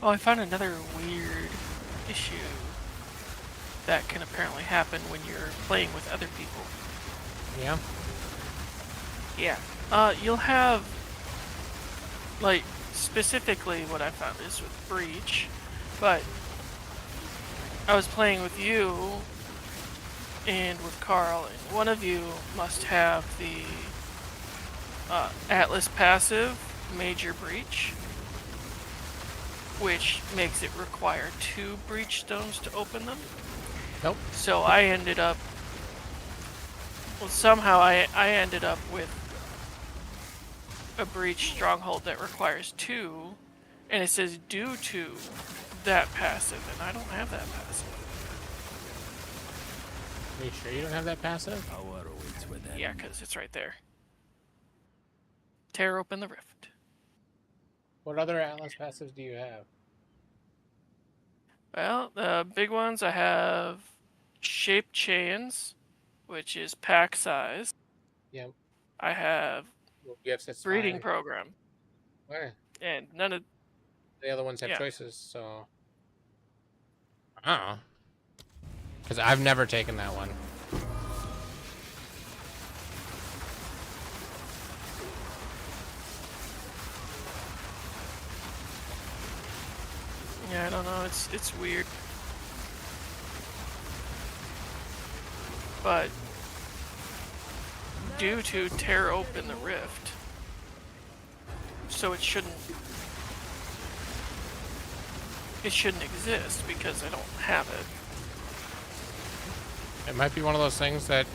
Oh, I found another weird issue that can apparently happen when you're playing with other people. Yeah? Yeah. You'll have, like, specifically what I found is with Breach, but I was playing with you and with Carl, and one of you must have the Atlas passive, Major Breach, which makes it require 2 breach stones to open them. Nope. So I ended up, well, somehow I ended up with a breach stronghold that requires 2, and it says due to that passive, and I don't have that passive. Are you sure you don't have that passive? Power awaits within. Yeah, because it's right there. Tear open the rift. What other Atlas passives do you have? Well, the big ones I have Shape Chains, which is pack size. Yeah. I have Well, you have set Breeding spy. Program, Okay. and none of, The other ones have yeah. choices, so. I don't know. Because I've never taken that one. Yeah, I don't know. It's weird, but due to tear open the rift, so it shouldn't exist because I don't have it. It might be one of those things that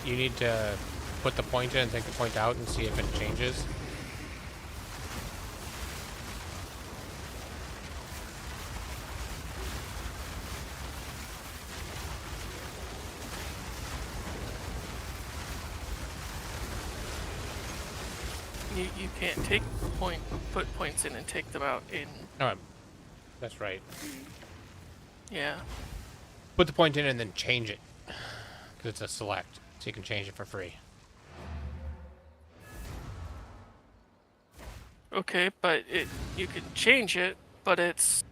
you need to put the point in and take the point out and see if it changes. You can't put points in and take them out in. No, that's right. Yeah. Put the point in and then change it. Because it's a select, so you can change it for free. Okay, but you can change it, but it's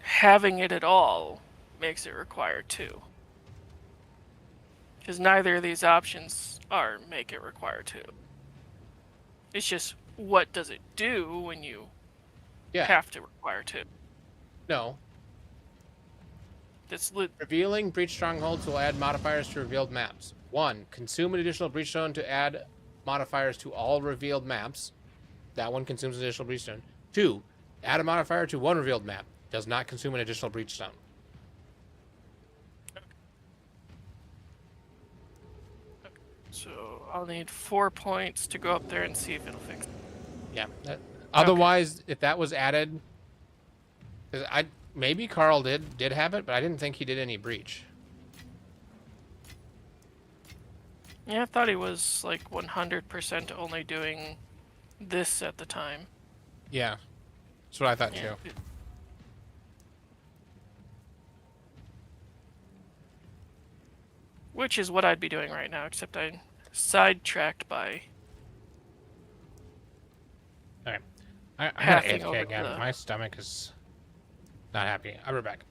having it at all makes it require 2. Because neither of these options make it require 2. It's just what does it do when you have to require 2. No. That's Revealing breach strongholds will add modifiers to revealed maps. 1. Consume an additional breach stone to add modifiers to all revealed maps. That one consumes an additional breach stone. 2. Add a modifier to one revealed map. Does not consume an additional breach stone. So I'll need 4 points to go up there and see if it'll fix it. Yeah. Otherwise, if that was added, because maybe Carl did have it, but I didn't think he did any breach. Yeah, I thought he was like 100% only doing this at the time. Yeah. That's what I thought too. Which is what I'd be doing right now, except I'm sidetracked by Alright. I'm gonna Halving AFK over again. the- My stomach is not happy. I'll be back.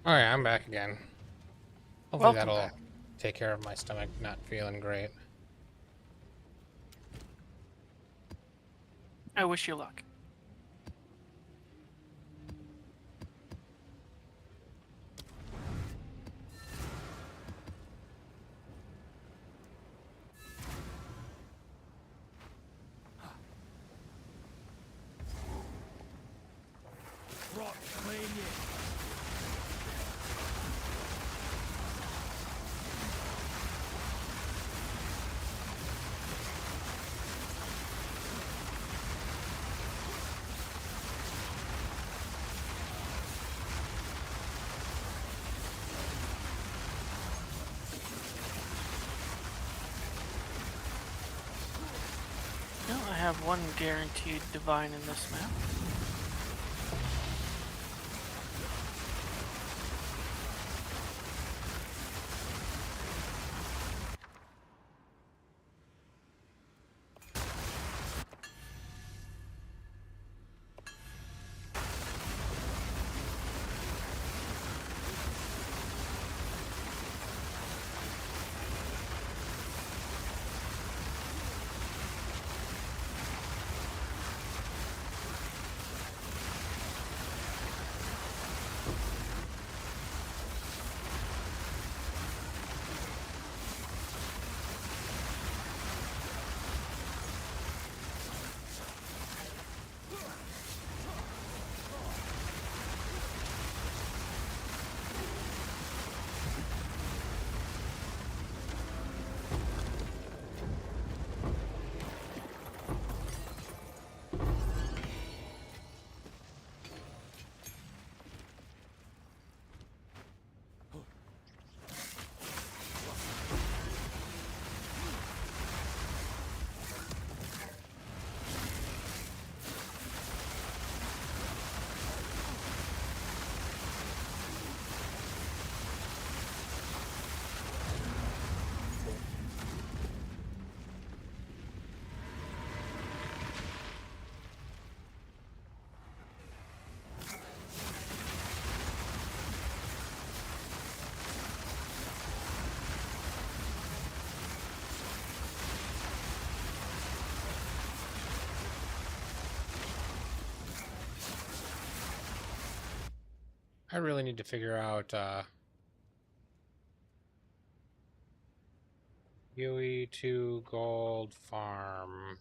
Alright, I'm back again. Hopefully Welcome that'll back. take care of my stomach not feeling great. I wish you luck. Rock clean yet. No, I have one guaranteed divine in this map. I really need to figure out UE2 gold farm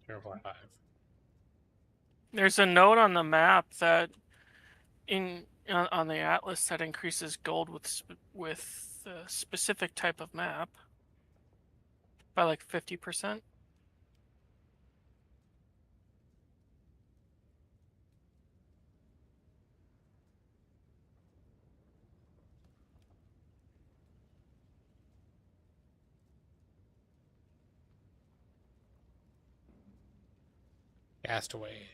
0.5. There's a note on the map that on the atlas that increases gold with a specific type of map by like 50%. Castaway.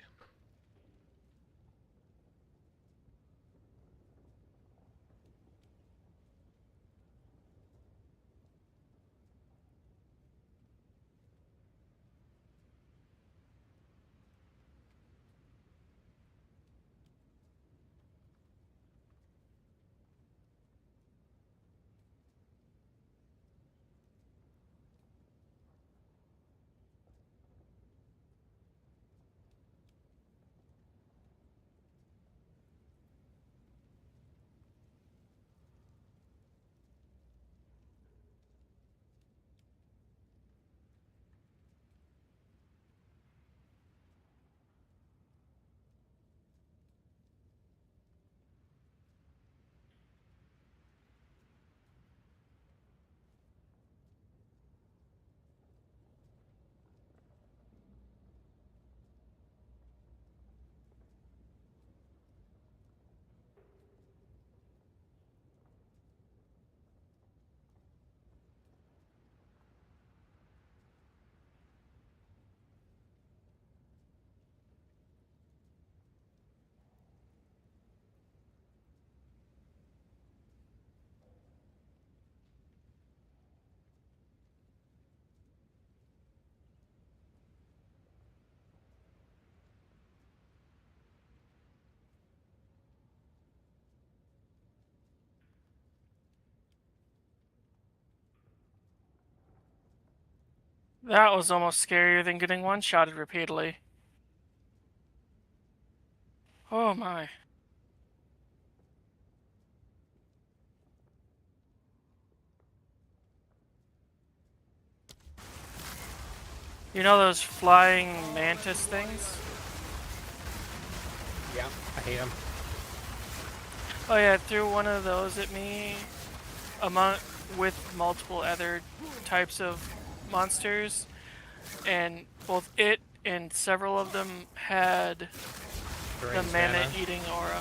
That was almost scarier than getting one-shotted repeatedly. Oh my. You know those flying mantis things? Yeah, I hate them. Oh yeah, it threw one of those at me among with multiple other types of monsters, and both it and several of them had the Drains mana eating aura.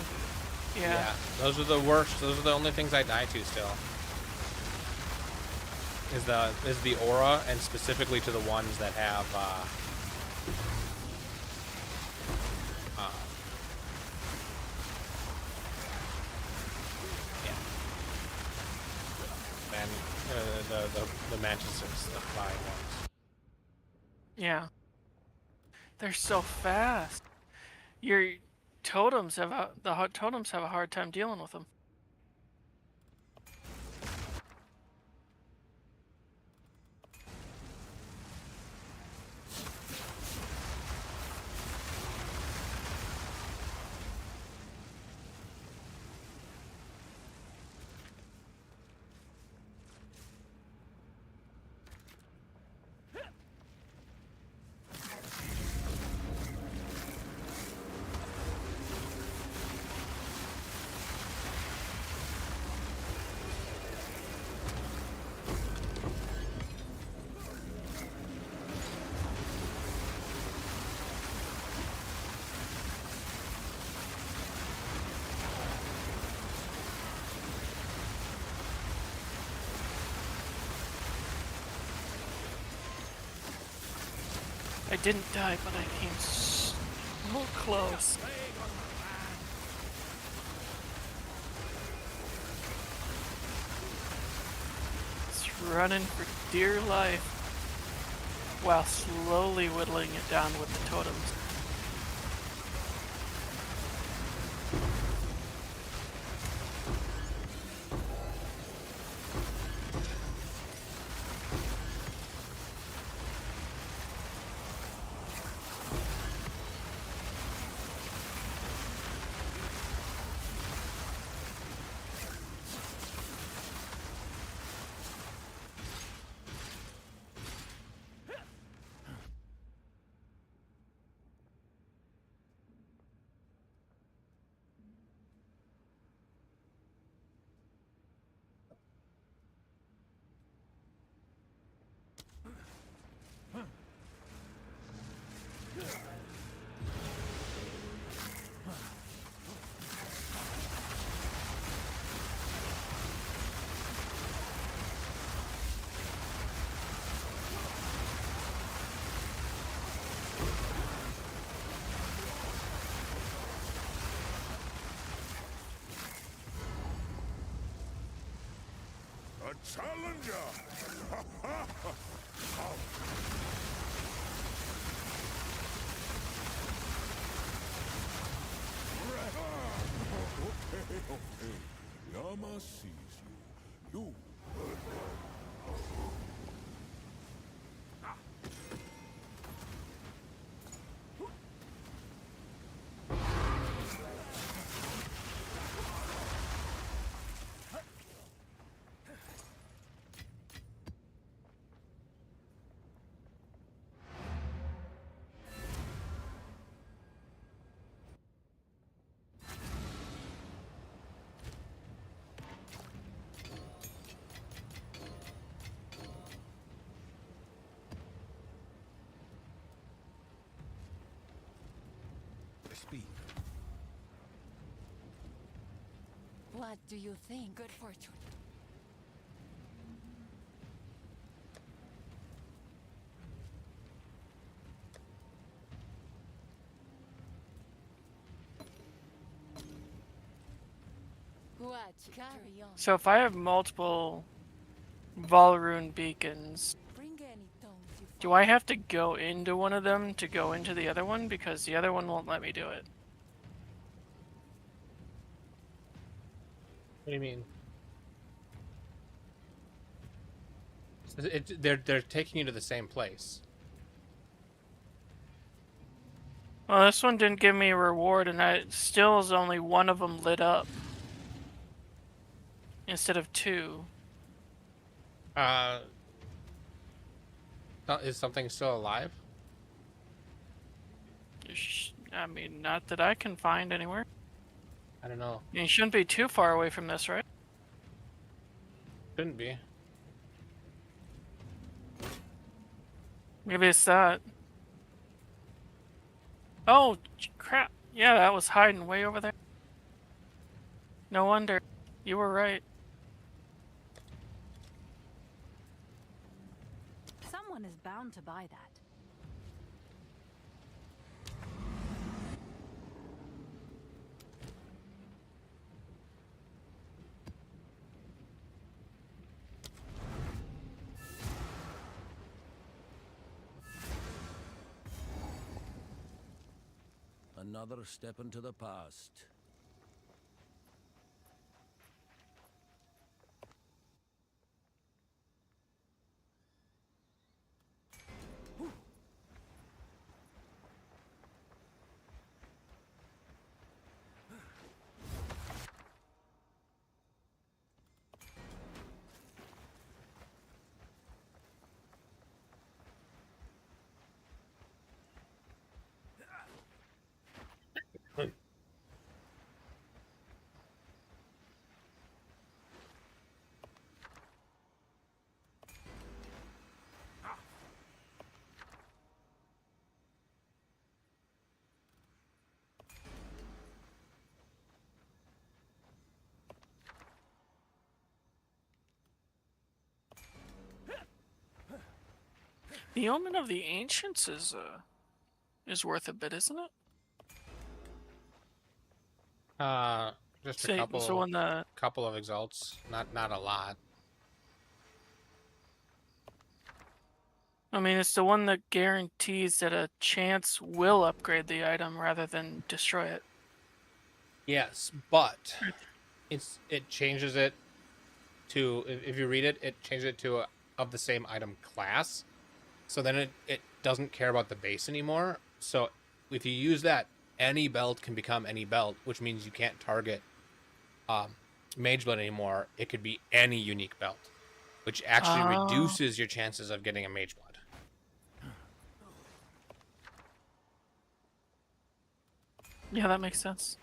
Yeah. Yeah, those are the worst. Those are the only things I die to still. Is the aura, and specifically to the ones that have yeah. And the mantises, the flying ones. Yeah. They're so fast. Your totems have totems have a hard time dealing with them. I didn't die, but I came so close. It's running for dear life while slowly whittling it down with the totems. A challenger! Ha ha ha! Okay. Yama sees you. You. Speak. What do you think? Good fortune. What? Carry on. So if I have multiple Valrune beacons, Bring any tomes you do I have to go into one of them to go into the other one? Because the other one won't let me do it. What do you mean? They're taking you to the same place. Well, this one didn't give me a reward, and I still is only one of them lit up instead of two. Is something still alive? I mean, not that I can find anywhere. I don't know. You shouldn't be too far away from this, right? Shouldn't be. Maybe it's that. Oh, crap. Yeah, that was hiding way over there. No wonder. You were right. Someone is bound to buy that. Another step into the past. The Omen of the Ancients is worth a bit, isn't it? Just Say, a couple. so when the Couple of exalts. Not a lot. I mean, it's the one that guarantees that a chance will upgrade the item rather than destroy it. Yes, but it changes it to, if you read it, it changes it to of the same item class. So then it doesn't care about the base anymore. So if you use that, any belt can become any belt, which means you can't target Mage Blood anymore. It could be any unique belt, which actually reduces your chances of getting a Mage Blood. Yeah, that makes sense.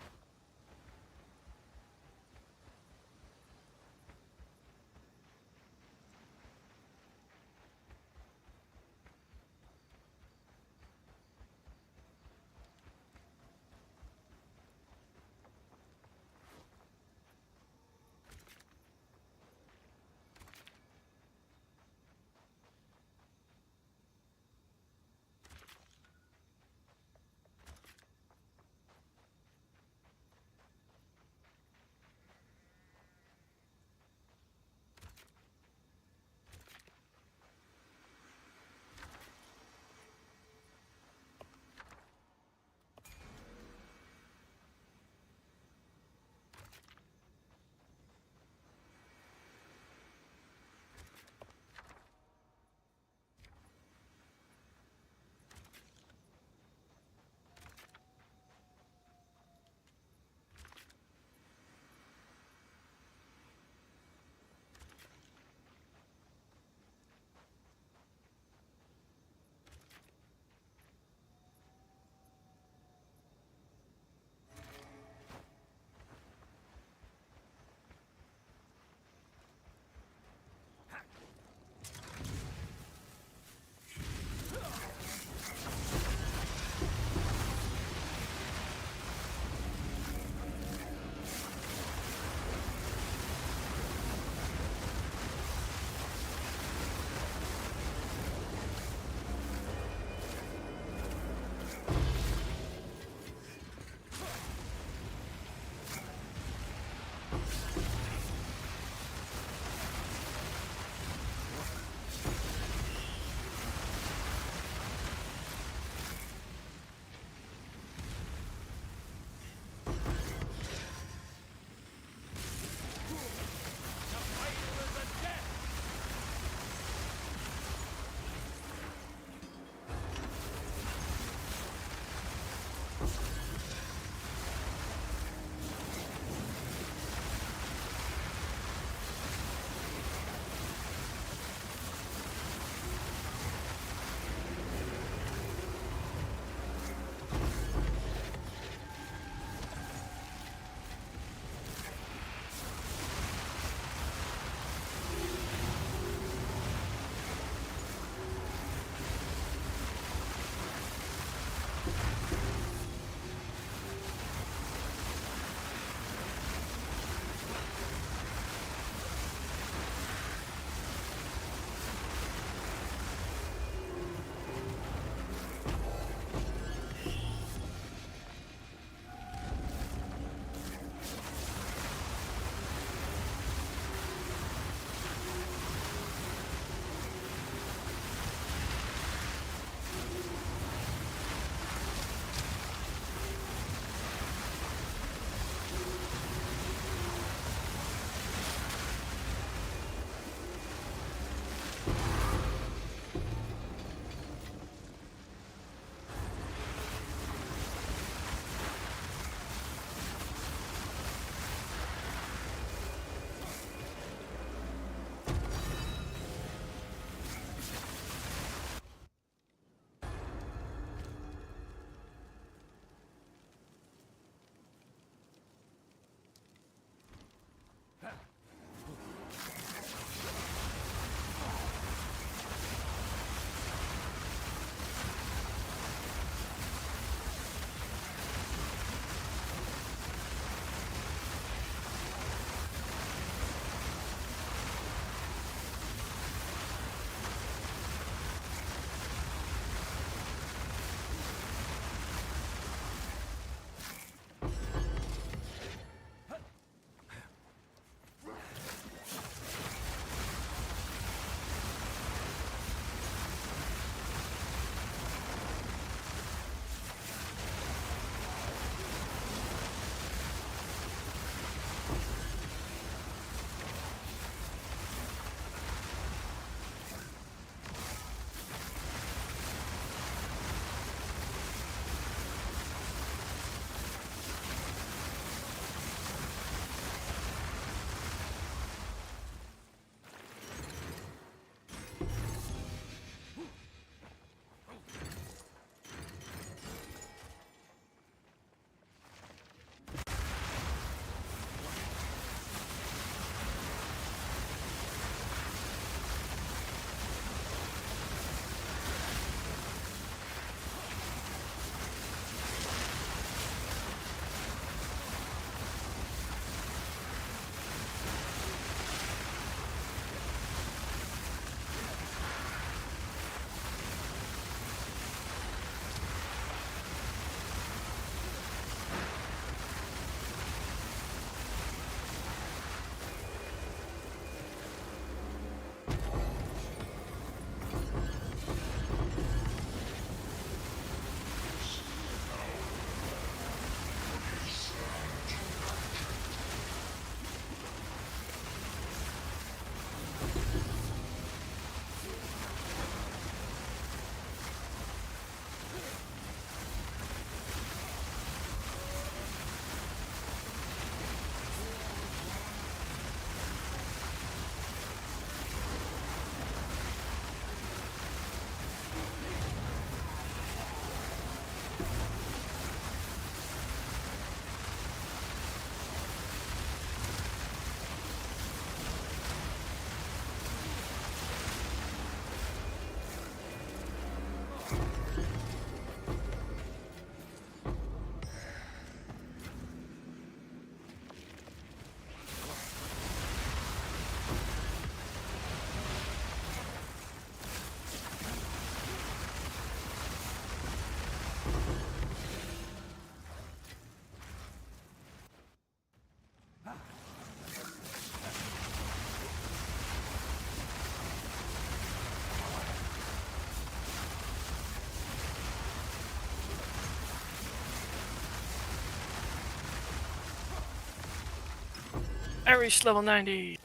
I reached level 90.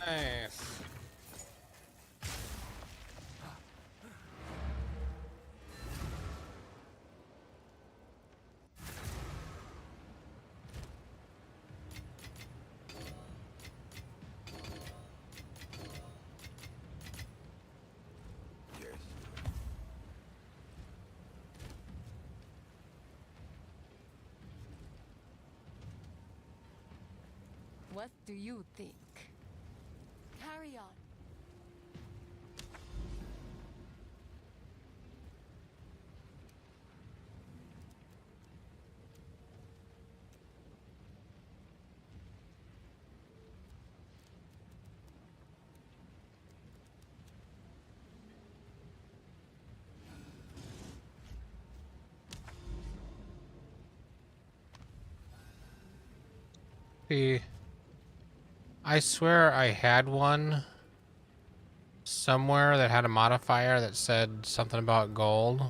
Nice. Yes. What do you think? Carry on. See, I swear I had one somewhere that had a modifier that said something about gold.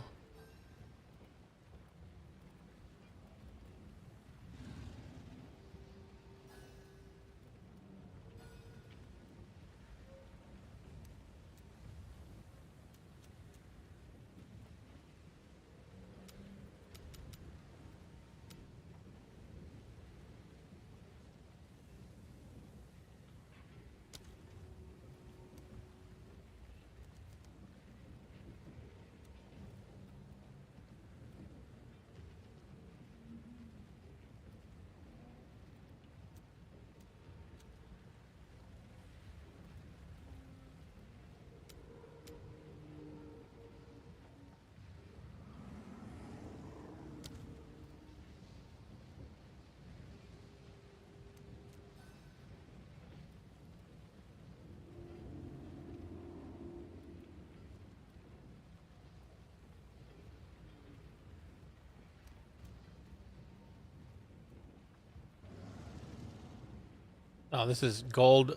Oh, this is gold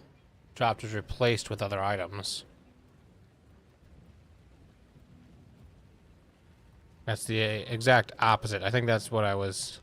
dropped is replaced with other items. That's the exact opposite. I think that's what I was...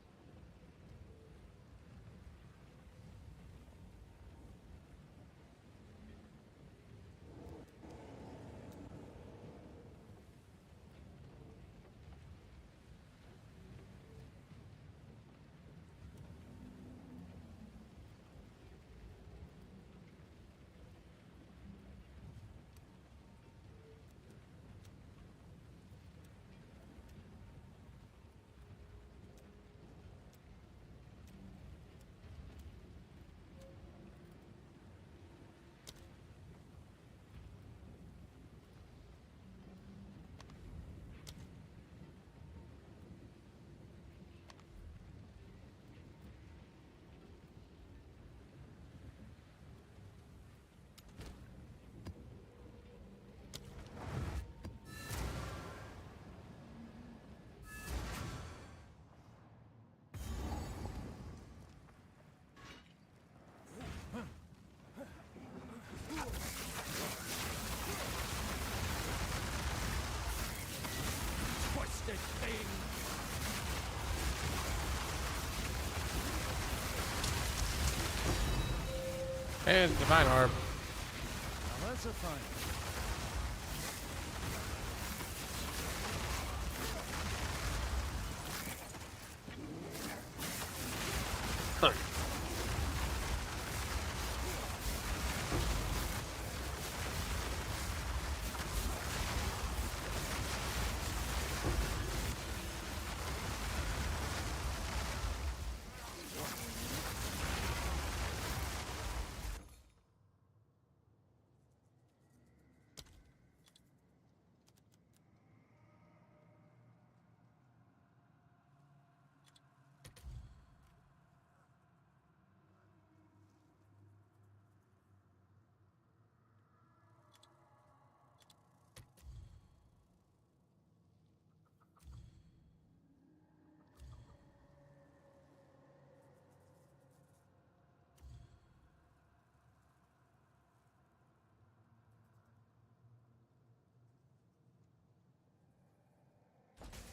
Twisted thing! And Divine Orb. Now that's a fine.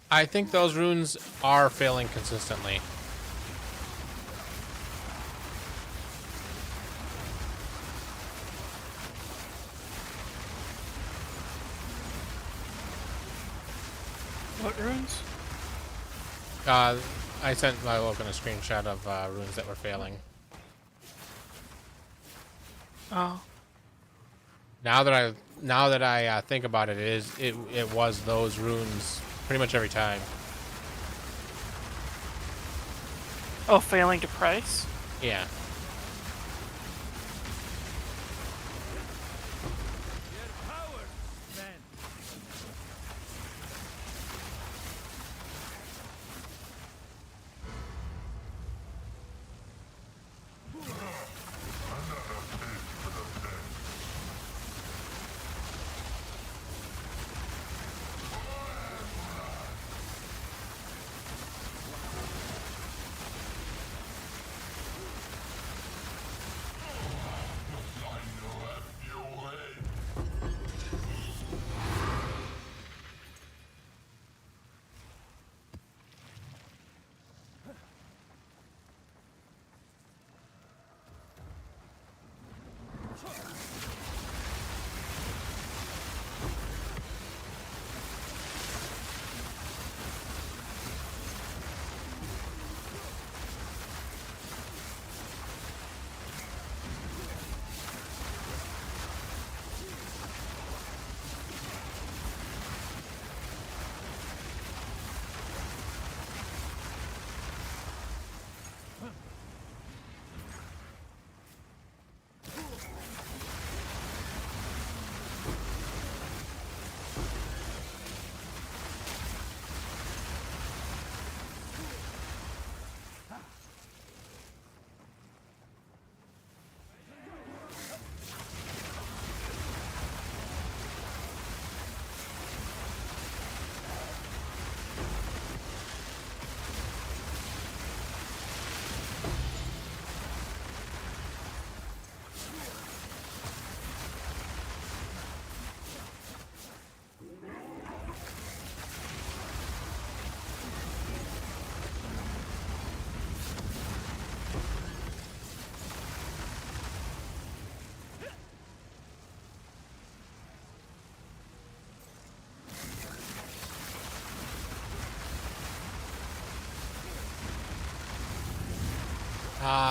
I think those runes are failing consistently. What runes? I sent Logan a screenshot of runes that were failing. Oh. Now that I think about it, it was those runes pretty much every time. Oh, failing to price? Yeah.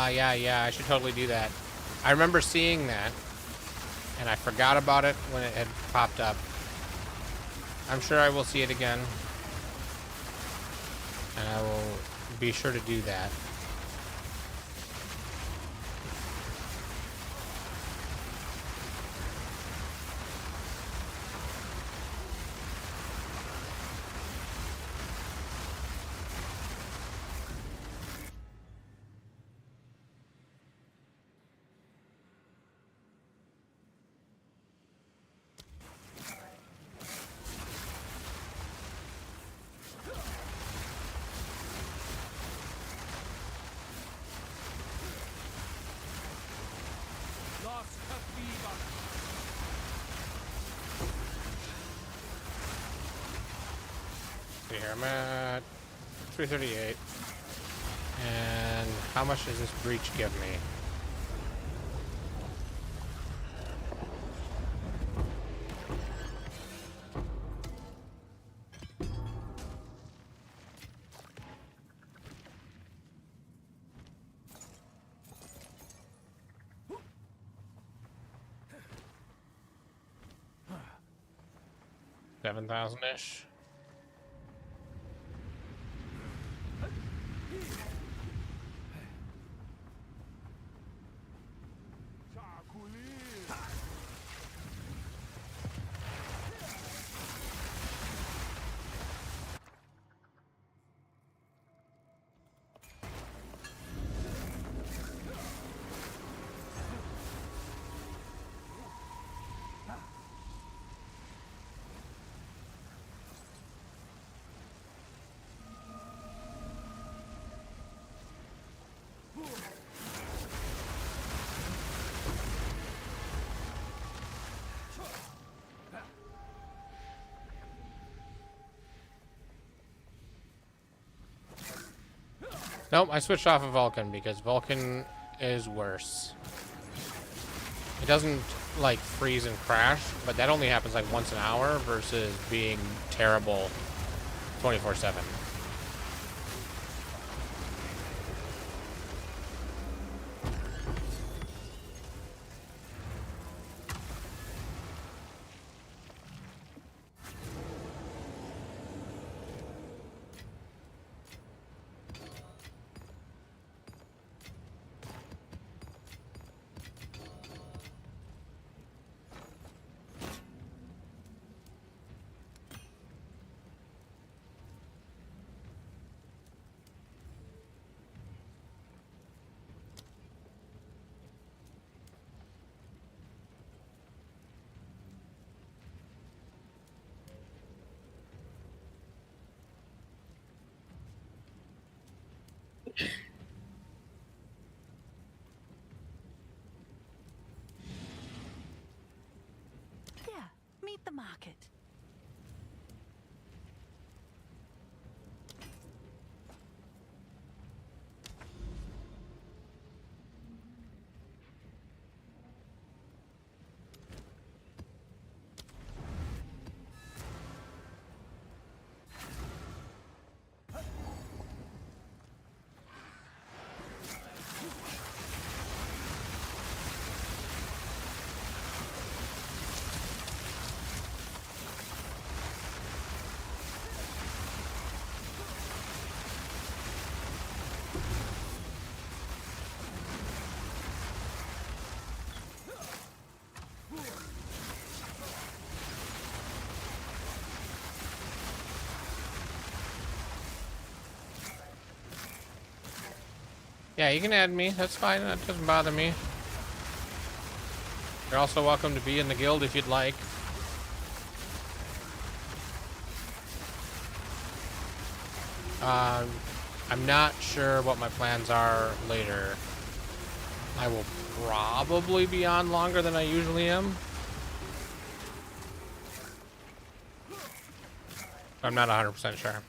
Yeah, I should totally do that. I remember seeing that, and I forgot about it when it had popped up. I'm sure I will see it again, and I will be sure to do that. Here, I'm at 338. And how much does this breach give me? $7,000-ish. Nope, I switched off of Vulcan because Vulcan is worse. It doesn't like freeze and crash, but that only happens like once an hour versus being terrible 24/7. There, meet the market. Yeah, you can add me. That's fine. That doesn't bother me. You're also welcome to be in the guild if you'd like. I'm not sure what my plans are later. I will probably be on longer than I usually am. I'm not 100% sure.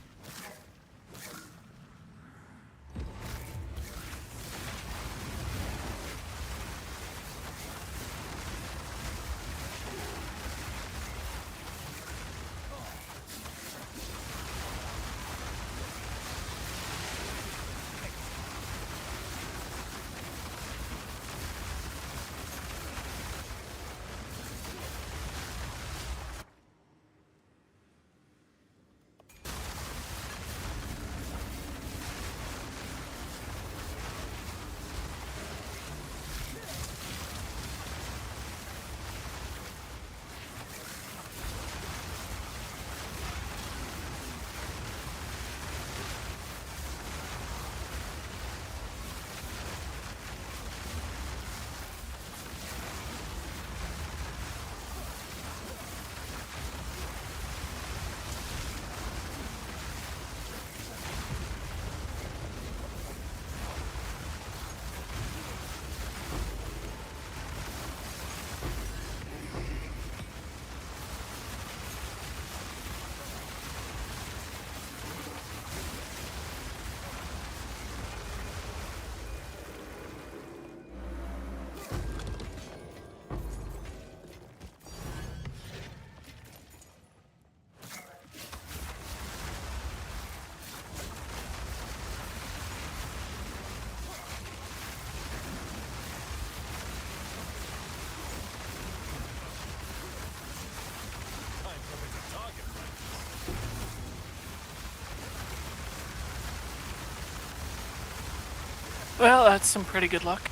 Well, that's some pretty good luck.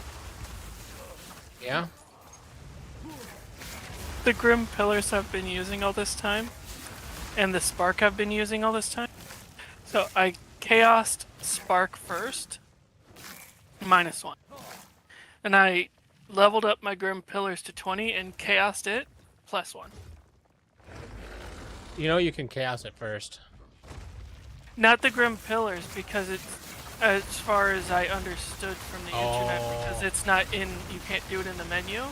Yeah? The Grim Pillars have been using all this time, and the Spark have been using all this time. So I chaosed Spark first, -1. And I leveled up my Grim Pillars to 20 and chaosed it, +1. You know you can chaos it first. Not the Grim Pillars, because it's, as far as I understood from the internet, because it's not in, you can't do it in the menu,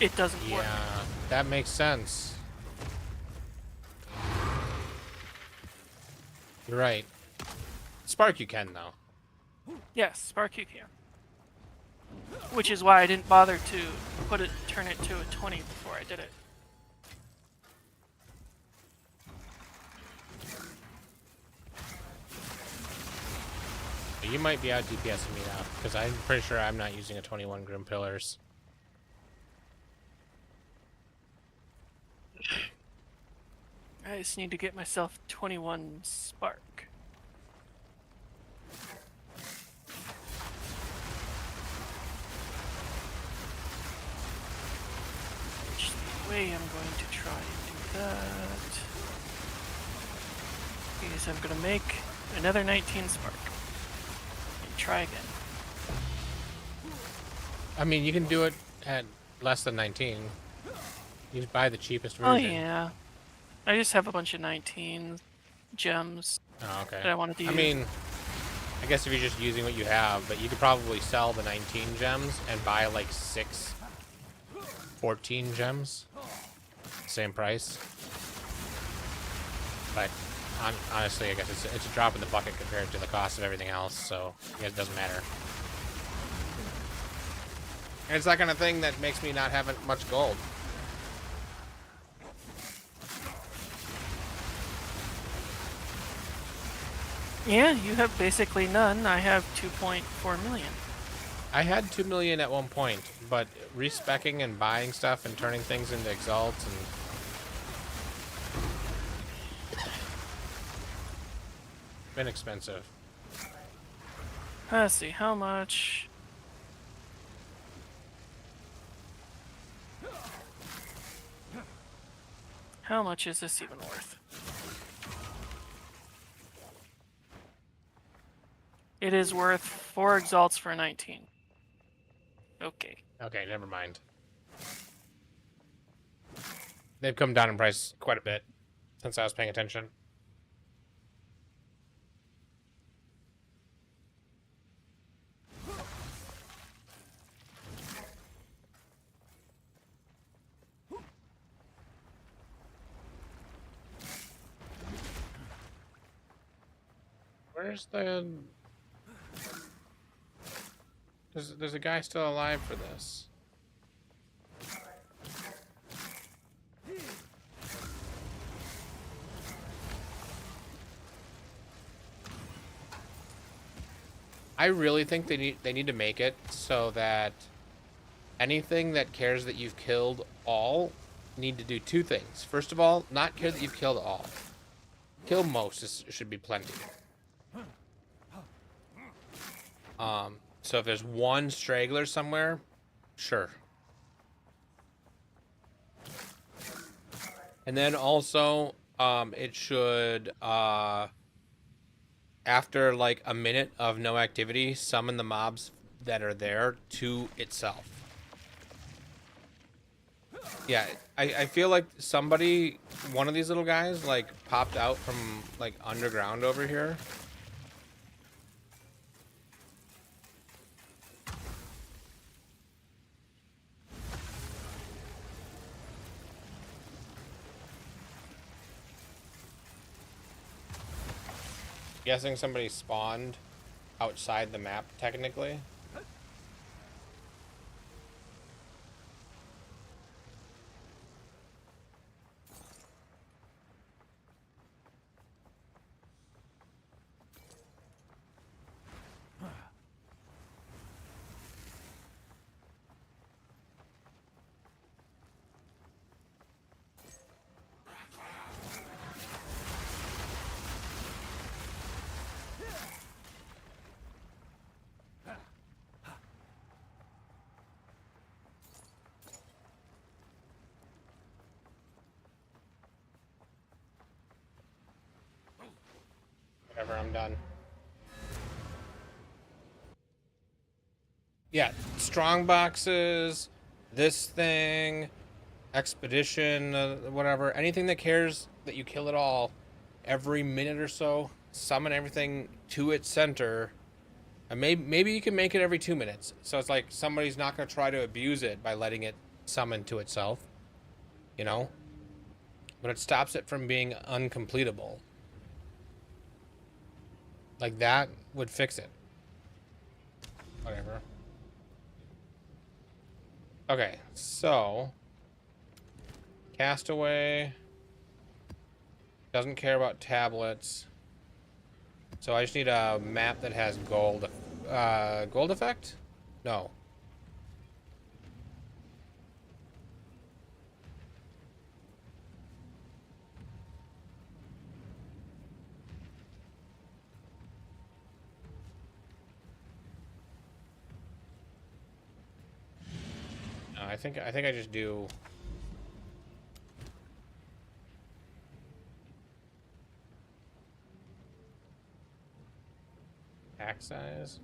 it doesn't work. Yeah, that makes sense. You're right. Spark you can, though. Yes, Spark you can. Which is why I didn't bother to turn it to a 20 before I did it. You might be out DPSing me now, because I'm pretty sure I'm not using a 21 Grim Pillars. I just need to get myself 21 Spark. Which is the way I'm going to try and do that. Is I'm going to make another 19 Spark. And try again. I mean, you can do it at less than 19. You just buy the cheapest version. Oh yeah. I just have a bunch of 19 gems Oh, okay. that I wanted to use. I mean, I guess if you're just using what you have, but you could probably sell the 19 gems and buy like 14 gems. Same price. But honestly, I guess it's a drop in the bucket compared to the cost of everything else, so I guess it doesn't matter. And it's that kind of thing that makes me not have much gold. Yeah, you have basically none. I have 2.4 million. I had 2 million at one point, but respecking and buying stuff and turning things into exalts and been expensive. Let's see, how much? How much is this even worth? It is worth 4 exalts for 19. Okay. Okay, never mind. They've come down in price quite a bit since I was paying attention. Where's the... There's a guy still alive for this. I really think they need to make it so that anything that cares that you've killed all need to do two things. First of all, not care that you've killed all. Kill most should be plenty. So if there's one straggler somewhere, sure. And then also, it should, after like a minute of no activity, summon the mobs that are there to itself. Yeah, I feel like one of these little guys, like, popped out from, like, underground over here. Guessing somebody spawned outside the map, technically. Whatever, I'm done. Yeah, strong boxes, this thing, expedition, whatever. Anything that cares that you kill it all every minute or so, summon everything to its center. And maybe you can make it every 2 minutes. So it's like somebody's not going to try to abuse it by letting it summon to itself. You know? But it stops it from being uncompletable. Like that would fix it. Whatever. Okay, so Castaway doesn't care about tablets. So I just need a map that has gold. Gold effect? No. No, I think I just do. Pack size.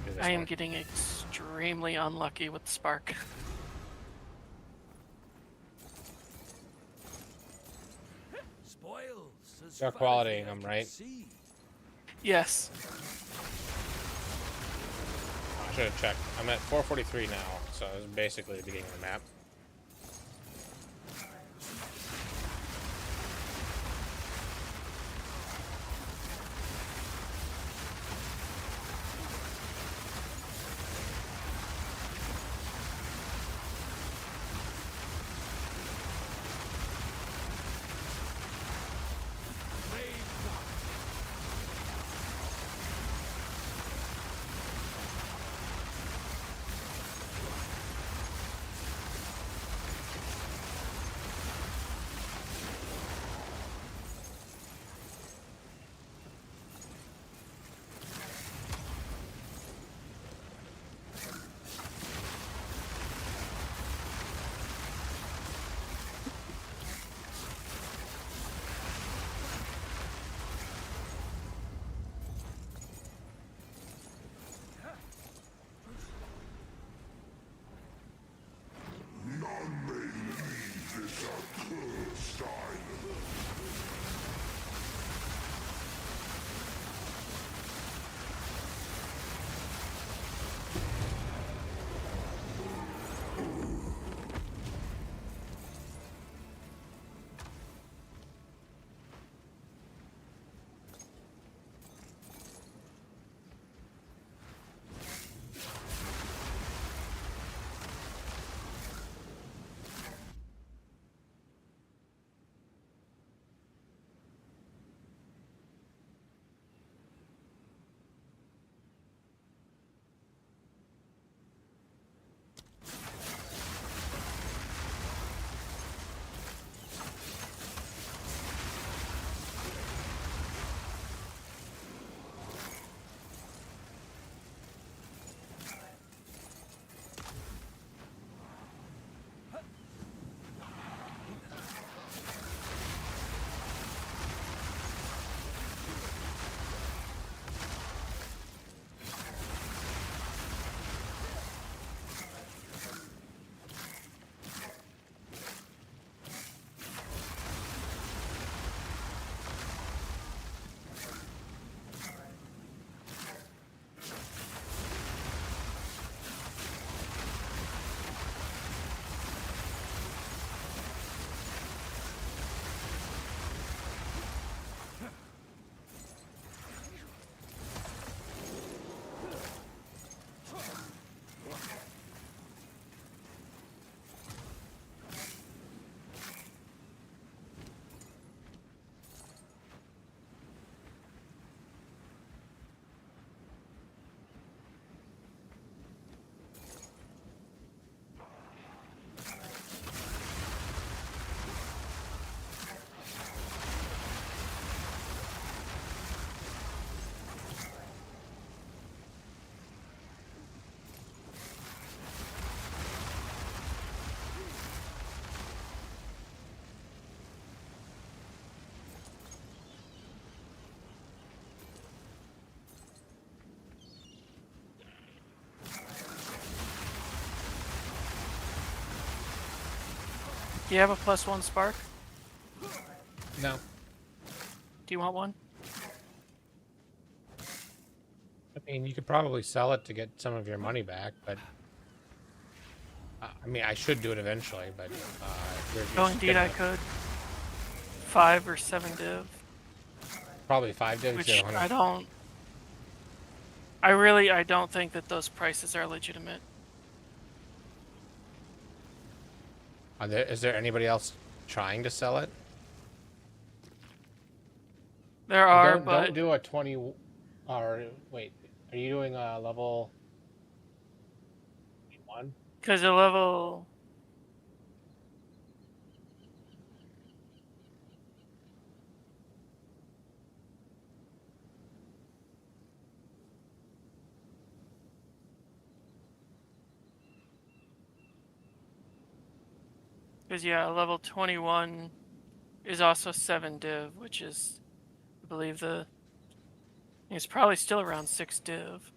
Do this I am one. getting extremely unlucky with Spark. Spoils as You're far as qualitying the eye them, can right? see. Yes. I should have checked. I'm at 443 now, so it's basically the beginning of the map. None may leave this accursed island. Do you have a +1 Spark? No. Do you want one? I mean, you could probably sell it to get some of your money back, but I mean, I should do it eventually. But you're Oh, just indeed, I gonna- could. 5 or 7 div. Probably 5 divs. Which I I don't think that those prices are legitimate. Is there anybody else trying to sell it? There are, but don't do a 20. Or wait, are you doing a level 1? because the level. Because yeah, level 21 is also 7 div, which is, I believe it's probably still around 6 div.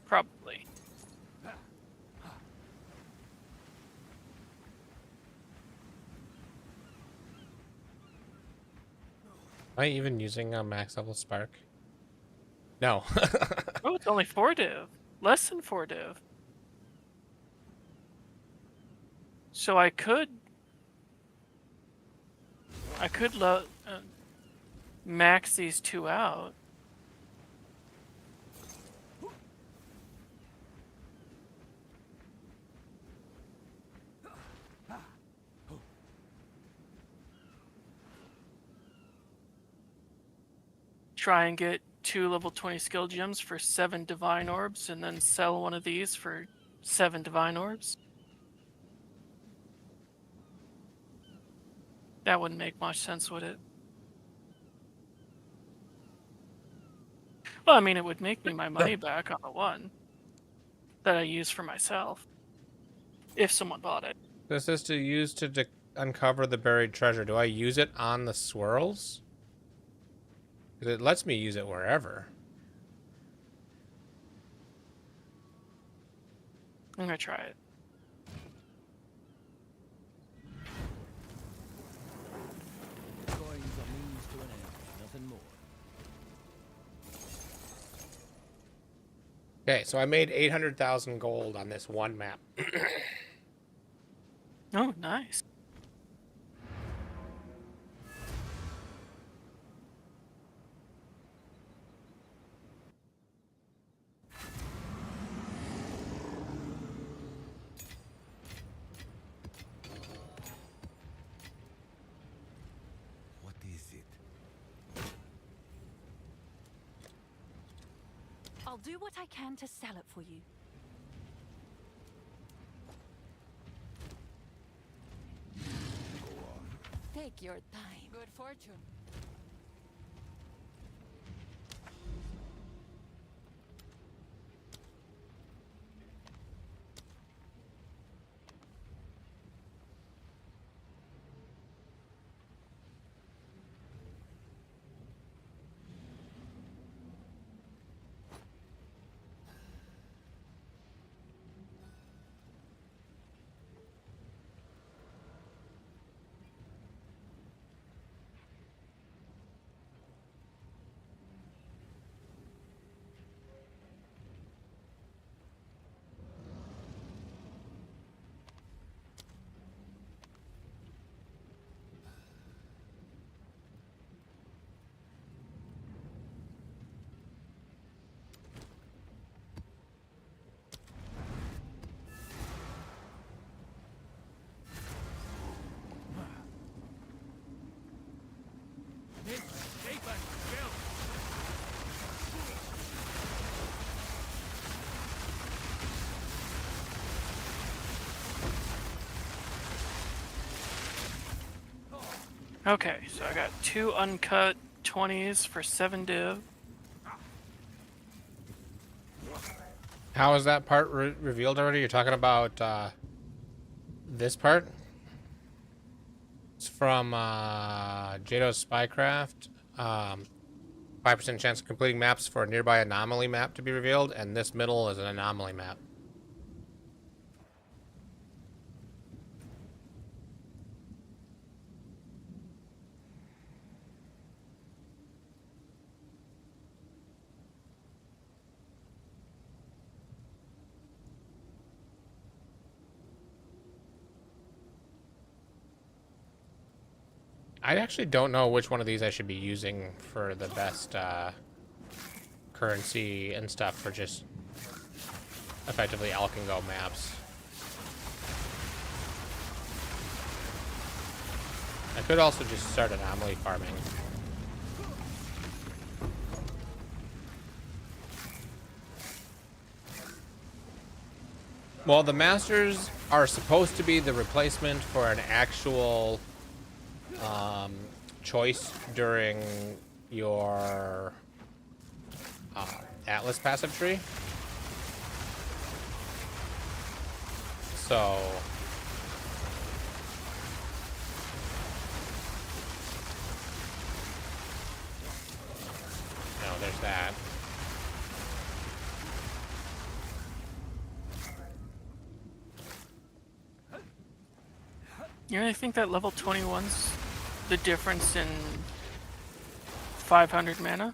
Probably. Am I even using a max level spark? No. Oh, it's only 4 div. Less than 4 div. So I could max these two out. Try and get 2 level 20 skill gems for 7 divine orbs, and then sell one of these for 7 divine orbs. That wouldn't make much sense, would it? Well, I mean, it would make me my money back on the one that I use for myself, if someone bought it. This is to use to uncover the buried treasure. Do I use it on the swirls? Because it lets me use it wherever. I'm gonna try it. Coins are means to an end, nothing more. Okay, so I made 800,000 gold on this one map. Oh, nice. What is it? I'll do what I can to sell it for you. Take your time. Good fortune. Okay, so I got 2 uncut 20s for 7 div. How is that part revealed already? You're talking about this part? It's from Jado's Spycraft. 5% chance of completing maps for a nearby anomaly map to be revealed, and this middle is an anomaly map. I actually don't know which one of these I should be using for the best currency and stuff for just effectively Alk and Go maps. I could also just start anomaly farming. Well, the Masters are supposed to be the replacement for an actual choice during your Atlas passive tree. So no, there's that. You really think that level 21's the difference in 500 mana?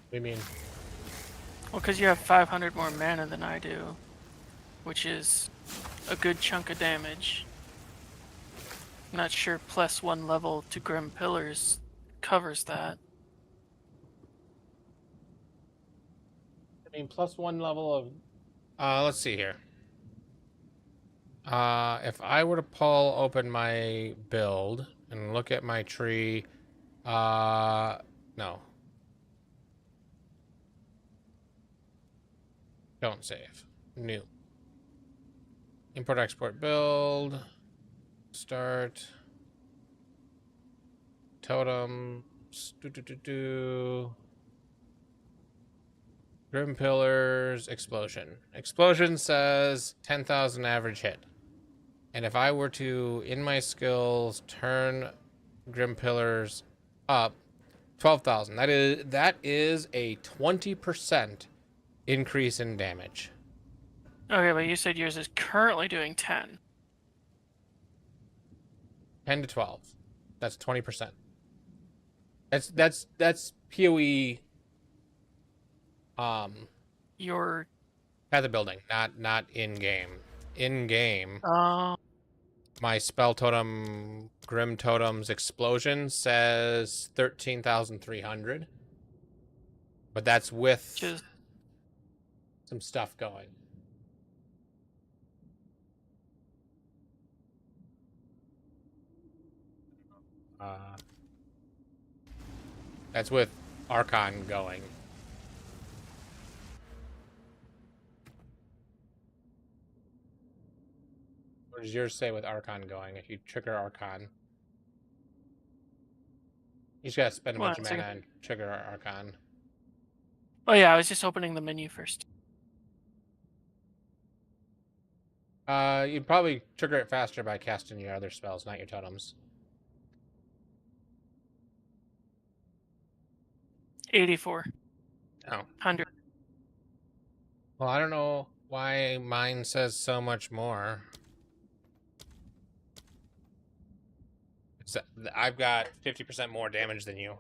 What do you mean? Well, because you have 500 more mana than I do, which is a good chunk of damage. I'm not sure +1 level to Grim Pillars covers that. I mean, +1 level of... let's see here. If I were to pull open my build and look at my tree... no. Don't save. New. Import, export, build. Start. Totems. Grim Pillars. Explosion. Explosion says 10,000 average hit. And if I were to, in my skills, turn Grim Pillars up, 12,000. That is a 20% increase in damage. Okay, but you said yours is currently doing 10. 10 to 12. That's 20%. That's PoE Your at the building, not in game. In game, oh, my spell totem Grim Totem's explosion says 13,300. But that's with just some stuff going. That's with Archon going. What does yours say with Archon going? If you trigger Archon, you just gotta spend a bunch of mana and trigger Archon. Oh yeah, I was just opening the menu first. You'd probably trigger it faster by casting your other spells, not your totems. 84. Oh. 100. Well, I don't know why mine says so much more. I've got 50% more damage than you.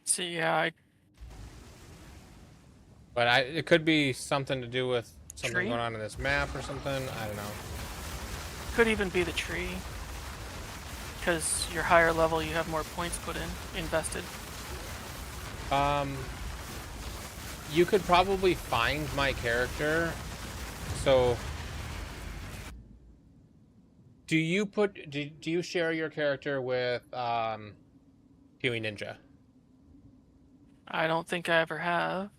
So yeah, But it could be something to do with something Tree? going on in this map or something. I don't know. could even be the tree. Because you're higher level, you have more points invested. You could probably find my character. So, do you share your character with Huey Ninja? I don't think I ever have.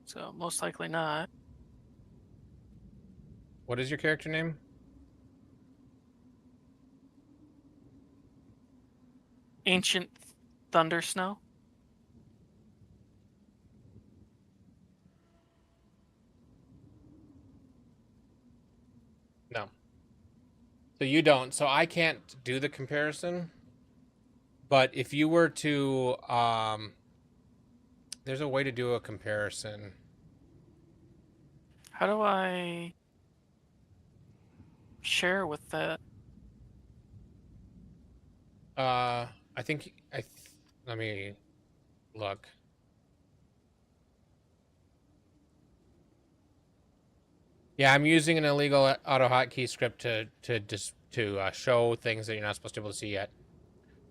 So most likely not. What is your character name? Ancient Thunder Snow. No. So you don't. So I can't do the comparison. But if you were to, there's a way to do a comparison. How do I share with that? I think let me look. Yeah, I'm using an illegal auto hotkey script to show things that you're not supposed to be able to see yet.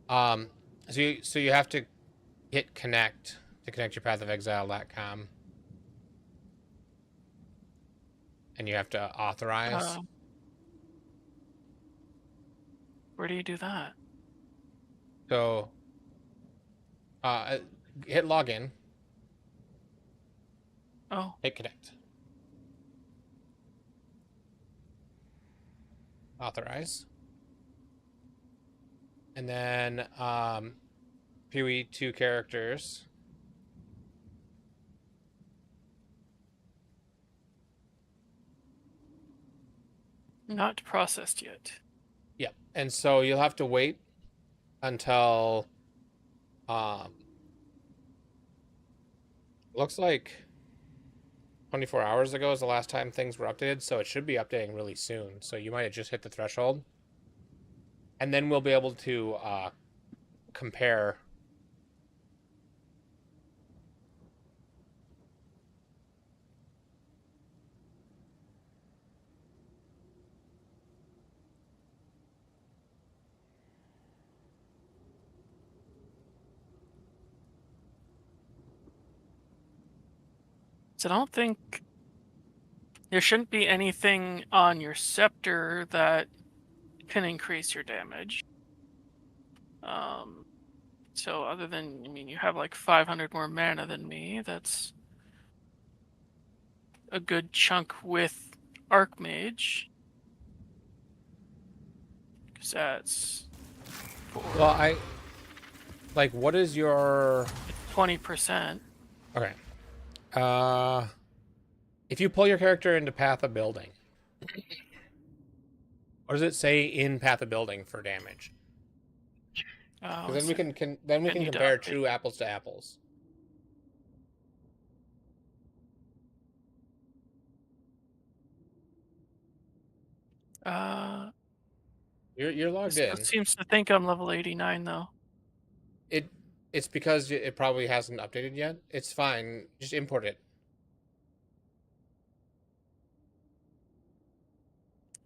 So you have to hit connect to connect your pathofexile.com, and you have to authorize. Where do you do that? So hit login. Oh, Hit connect. Authorize. And then PoE 2 characters. not processed yet. Yep. And so you'll have to wait until looks like 24 hours ago is the last time things were updated, so it should be updating really soon. So you might have just hit the threshold. And then we'll be able to compare. So I don't think there shouldn't be anything on your scepter that can increase your damage. So other than, I mean, you have like 500 more mana than me. That's a good chunk with Archmage. Because that's Well, what is your 20%. Okay. If you pull your character into Path of Building, what does it say in Path of Building for damage? Then we can compare true apples to apples. You're logged in. It seems to think I'm level 89 though. It's because it probably hasn't updated yet. It's fine. Just import it.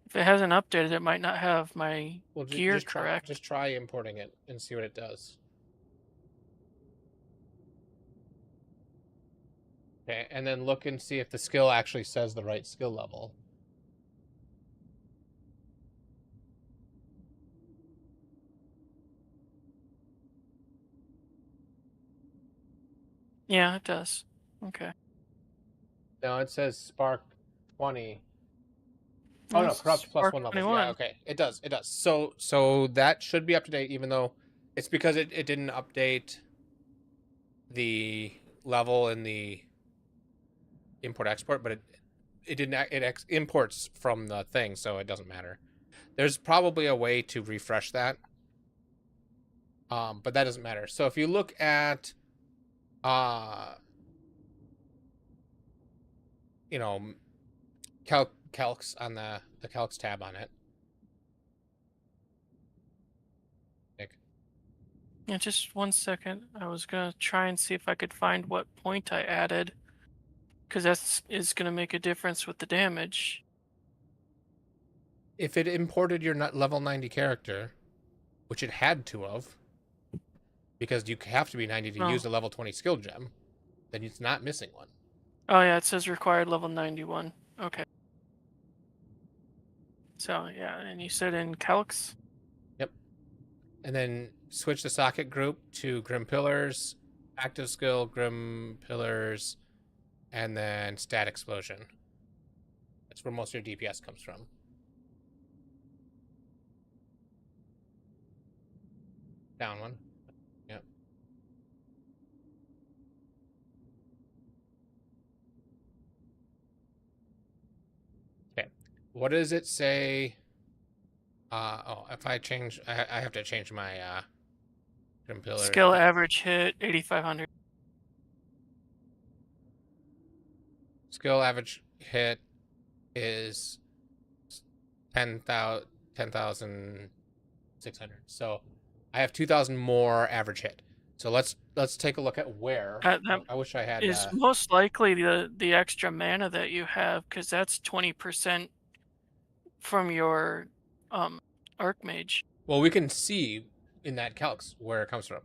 If it hasn't updated, it might not have my gear correct. Just try importing it and see what it does. Okay, and then look and see if the skill actually says the right skill level. Yeah, it does. Okay. No, it says Spark 20. Oh no, Corrupt plus 1 level. Yeah, okay. It does. It does. So that should be up to date, even though it's because it didn't update the level in the import export, but it didn't imports from the thing, so it doesn't matter. There's probably a way to refresh that. But that doesn't matter. So if you look at calcs on the calcs tab on it. Nick. Yeah, just 1 second. I was gonna try and see if I could find what point I added, because that is gonna make a difference with the damage. If it imported your level 90 character, which it had to have, because you have to be 90 to use a level 20 skill gem, then it's not missing one. Oh yeah, it says required level 91. Okay. So yeah, and you said in calcs? Yep. And then switch the socket group to Grim Pillars, active skill, Grim Pillars, and then Stat Explosion. That's where most of your DPS comes from. Down one. Yep. Okay. What does it say? If I change, I have to change my Grim Pillar. Skill average hit 8,500. Skill average hit is 10,600. So I have 2,000 more average hit. So let's let's take a look at where. That I wish I had. is most likely the extra mana that you have, because that's 20% from your Archmage. Well, we can see in that calcs where it comes from.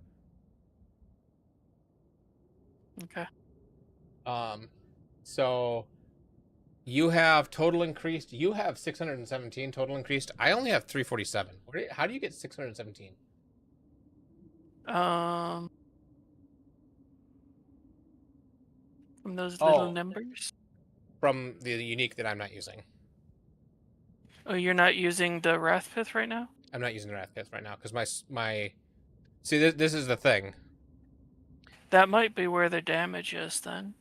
Okay. So you have total increased. You have 617 total increased. I only have 347. How do you get 617? From those little numbers. From the unique that I'm not using. Oh, you're not using the Wrathpith right now? I'm not using the Wrathpith right now because my. See, this is the thing. That might be where the damage is then.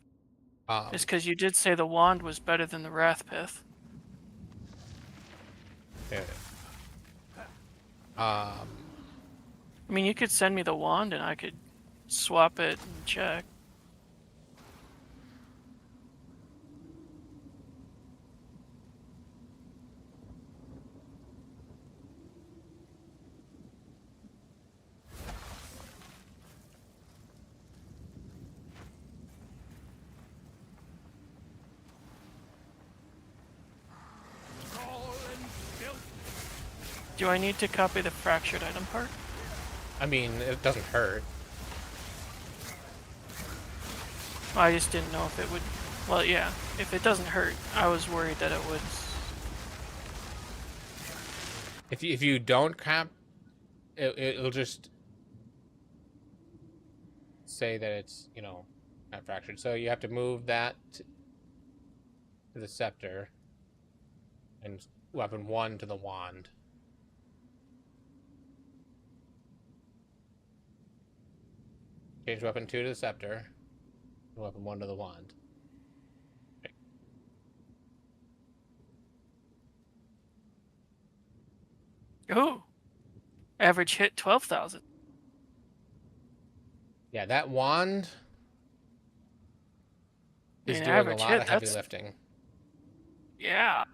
It's because you did say the wand was better than the Wrathpith. Yeah. I mean, you could send me the wand and I could swap it and check. Do I need to copy the fractured item part? I mean, it doesn't hurt. I just didn't know if it would. Well, yeah, if it doesn't hurt, I was worried that it would. If you don't cap, it'll just say that it's not fractured. So you have to move that to the scepter and weapon 1 to the wand. Change weapon 2 to the scepter. And weapon 1 to the wand. Okay. Oh, average hit 12,000. Yeah, that wand is doing average a lot hit, of heavy lifting. Yeah.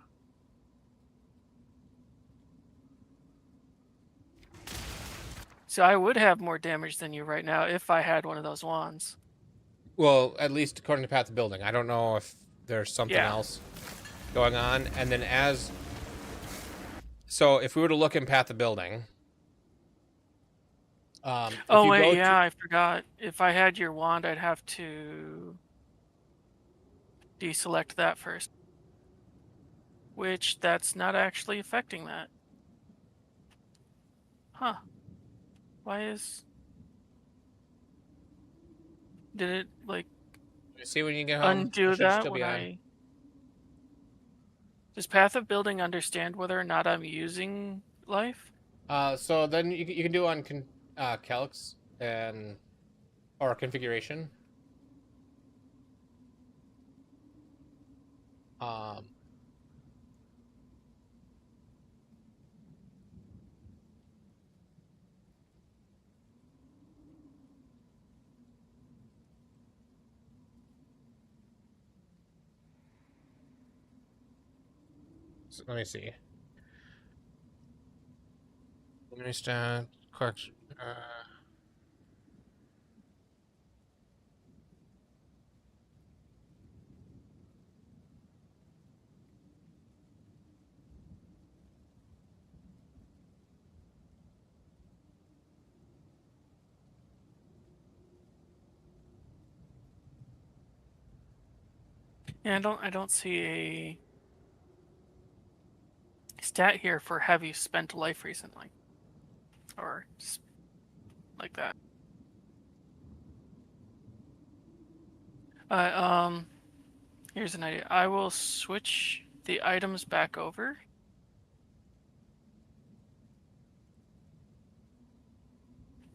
So I would have more damage than you right now if I had one of those wands. Well, at least according to Path of Building. I don't know if there's something else going on. And then so if we were to look in Path of Building. Oh, wait, yeah, I forgot. If I had your wand, I'd have to deselect that first. Which, that's not actually affecting that. Huh. Why is... Did it, like... See when you get home? Undo that when I... Does Path of Building understand whether or not I'm using life? So then you can do on calcs or configuration. So let me see. Let me start correction. Yeah, I don't see a stat here for have you spent life recently, or just like that. Here's an idea. I will switch the items back over.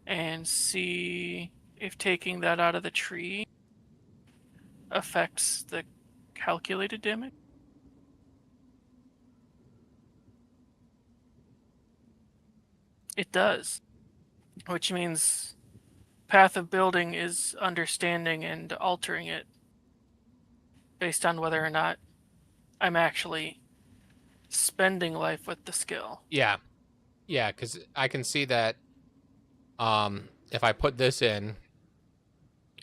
And see if taking that out of the tree affects the calculated damage. It does, which means Path of Building is understanding and altering it based on whether or not I'm actually spending life with the skill. Yeah, because I can see that if I put this in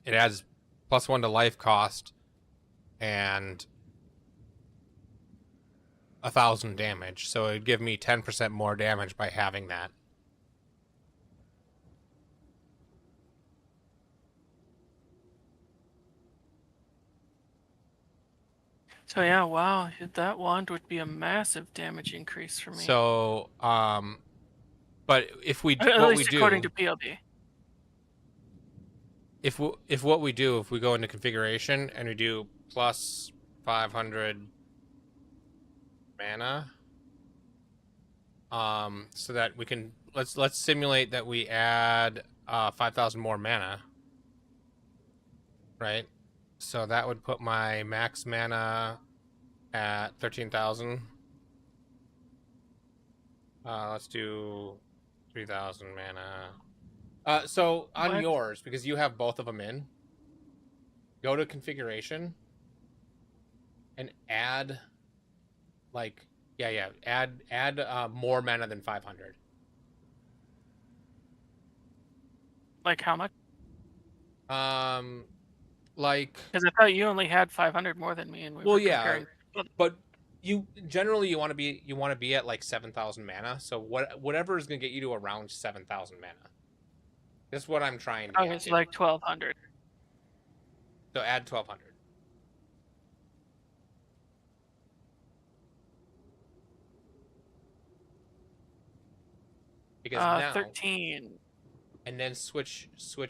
It adds +1 to life cost and 1,000 damage, so it'd give me 10% more damage by having that. So yeah, wow, that wand would be a massive damage increase for me. So, but if we At what least we do, according to PLD. if we go into configuration and we do plus 500 mana, so that we can let's simulate that we add 5,000 more mana, right? So that would put my max mana at 13,000. Let's do 3,000 mana. So on What? yours, because you have both of them in, go to configuration and add, like, add more mana than 500. Like how much? Like, Because I thought you only had 500 more than me, and we well, were yeah, comparing. but you generally you want to be at like 7,000 mana. So whatever is gonna get you to around 7,000 mana. That's what I'm trying to Okay, get so to. like 1,200. So add 1,200. Because now 13. and then switch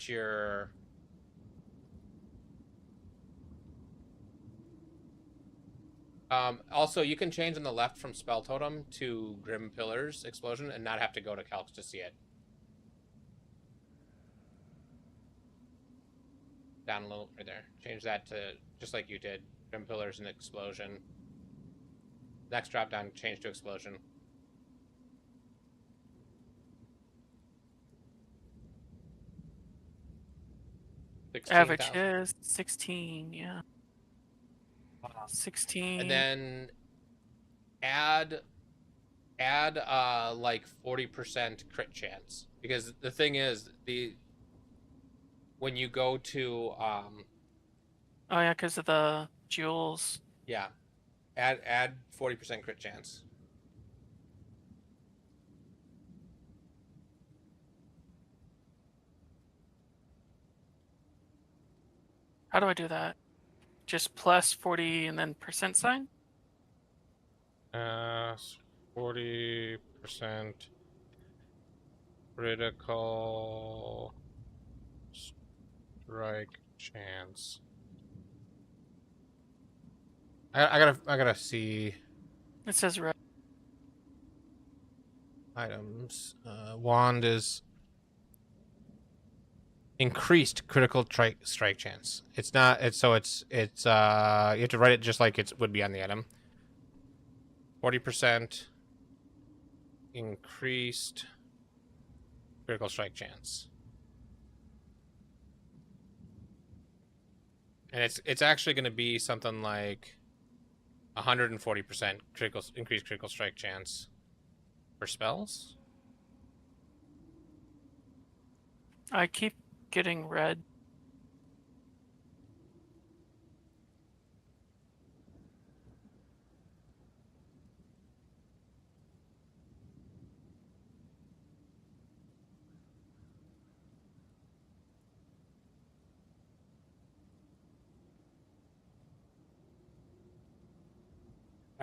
your also you can change on the left from spell totem to Grim Pillars explosion and not have to go to calcs to see it. Down a little right there. Change that to just like you did. Grim Pillars and explosion. Next drop down, change to explosion. Average is 16, yeah. 16. And then add like 40% crit chance, because the thing is when you go to oh yeah, because of the jewels. yeah, add 40% crit chance. How do I do that? Just plus 40 and then percent sign? 40% critical strike chance. I gotta see It says red. items. Wand is increased critical strike chance. It's not. It's you have to write it just like it would be on the item. 40% increased critical strike chance, and it's actually going to be something like 140% increased critical strike chance for spells. I keep getting red.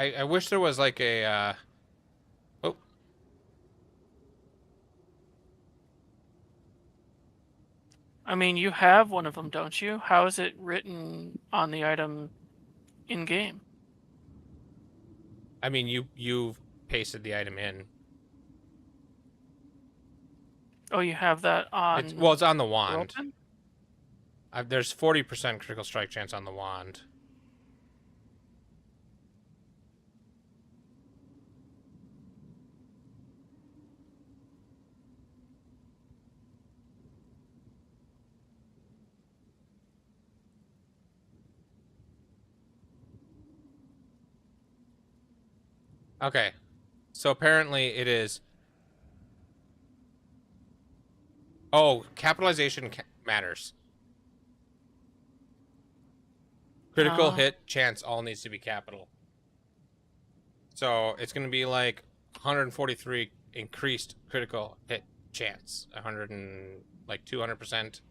I wish there was like a oh. I mean, you have one of them, don't you? How is it written on the item in game? I mean, you've pasted the item in. Oh, you have that on. It's on the wand. Open? There's 40% critical strike chance on the wand. Okay, so apparently it is. Oh, capitalization matters. Critical hit chance all needs to be capital. So it's going to be like 143 increased critical hit chance. 100 and like 200%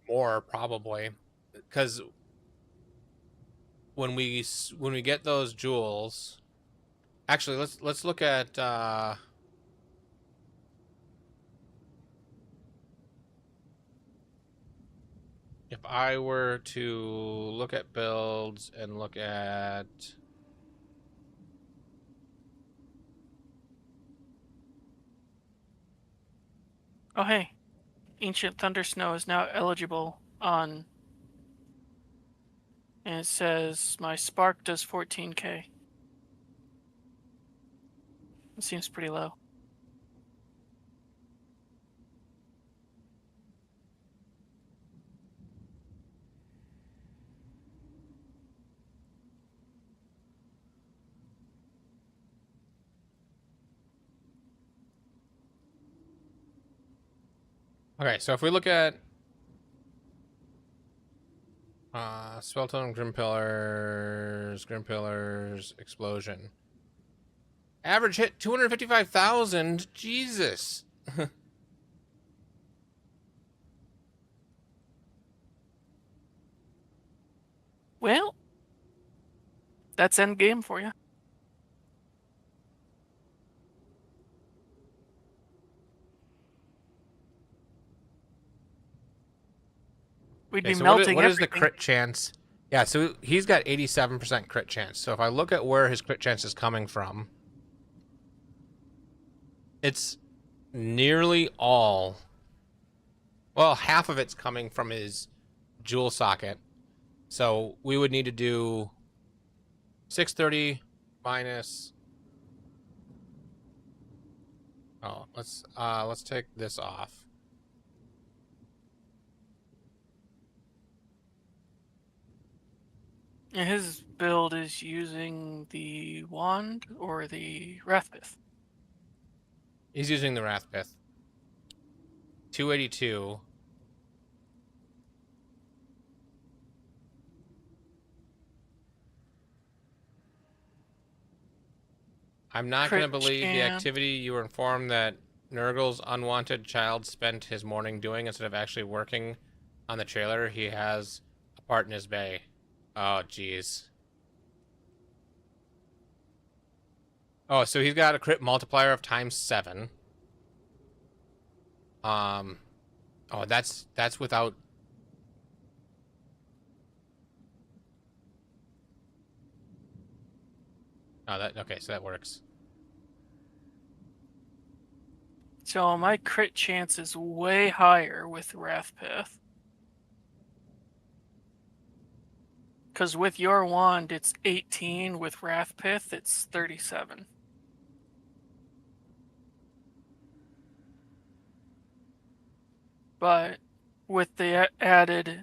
more probably, because when we get those jewels, actually let's look at if I were to look at builds and look at Oh, hey. Ancient Thunder Snow is now eligible on... And it says my spark does 14k. It seems pretty low. okay, so if we look at Spelltone, Grim Pillars, Explosion. Average hit 255,000. Jesus. Well, that's end game for you. We'd Okay, be so melting what is the everything. crit chance? Yeah, so he's got 87% crit chance. So if I look at where his crit chance is coming from, it's nearly all. Well, half of it's coming from his jewel socket. So we would need to do 630 minus. Oh, let's take this off. And his build is using the wand or the Wrathpith. He's using the Wrathpith. 282. I'm not going to believe the activity you were informed that Nurgle's unwanted child spent his morning doing instead of actually working on the trailer. He has a part in his bay. Oh, jeez. Oh, so he's got a crit multiplier of ×7. Oh, that's without. Oh, okay, so that works. So my crit chance is way higher with Wrathpith. Because with your wand, it's 18. With Wrathpith, it's 37. But with the added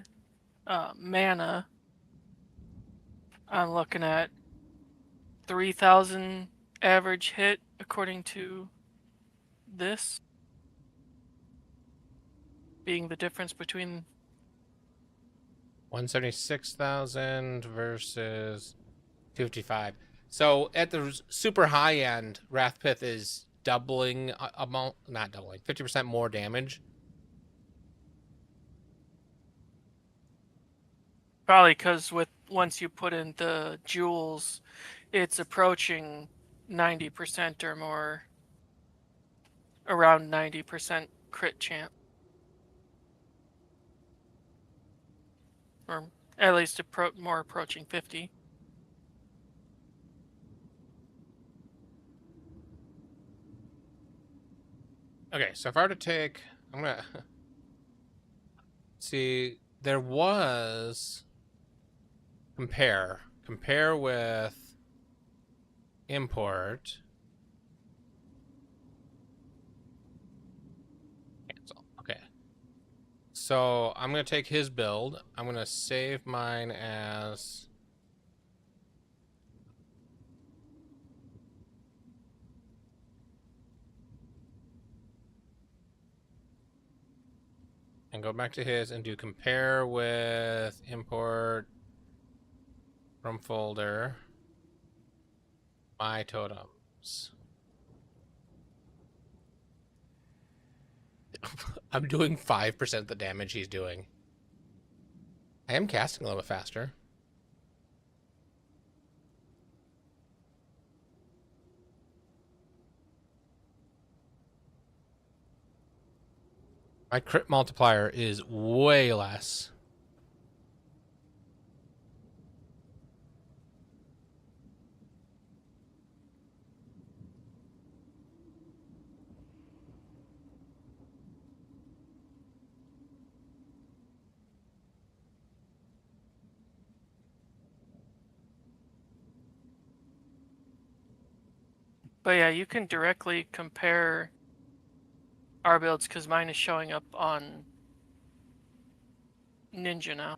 mana, I'm looking at 3,000 average hit according to this being the difference between 176,000 versus 255. So at the super high end, Wrathpith is doubling amount, not doubling, 50% more damage. probably because with once you put in the jewels, it's approaching 90% or more, around 90% crit chance. Or at least more approaching 50. Okay, so if I were to take, I'm gonna see. There was compare with import. Cancel. Okay. So I'm gonna take his build. I'm gonna save mine as. and go back to his and do compare with import from folder my totems. I'm doing 5% the damage he's doing. I am casting a little bit faster. My crit multiplier is way less. But yeah, you can directly compare our builds because mine is showing up on Ninja now.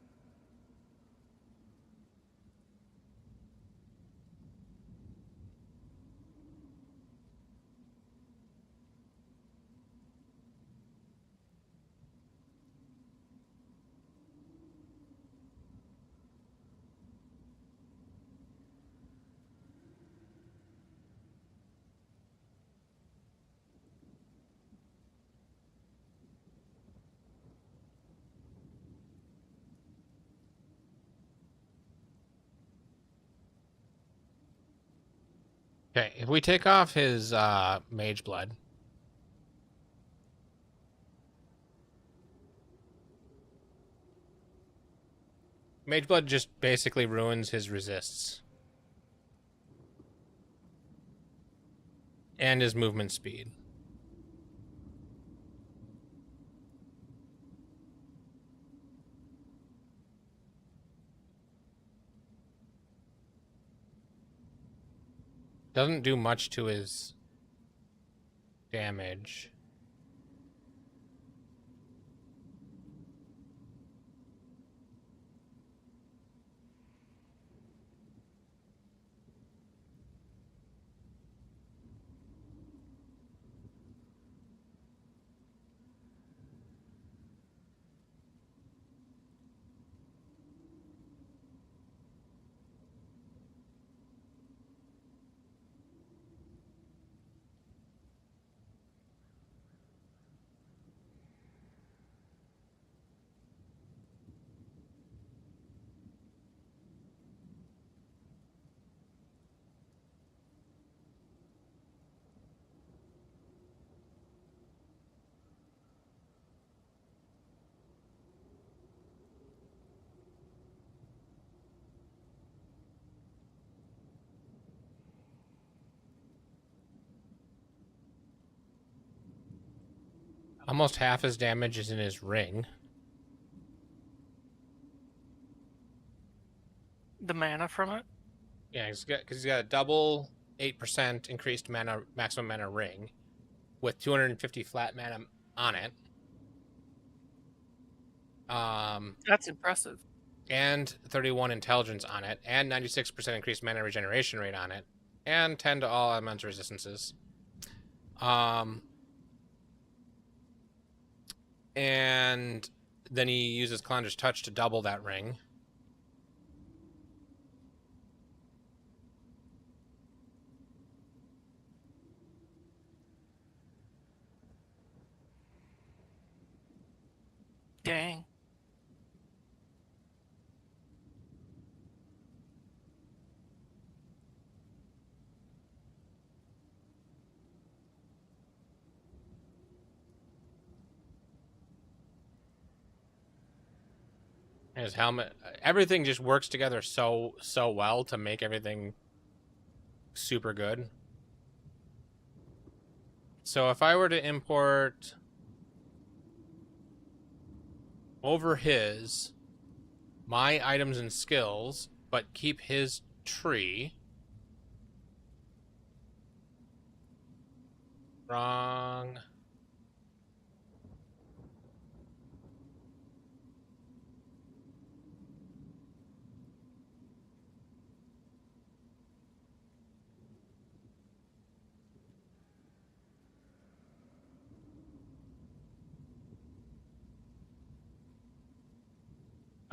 Okay, if we take off his mage blood, mage blood just basically ruins his resists and his movement speed. Doesn't do much to his damage. Almost half his damage is in his ring. The mana from it? Yeah, because he's got a double 8% increased mana, maximum mana ring with 250 flat mana on it. That's impressive. And 31 intelligence on it, and 96% increased mana regeneration rate on it, and 10 to all elemental resistances. And then he uses Calandra's Touch to double that ring. Dang. His helmet, everything just works together so well to make everything super good. So if I were to import over my items and skills, but keep his tree. Wrong.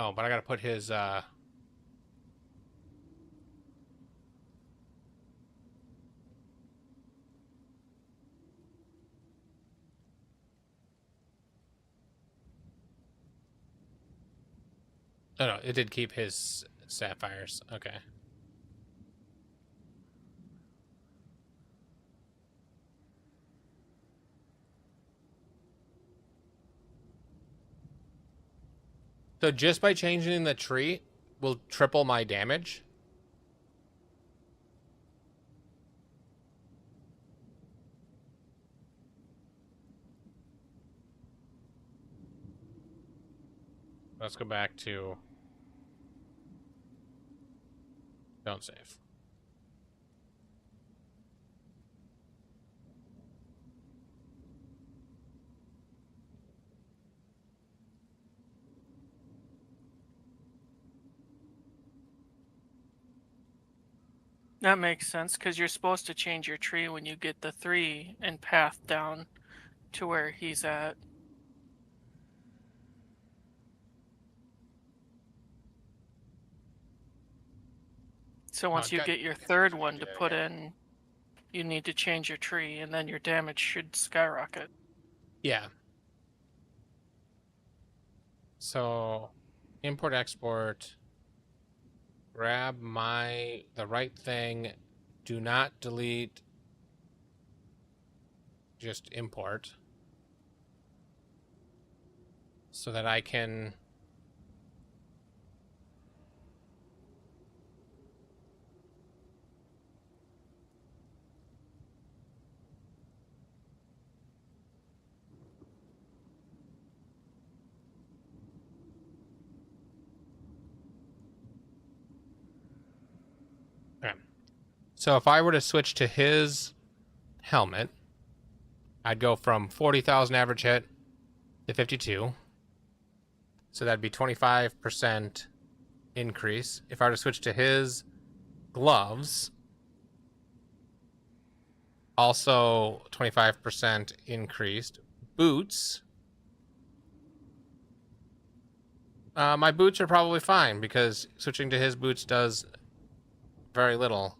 Oh, but I gotta put his, Oh, no, it did keep his sapphires. Okay. So just by changing the tree will triple my damage? Let's go back to... Don't save. That makes sense, because you're supposed to change your tree when you get the 3 and path down to where he's at. So once you get your third one to put in, you need to change your tree, and then your damage should skyrocket. Yeah. So, import, export, grab the right thing, do not delete, just import, so that I can... Okay. So if I were to switch to his helmet, I'd go from 40,000 average hit to 52. So that'd be 25% increase. If I were to switch to his gloves, also 25% increased. Boots. My boots are probably fine because switching to his boots does very little.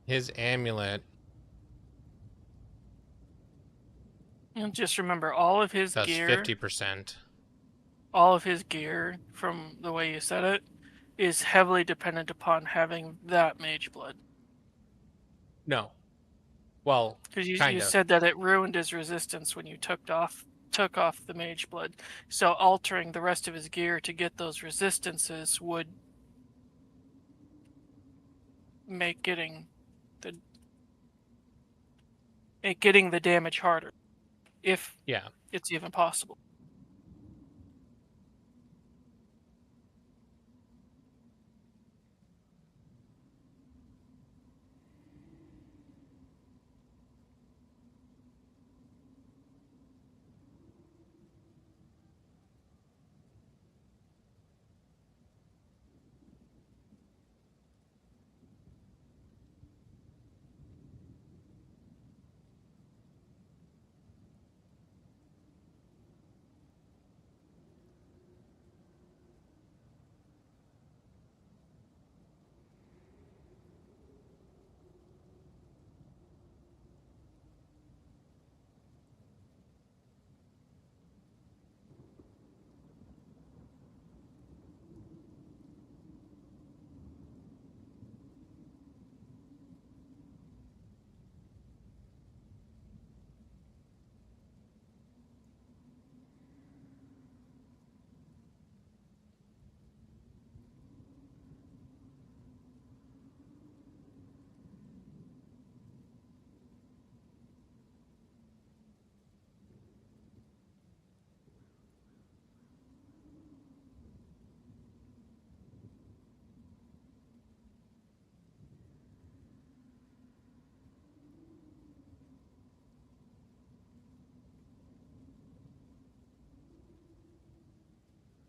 His amulet And just remember, all of his does gear, 50%. all of his gear, from the way you said it, is heavily dependent upon having that mage blood. No. Well, Because you kind of. said that it ruined his resistance when you took off the mage blood. So altering the rest of his gear to get those resistances would make getting the damage harder, if Yeah. it's even possible.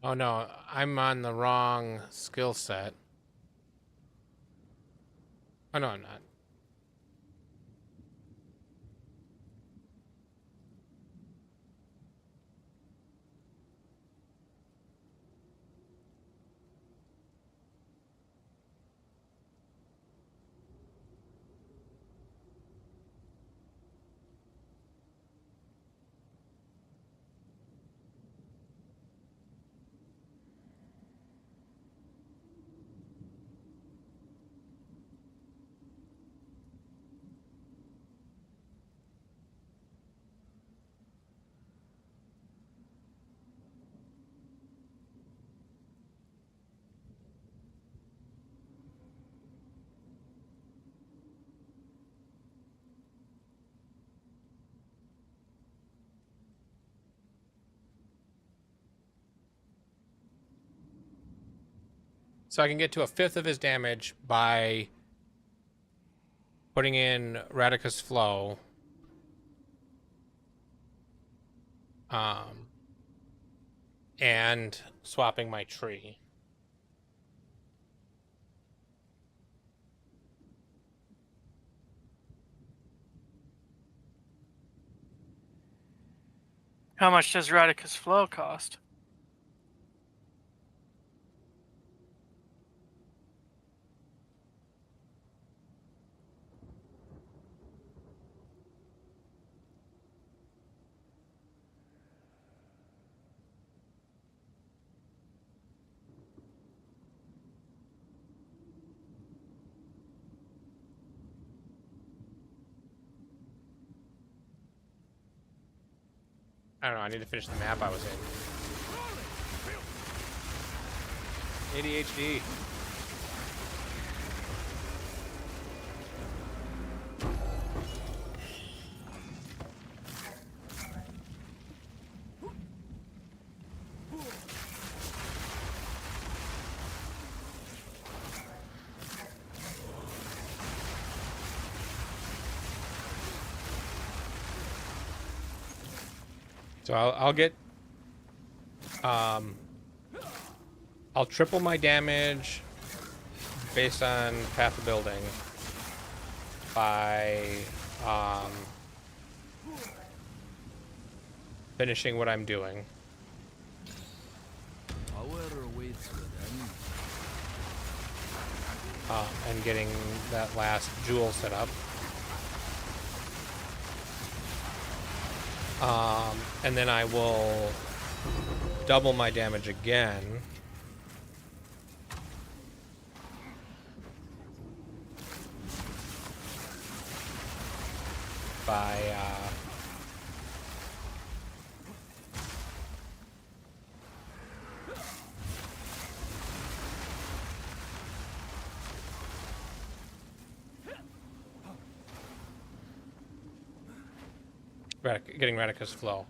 Oh no, I'm on the wrong skill set. Oh no, I'm not. So I can get to a fifth of his damage by putting in Radicus Flow. And swapping my tree. How much does Radicus Flow cost? I don't know, I need to finish the map I was in. ADHD. So I'll get, I'll triple my damage based on path of building by finishing what I'm doing. Power awaits within. And getting that last jewel set up. And then I will double my damage again by getting Radicus Flow.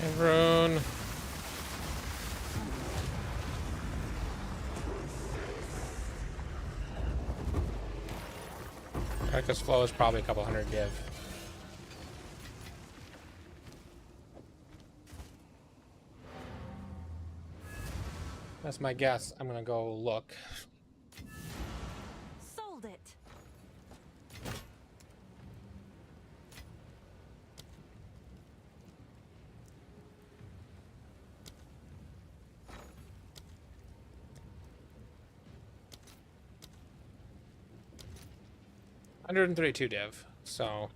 And rune. Because flow is probably a couple hundred div. That's my guess. I'm gonna go look. Sold it. $132 div, so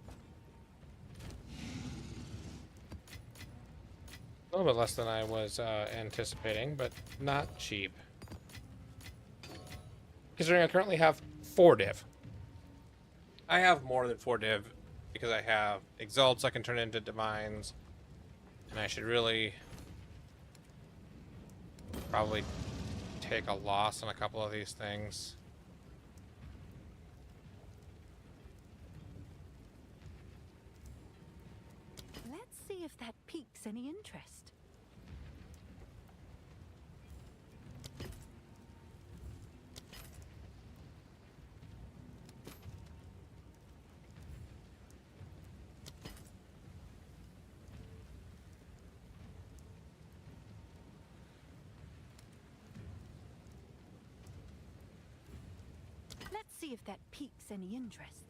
a little bit less than I was anticipating, but not cheap. Considering I currently have 4 div. I have more than 4 div because I have exalts I can turn into divines, and I should really probably take a loss on a couple of these things. Let's see if that piques any interest. Let's see if that piques any interest.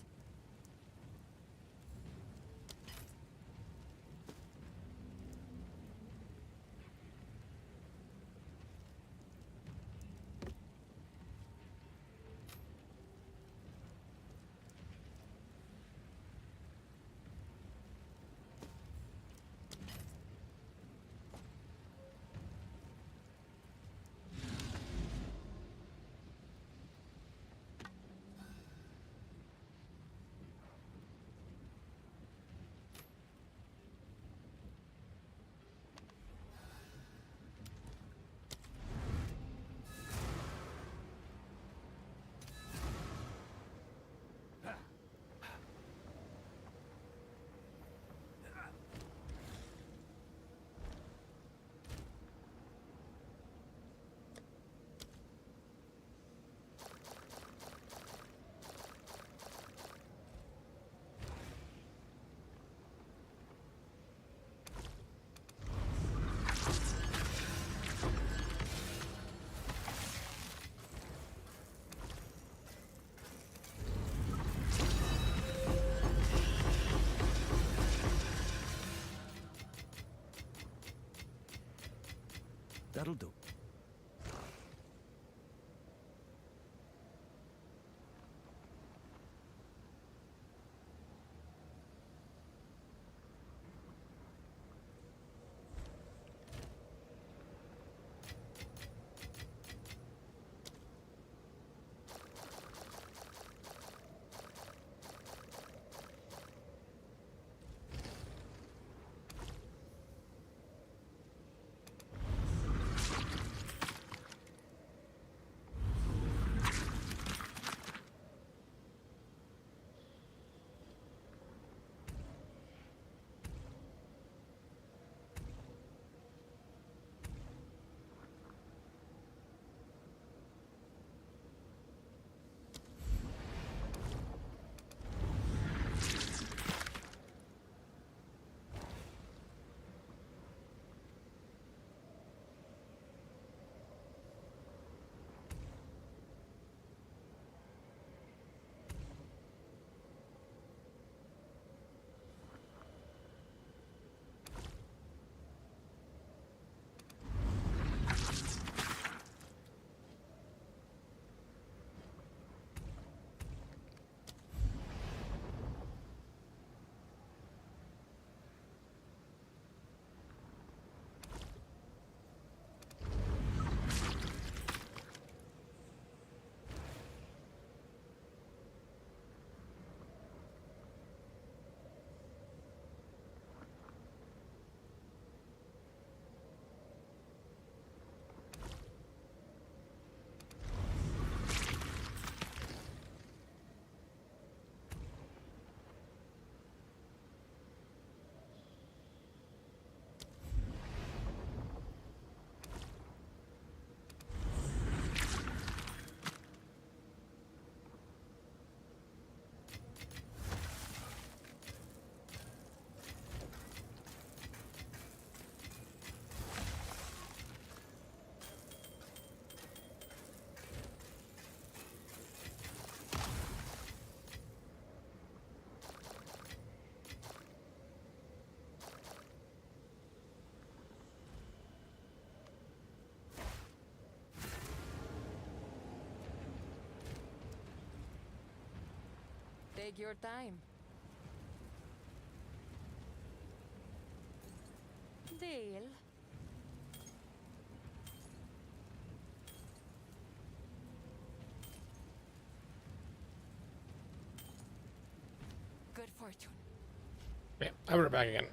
That'll do. Take your time. Deal. Good fortune. Yeah, I put it back again.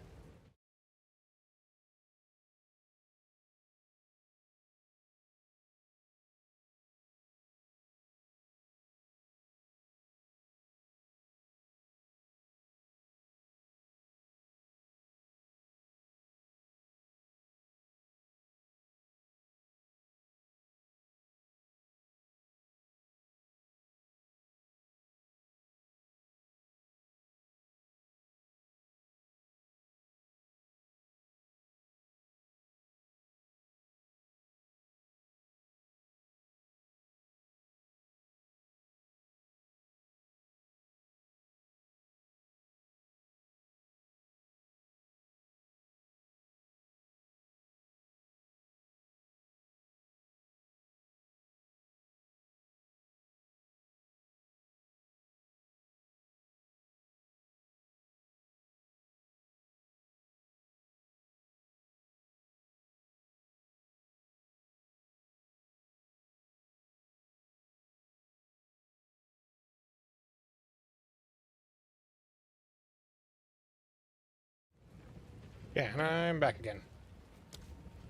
Yeah, and I'm back again.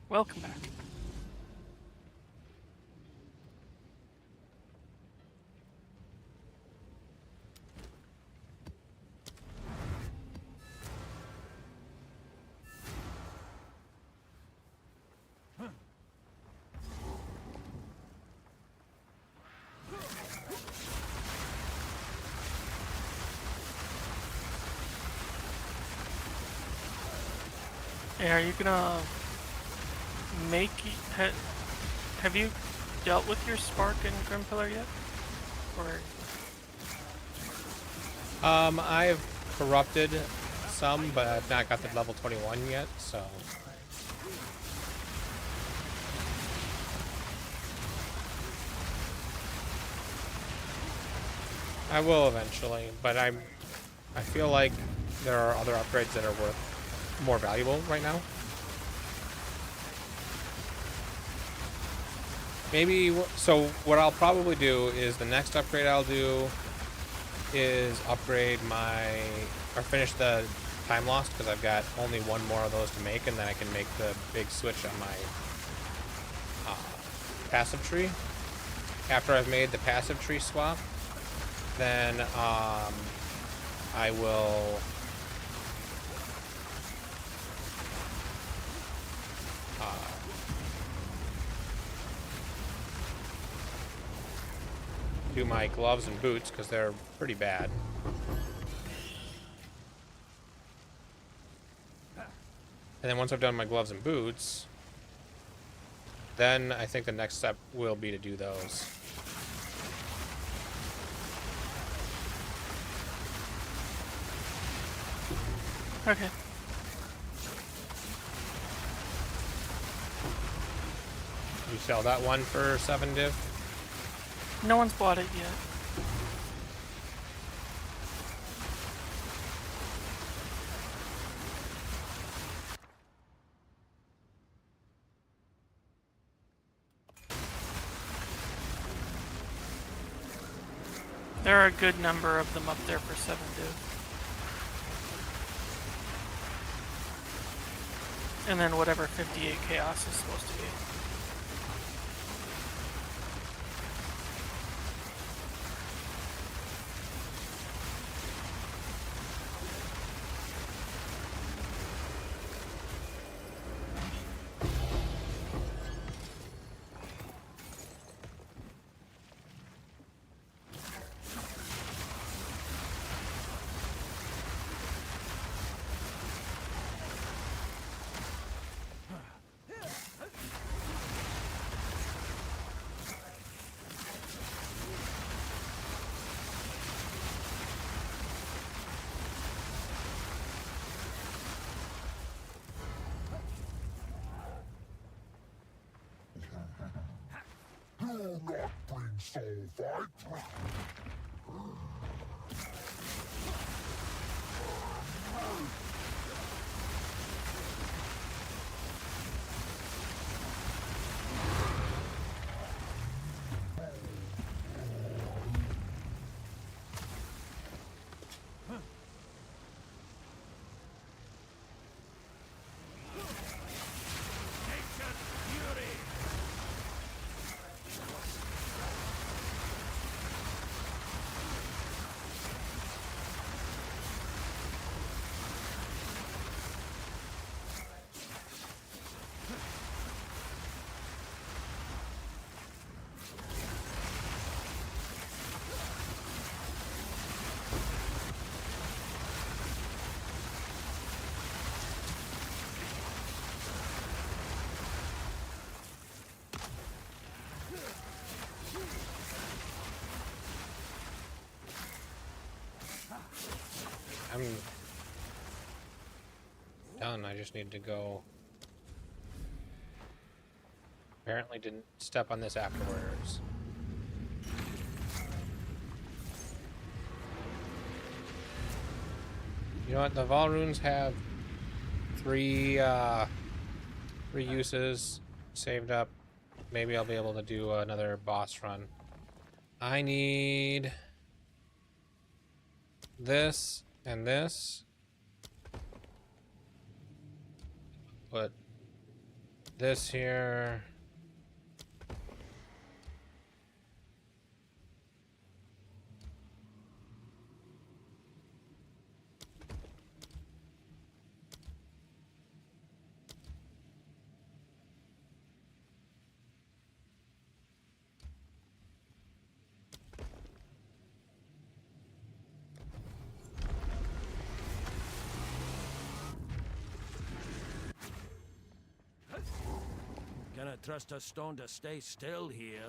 Welcome back. Hey, are you gonna make... have you dealt with your Spark and Grim Pillar yet? Or... I've corrupted some, but I've not got to level 21 yet, so... I will eventually, but I feel like there are other upgrades that are more valuable right now. Maybe, so what I'll probably do is the next upgrade I'll do is upgrade or finish the time lost, because I've got only one more of those to make, and then I can make the big switch on my passive tree. After I've made the passive tree swap, then I will do my gloves and boots, because they're pretty bad. And then once I've done my gloves and boots, then I think the next step will be to do those. Okay. You sell that one for 7 div? No one's bought it yet. There are a good number of them up there for 7 div. And then whatever 58 chaos is supposed to be. Do not bring soul fight. done. I just need to go. Apparently didn't step on this afterwards. You know what? The Vol runes have three uses saved up. Maybe I'll be able to do another boss run. I need this and this. Put this here. Cannot trust a stone to stay still here.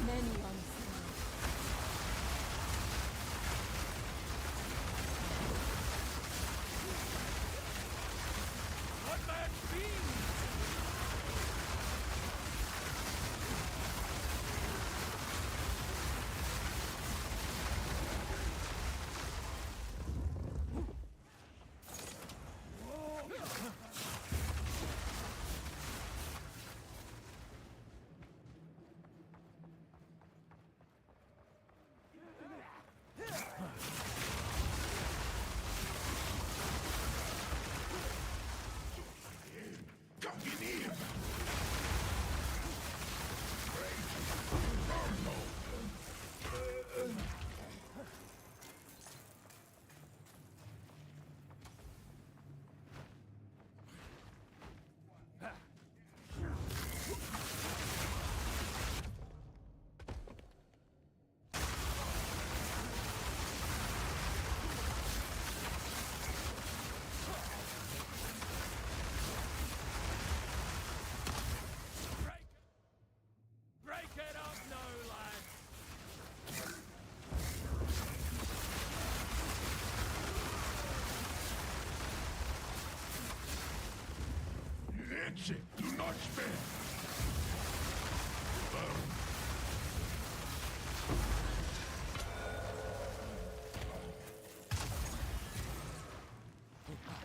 Many unseen. Exit, do not spare. Burn.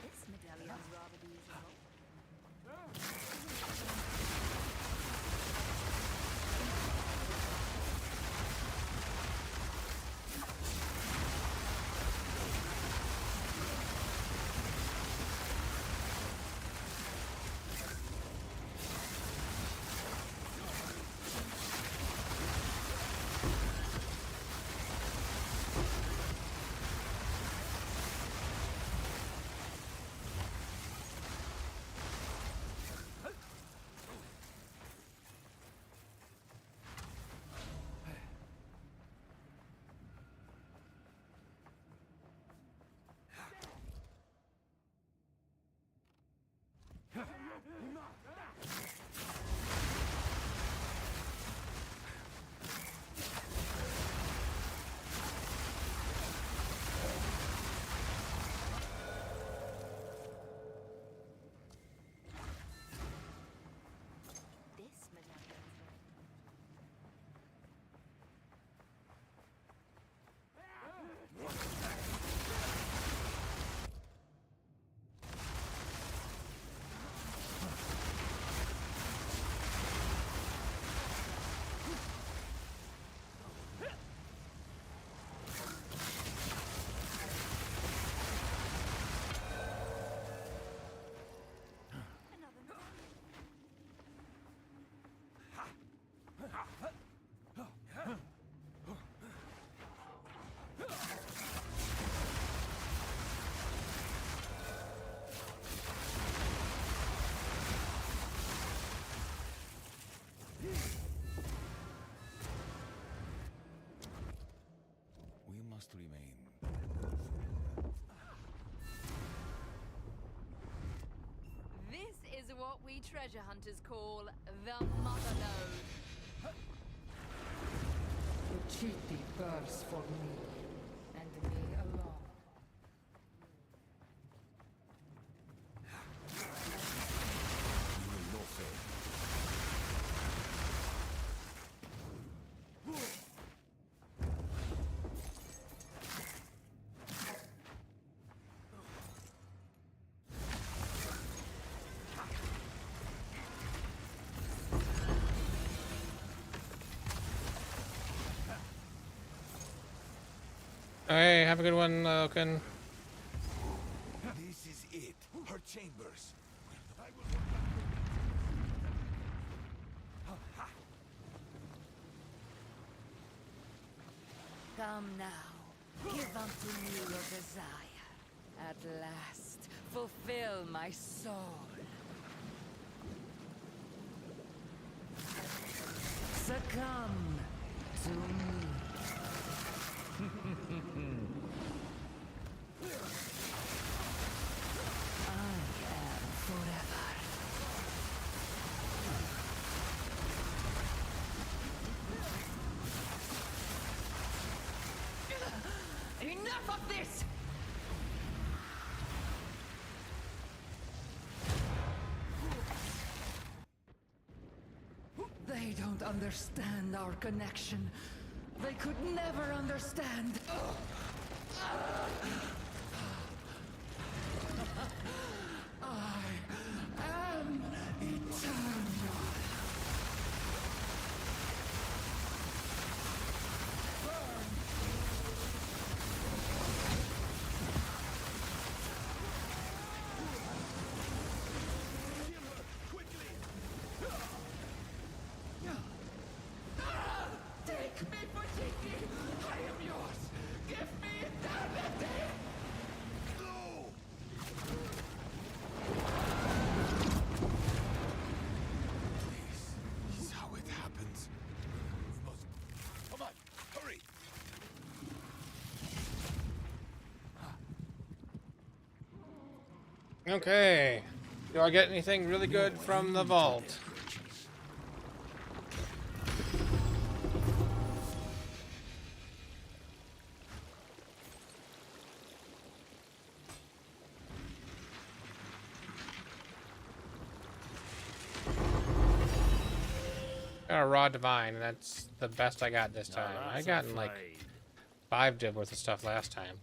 This medallion's rather beautiful. This is what we treasure hunters call the Motherlode. The chiefly bursts for me, and me alone. Hey, have a good one, Loken. This is it. Her chambers. Come now, give unto me your desire. At last, fulfill my soul. Succumb to me. I am forever. Enough of this! They don't understand our connection. They could never understand. I am eternal. Take me, Bajiki! I am yours! Give me eternity! This is how it happens. We must... Come on, hurry! Okay. Do I get anything really good from the vault? Got a raw divine, and that's the best I got this time. I got like 5 dib worth of stuff last time.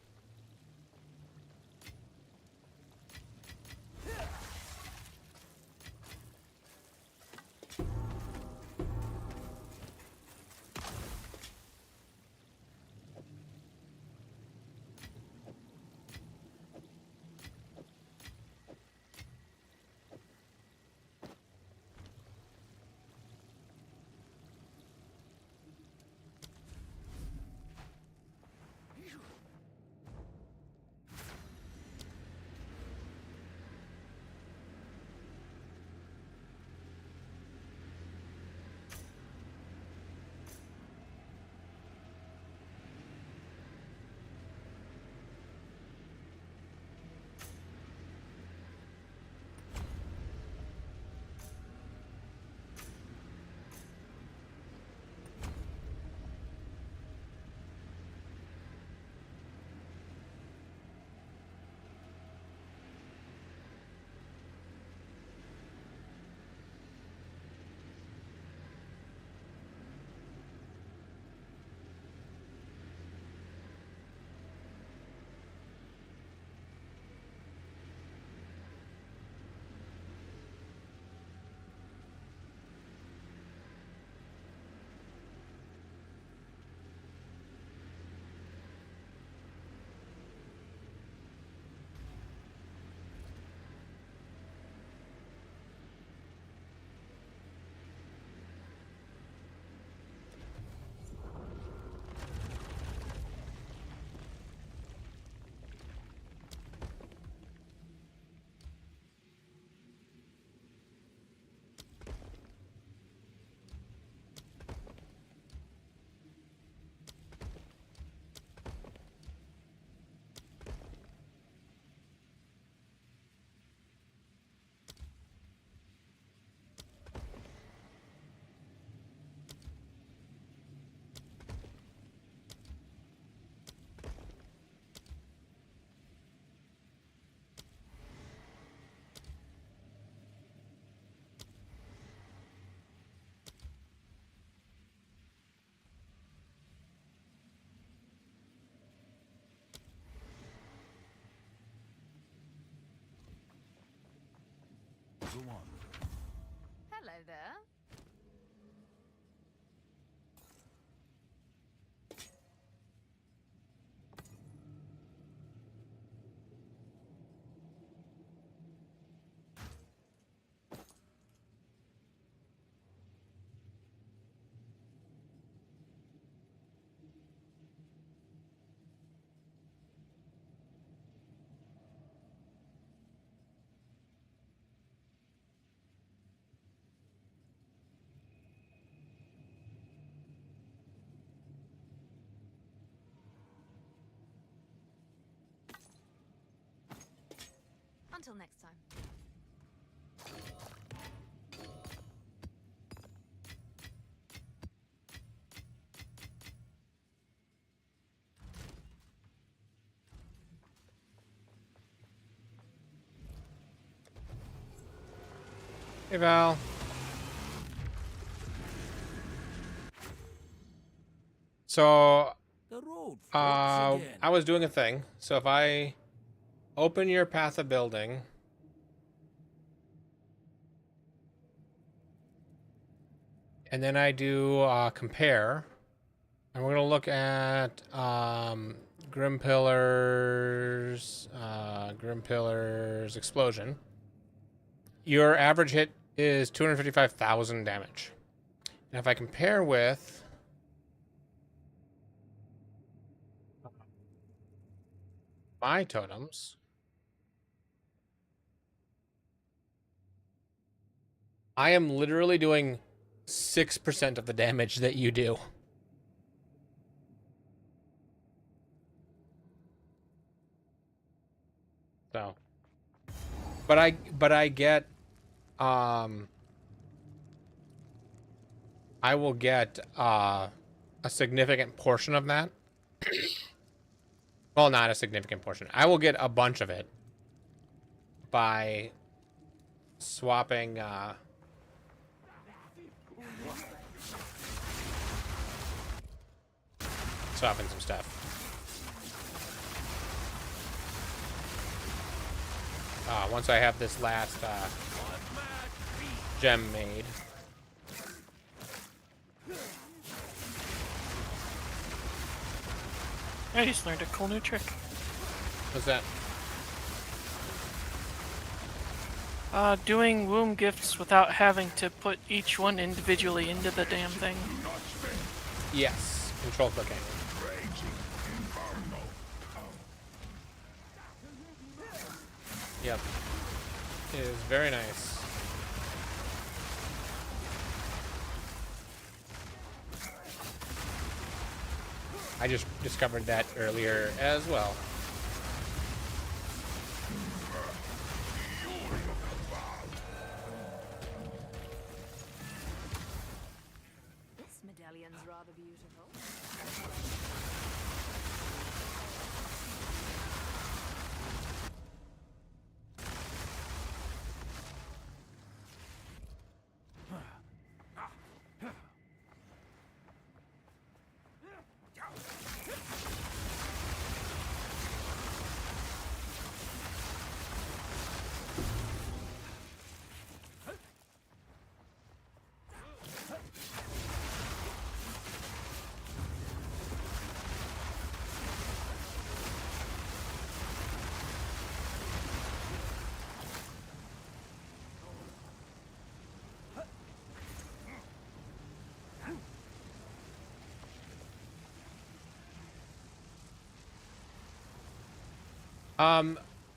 Until next time. Hey, Val. So, The road floats again. I was doing a thing. So if I open your path of building, and then I do compare, and we're gonna look at Grim Pillars, Explosion. Your average hit is 255,000 damage. And if I compare with my totems, I am literally doing 6% of the damage that you do. So, but I get I will get a significant portion of that. Well, not a significant portion. I will get a bunch of it by swapping swapping some stuff. Once I have this last gem made. I just learned a cool new trick. What's that? Doing womb gifts without having to put each one individually into the damn thing. Yes, control clicking. Yep. It is very nice. I just discovered that earlier as well. This medallion's rather beautiful.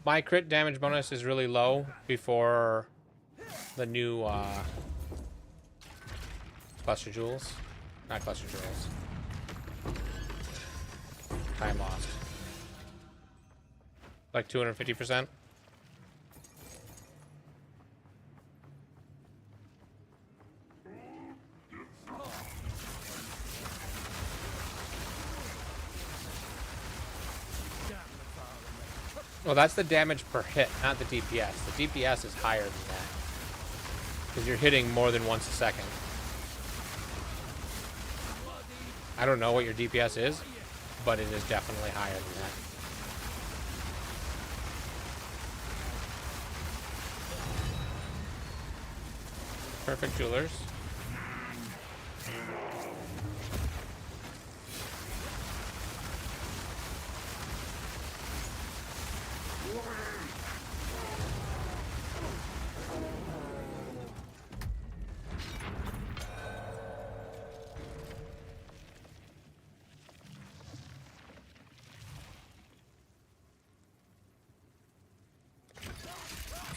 My crit damage bonus is really low before the new cluster jewels. Not cluster jewels. Time lost. Like 250%. Well, that's the damage per hit, not the DPS. The DPS is higher than that. Because you're hitting more than once a second. I don't know what your DPS is, but it is definitely higher than that. Perfect jewelers.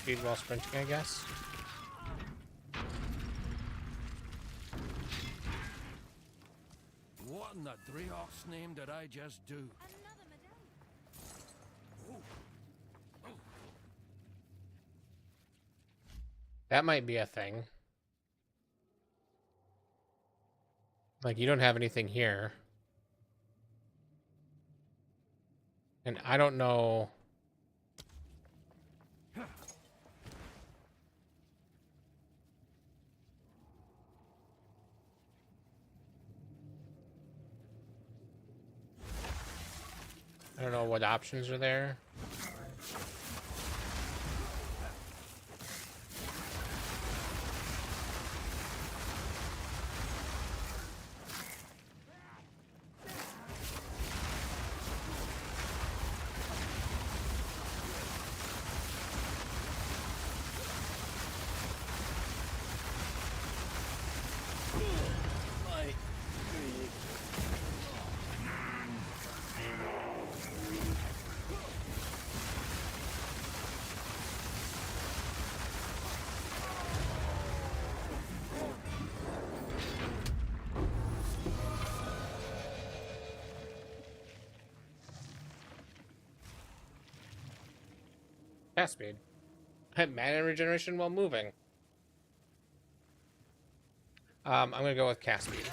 Speed while sprinting, I guess. What in the Dreoch's name did I just do? That might be a thing. Like, you don't have anything here. And I don't know... I don't know what options are there. Cast speed. Mana regeneration while moving. I'm gonna go with cast speed.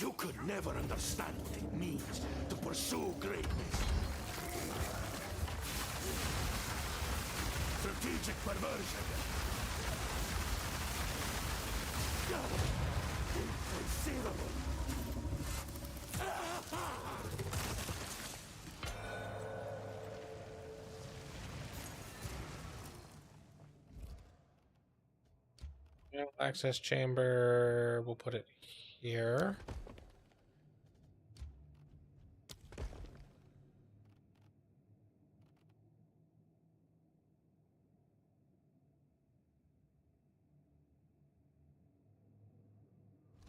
You could never understand what it means to pursue greatness. Strategic perversion. Inconceivable. Access chamber. We'll put it here.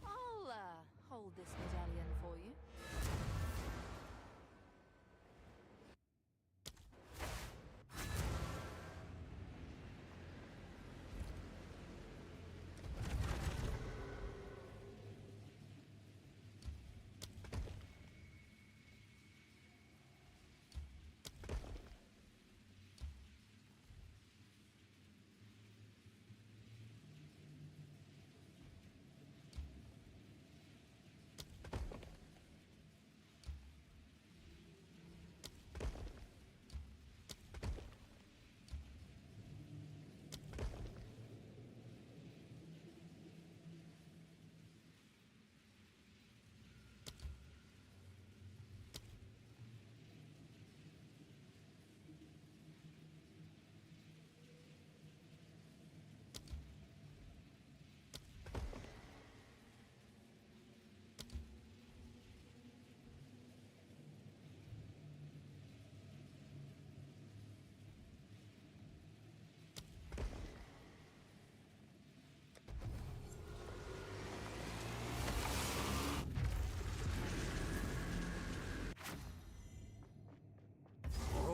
I'll hold this medallion for you.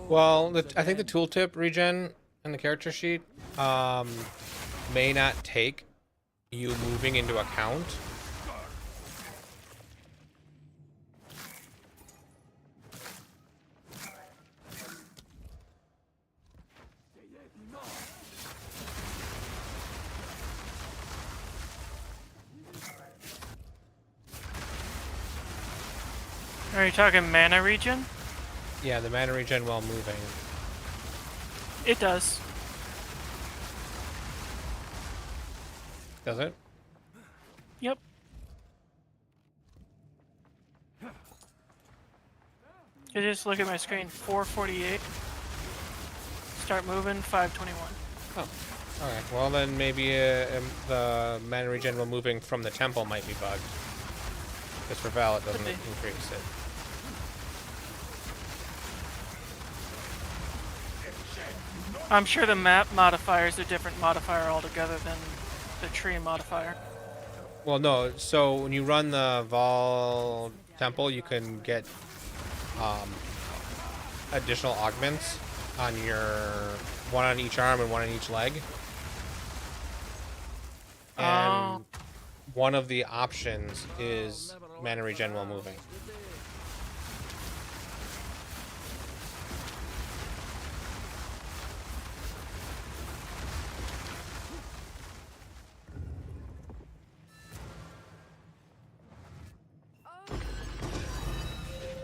Well, I think the tooltip regen in the character sheet may not take you moving into account. Are you talking mana regen? Yeah, the mana regen while moving. It does. Does it? Yep. You just look at my screen. 448. Start moving. 521. Oh. Alright, well then maybe the mana regen while moving from the temple might be bugged. Because for Val it doesn't Could be. increase it. I'm sure the map modifier is a different modifier altogether than the tree modifier. Well, no, so when you run the Val temple, you can get additional augments on your one on each arm and one on each leg. And one of the options is mana regen while moving.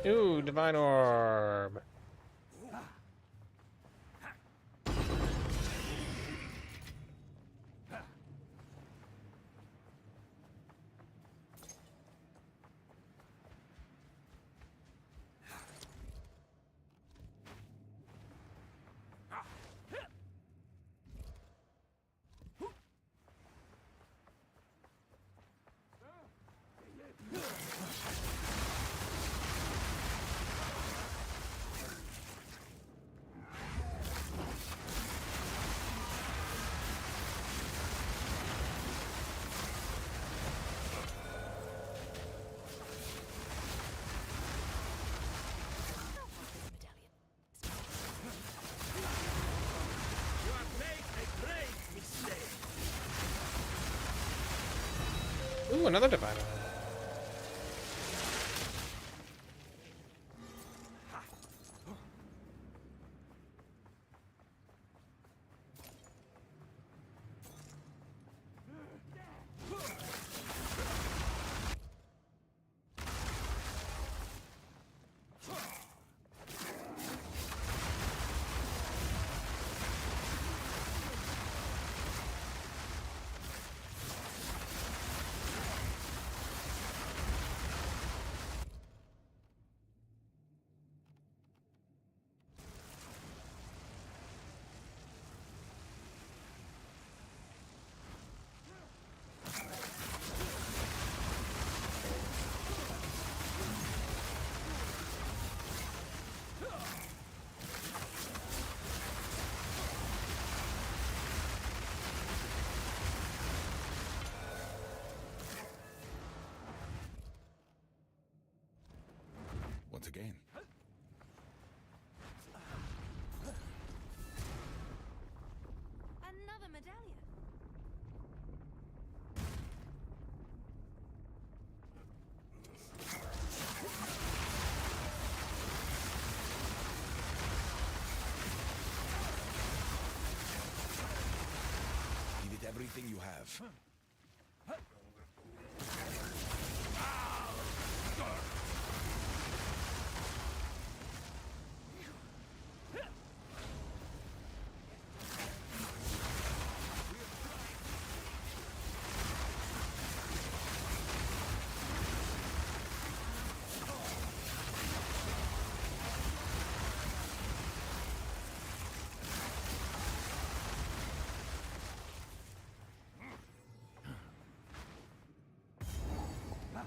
Ooh, Divine Orb. Ooh, another Divine Orb. Once again. Another medallion. Give it everything you have.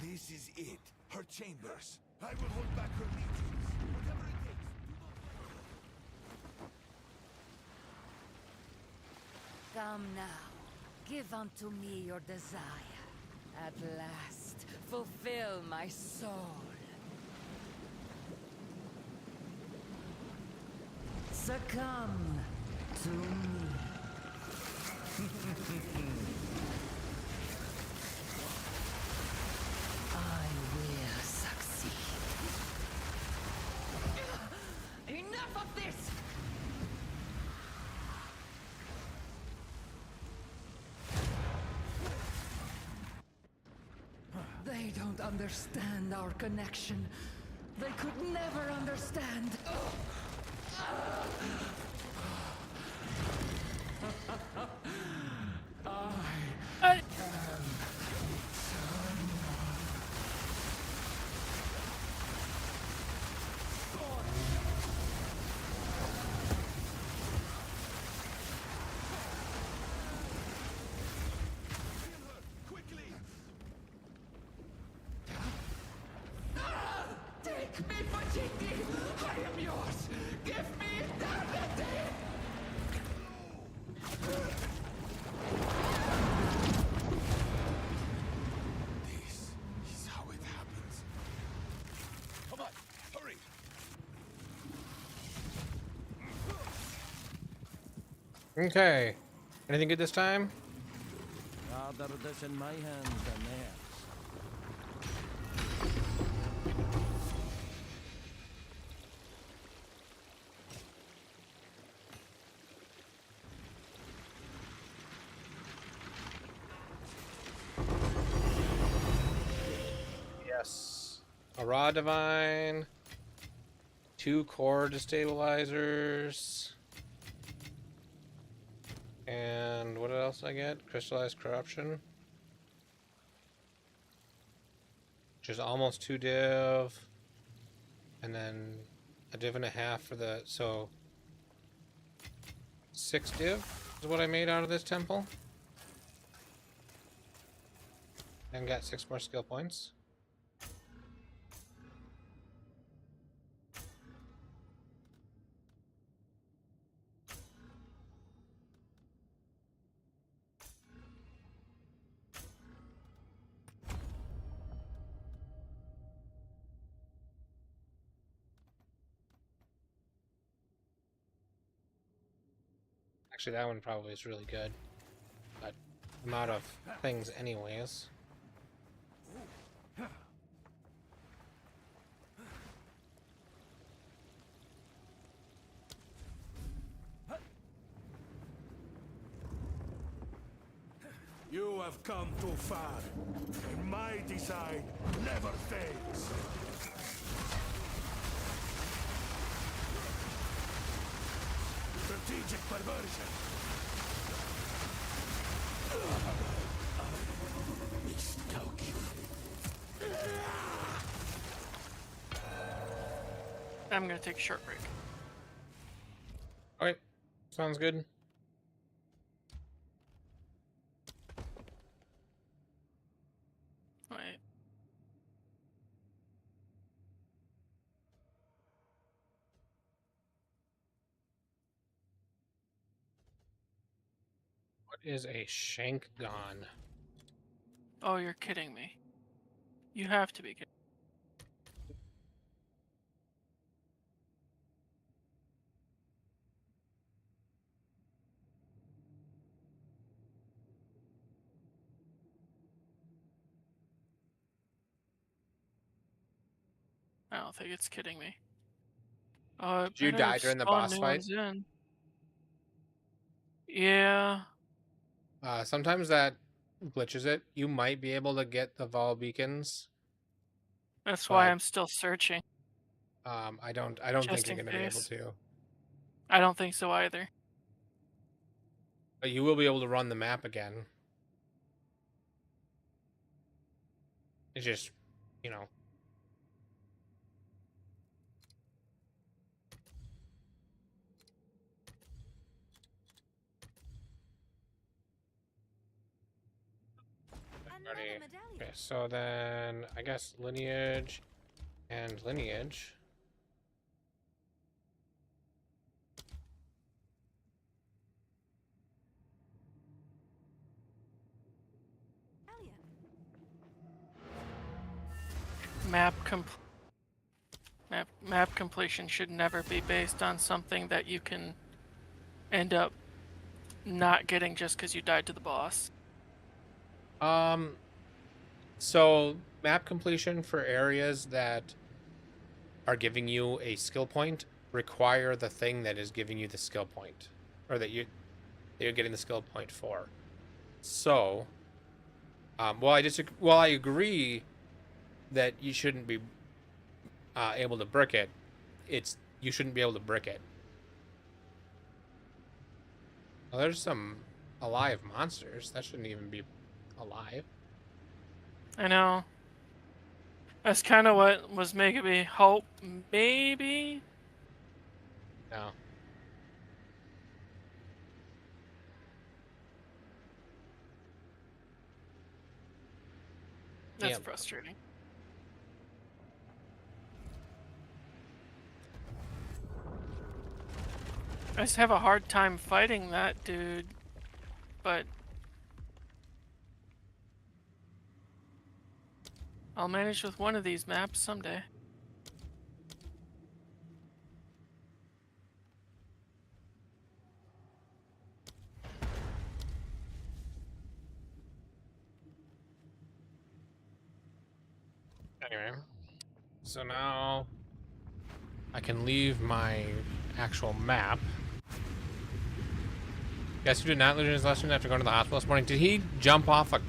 This is it. Her chambers. I will hold back her legions. Whatever it takes. Come now. Give unto me your desire. At last, fulfill my soul. Succumb to me. I will succeed. Enough of this! They don't understand our connection. They could never understand. Okay. Anything good this time? Rather this in my hands than theirs. Yes. A Raw Divine. 2 core destabilizers. And what else I get? Crystallized Corruption. Which is almost 2 div. And then a div and a half for the... So 6 div is what I made out of this temple. And got 6 more skill points. Actually, that one probably is really good. But I'm out of things anyways. You have come too far, and my design never fades. Strategic perversion. Mistook you. I'm gonna take a short break. Alright, sounds good. Wait. What is a shank gun? Oh, you're kidding me. You have to be kidding. I don't think it's kidding me. Oh, it Did you better die have during the spawned boss new fight? ones in. Yeah. Sometimes that glitches it. You might be able to get the Vol beacons, That's why but I'm still searching. I don't think Just you're in gonna be able case. to. I don't think so either. But you will be able to run the map again. It's just, you know. Already. Okay, so then I guess lineage and lineage. Map completion should never be based on something that you can end up not getting just because you died to the boss. So map completion for areas that are giving you a skill point require the thing that is giving you the skill point, or that you're getting the skill point for. So, while I agree that you shouldn't be able to brick it, you shouldn't be able to brick it. Well, there's some alive monsters that shouldn't even be alive. I know. That's kind of what was making me hope maybe. No. That's Yep. frustrating. I just have a hard time fighting that dude, but I'll manage with one of these maps someday. Anyway, so now I can leave my actual map. Guess who did not learn his lesson after going to the hospital this morning? Did he jump off a...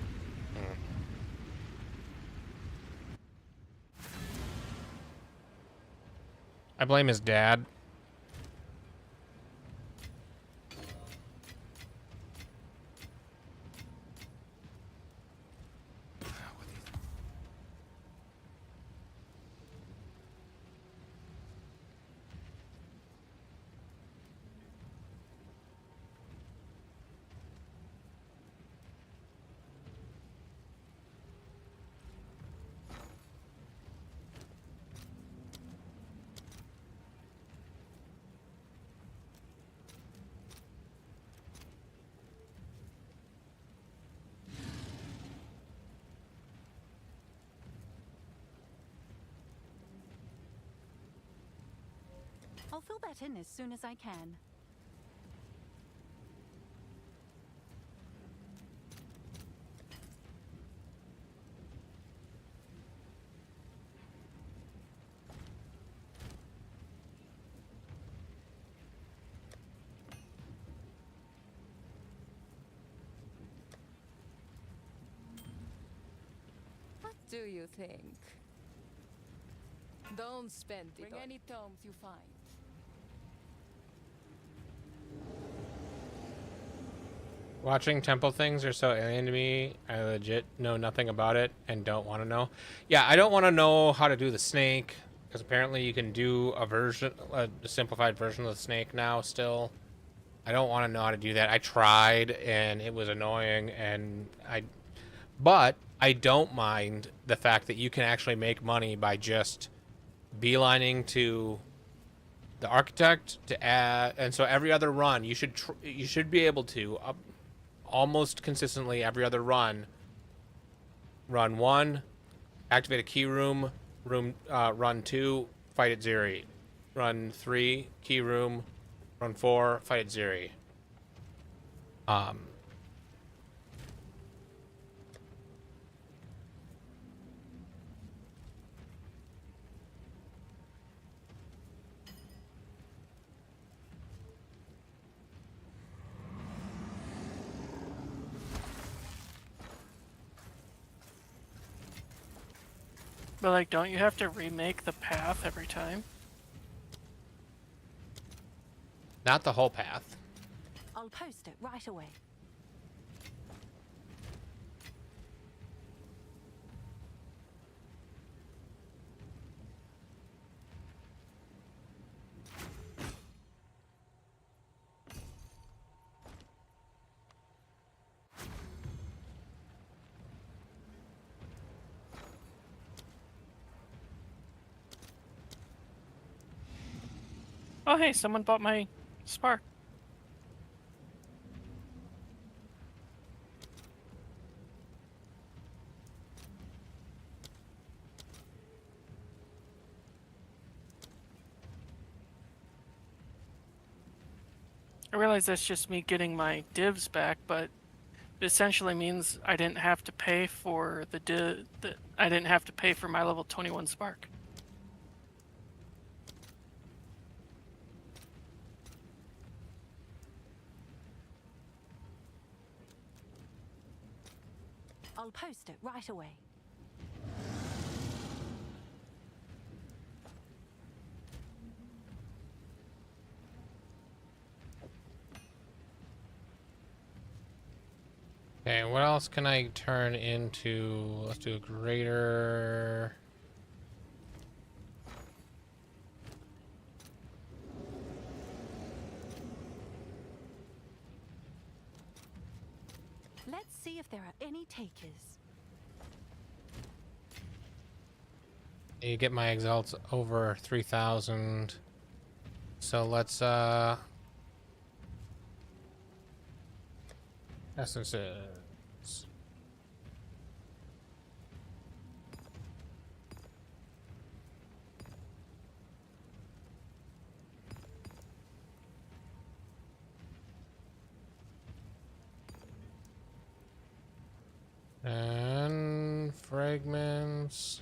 I blame his dad. I'll fill that in as soon as I can. What do you think? Don't spend it. Bring on- any tomes you find. Watching temple things are so alien to me. I legit know nothing about it and don't want to know. Yeah, I don't want to know how to do the snake, because apparently you can do a simplified version of the snake now still. I don't want to know how to do that. I tried and it was annoying, but I don't mind the fact that you can actually make money by just beelining to the architect to add, and so every other run you should be able to almost consistently every other run 1, activate a key room, run 2, fight at Zeri, run 3, key room, run 4, fight at Zeri. But like, don't you have to remake the path every time? Not the whole path. I'll post it right away. Oh hey, someone bought my spark. I realize that's just me getting my divs back, but it essentially means I didn't have to pay for I didn't have to pay for my level 21 spark. I'll post it right away. Okay, what else can I turn into? Let's do a greater. Let's see if there are any takers. You get my exalts over 3,000. So let's essences. And fragments.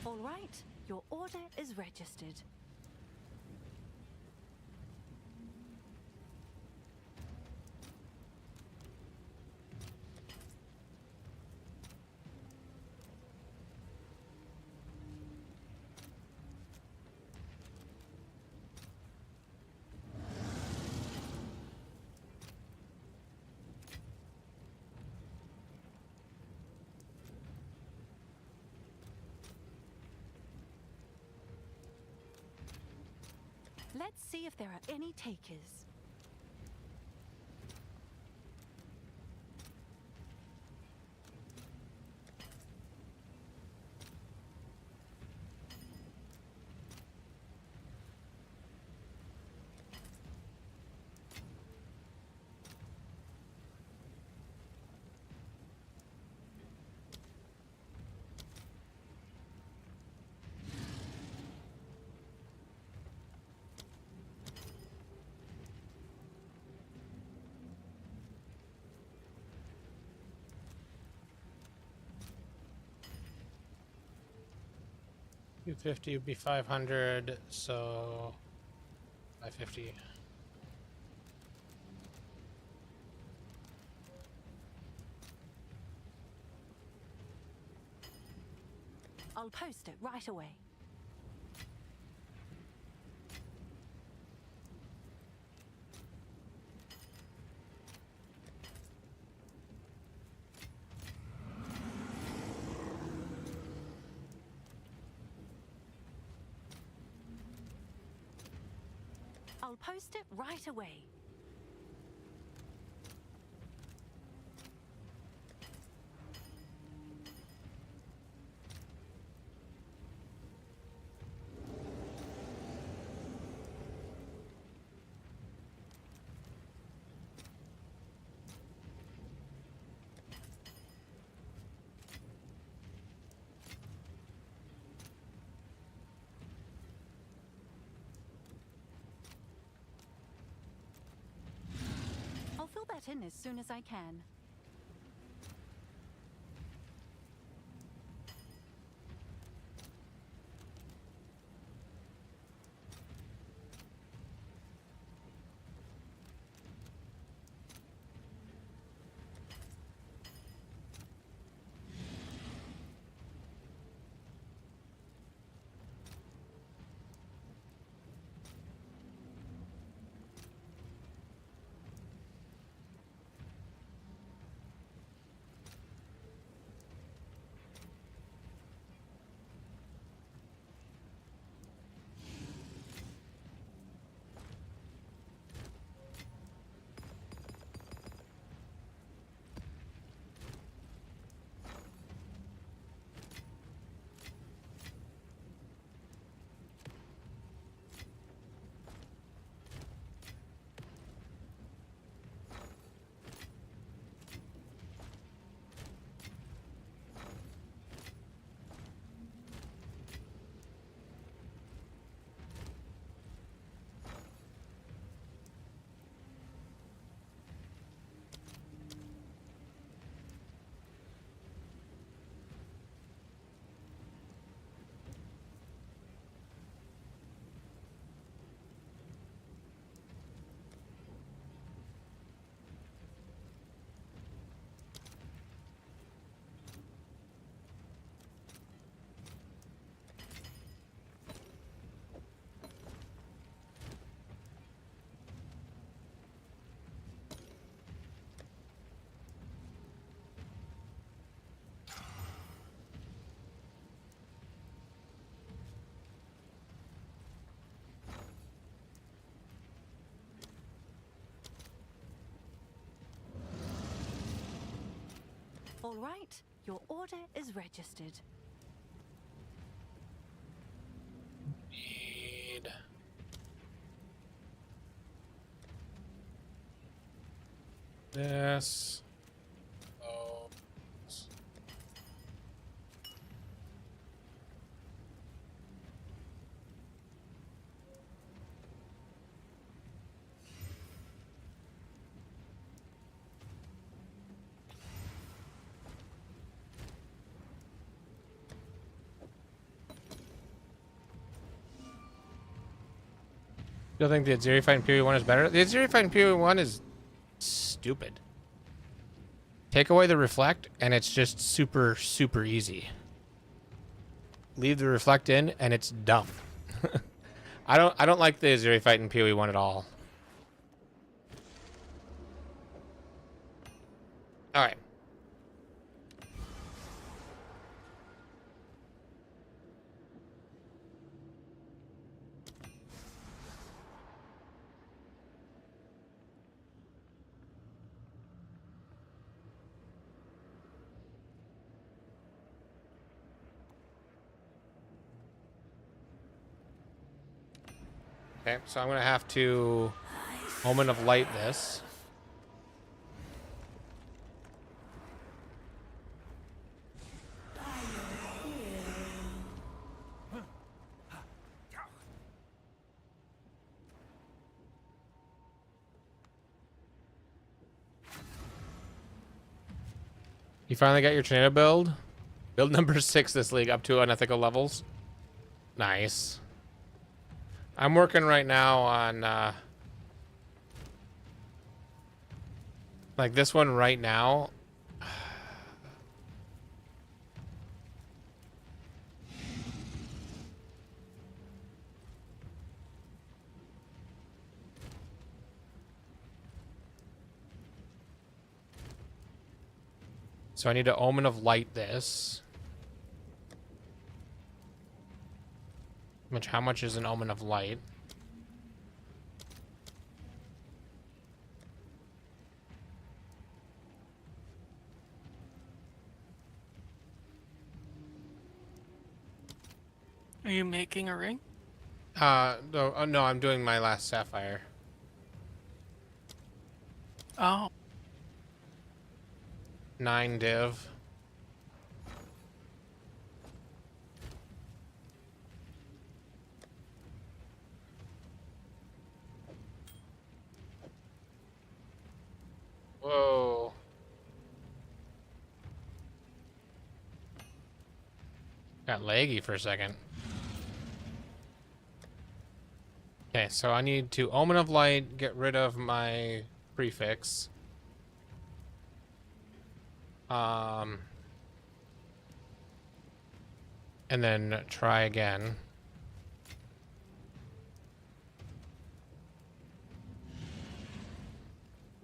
All right, your order is registered. Let's see if there are any takers. $250 would be 500, so 550. I'll post it right away. I'll post it right away. I'll fill that in as soon as I can. All right, your order is registered. Need this. Oh. You don't think the Aziri fight in Fury 1 is better? The Aziri fight in Fury 1 is stupid. Take away the reflect, and it's just super, super easy. Leave the reflect in, and it's dumb. I don't like the Aziri fight in PoE 1 at all. Alright. Okay, so I'm gonna have to Omen of Light this. You finally got your tornado build? Build number 6 this league, up to unethical levels. Nice. I'm working right now on like this one right now. So I need to Omen of Light this. How much is an Omen of Light? Are you making a ring? No, no, I'm doing my last sapphire. Oh. 9 div. Whoa. Got laggy for a second. Okay, so I need to Omen of Light, get rid of my prefix. And then try again.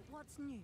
What's new?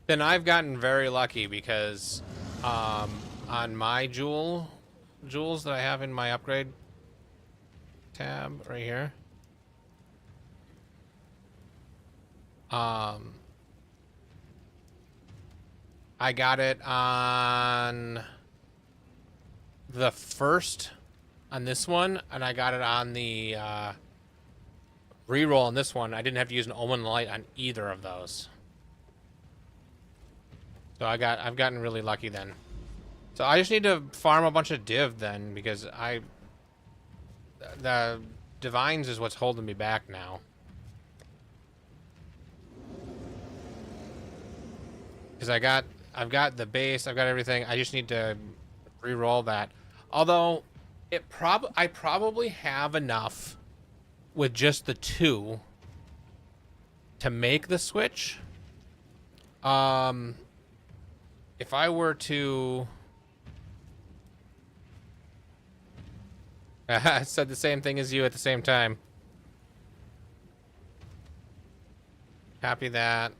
Then I've gotten very lucky because on my jewels that I have in my upgrade tab right here, I got it on the first on this one, and I got it on the reroll on this one. I didn't have to use an Omen Light on either of those. So I've gotten really lucky then. So I just need to farm a bunch of div then, because the divines is what's holding me back now. Because I've got the base, I've got everything. I just need to re-roll that. Although I probably have enough with just the 2 to make the switch. If I were to... I said the same thing as you at the same time. Copy that.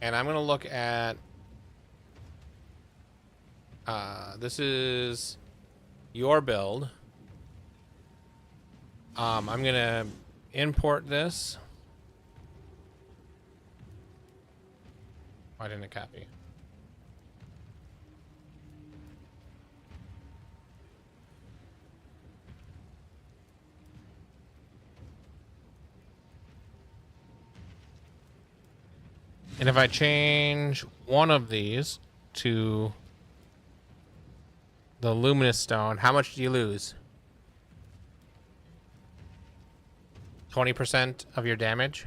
And I'm gonna look at this is your build. I'm gonna import this. Why didn't it copy? And if I change one of these to the luminous stone, how much do you lose? 20% of your damage?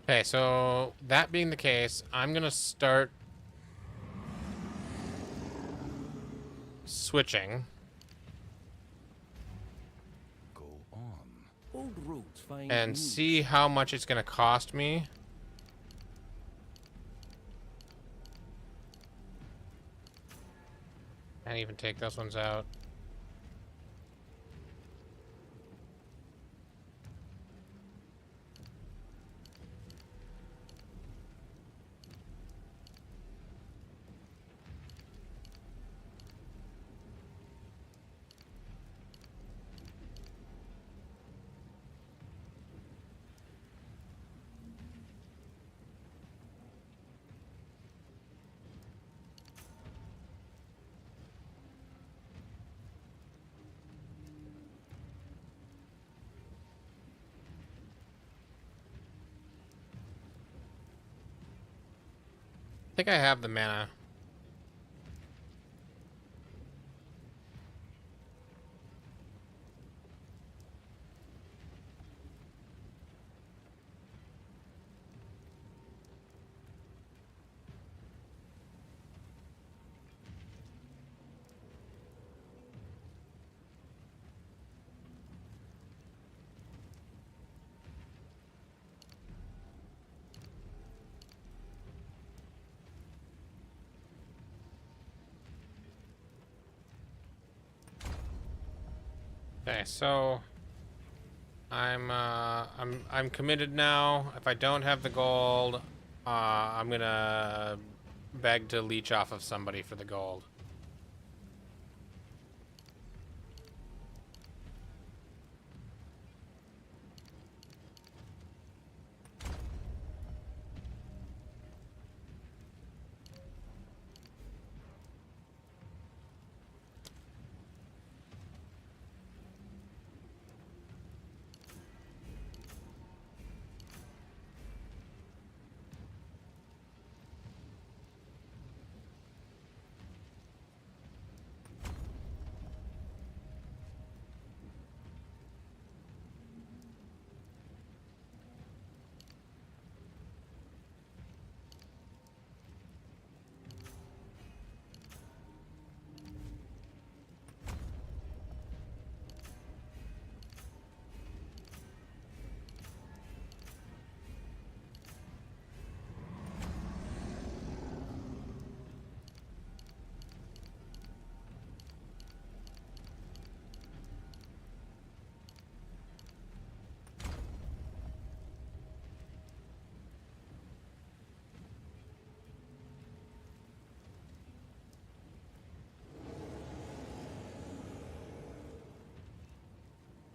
Okay, so that being the case, I'm gonna start switching Go on. Old roads find and new see how much it's gonna cost me. Can't even take those ones out. I think I have the mana. Okay, so I'm committed now. If I don't have the gold, I'm gonna beg to leech off of somebody for the gold.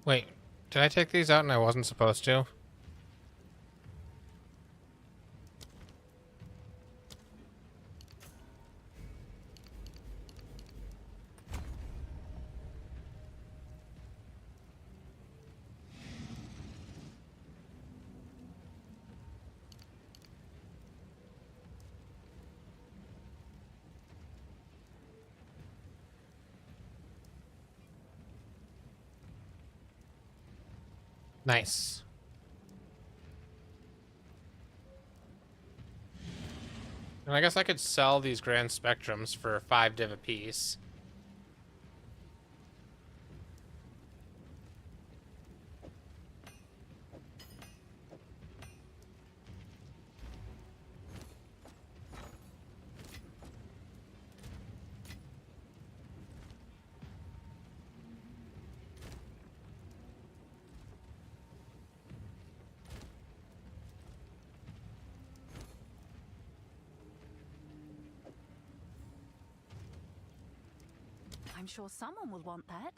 Wait, did I take these out and I wasn't supposed to? Nice. And I guess I could sell these Grand Spectrums for 5 div apiece. I'm sure someone will want that.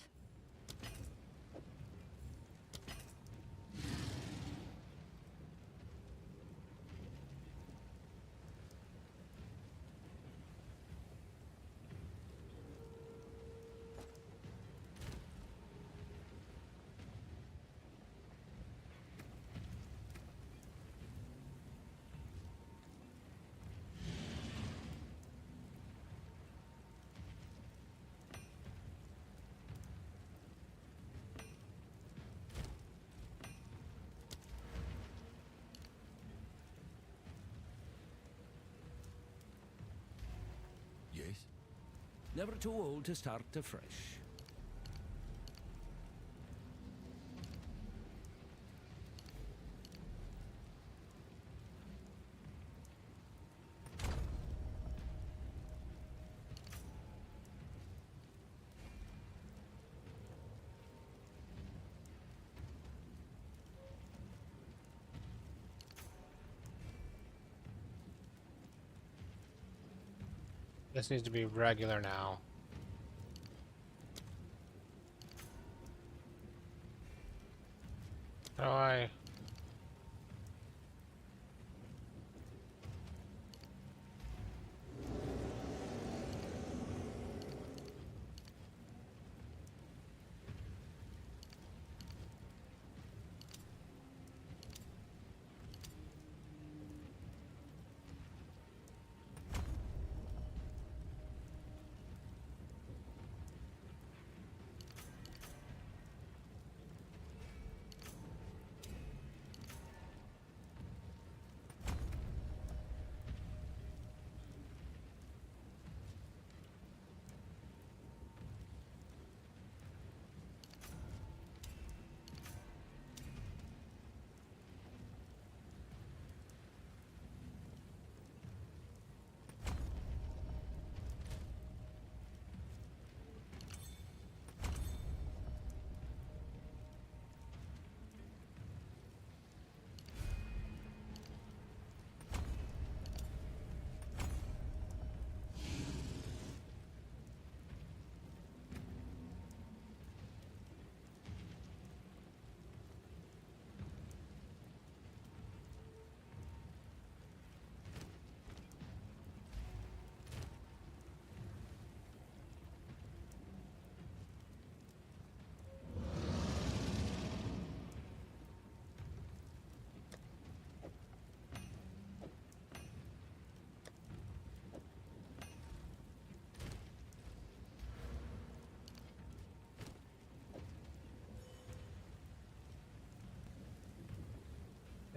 Yes? Never too old to start afresh. This needs to be regular now. How do I...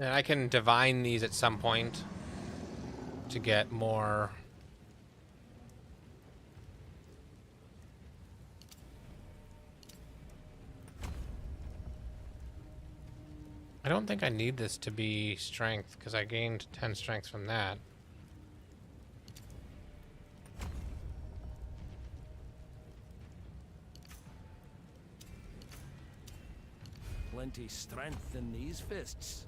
And I can divine these at some point to get more... I don't think I need this to be strength, because I gained 10 strength from that. Plenty strength in these fists.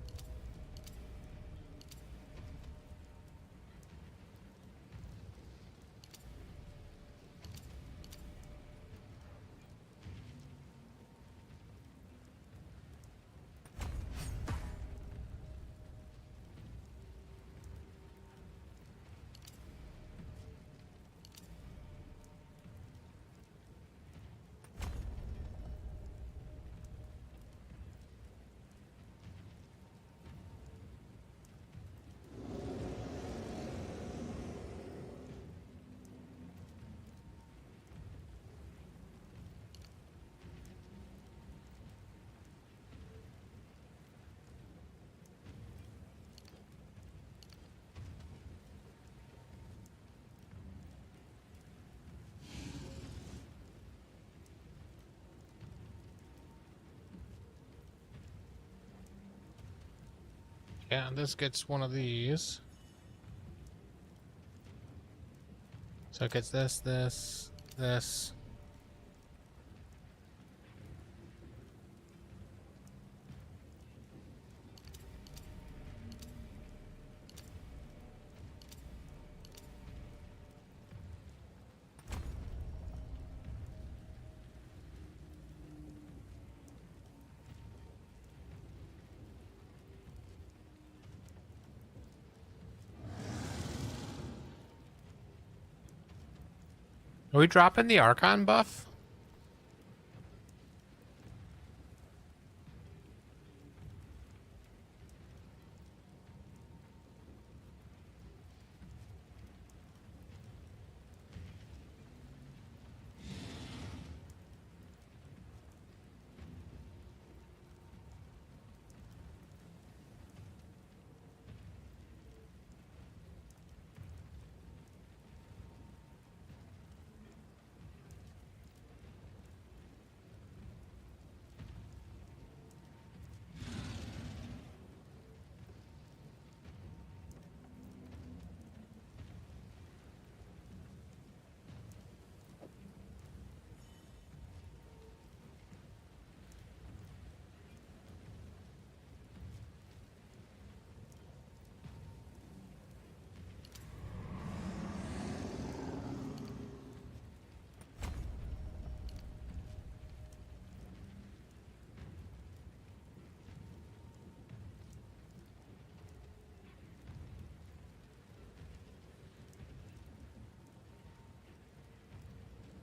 Yeah, this gets one of these. So it gets this, this, this. Are we dropping the Archon buff?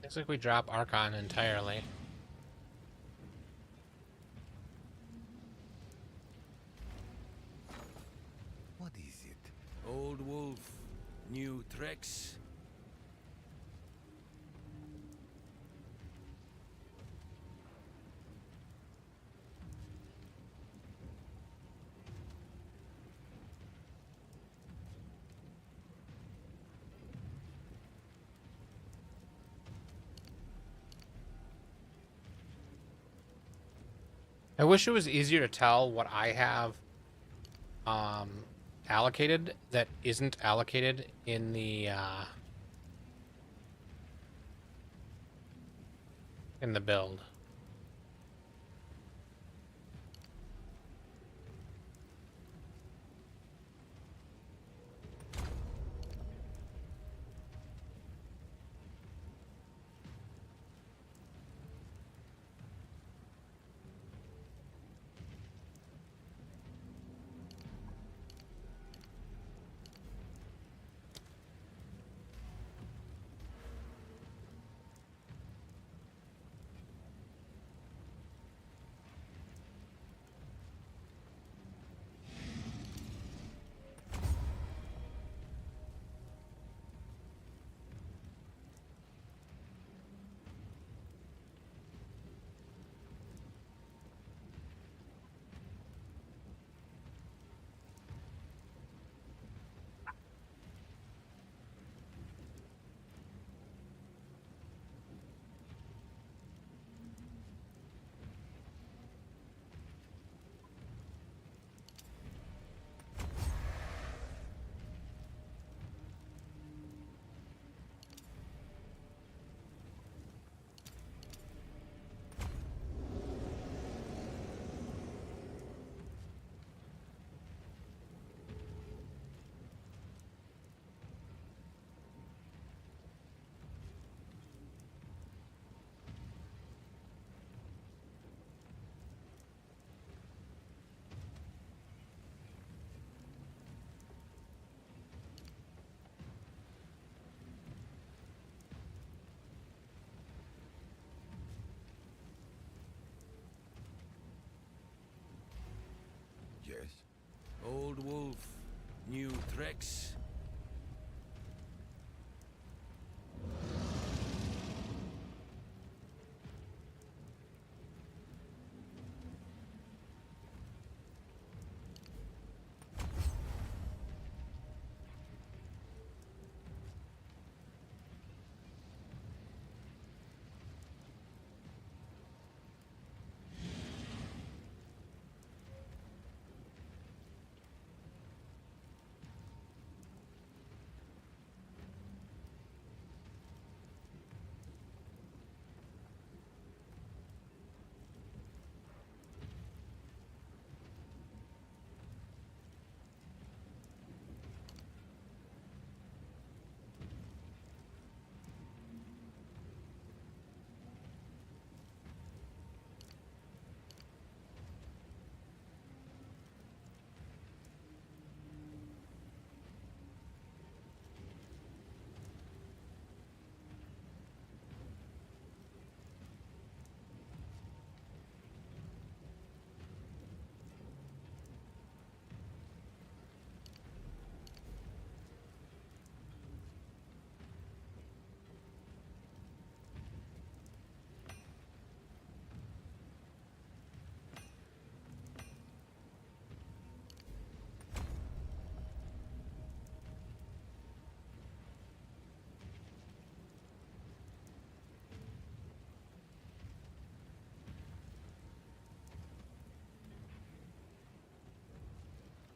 Looks like we drop Archon entirely. What is it? Old wolf, new tricks. I wish it was easier to tell what I have allocated that isn't allocated in the build. Yes. Old wolf, new tricks.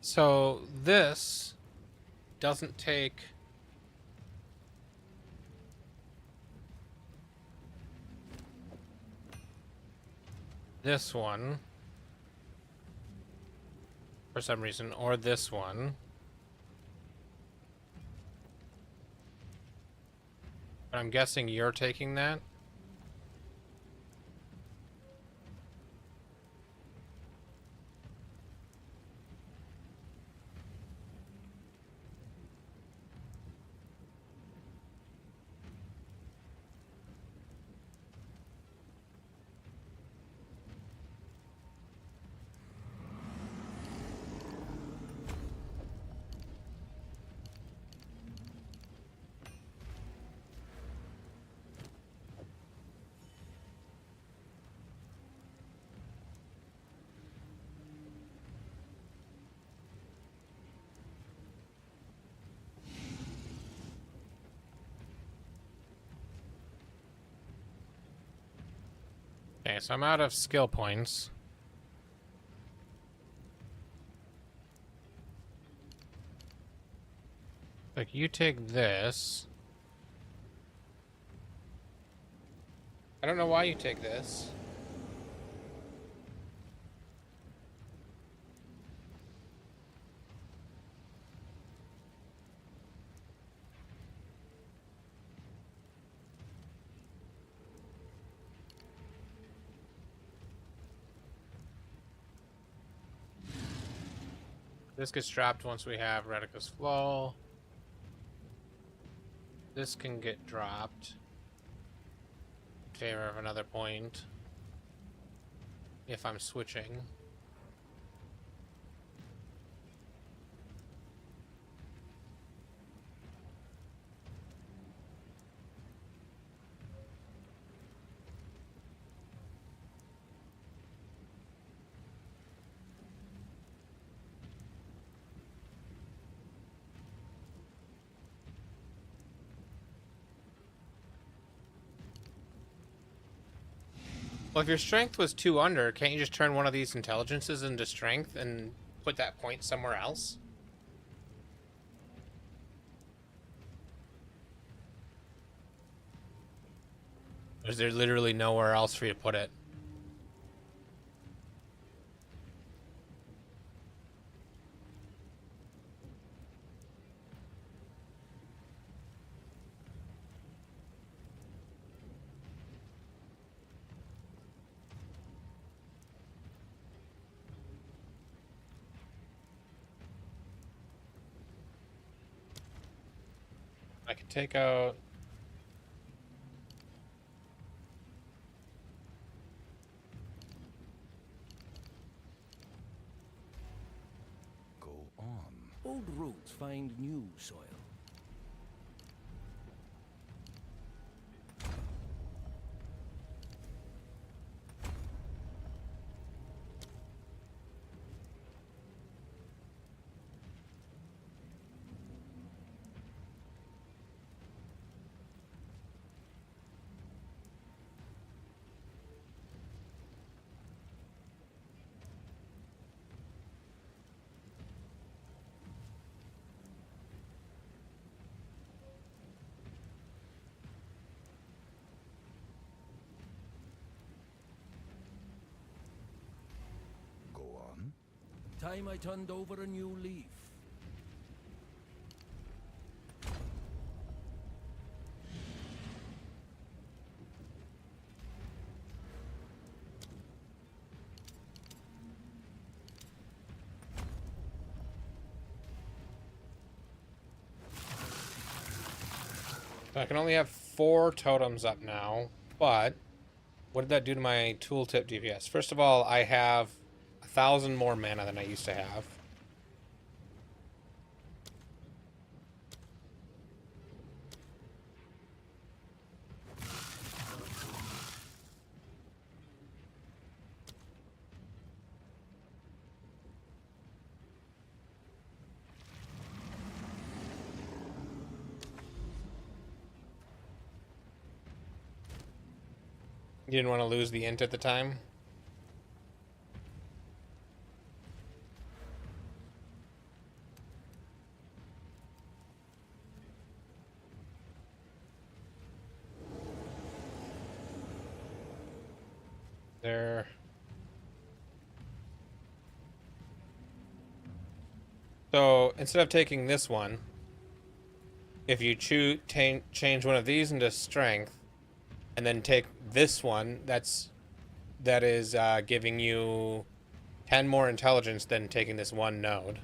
So this doesn't take this one for some reason, or this one. But I'm guessing you're taking that. Okay, so I'm out of skill points. Like, you take this. I don't know why you take this. This gets dropped once we have Retica's Flow. This can get dropped in favor of another point if I'm switching. Well, if your strength was 2 under, can't you just turn one of these intelligences into strength and put that point somewhere else? Or is there literally nowhere else for you to put it? I could take out... Go on. Old roots find new soil. Go on. Time I turned over a new leaf. I can only have 4 totems up now, but what did that do to my tooltip DPS? First of all, I have 1,000 more mana than I used to have. You didn't want to lose the int at the time? There. So instead of taking this one, if you change one of these into strength, and then take this one, that is giving you 10 more intelligence than taking this one node.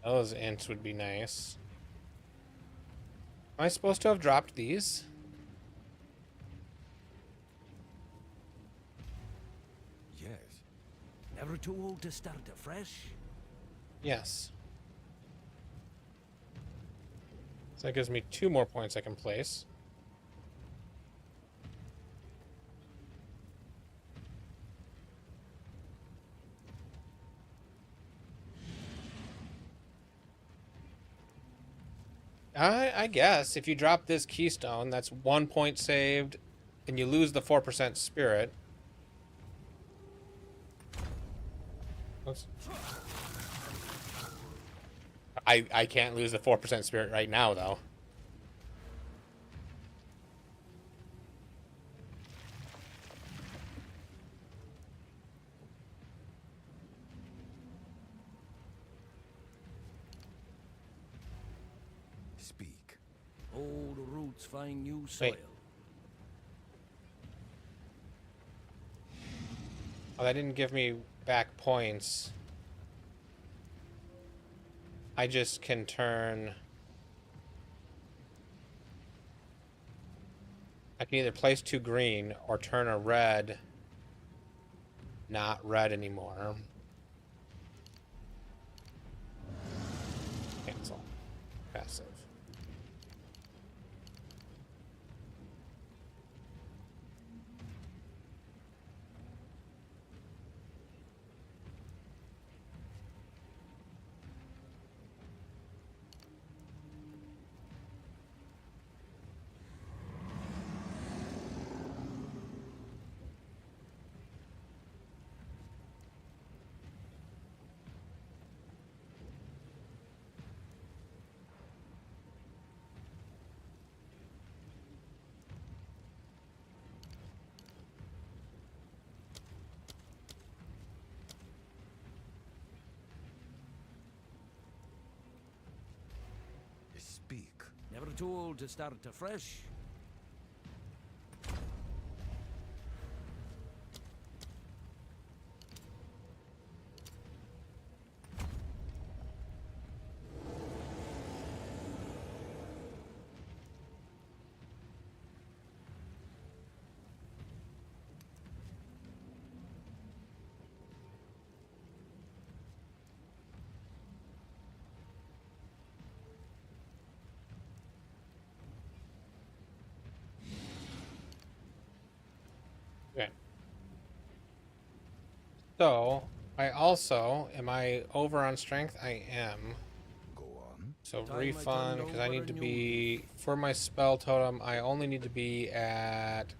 Those ints would be nice. Am I supposed to have dropped these? Yes. Never too old to start afresh. Yes. So that gives me 2 more points I can place. I guess if you drop this keystone, that's 1 point saved, and you lose the 4% spirit. I can't lose the 4% spirit right now, though. Speak. Old roots find new soil. Wait. Oh, that didn't give me back points. I just can turn... I can either place 2 green or turn a red not red anymore. Cancel. Passive. Speak. Never too old to start afresh. Okay. So, I also, am I over on strength? I am. Go on. So Time I refund, turned because I over need a to new be, for my spell totem, I only need to be at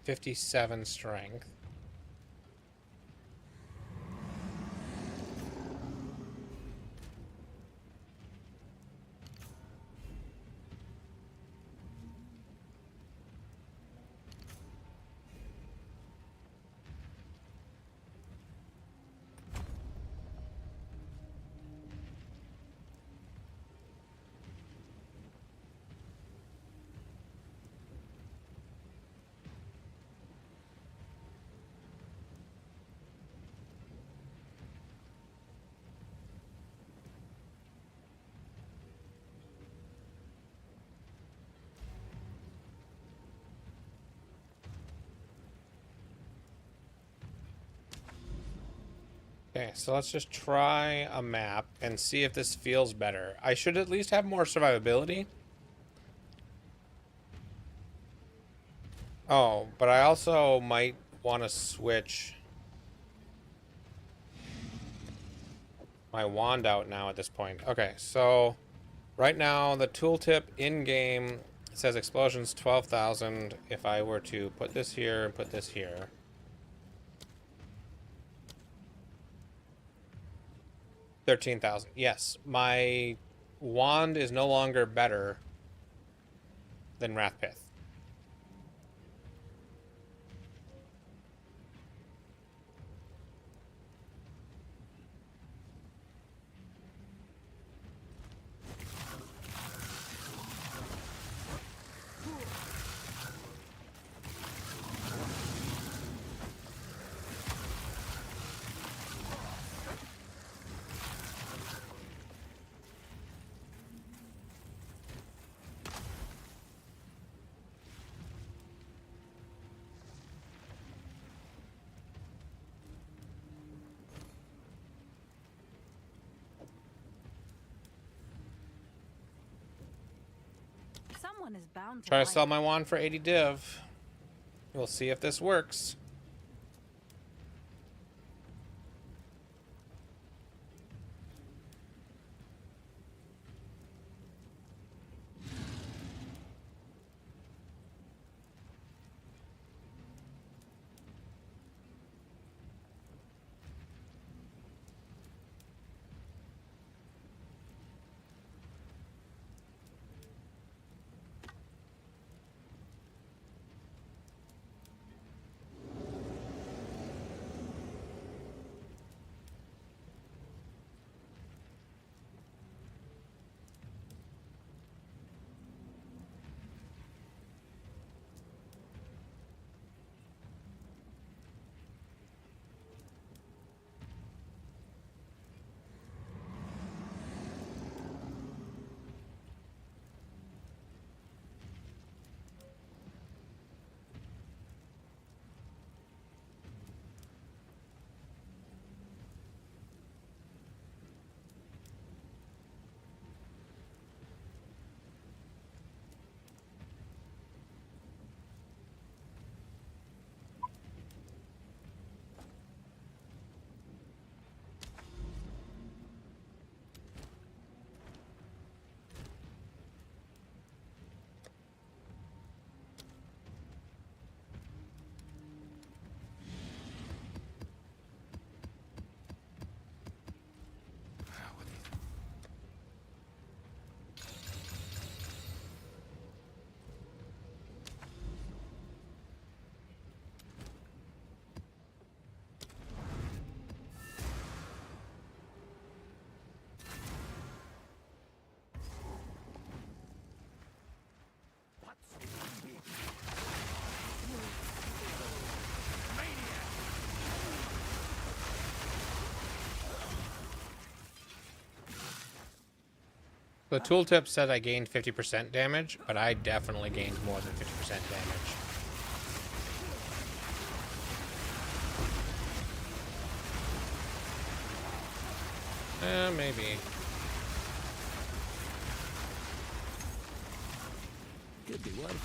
57 strength. Okay, so let's just try a map and see if this feels better. I should at least have more survivability. Oh, but I also might want to switch. my wand out now at this point. Okay, so right now the tooltip in game says explosions 12,000. If I were to put this here and put this here, 13,000. Yes, my wand is no longer better than Wrathpith. Someone is bound to Try to like sell my wand for 80 div. We'll see if this works. The tooltip said I gained 50% damage, but I definitely gained more than 50% damage. Maybe. Could be one.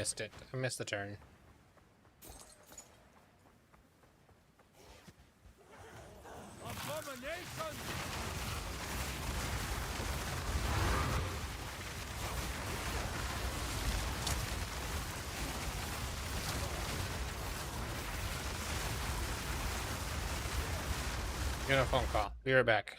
missed it. I missed the turn. Abomination! Get a phone call. Be right back.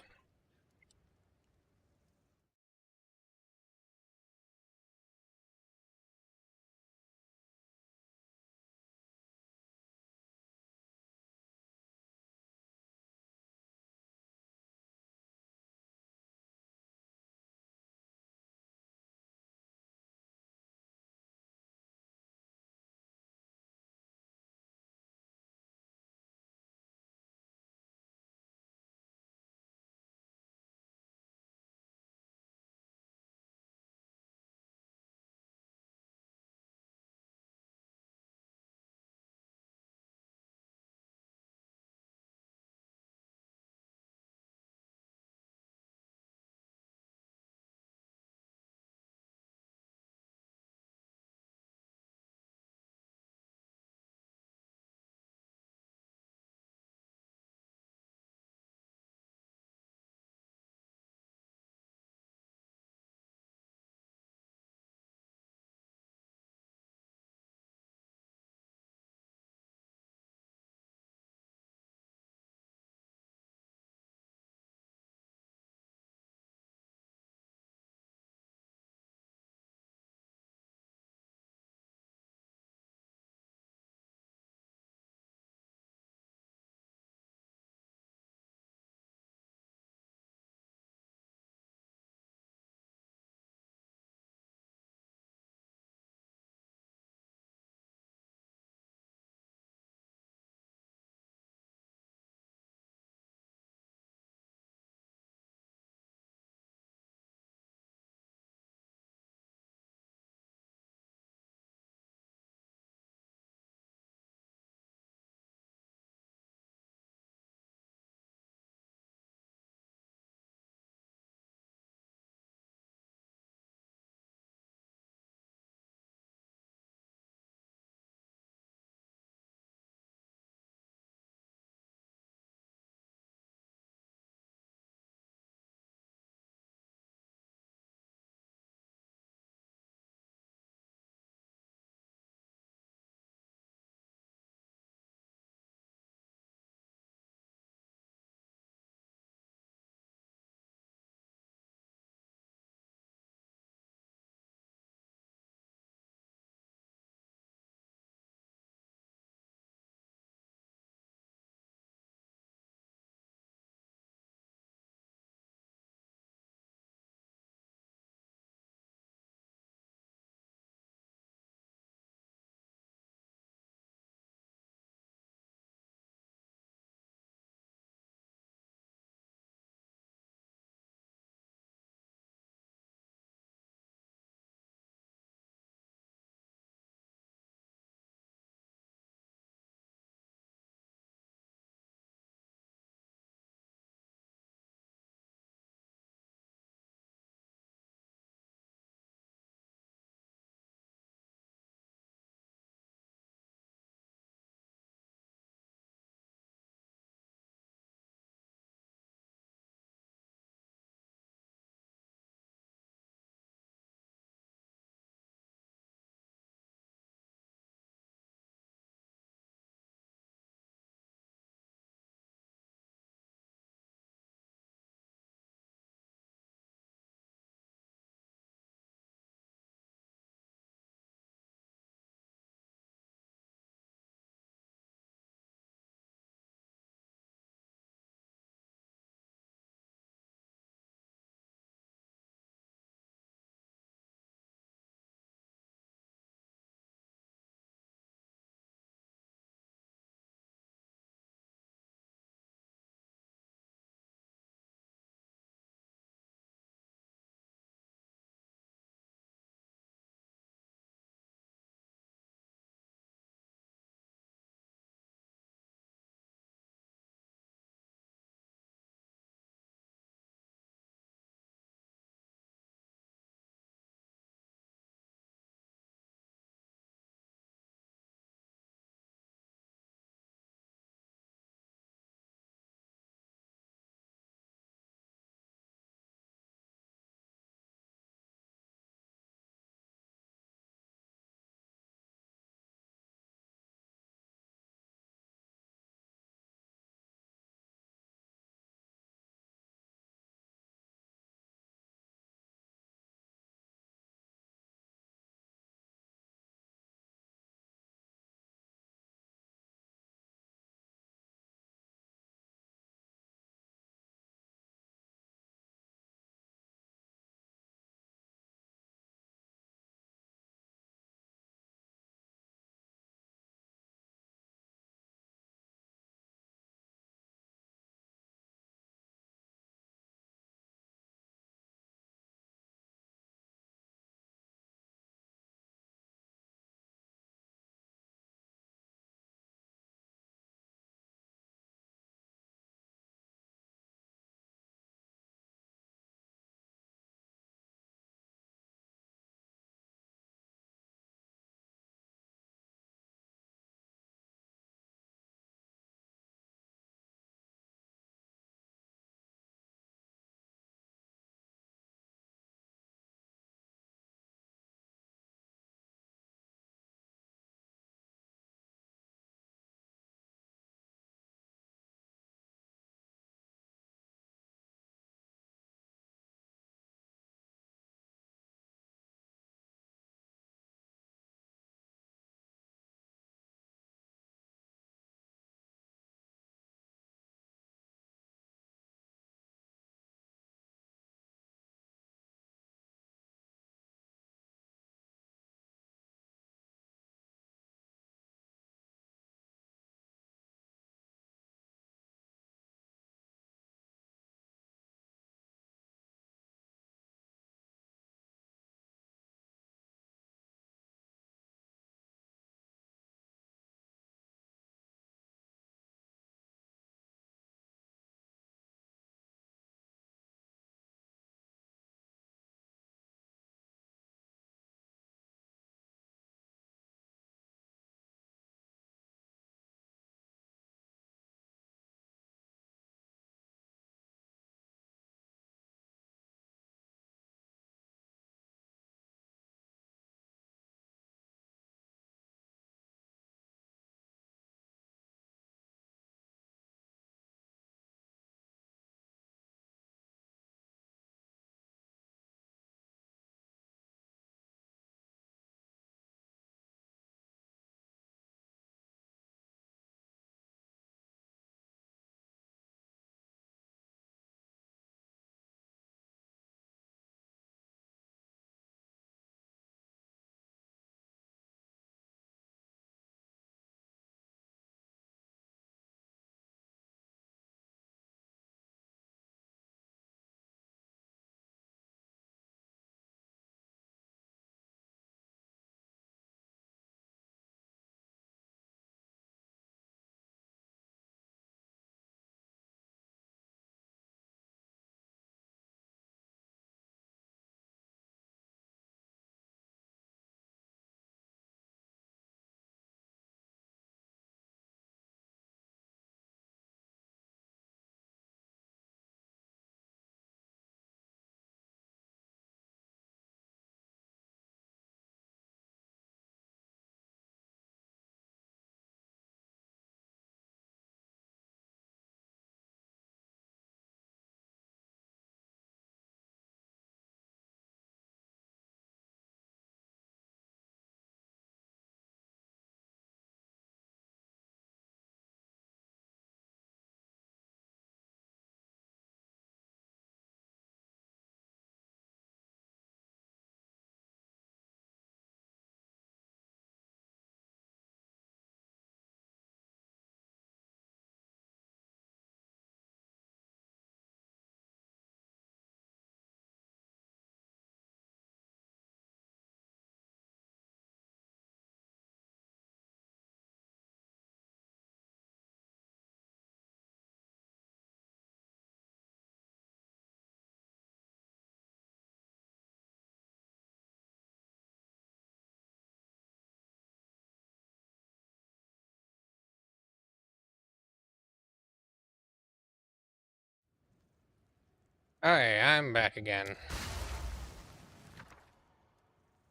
Hi, I'm back again.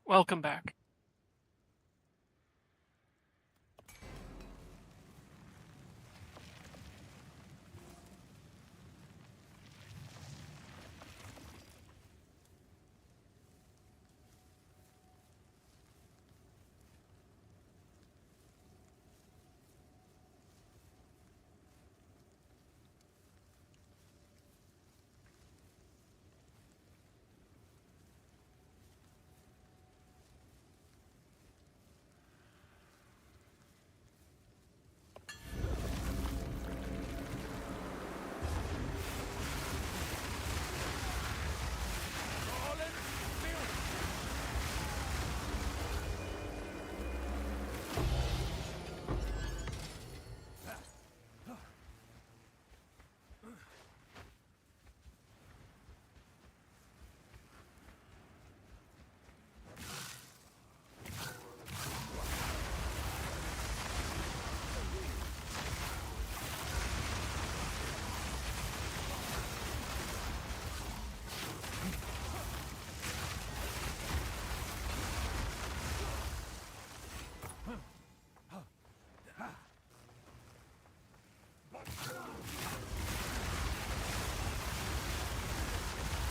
Welcome back.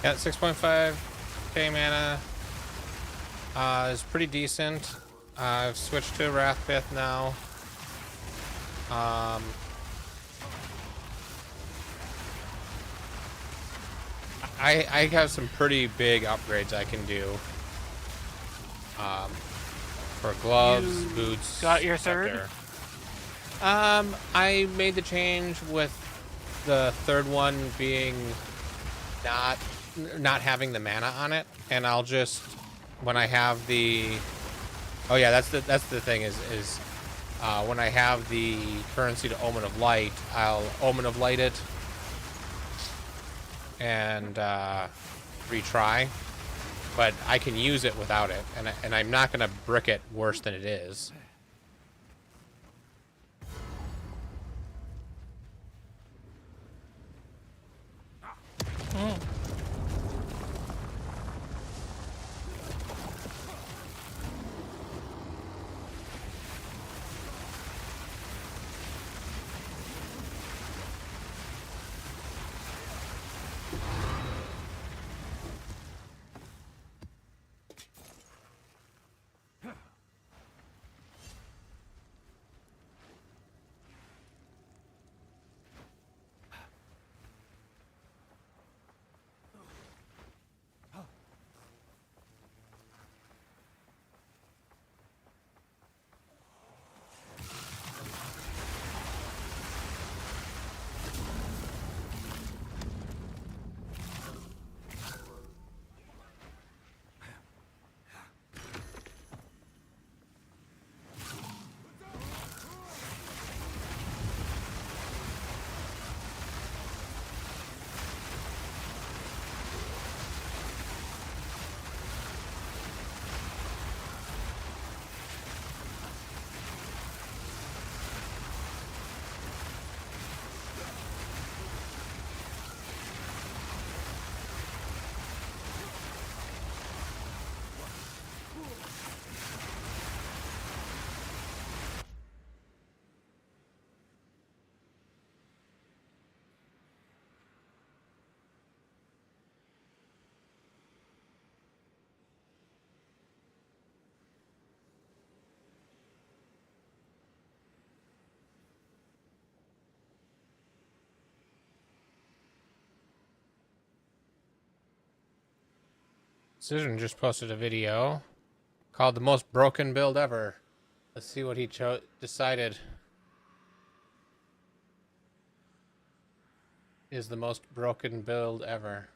Got 6.5k mana. Is pretty decent. I've switched to Wrathpith now. I have some pretty big upgrades I can do. For gloves, boots. Got your third? scepter. I made the change with the third one being not having the mana on it, and I'll just when I have the that's the thing is when I have the currency to Omen of Light, I'll Omen of Light it and retry, but I can use it without it, and I'm not gonna brick it worse than it is. Decision just posted a video called "The Most Broken Build Ever." Let's see what he decided is the most broken build ever.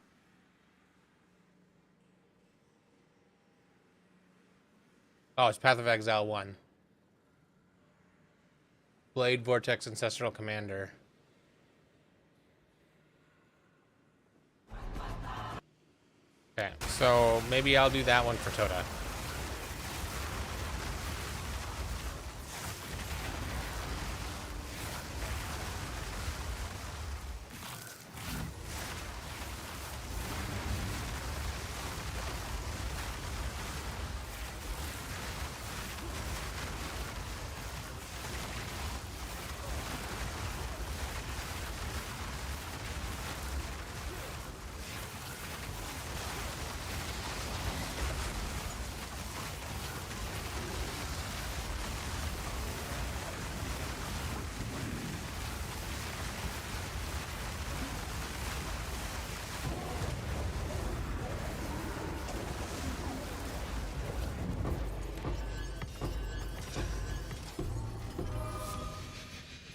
Oh, it's Path of Exile 1. Blade Vortex Ancestral Commander. Okay, so maybe I'll do that one for Tota.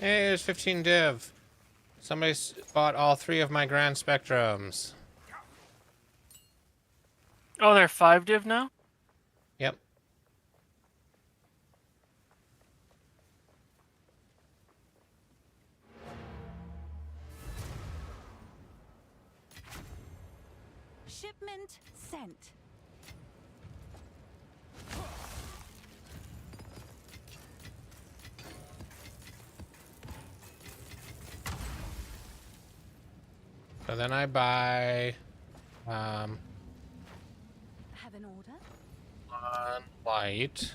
Hey, there's 15 div. Somebody bought all 3 of my Grand Spectrums. Oh, they're 5 div now? Yep. Shipment sent. So then I buy Have an order? on light,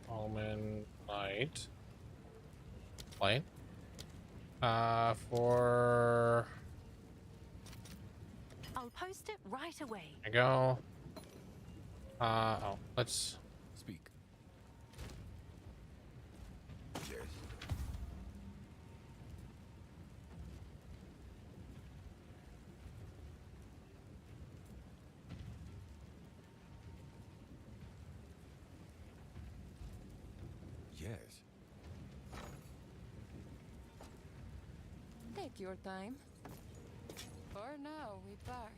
almond light, light. For I'll post it right away. there we go. Oh, let's Speak. Yes. Yes. Take your time. For now, we part.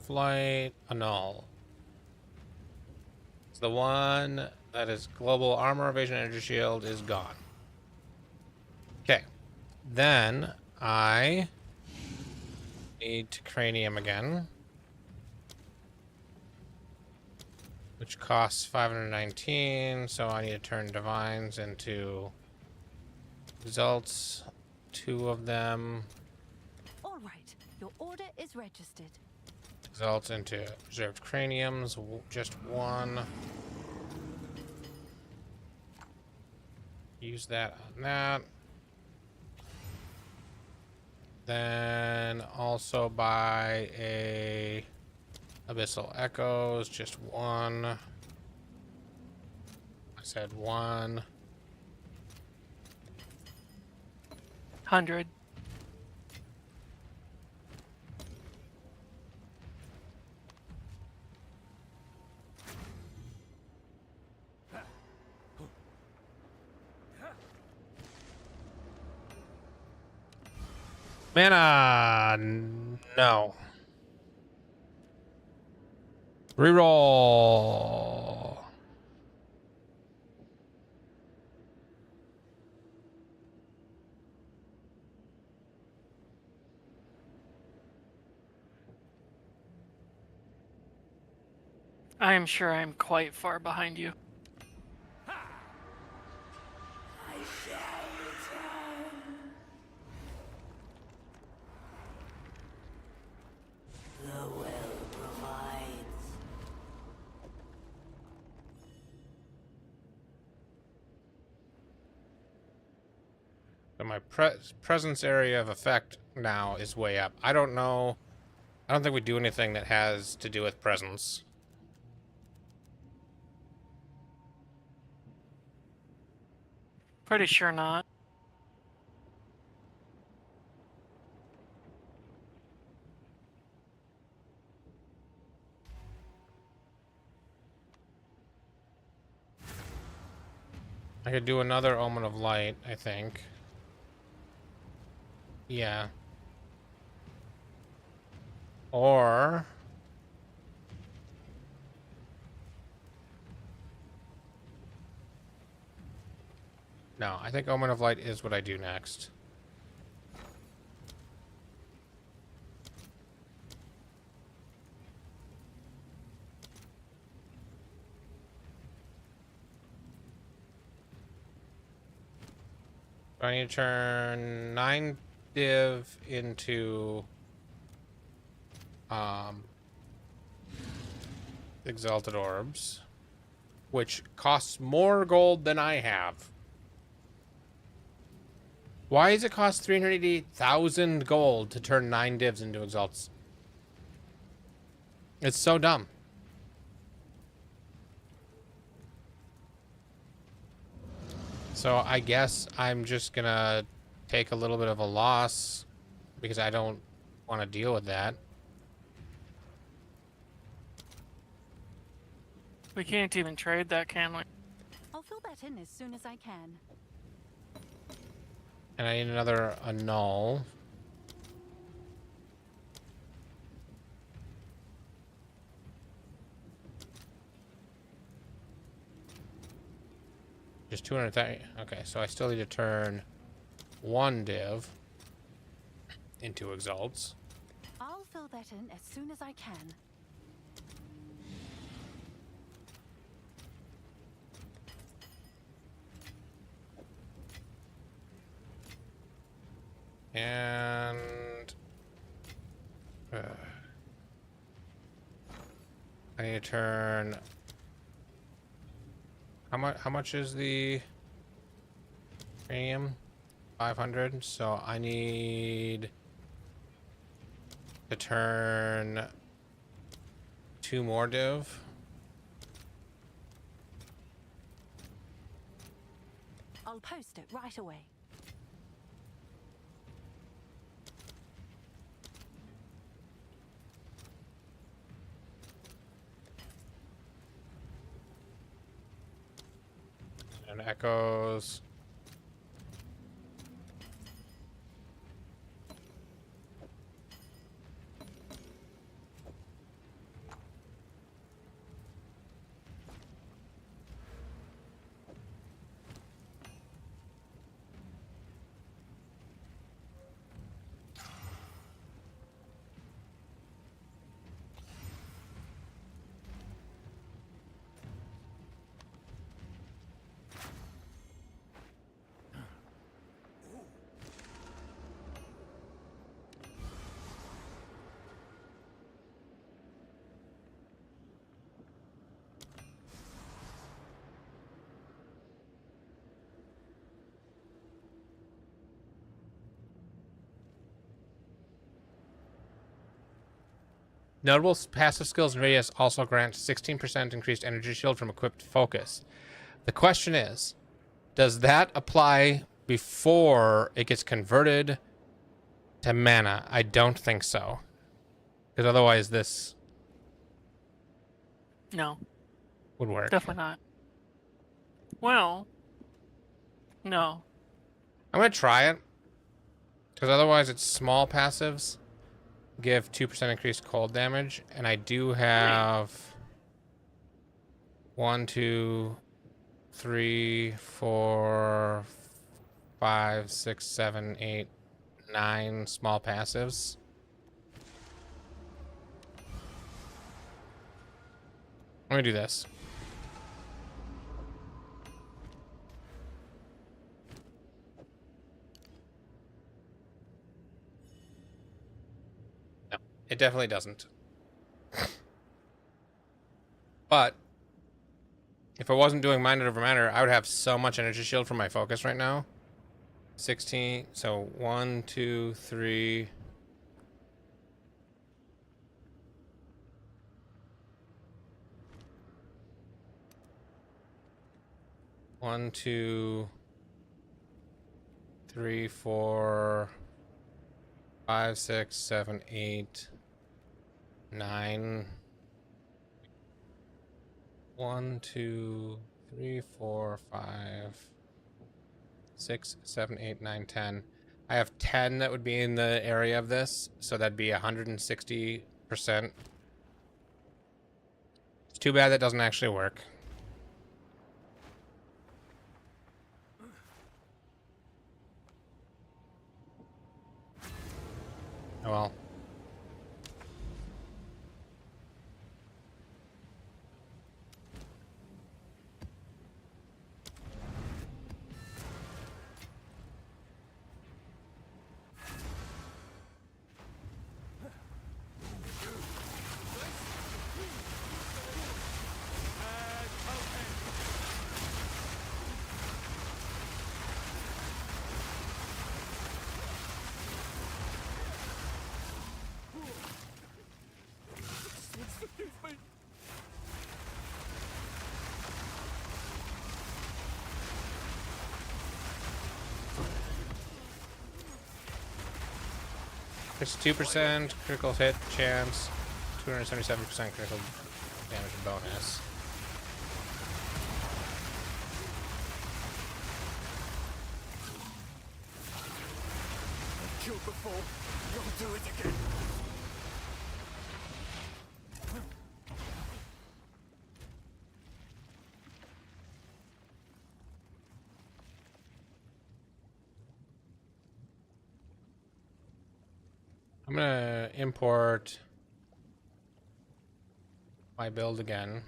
flight annul. It's the one that is global armor, evasion, energy shield is gone. Okay, then I need to cranium again, which costs 519. So I need to turn divines into results. 2 of them. All right, your order is registered. Results into reserved craniums, just 1. Use that on that. Then also buy a Abyssal Echoes, just 1. I said 1. 100. Mana, no. Reroll. I am sure I'm quite far behind you. So my presence area of effect now is way up. I don't know. I don't think we do anything that has to do with presence. Pretty sure not. I could do another Omen of Light, I think. Yeah. Or... no, I think Omen of Light is what I do next. I need to turn 9 div into Exalted Orbs, which costs more gold than I have. Why does it cost 380,000 gold to turn 9 divs into Exalts? It's so dumb. So I guess I'm just gonna take a little bit of a loss because I don't want to deal with that. We can't even trade that, can we? I'll fill that in as soon as I can. And I need another annul. Just 230. Okay, so I still need to turn one div into exalts. I'll fill that in as soon as I can. And I need to turn. How much is the premium? 500. So I need to turn 2 more div. I'll post it right away. And echoes. Notable passive skills and radius also grant 16% increased energy shield from equipped focus. The question is, does that apply before it gets converted to mana? I don't think so. Because otherwise this No, would work. definitely not. Well, no. I'm going to try it. Because otherwise it's small passives. Give 2% increased cold damage. And I do have 1, 2, 3, 4, 5, 6, 7, 8, 9 small passives. Let me do this. No, it definitely doesn't. But if I wasn't doing Mind Over Matter, I would have so much energy shield from my focus right now. 16. So 1, 2, 3. One, 2, 3, 4, 5, 6, 7, 8, 9. 1, 2, 3, 4, 5, 6, 7, 8, 9, 10. I have 10 that would be in the area of this, so that'd be 160%. It's too bad that doesn't actually work. Oh well. It's 2% critical hit chance, 277% critical damage bonus. killed before. You'll do it again. I'm gonna import my build again.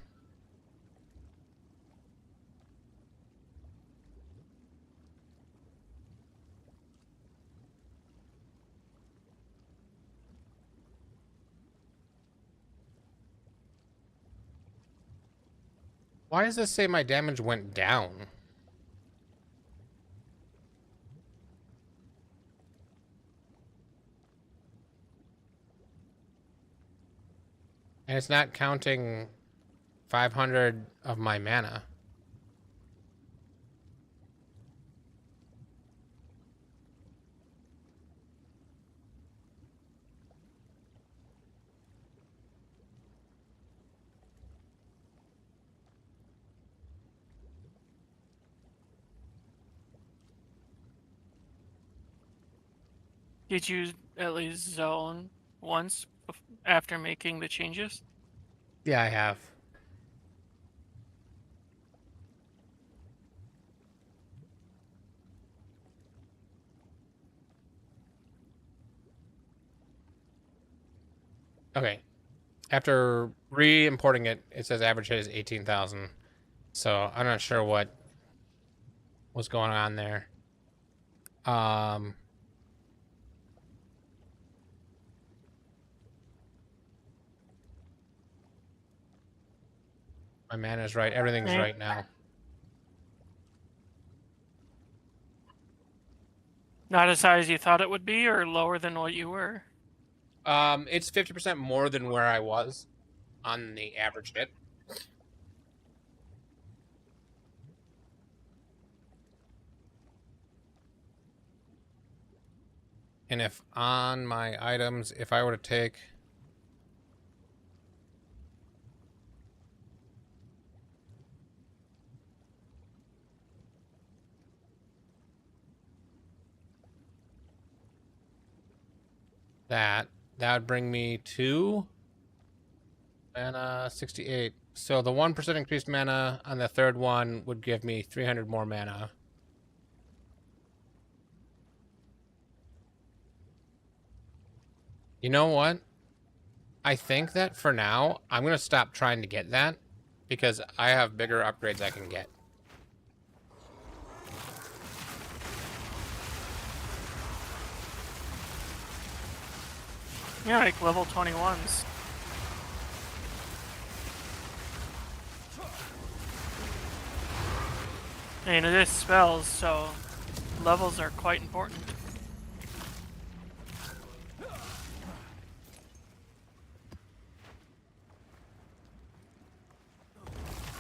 Why does this say my damage went down? And it's not counting 500 of my mana. Did you at least zone once after making the changes? Yeah, I have. Okay. After re-importing it, it says average hit is 18,000. So I'm not sure what was going on there. My mana's right. Everything's right now. Not as high as you thought it would be, or lower than what you were? It's 50% more than where I was on the average hit. And if on my items, if I were to take that would bring me to mana 68. So the 1% increased mana on the third one would give me 300 more mana. You know what? I think that for now, I'm going to stop trying to get that because I have bigger upgrades I can get. Yeah, like level 21s. And it is spells, so levels are quite important.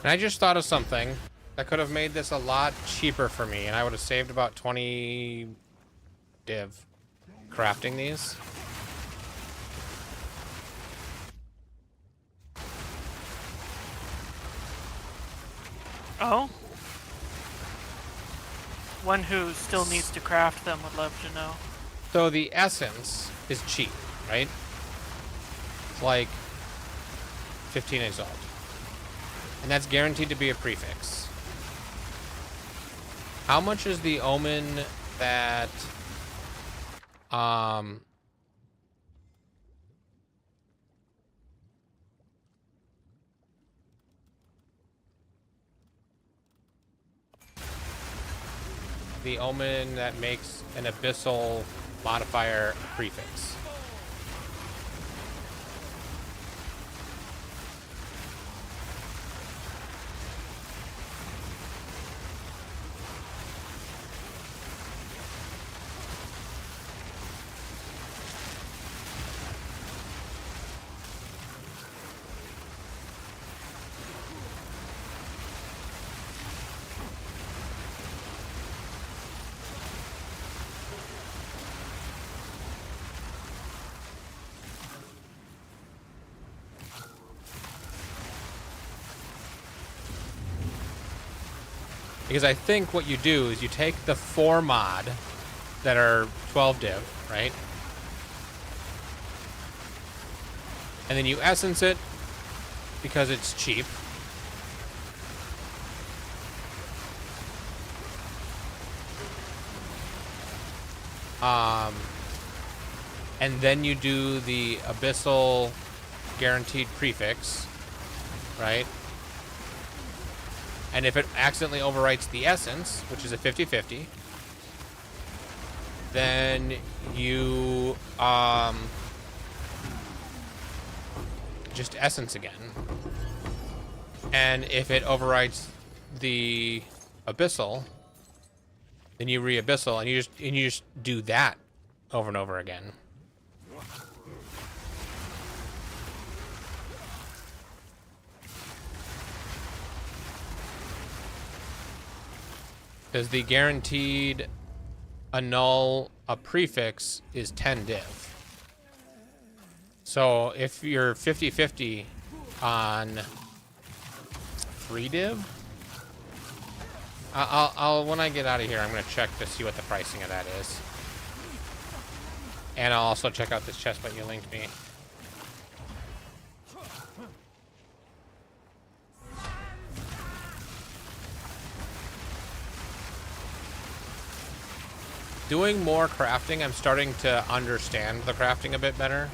And I just thought of something that could have made this a lot cheaper for me, and I would have saved about 20 div crafting these. Oh? One who still needs to craft them would love to know. So the essence is cheap, right? It's like 15 exalt. And that's guaranteed to be a prefix. How much is the omen that the omen that makes an abyssal modifier prefix? Because I think what you do is you take the 4 mod that are 12 div, right? And then you essence it because it's cheap. And then you do the Abyssal guaranteed prefix, right? And if it accidentally overwrites the essence, which is a 50-50, then you just essence again. And if it overwrites the Abyssal, then you re-Abyssal, and you just do that over and over again. Because the guaranteed annul a prefix is 10 div. So if you're 50-50 on 3 div, I'll when I get out of here, I'm gonna check to see what the pricing of that is, and I'll also check out this chest plate you linked me. Doing more crafting, I'm starting to understand the crafting a bit better.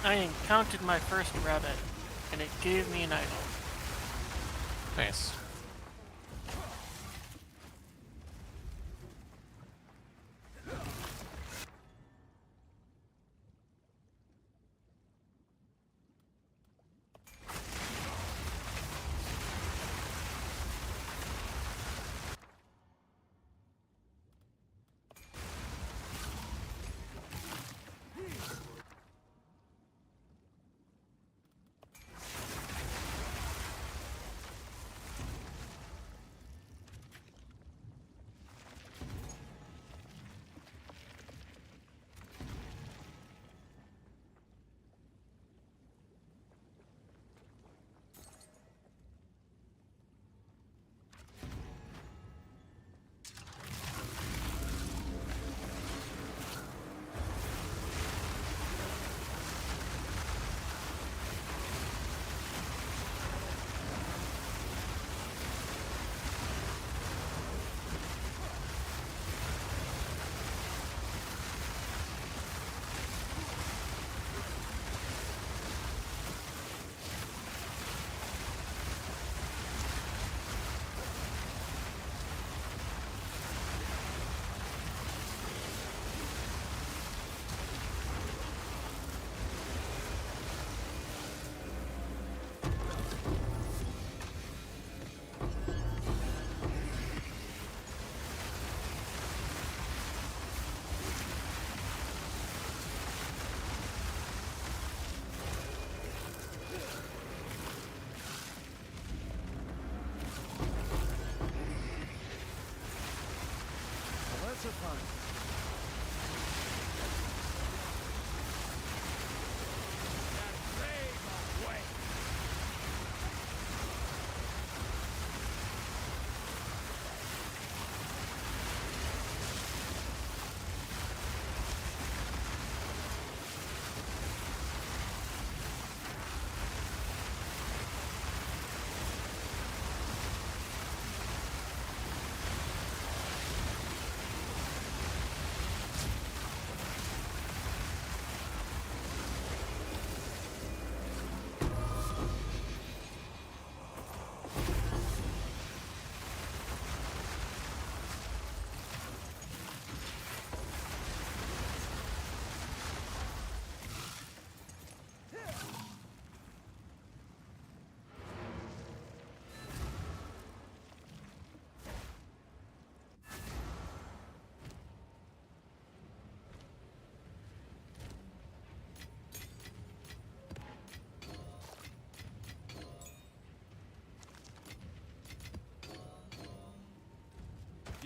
I encountered my first rabbit, and it gave me an idol. Nice.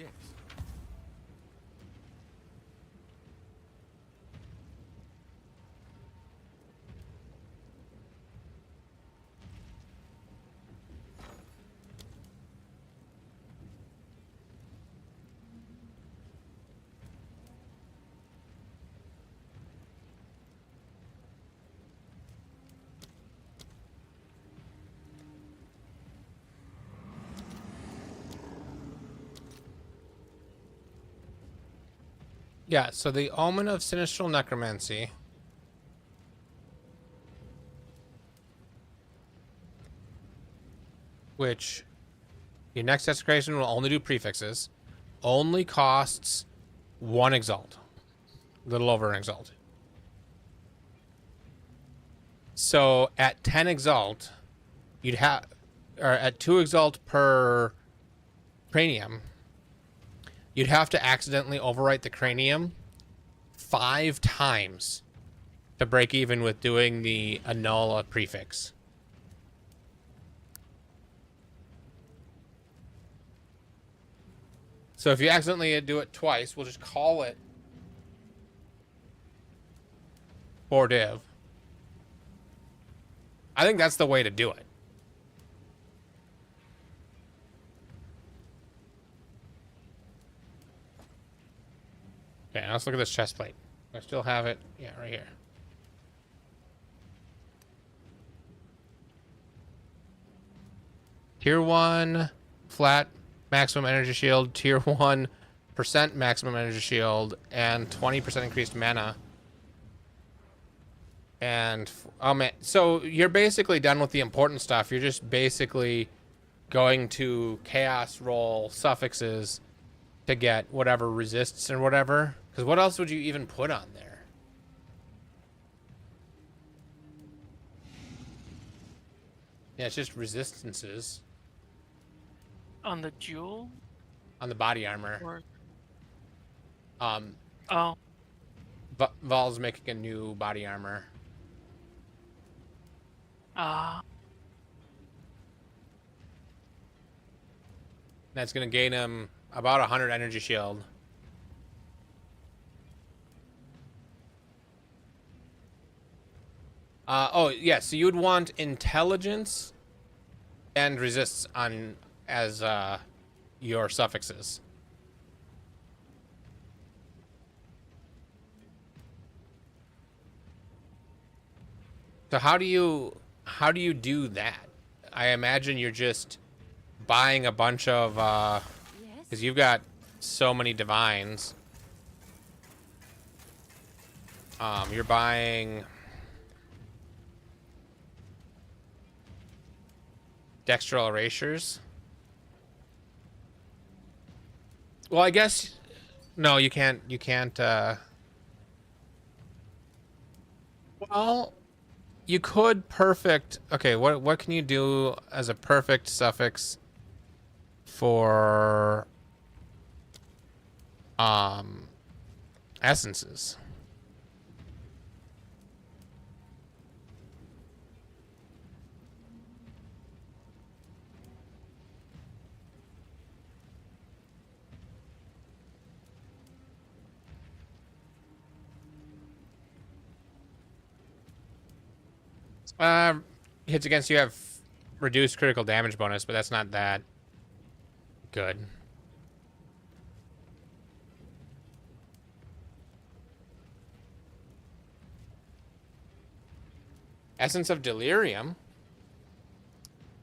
gifts. Yeah, so the Omen of Sinistral Necromancy. Which your next desecration will only do prefixes. Only costs 1 exalt. A little over an exalt. So at 10 exalt, you'd have, or at 2 exalt per cranium, you'd have to accidentally overwrite the cranium 5 times to break even with doing the annul prefix. So if you accidentally do it twice, we'll just call it 4 div. I think that's the way to do it. Okay, let's look at this chest plate. I still have it. Yeah, right here. Tier 1 flat maximum energy shield, tier 1% maximum energy shield, and 20% increased mana. And oh man, so you're basically done with the important stuff. You're just basically going to chaos roll suffixes to get whatever resists or whatever. Because what else would you even put on there? Yeah, it's just resistances. On the jewel? On the body armor. Or... Um. Oh. Val's making a new body armor. That's gonna gain him about 100 energy shield. Oh yeah, so you'd want intelligence and resists on as your suffixes. So how do you do that? I imagine you're just buying a bunch of because you've got so many divines. You're buying dextral erasures. Well, I guess no, you can't. Well, you could perfect. Okay, what can you do as a perfect suffix for essences? Hits against you have reduced critical damage bonus, but that's not that good. Essence of Delirium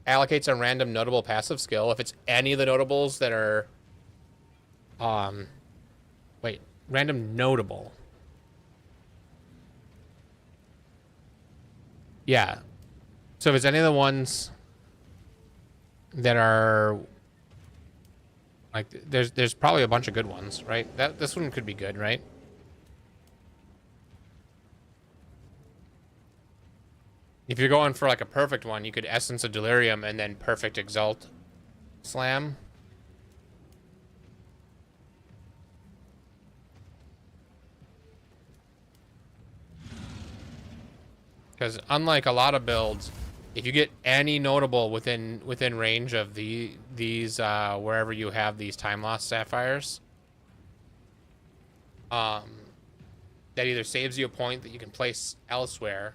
allocates a random notable passive skill. If it's any of the notables that are wait, random notable. Yeah. So if it's any of the ones that are like there's probably a bunch of good ones, right? This one could be good, right? If you're going for like a perfect one, you could Essence of Delirium and then Perfect Exalt Slam. Because unlike a lot of builds, If you get any notable within range of these wherever you have these time lost sapphires, that either saves you a point that you can place elsewhere,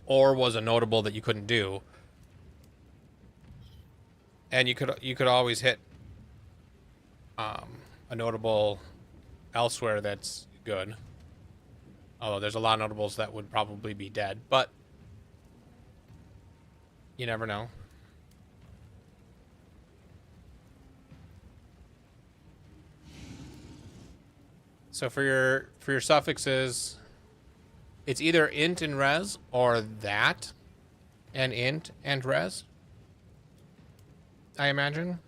or was a notable that you couldn't do, and you could always hit a notable elsewhere that's good. Although there's a lot of notables that would probably be dead, but you never know. So for your suffixes, it's either int and res or that and int and res, I imagine.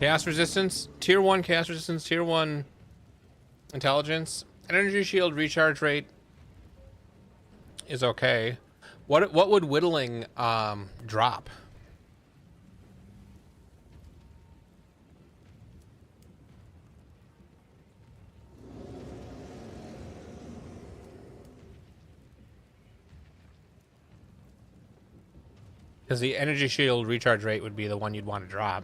Chaos resistance, tier 1 chaos resistance, tier 1 intelligence. Energy shield recharge rate is okay. What would whittling drop? Because the energy shield recharge rate would be the one you'd want to drop.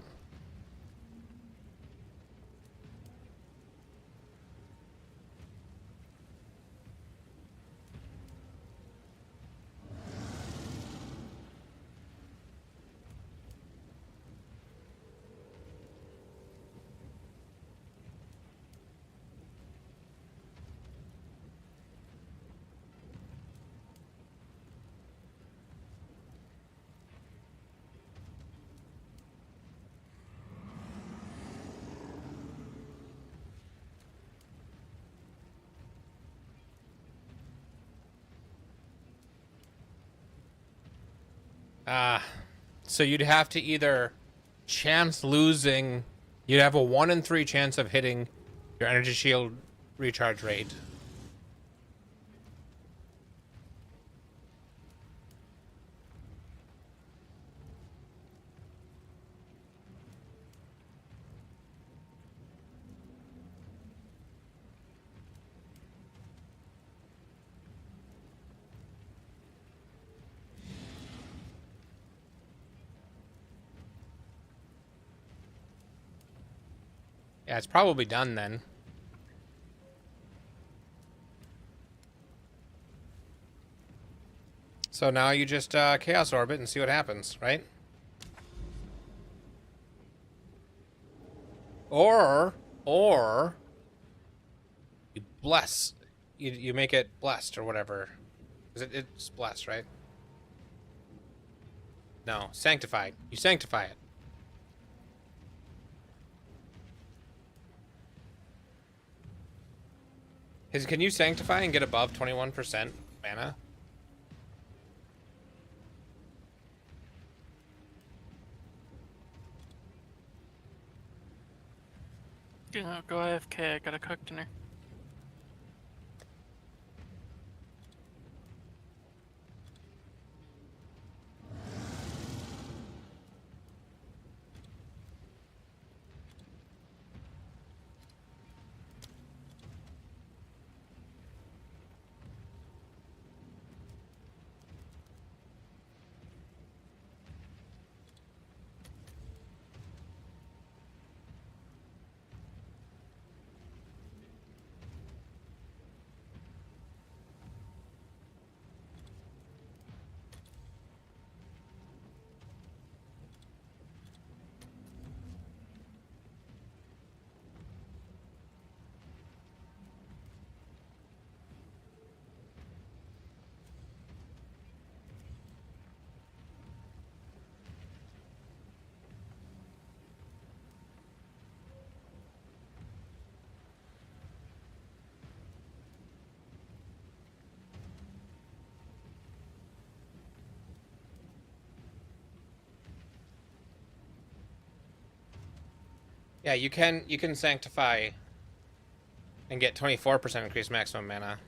So you'd have to either chance losing, you'd have a 1 in 3 chance of hitting your energy shield recharge rate. Yeah, it's probably done then. So now you just Chaos Orbit and see what happens, right? Or you bless. You make it blessed or whatever. It's blessed, right? No, sanctified. You sanctify it. Can you sanctify and get above 21% mana? Yeah, go AFK, I gotta cook dinner. Yeah, you can sanctify and get 24% increased maximum mana.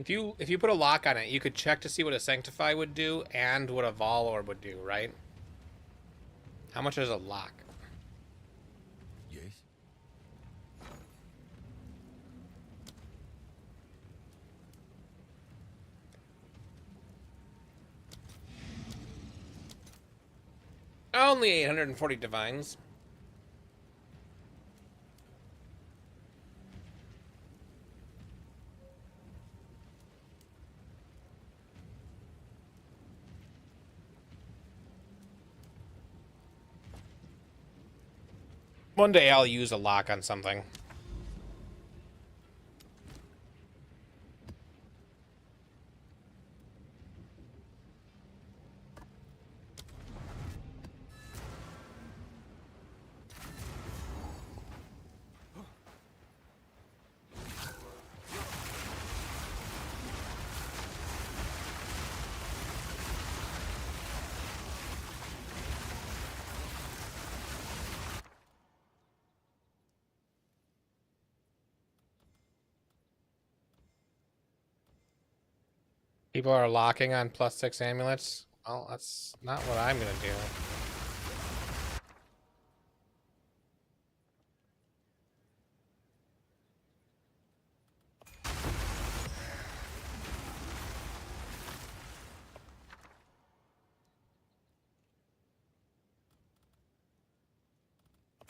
If you put a lock on it, you could check to see what a sanctify would do and what a vol orb would do, right? How much is a lock? Yes. Only 840 divines. One day I'll use a lock on something. People are locking on +6 amulets. Well, that's not what I'm gonna do.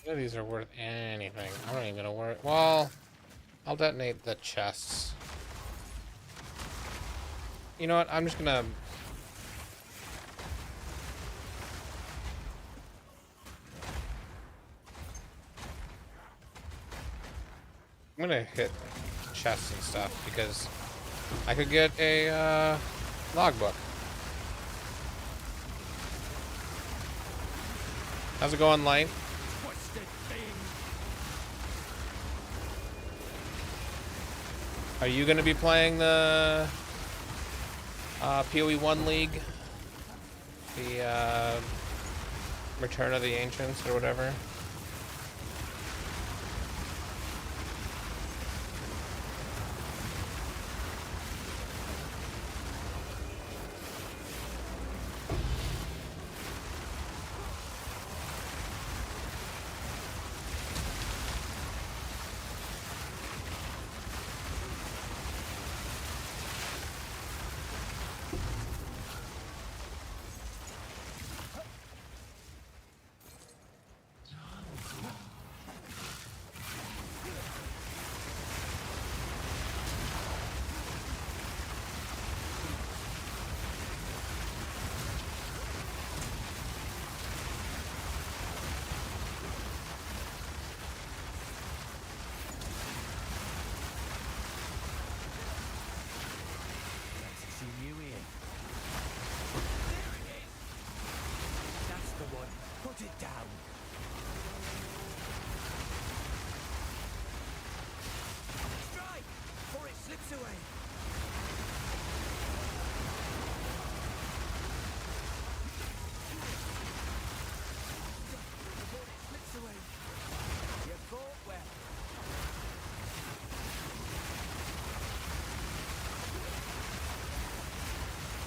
None of these are worth anything. I'm not even gonna worry. Well, I'll detonate the chests. You know what? I'm just gonna... I'm gonna hit chests and stuff because I could get a logbook. How's it going, Light? Are you gonna be playing the PoE 1 League? The Return of the Ancients or whatever?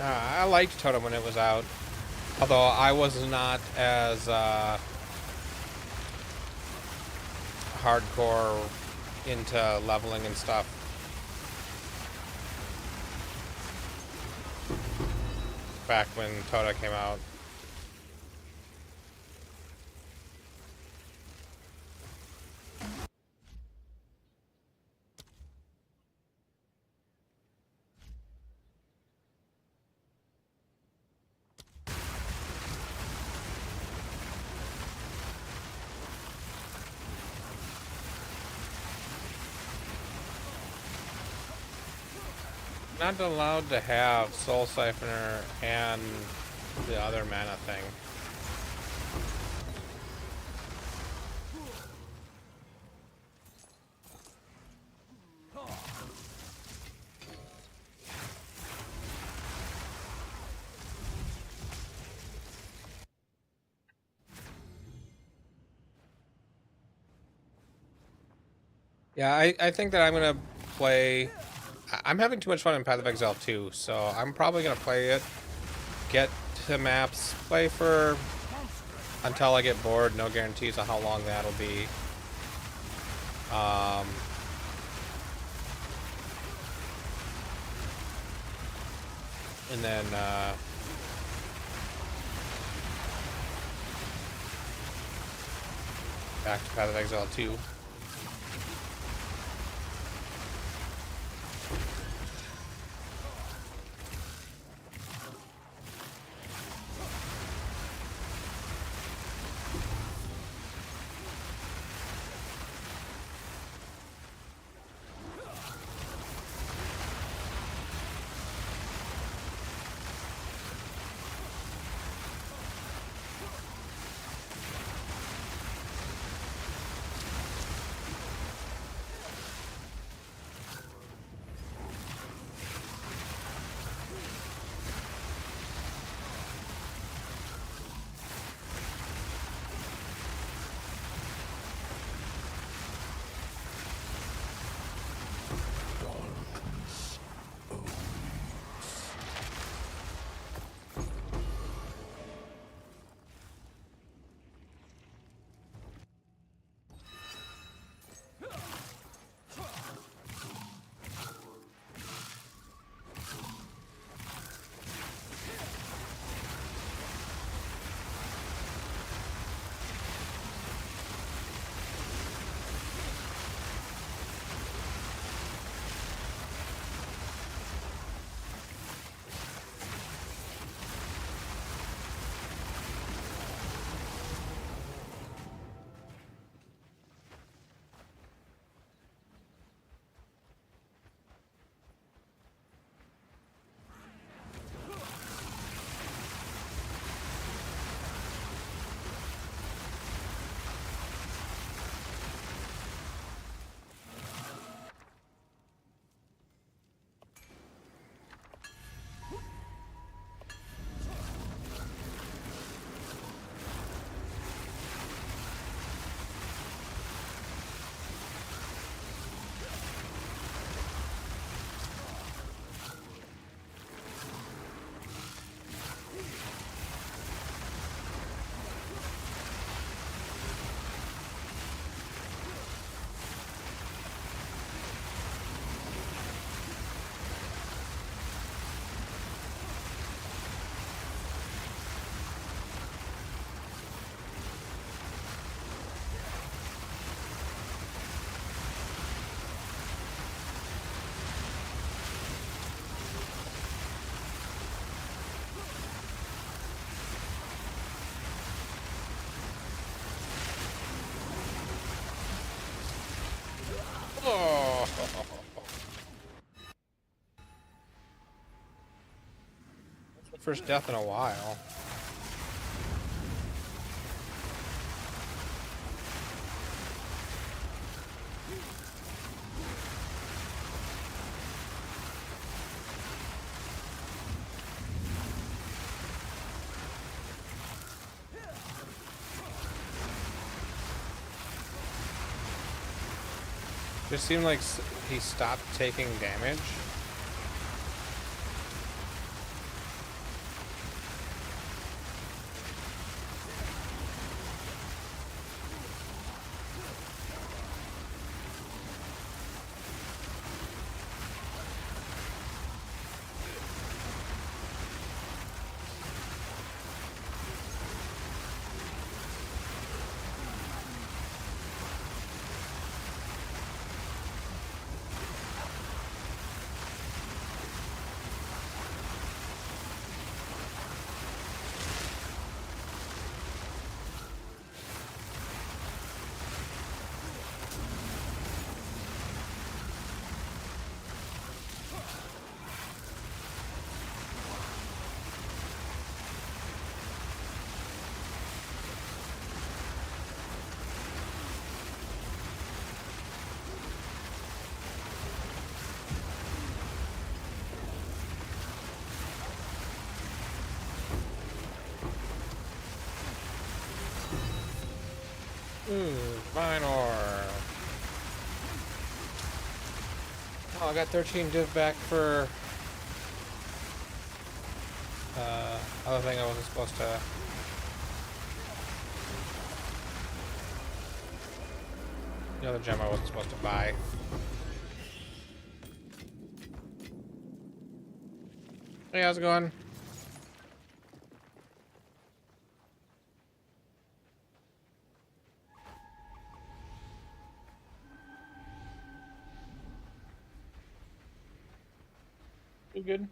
I liked Totem when it was out, although I was not as hardcore into leveling and stuff. back when Tota came out. Not allowed to have Soul Siphoner and the other mana thing. Yeah, I think that I'm gonna play. I'm having too much fun in Path of Exile 2, so I'm probably gonna play it, get to maps, play for until I get bored. No guarantees on how long that'll be. And then back to Path of Exile 2. Oh. That's my first death in a while. Just seemed like he stopped taking damage. Divine ore. Oh, I got 13 div back for other thing I wasn't supposed to. The other gem I wasn't supposed to buy. Hey, how's it going? You good?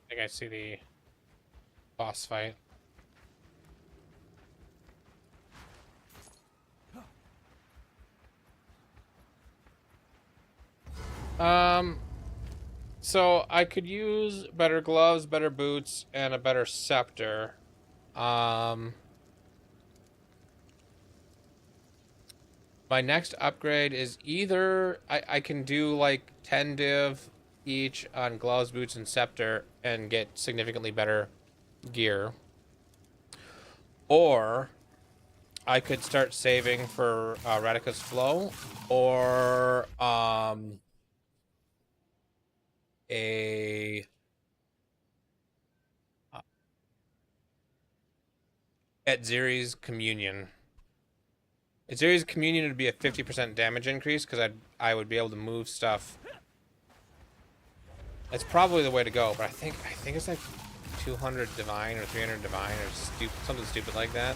I think I see the boss fight. So I could use better gloves, better boots, and a better scepter. My next upgrade is either I can do like 10 div each on gloves, boots, and scepter and get significantly better gear. Or I could start saving for Radica's Flow, or a at Ziri's Communion. At Ziri's Communion would be a 50% damage increase because I would be able to move stuff. That's probably the way to go, but I think it's like 200 divine or 300 divine or something stupid like that.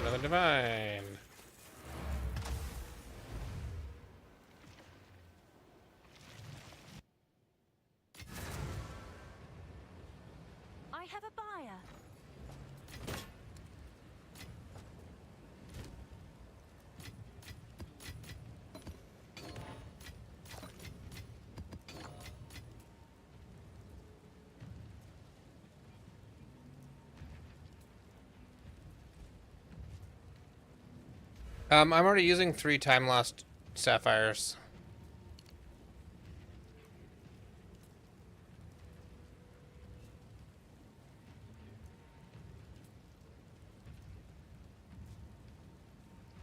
Another divine. I have a buyer. I'm already using 3 time lost sapphires.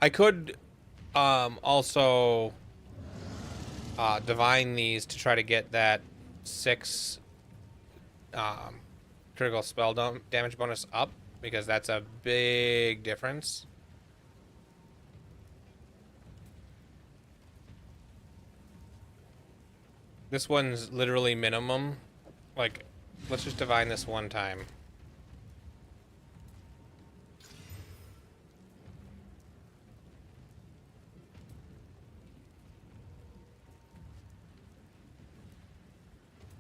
I could also divine these to try to get that 6 critical spell damage bonus up, because that's a big difference. This one's literally minimum. Like, let's just divine this one time.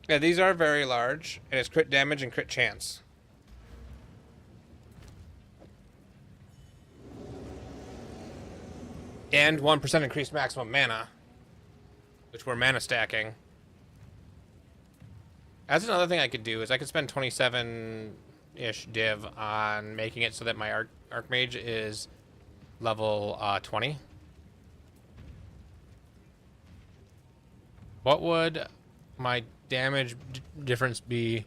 Yeah, these are very large, and it's crit damage and crit chance. And 1% increased maximum mana, which we're mana stacking. That's another thing I could do, is I could spend 27-ish div on making it so that my Archmage is level 20. What would my damage difference be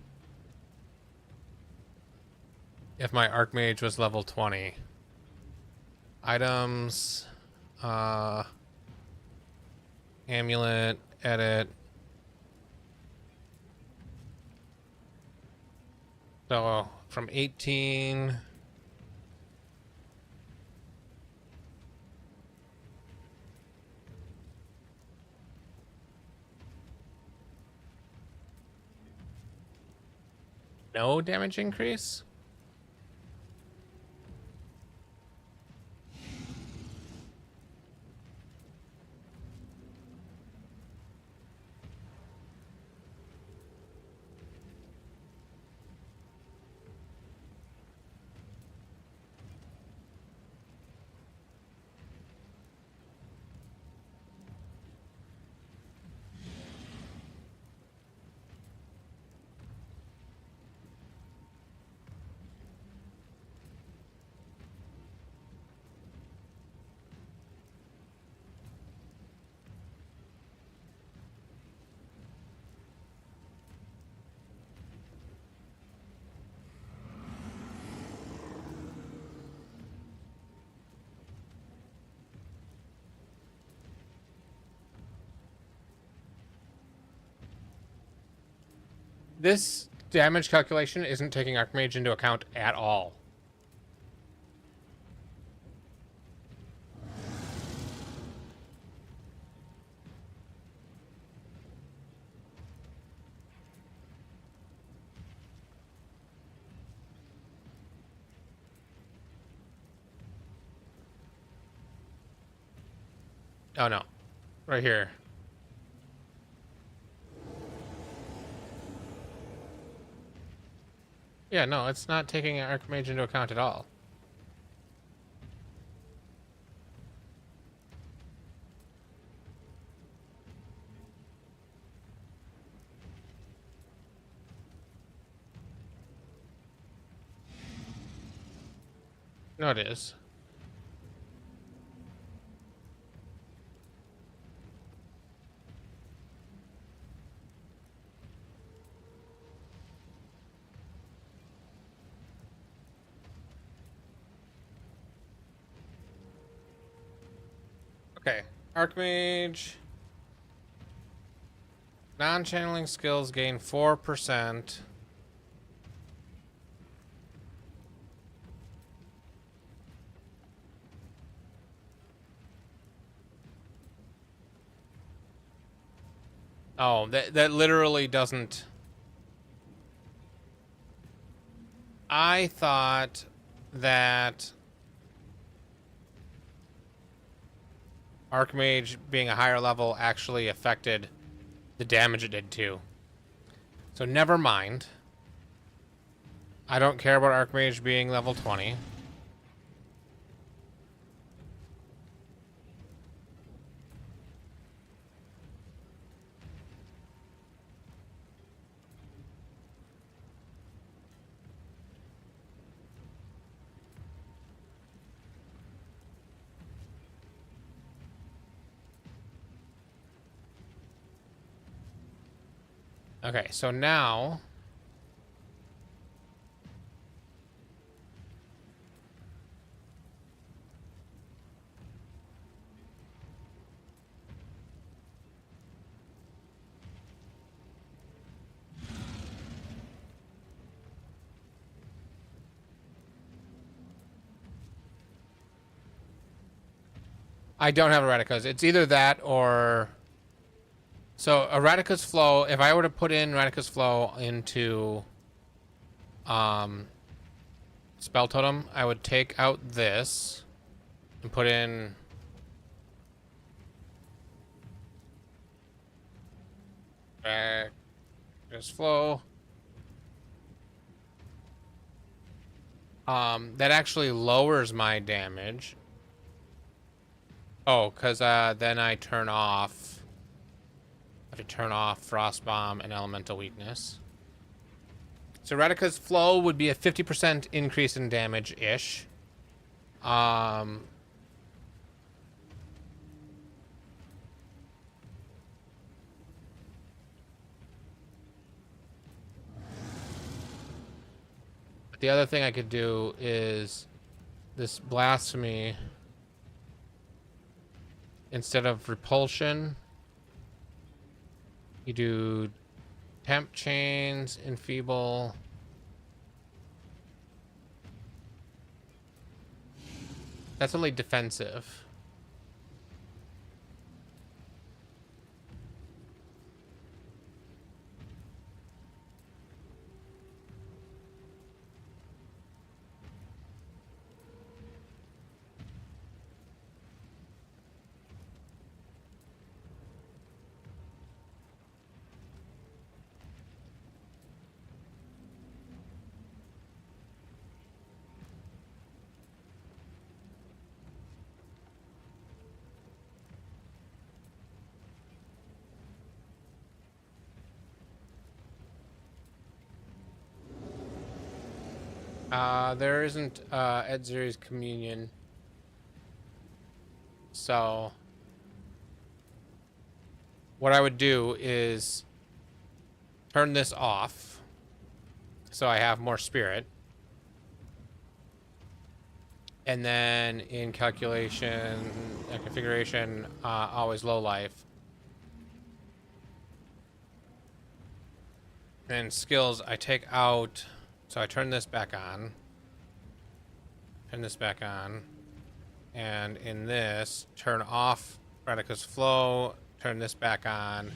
if my Archmage was level 20? Items, Amulet, edit. So from 18. No damage increase? This damage calculation isn't taking Archmage into account at all. Oh no. Right here. Yeah, no, it's not taking Archmage into account at all. No, it is. Okay, Archmage. Non-channeling skills gain 4%. Oh, that literally doesn't... I thought that Archmage being a higher level actually affected the damage it did too. So never mind. I don't care about Archmage being level 20. Okay, so now... I don't have Erratica's. It's either that or... So, Erratica's Flow, if I were to put in Erratica's Flow into Spell Totem, I would take out this and put in... Erratica's Flow. That actually lowers my damage. Oh, because then I turn off... I have to turn off Frost Bomb and Elemental Weakness. So Radica's Flow would be a 50% increase in damage-ish. But the other thing I could do is this Blasphemy... instead of repulsion, you do temp chains, enfeeble. That's only defensive. There isn't Ed Series Communion. So what I would do is turn this off so I have more spirit. And then in calculation and configuration, always low life. And skills, I take out, so I turn this back on. Turn this back on. And in this, turn off Radica's Flow, turn this back on.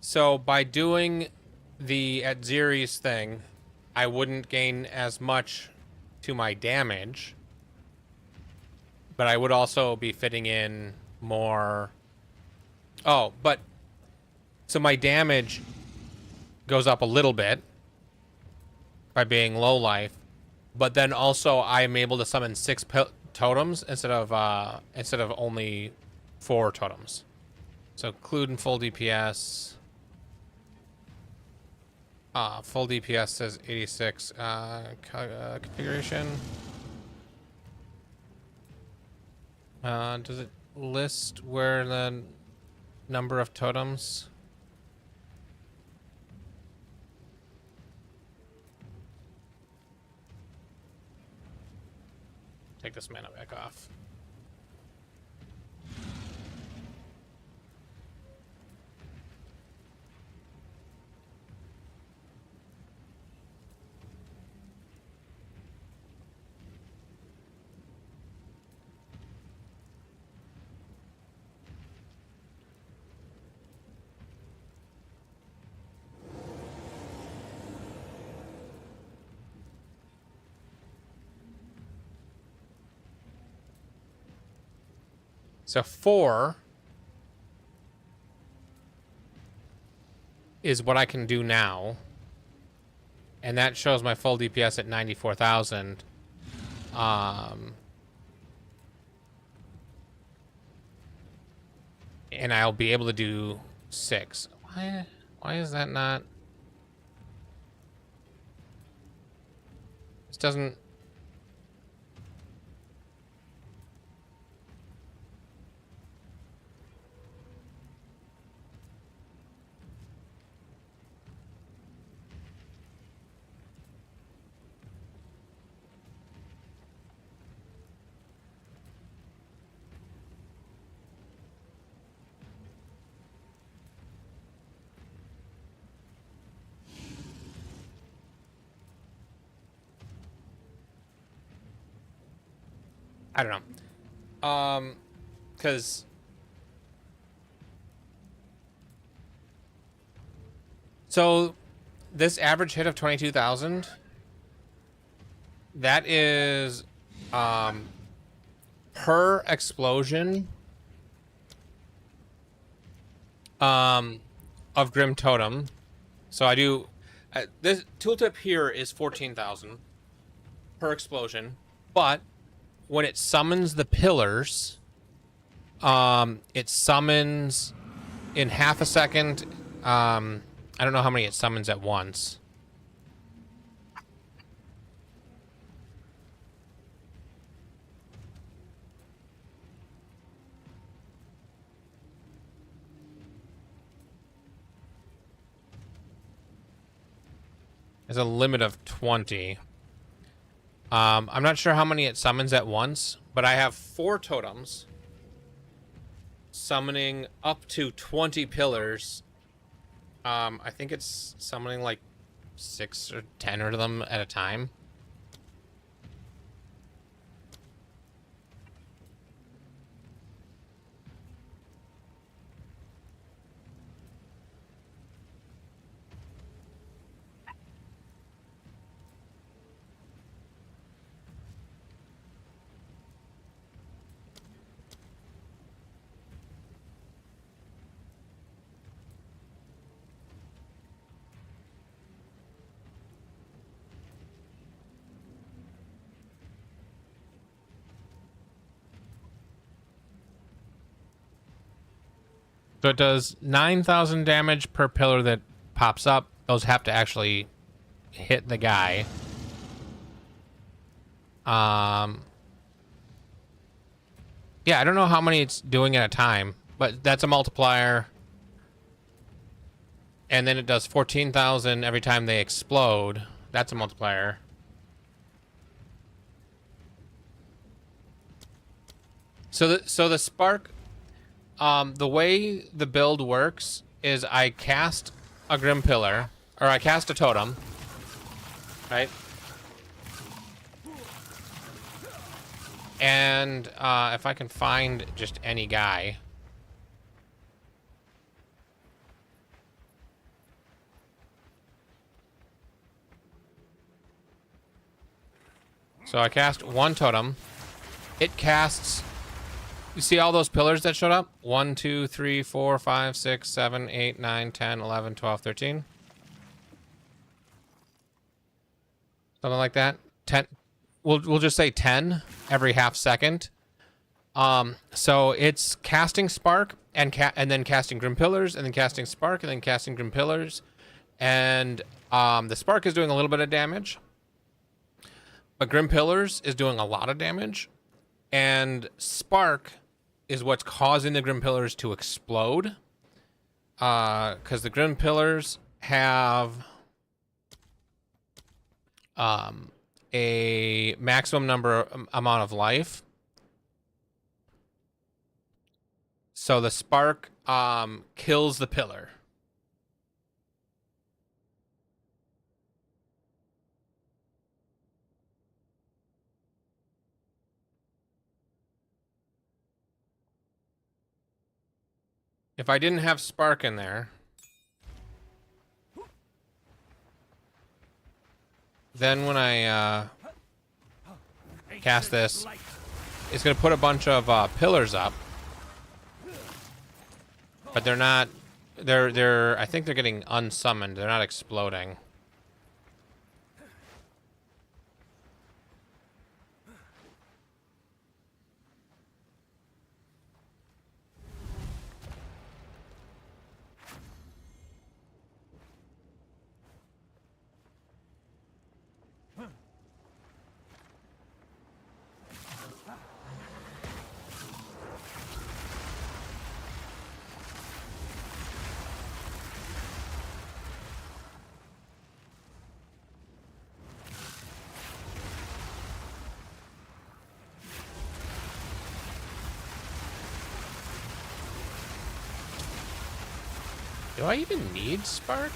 So by doing the Adziri's thing, I wouldn't gain as much to my damage, but I would also be fitting in more. Oh, but so my damage goes up a little bit by being low life, but then also I am able to summon 6 totems instead of only 4 totems. So including full DPS. Full DPS says 86. Configuration. Does it list where the number of totems? Take this mana back off. So 4 is what I can do now. And that shows my full DPS at 94,000. And I'll be able to do 6. Why is that not? This doesn't. I don't know. Because so this average hit of 22,000, that is per explosion of Grim Totem. So I do this tooltip here is 14,000 per explosion, but when it summons the pillars, it summons in half a second. I don't know how many it summons at once. There's a limit of 20. I'm not sure how many it summons at once, but I have 4 totems summoning up to 20 pillars. I think it's summoning like 6 or 10 of them at a time. So it does 9,000 damage per pillar that pops up. Those have to actually hit the guy. Yeah, I don't know how many it's doing at a time, but that's a multiplier. And then it does 14,000 every time they explode. That's a multiplier. So the spark, the way the build works is I cast a Grim Pillar, or I cast a totem, right? And if I can find just any guy. So I cast 1 totem. It casts... You see all those pillars that showed up? 1, 2, 3, 4, 5, 6, 7, 8, 9, 10, 11, 12, 13. Something like that. 10. We'll just say 10 every half second. So it's casting Spark and then casting Grim Pillars, and then casting Spark, and then casting Grim Pillars. And the Spark is doing a little bit of damage. But Grim Pillars is doing a lot of damage. And Spark is what's causing the Grim Pillars to explode. Because the Grim Pillars have a maximum amount of life. So the Spark kills the pillar. If I didn't have Spark in there, then when I cast this, it's going to put a bunch of pillars up. But they're not... I think they're getting unsummoned. They're not exploding. Do I even need Spark?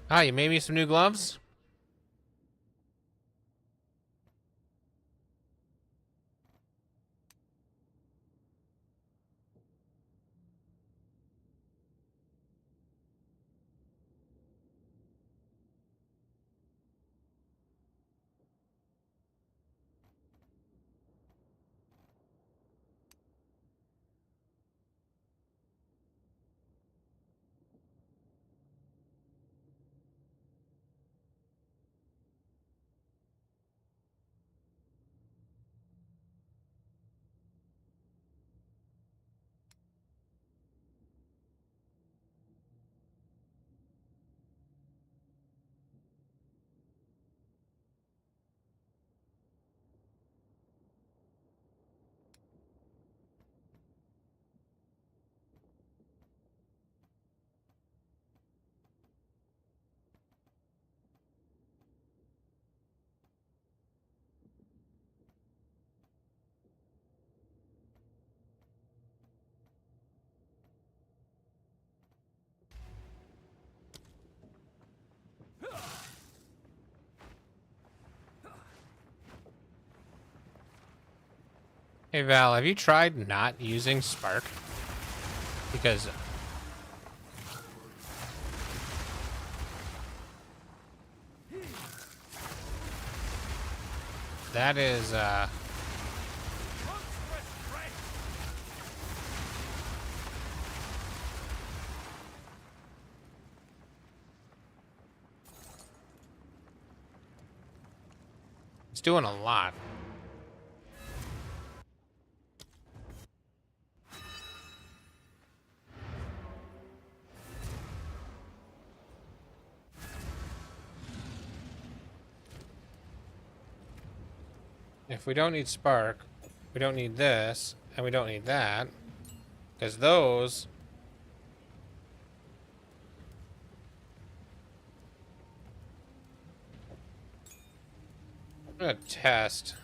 Ah, you made me some new gloves? Hey Val, have you tried not using Spark? Because that is it's doing a lot. If we don't need Spark, we don't need this, and we don't need that, because those... I'm gonna test.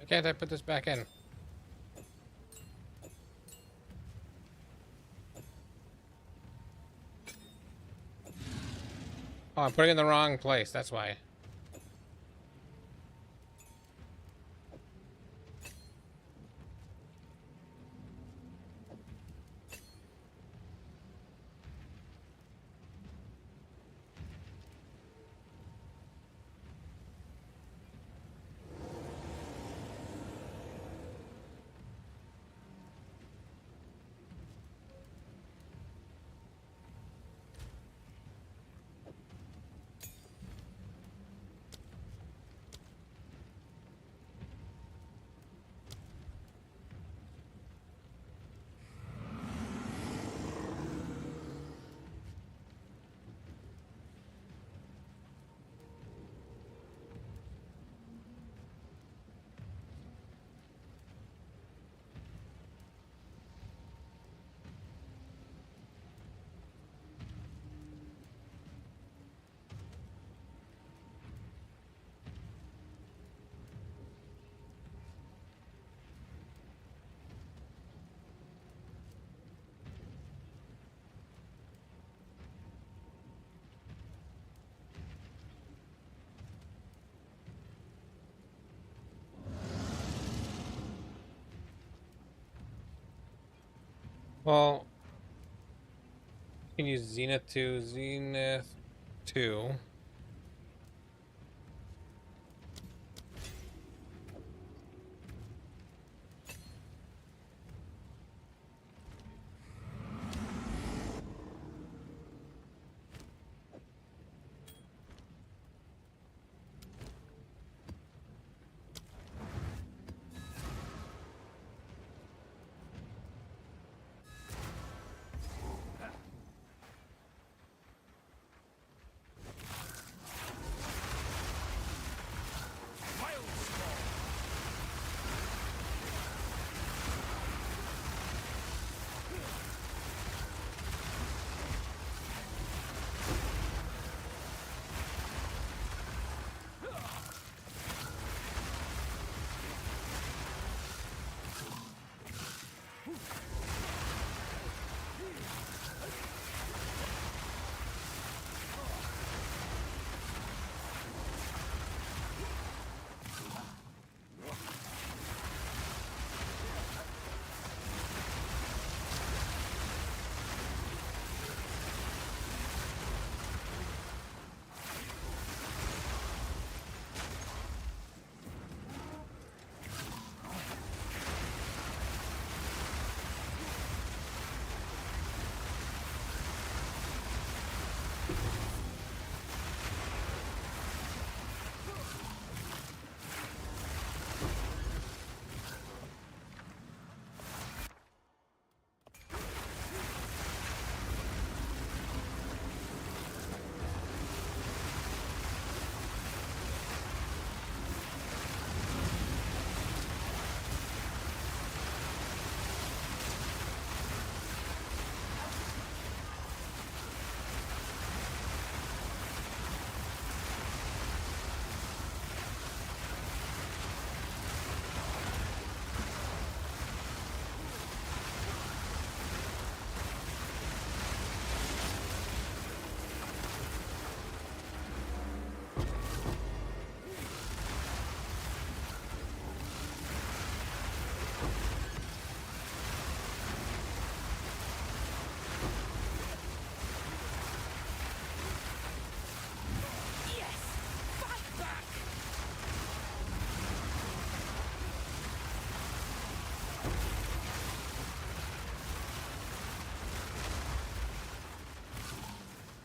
Why can't I put this back in? Oh, I'm putting it in the wrong place, that's why. Well, you can use Zenith 2, Zenith 2.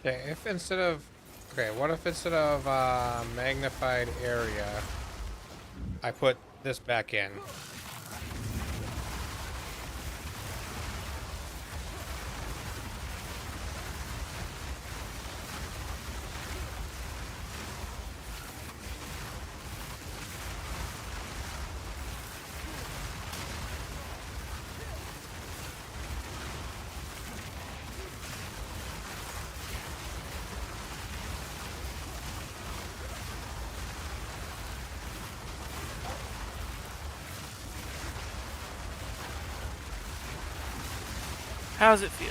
Okay, if instead of... Okay, what if instead of magnified area, I put this back in? How does it feel?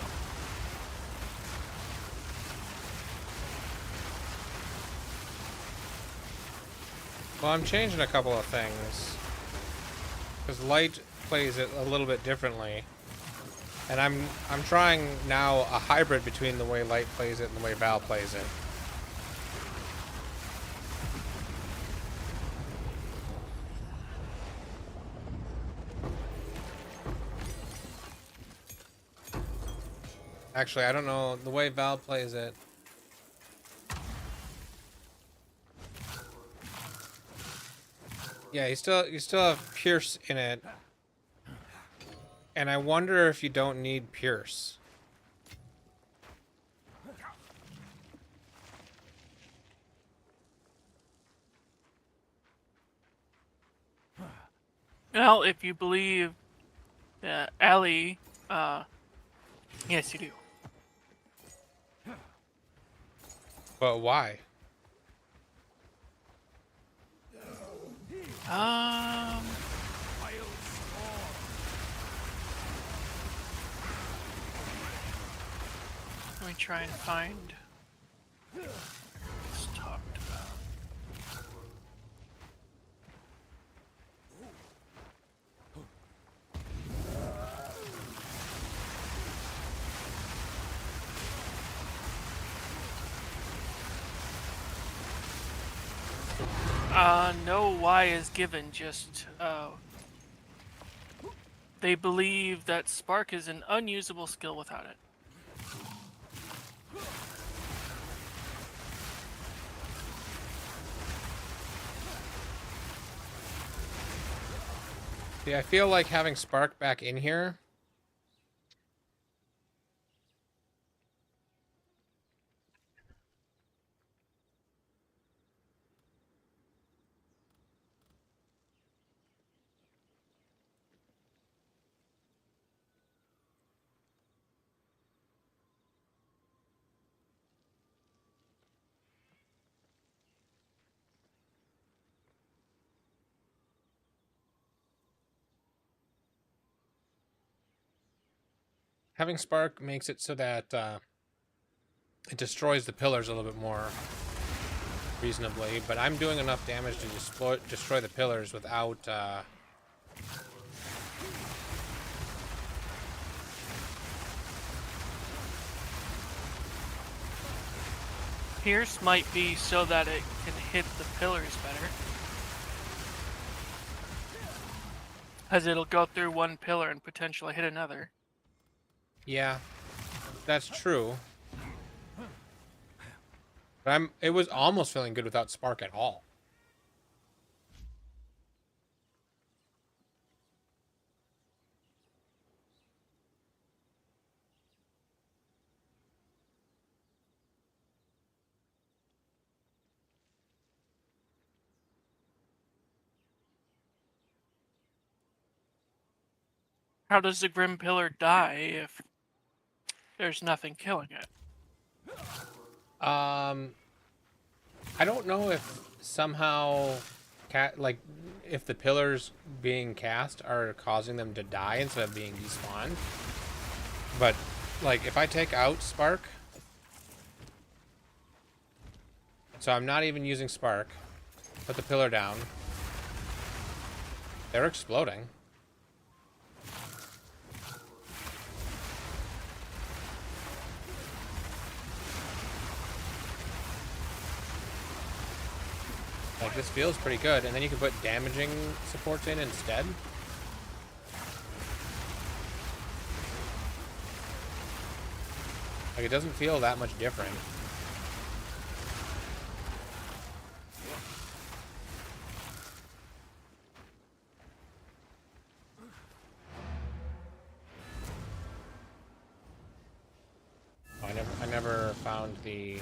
Well, I'm changing a couple of things. Because light plays it a little bit differently. And I'm trying now a hybrid between the way light plays it and the way Val plays it. Actually, I don't know the way Val plays it. Yeah, you still have Pierce in it. And I wonder if you don't need Pierce. Well, if you believe Allie, yes, you do. But why? Let me try and find what's talked about. No why is given, just, they believe that Spark is an unusable skill without it. See, I feel like having Spark back in here. Having Spark makes it so that it destroys the pillars a little bit more reasonably, but I'm doing enough damage to destroy the pillars without... Pierce might be so that it can hit the pillars better. As it'll go through one pillar and potentially hit another. Yeah, that's true. But it was almost feeling good without Spark at all. How does the Grim Pillar die if there's nothing killing it? I don't know if somehow, if the pillars being cast are causing them to die instead of being despawned. But, like, if I take out Spark, so I'm not even using Spark, put the pillar down, they're exploding. Like, this feels pretty good, and then you can put damaging supports in instead. Like, it doesn't feel that much different. the...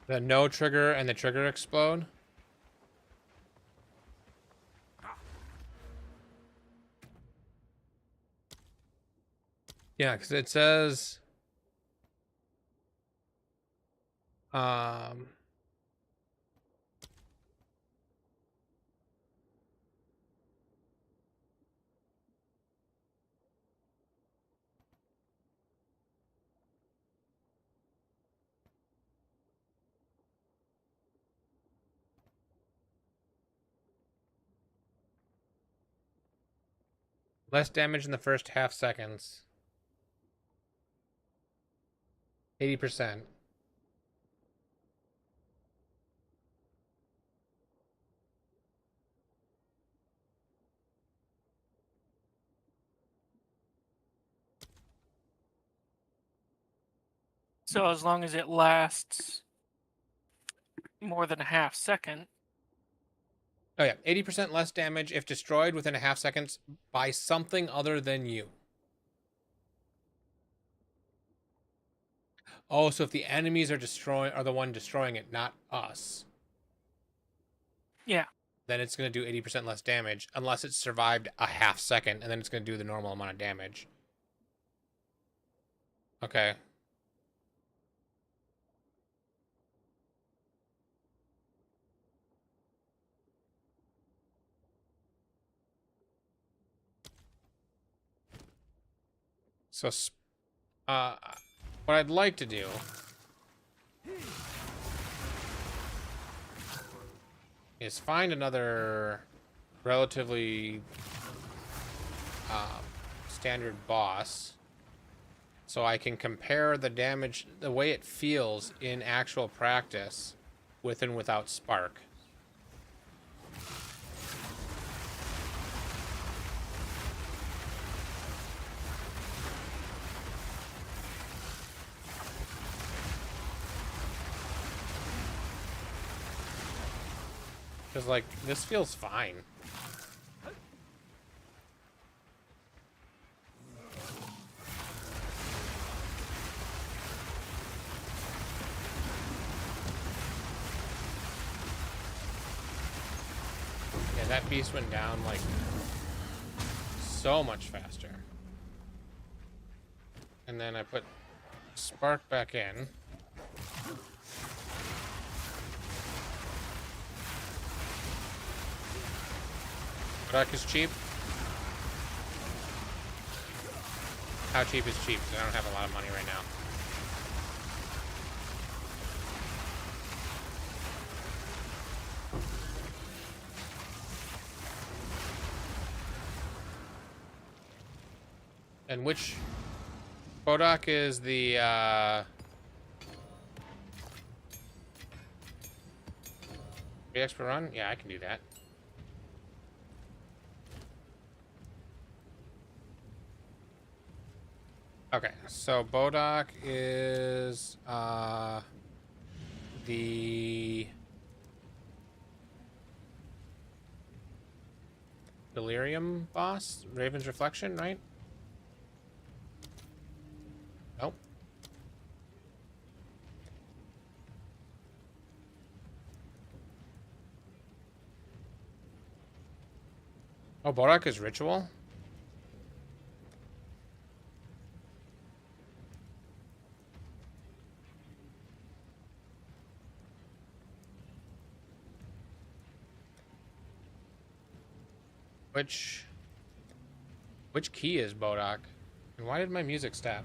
The no trigger and the trigger explode. Yeah, because it says... less damage in the first half seconds. 80%. So as long as it lasts more than a half second. Oh yeah, 80% less damage if destroyed within a half seconds by something other than you. Oh, so if the enemies are the one destroying it, not us. Yeah. Then it's going to do 80% less damage unless it's survived a half second, and then it's going to do the normal amount of damage. Okay. So, what I'd like to do is find another relatively standard boss so I can compare the damage, the way it feels in actual practice with and without Spark. Because, like, this feels fine. Yeah, that beast went down, like, so much faster. And then I put Spark back in. Dark is cheap. How cheap is cheap? 'Cause I don't have a lot of money right now. And which Bodok is the 3x per run? Yeah, I can do that. Okay, so Bodok is the Delirium boss, Raven's Reflection, right? Nope. Oh, Bodok is Ritual? Which key is Bodok? And why did my music stop?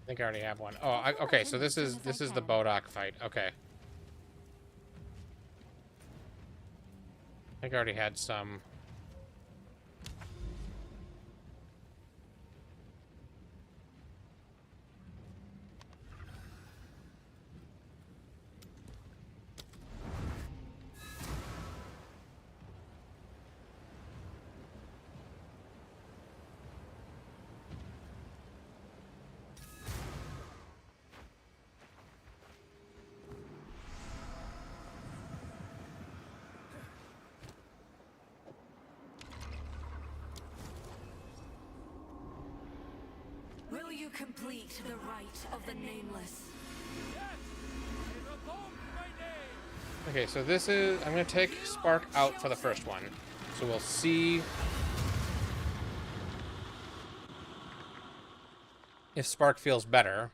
I think I already have one. Oh, okay. So this is the Bodok fight. Okay. think I already had some. Will you complete the rite of the nameless? Okay, so this is... I'm going to take Spark out for the first one. So we'll see if Spark feels better.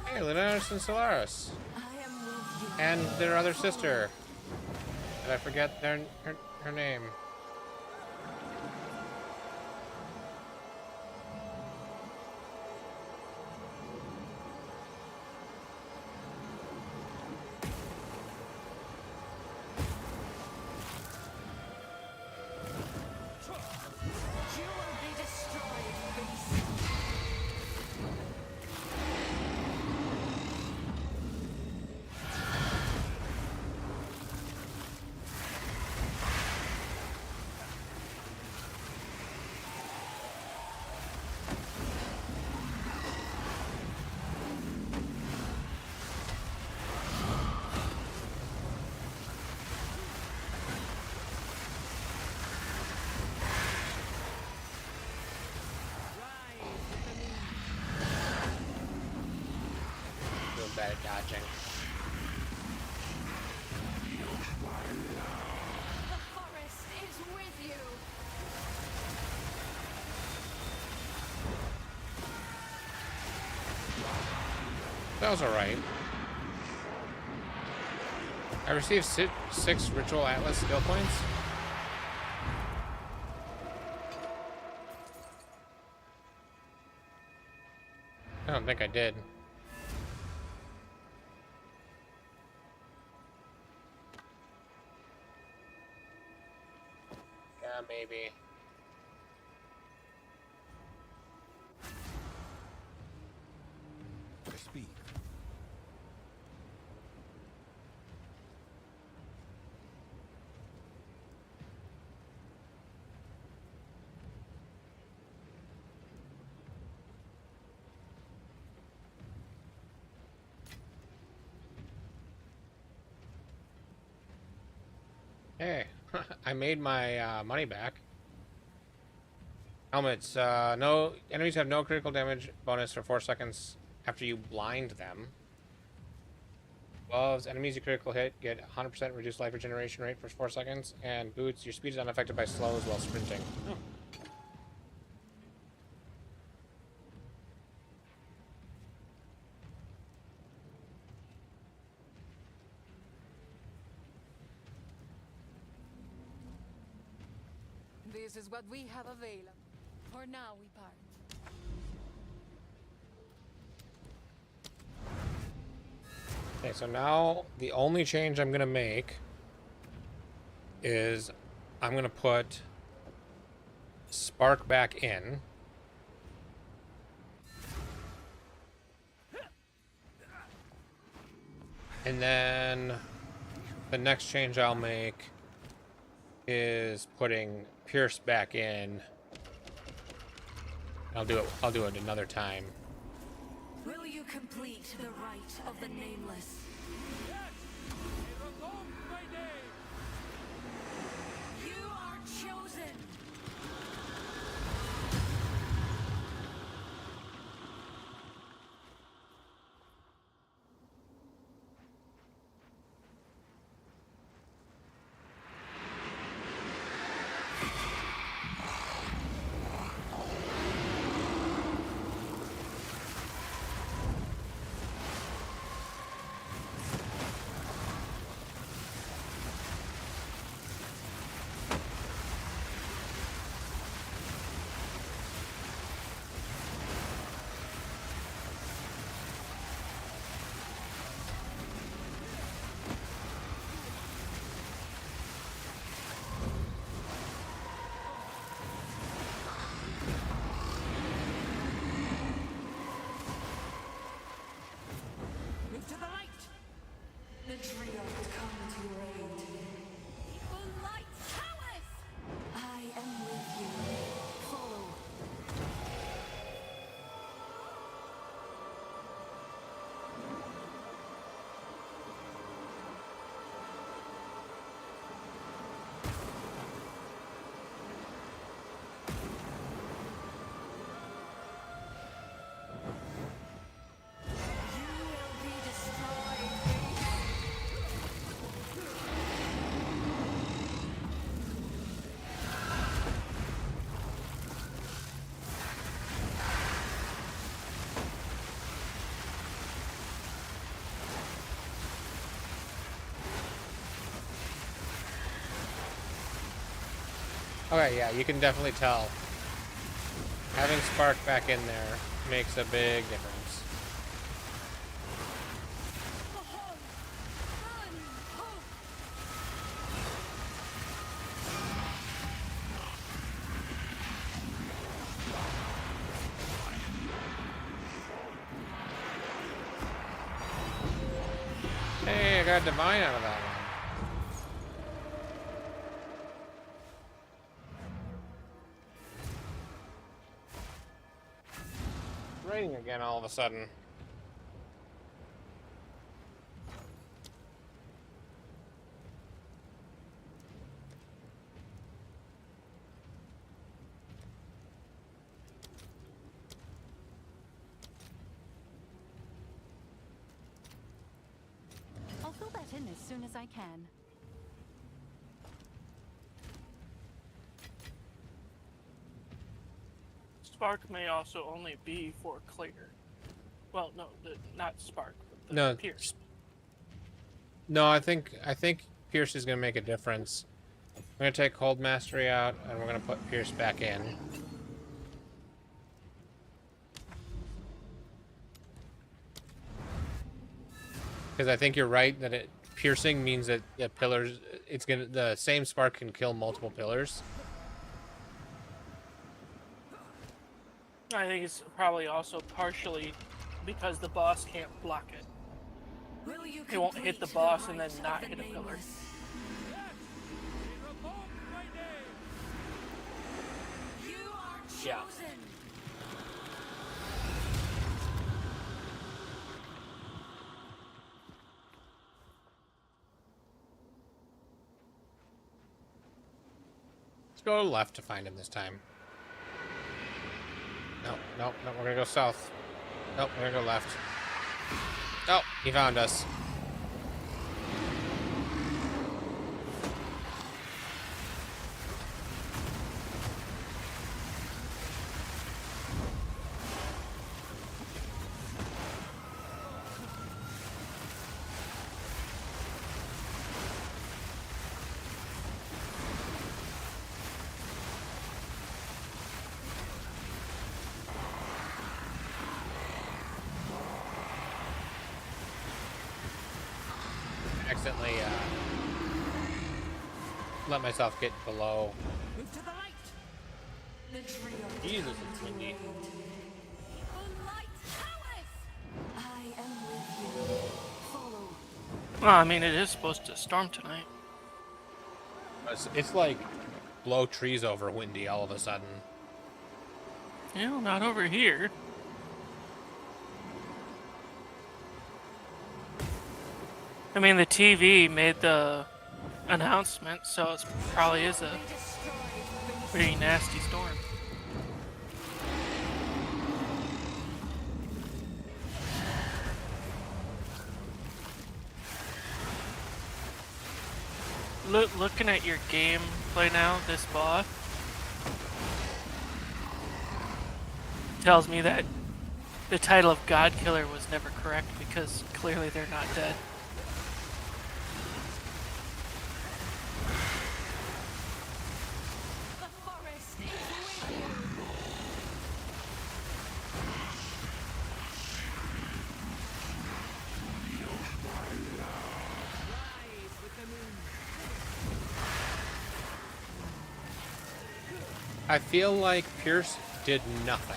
Hey, Linus and Solaris. And their other sister. Did I forget her name? Bad at dodging. The forest is with you. That was alright. I received 6 Ritual Atlas skill points. I don't think I did. Yeah, maybe. Speed. Hey, I made my money back. Helmets. No enemies have no critical damage bonus for 4 seconds after you blind them. Gloves. Enemies you critical hit get 100% reduced life regeneration rate for 4 seconds. And boots. Your speed is unaffected by slows while sprinting. Oh. This is what we have available. For now, we part. Okay, so now the only change I'm going to make is I'm going to put Spark back in. And then the next change I'll make is putting Pierce back in. I'll do it another time. Will you complete the rite of the nameless? You are chosen. Okay, yeah, you can definitely tell. Having Spark back in there makes a big difference. Hey, I got a Divine out of that one. It's raining again all of a sudden. I'll fill that in as soon as I can. Spark may also only be for clear. Well, no, not Spark, but the No. Pierce. No, I think Pierce is gonna make a difference. I'm gonna take Cold Mastery out, and we're gonna put Pierce back in. Because I think you're right that piercing means that the pillars, the same spark can kill multiple pillars. I think it's probably also partially because the boss can't block it. It won't hit the boss and then not hit a pillar. Yeah. Let's go left to find him this time. No, we're gonna go south. Nope, we're gonna go left. Oh, he found us. Accidentally let myself get below. Move to the light. The trio. Jesus, it's windy. I am with you. Follow. Well, I mean, it is supposed to storm tonight. It's like blow trees over windy all of a sudden. Yeah, not over here. I mean, the TV made the announcement, so it probably is a pretty nasty storm. Looking at your gameplay now, this boss tells me that the title of God Killer was never correct because clearly they're not dead. I feel like Pierce did nothing.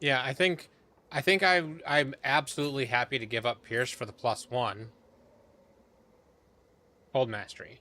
Yeah, I think I'm absolutely happy to give up Pierce for the +1. Cold Mastery.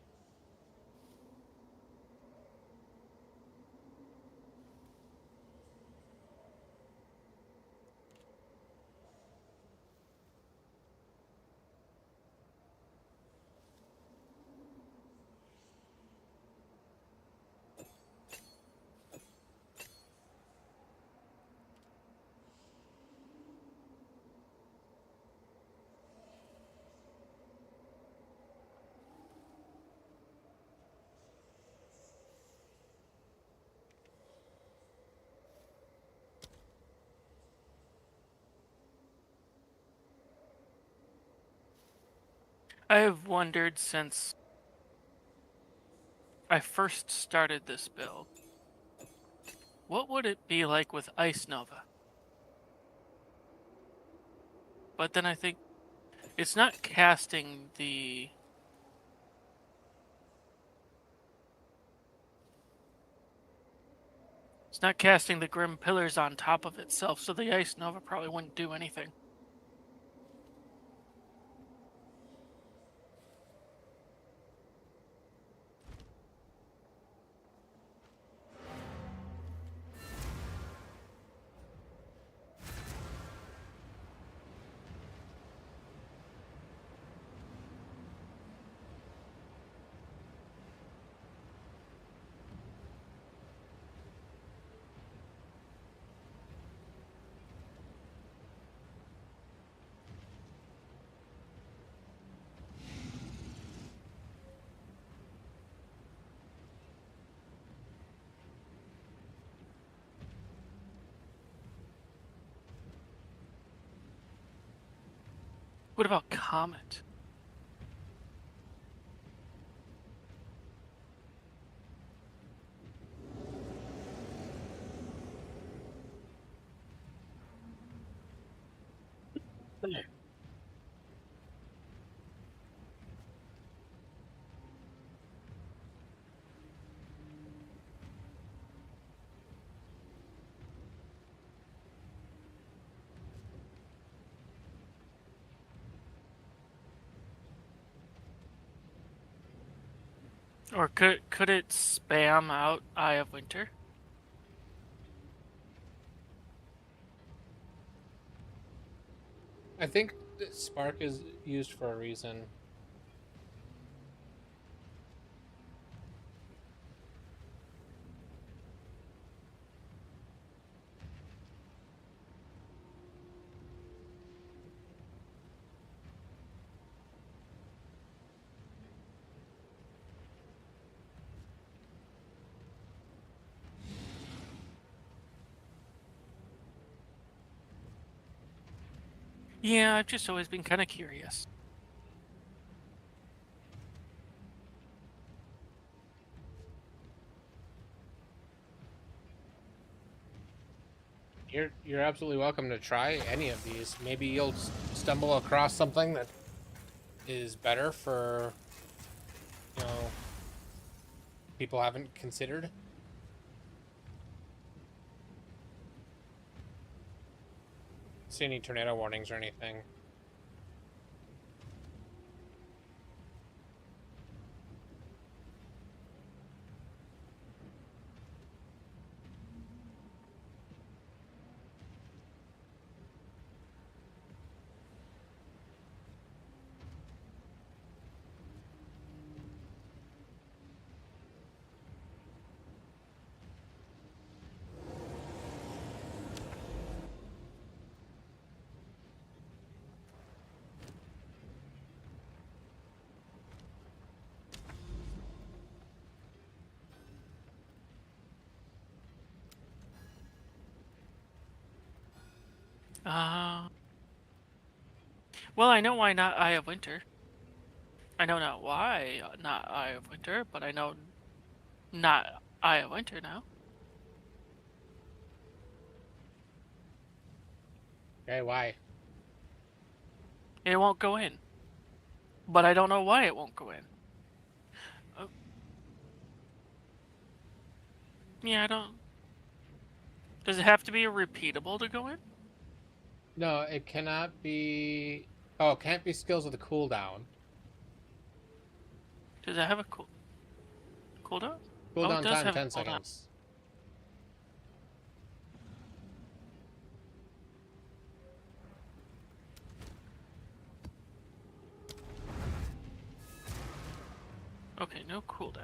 I have wondered since I first started this build, what would it be like with Ice Nova? But then I think it's not casting the... It's not casting the Grim Pillars on top of itself, so the Ice Nova probably wouldn't do anything. What about Comet? Or could it spam out Eye of Winter? I think Spark is used for a reason. Yeah, I've just always been kind of curious. You're absolutely welcome to try any of these. Maybe you'll stumble across something that is better for, you know, people haven't considered. See any tornado warnings or anything? Well, I know why not Eye of Winter. I know not why not Eye of Winter, but I know not Eye of Winter now. Okay, why? It won't go in. But I don't know why it won't go in. Oh. Yeah, I don't... Does it have to be repeatable to go in? No, it cannot be. Oh, it can't be skills with a cooldown. Does it have a cooldown? Oh, it Cooldown does time have a 10 cooldown. seconds. Okay, no cooldown.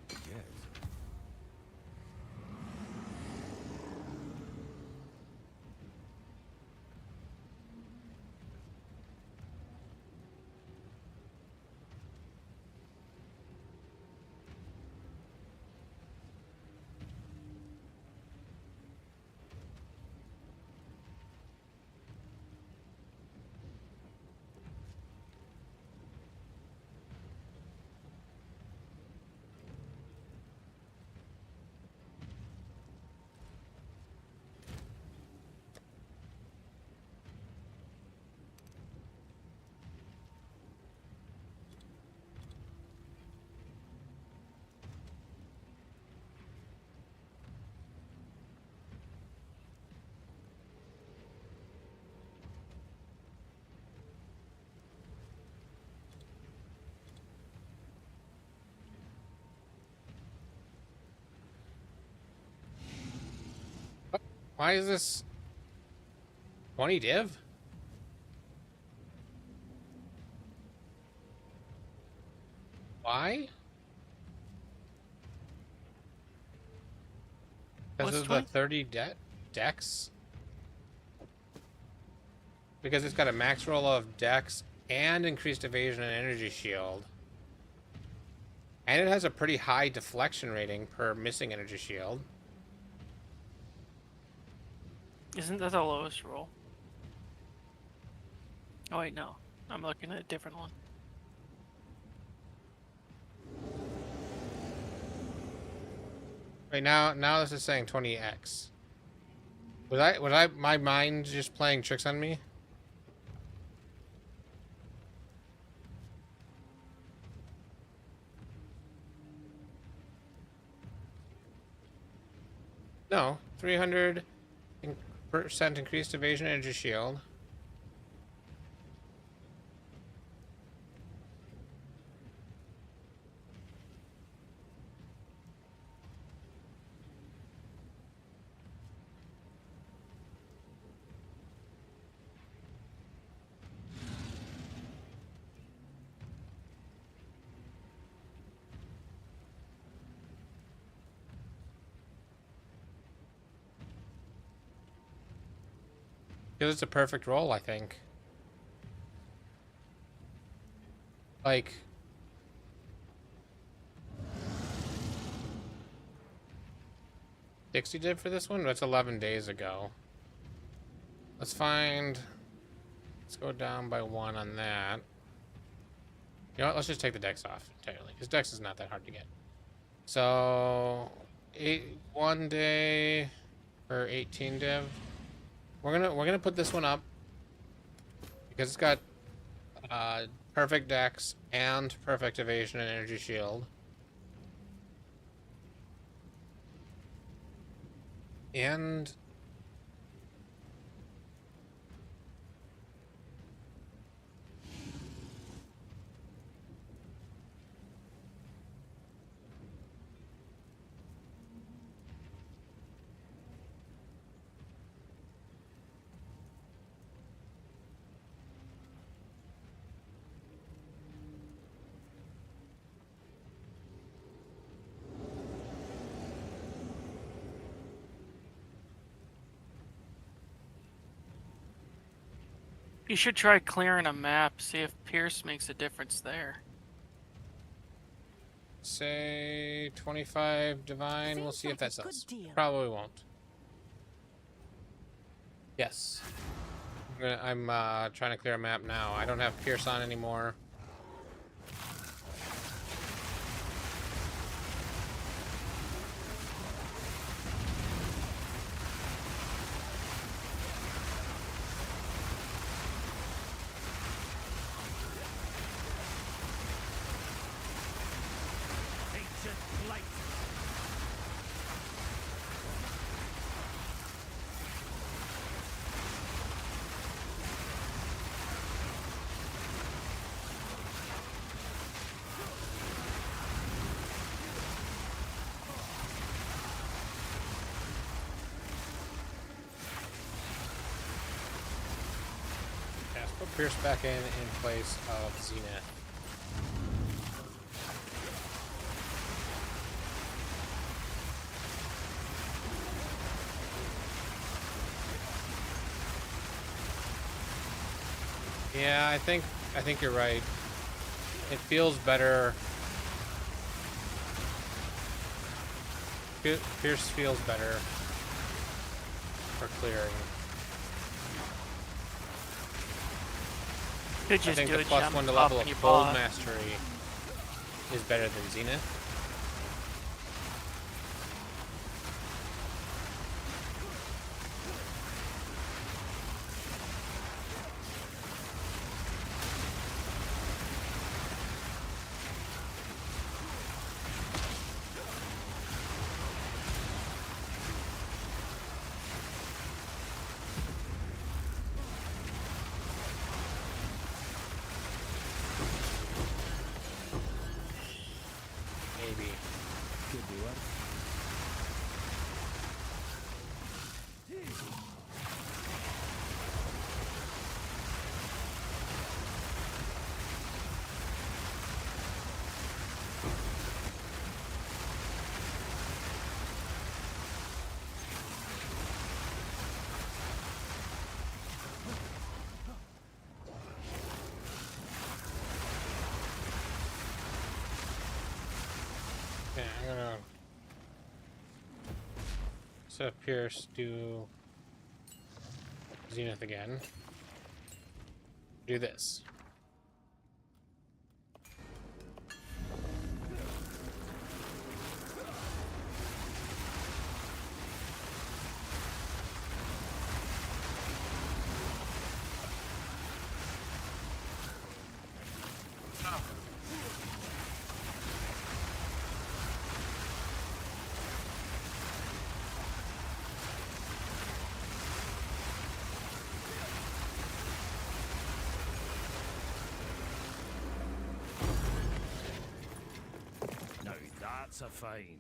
Yes. Why is this 20 div? Why? Because What's of 20? the 30 dex? Because it's got a max roll of dex and increased evasion and energy shield. And it has a pretty high deflection rating per missing energy shield. Isn't that the lowest roll? Oh wait, no. I'm looking at a different one. Right now this is saying 20x. My mind just playing tricks on me? No, 300% increased evasion energy shield. Because it's a perfect roll, I think. Like... Dixie did for this one? That's 11 days ago. Let's find... Let's go down by 1 on that. You know what? Let's just take the dex off entirely, because dex is not that hard to get. So... 1 day... or 18 div. We're gonna put this one up because it's got perfect dex and perfect evasion and energy shield. And You should try clearing a map, see if Pierce makes a difference there. say 25 divine. We'll see if that sells. Probably won't. Yes. I'm trying to clear a map now. I don't have Pierce on anymore. Ancient light. Yeah, let's put Pierce back in place of Zenith. Yeah, I think you're right. It feels better. Pierce feels better for clearing. Could I just think do the a plus jump 1 to up level and you of Bold pause. Mastery is better than Zenith. Maybe. Could be worse. Yeah, I'm gonna set Pierce, do Zenith again. Do this. Now that's a find.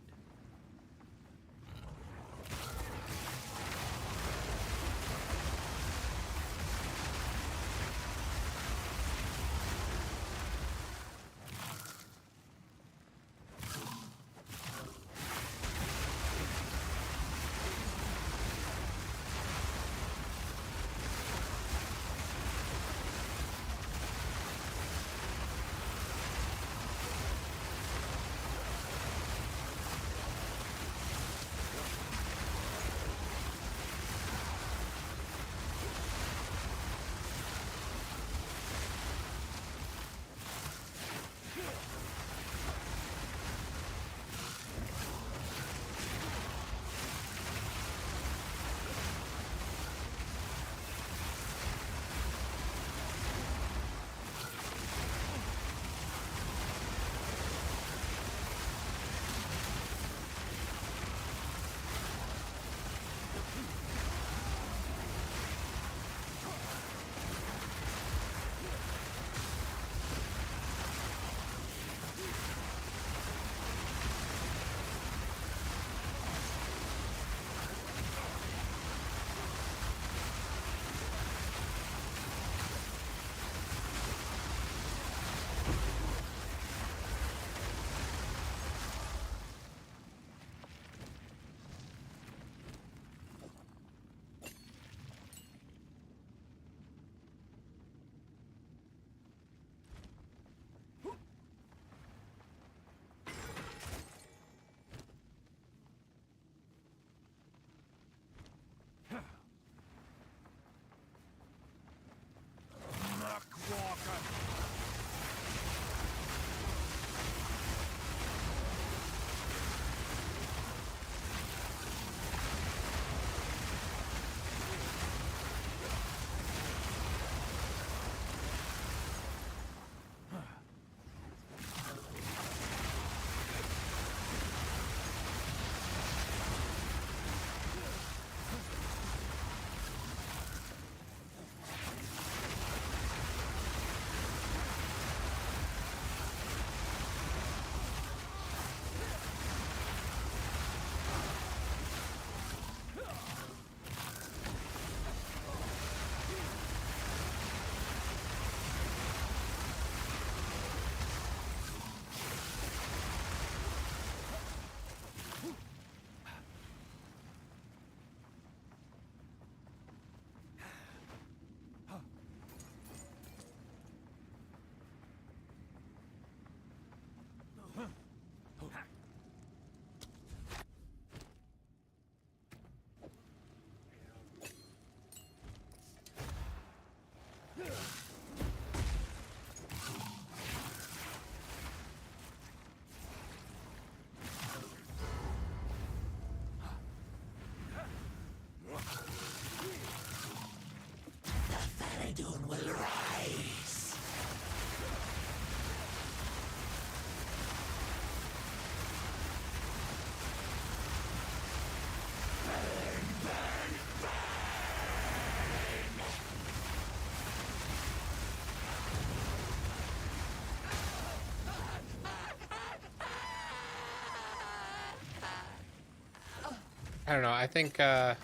I don't know. I think, I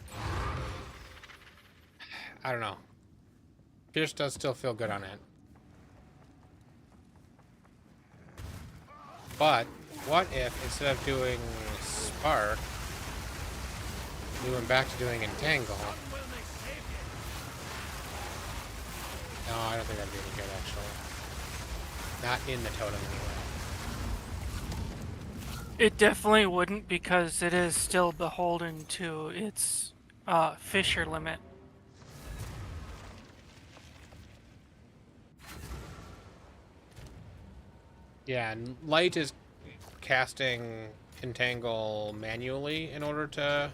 don't know. Pierce does still feel good on it. But, what if, instead of doing Spark, we went back to doing Entangle? No, I don't think that'd be any good, actually. Not in the totem, anyway. It definitely wouldn't because it is still beholden to its Fisher limit. Yeah, and Light is casting Entangle manually in order to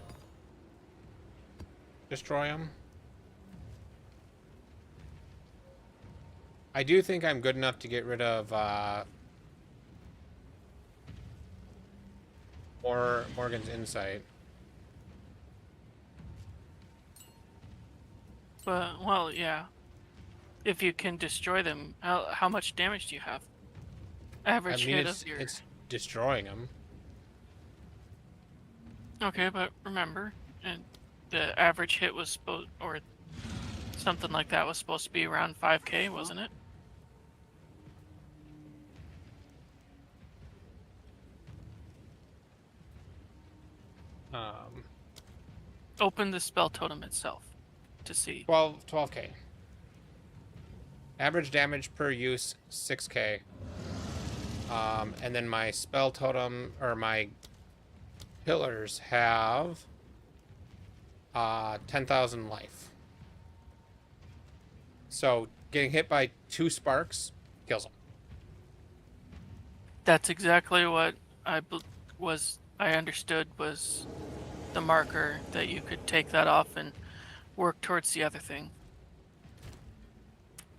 destroy him. I do think I'm good enough to get rid of Morgan's Insight. But, well, yeah. If you can destroy them, how much damage do you have? Average I mean, hit of your... it's destroying him. Okay, but remember, and the average hit was supposed, or something like that was supposed to be around 5k, wasn't it? Open the spell totem itself to see. 12k. Average damage per use 6k. And then my spell totem or my pillars have 10,000 life. So getting hit by 2 sparks kills him. That's exactly what I understood was the marker, that you could take that off and work towards the other thing.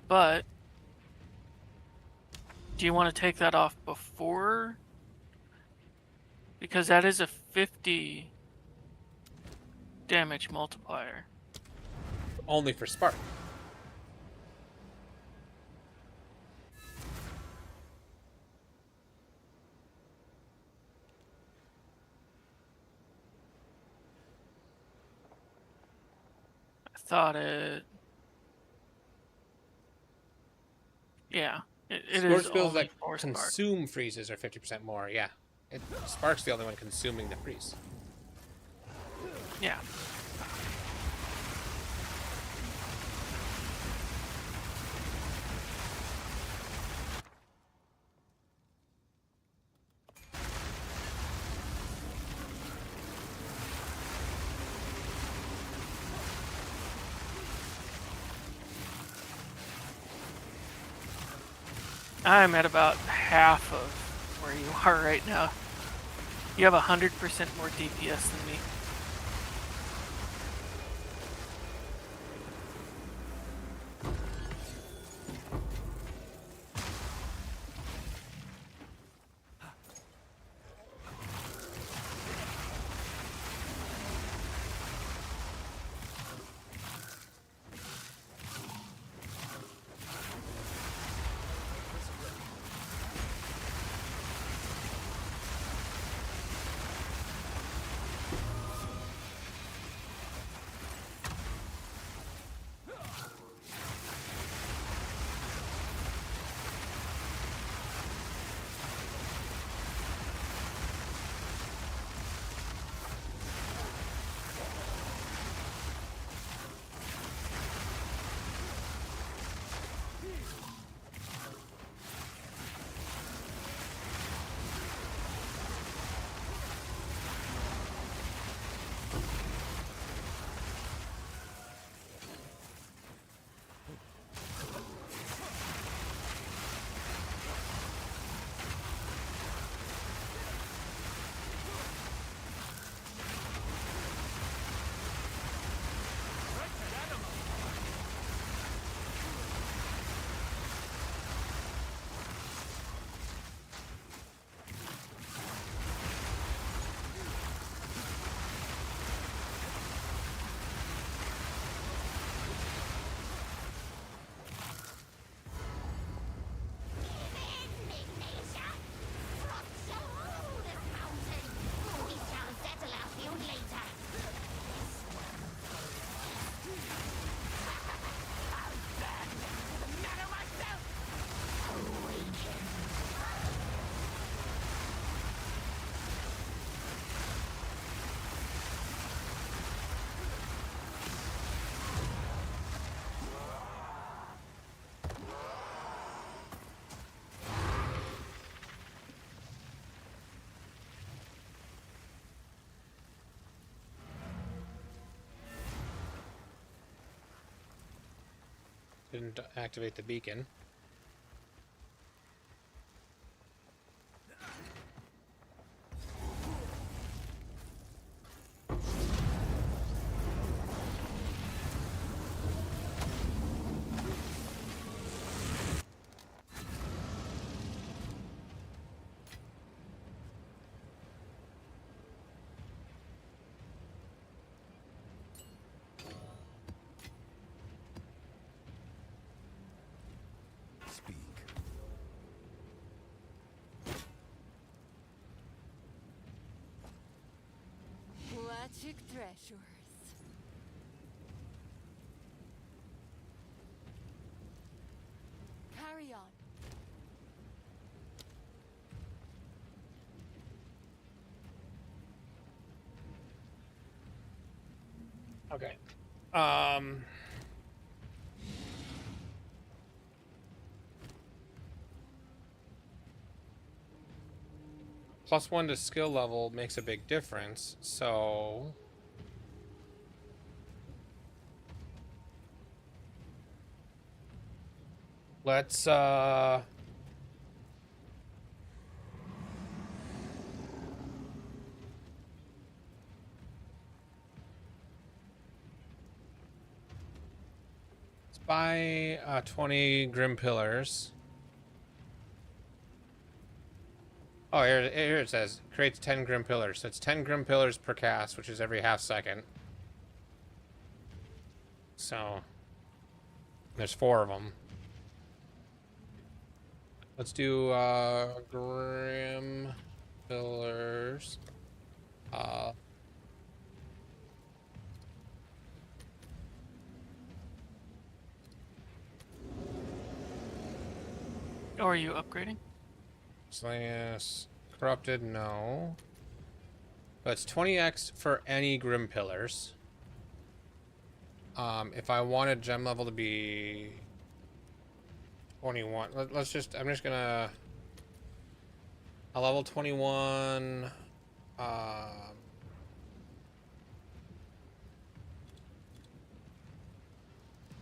But do you want to take that off before? Because that is a 50 damage multiplier. Only for spark. I thought it... Yeah. It Scorch is skills only that for spark. consume freezes are 50% more, yeah. Spark's the only one consuming the freeze. Yeah. I'm at about half of where you are right now. You have 100% more DPS than me. Didn't activate the beacon. Speak. Magic treasures. Carry on. Okay. +1 to skill level makes a big difference, so let's buy 20 Grim Pillars. Oh, here it says creates 10 Grim Pillars. So it's 10 Grim Pillars per cast, which is every half second. So there's 4 of them. Let's do Grim Pillars. Or are you upgrading? Slash corrupted, no. But it's 20x for any Grim Pillars. If I wanted gem level to be 21, let's just, I'm just gonna a level 21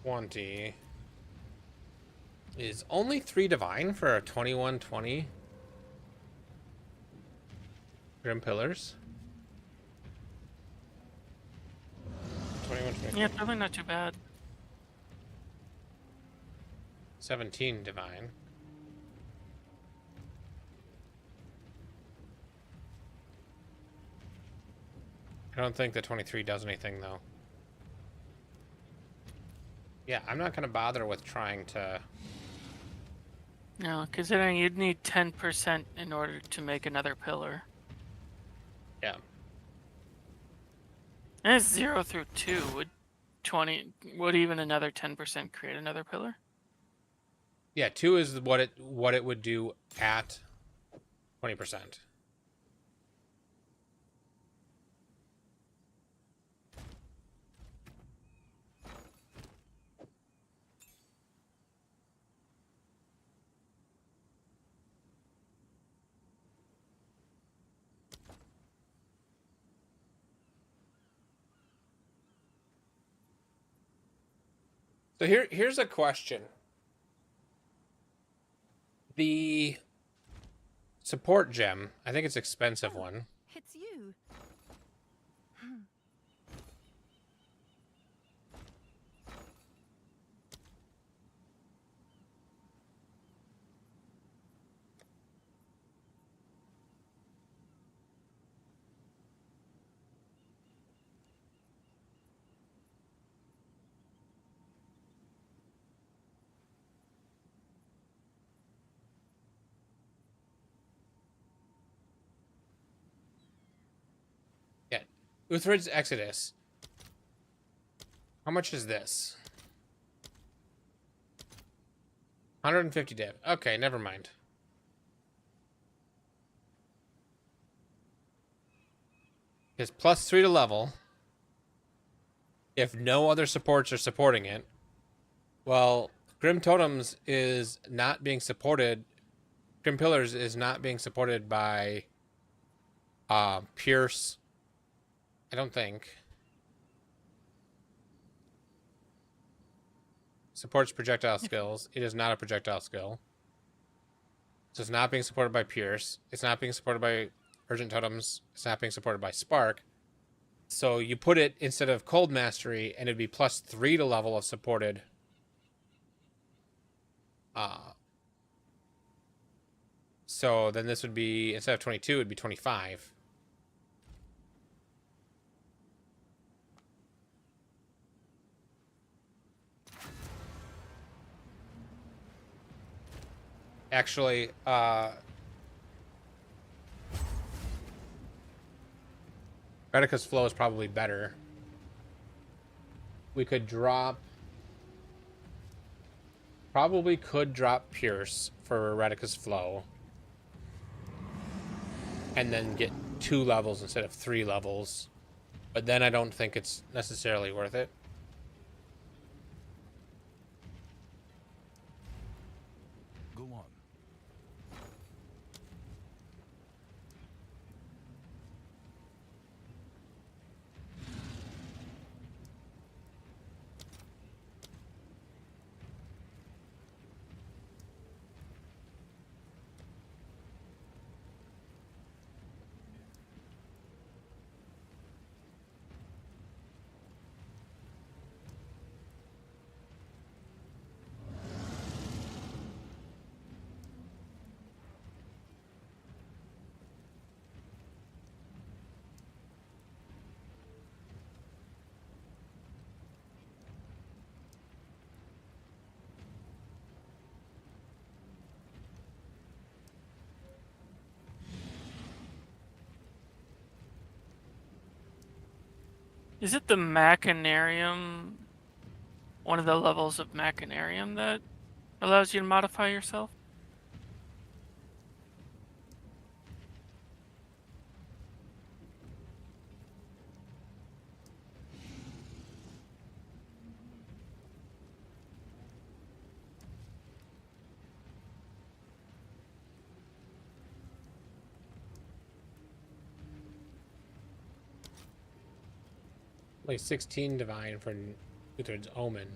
20 is only 3 divine for a 2120 Grim Pillars. 21, 20. Yeah, probably not too bad. 17 divine. I don't think the 23 does anything though. Yeah, I'm not gonna bother with trying to. No, considering you'd need 10% in order to make another pillar. Yeah. And it's 0 through 2. Would even another 10% create another pillar? Yeah, 2 is what it would do at 20%. So here's a question. The support gem, I think it's expensive one. It's you. Yeah. Uthred's Exodus. How much is this? 150 div. Okay, never mind. It's +3 to level. If no other supports are supporting it. Well, Grim Totems is not being supported. Grim Pillars is not being supported by Pierce. I don't think. supports projectile skills. It is not a projectile skill. So it's not being supported by Pierce. It's not being supported by Urgent Totems. It's not being supported by Spark. So you put it instead of Cold Mastery, and it'd be +3 to level of supported. So then this would be, instead of 22, it'd be 25. Actually, Redica's Flow is probably better. We could drop... Probably could drop Pierce for Redica's Flow. And then get 2 levels instead of 3 levels. But then I don't think it's necessarily worth it. Go on. Is it the Machinarium, one of the levels of Machinarium that allows you to modify yourself? Like 16 Divine for Uthred's Omen.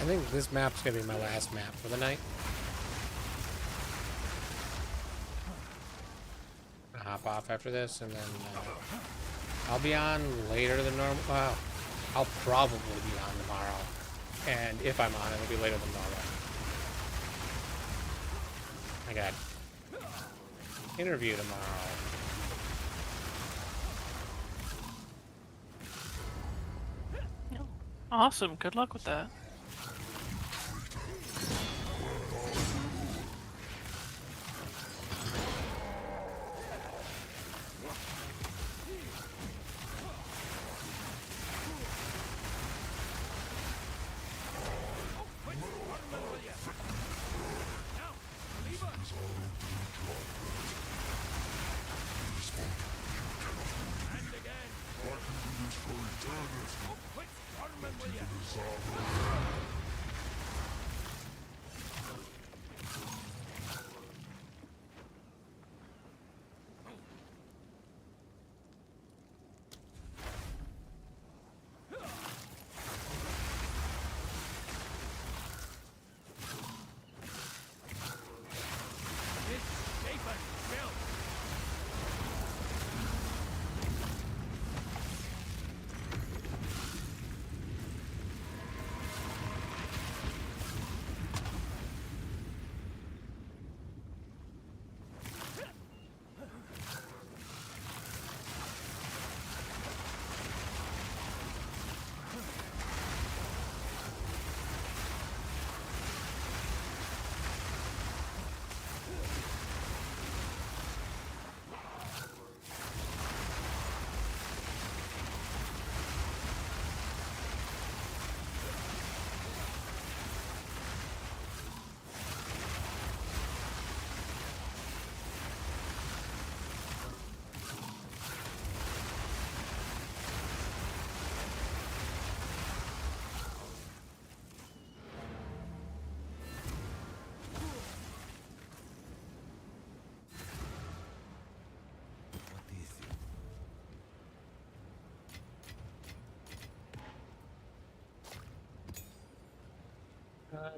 I think this map's gonna be my last map for the night. I'll hop off after this, and then I'll be on later than normal. Well, I'll probably be on tomorrow, and if I'm on, it'll be later than normal. I got interview tomorrow. Awesome. Good luck with that.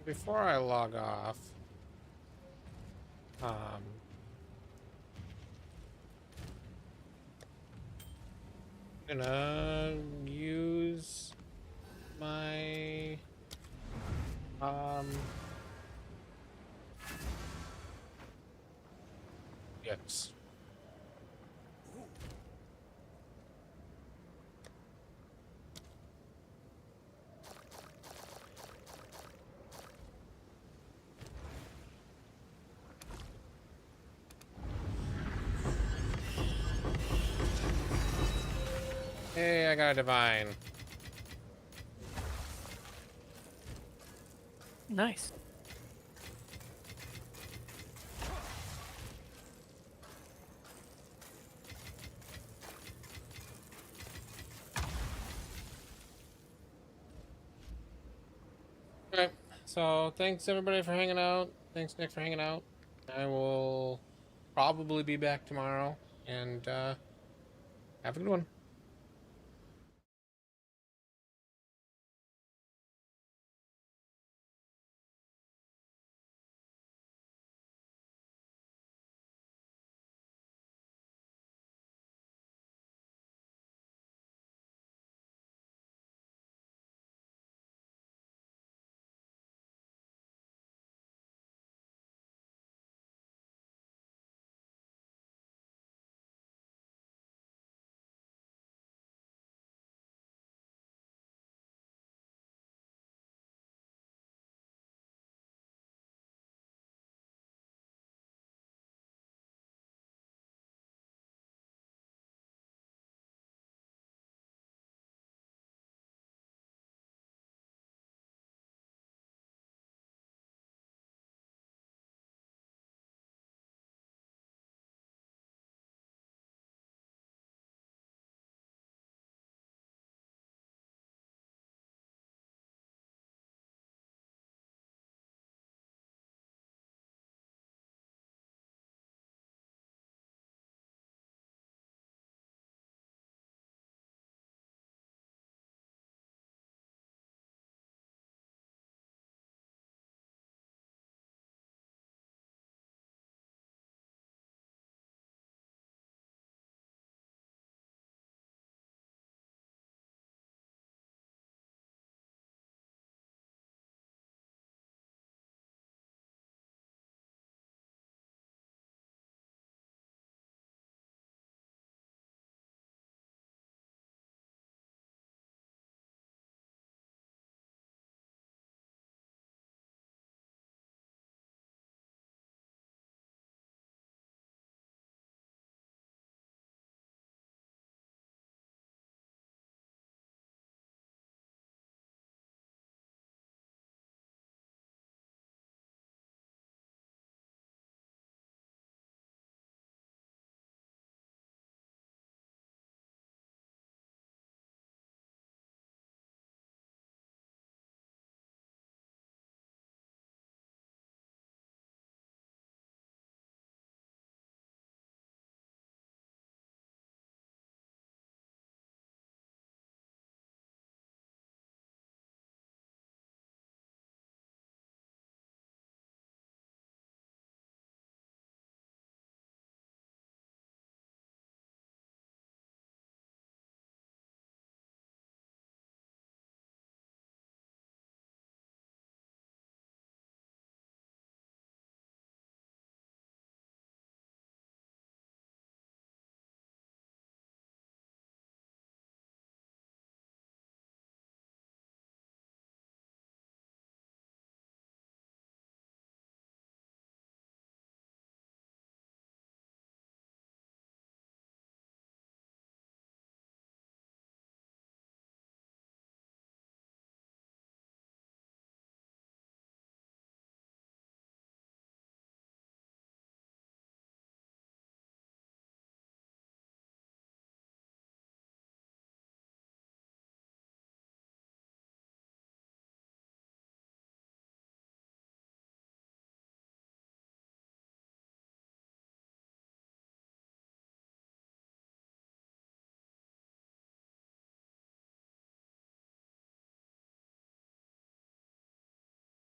Before I log off, gonna use my yes. Hey, I got a divine. Nice. Okay, so thanks everybody for hanging out. Thanks Nick for hanging out. I will probably be back tomorrow, and have a good one.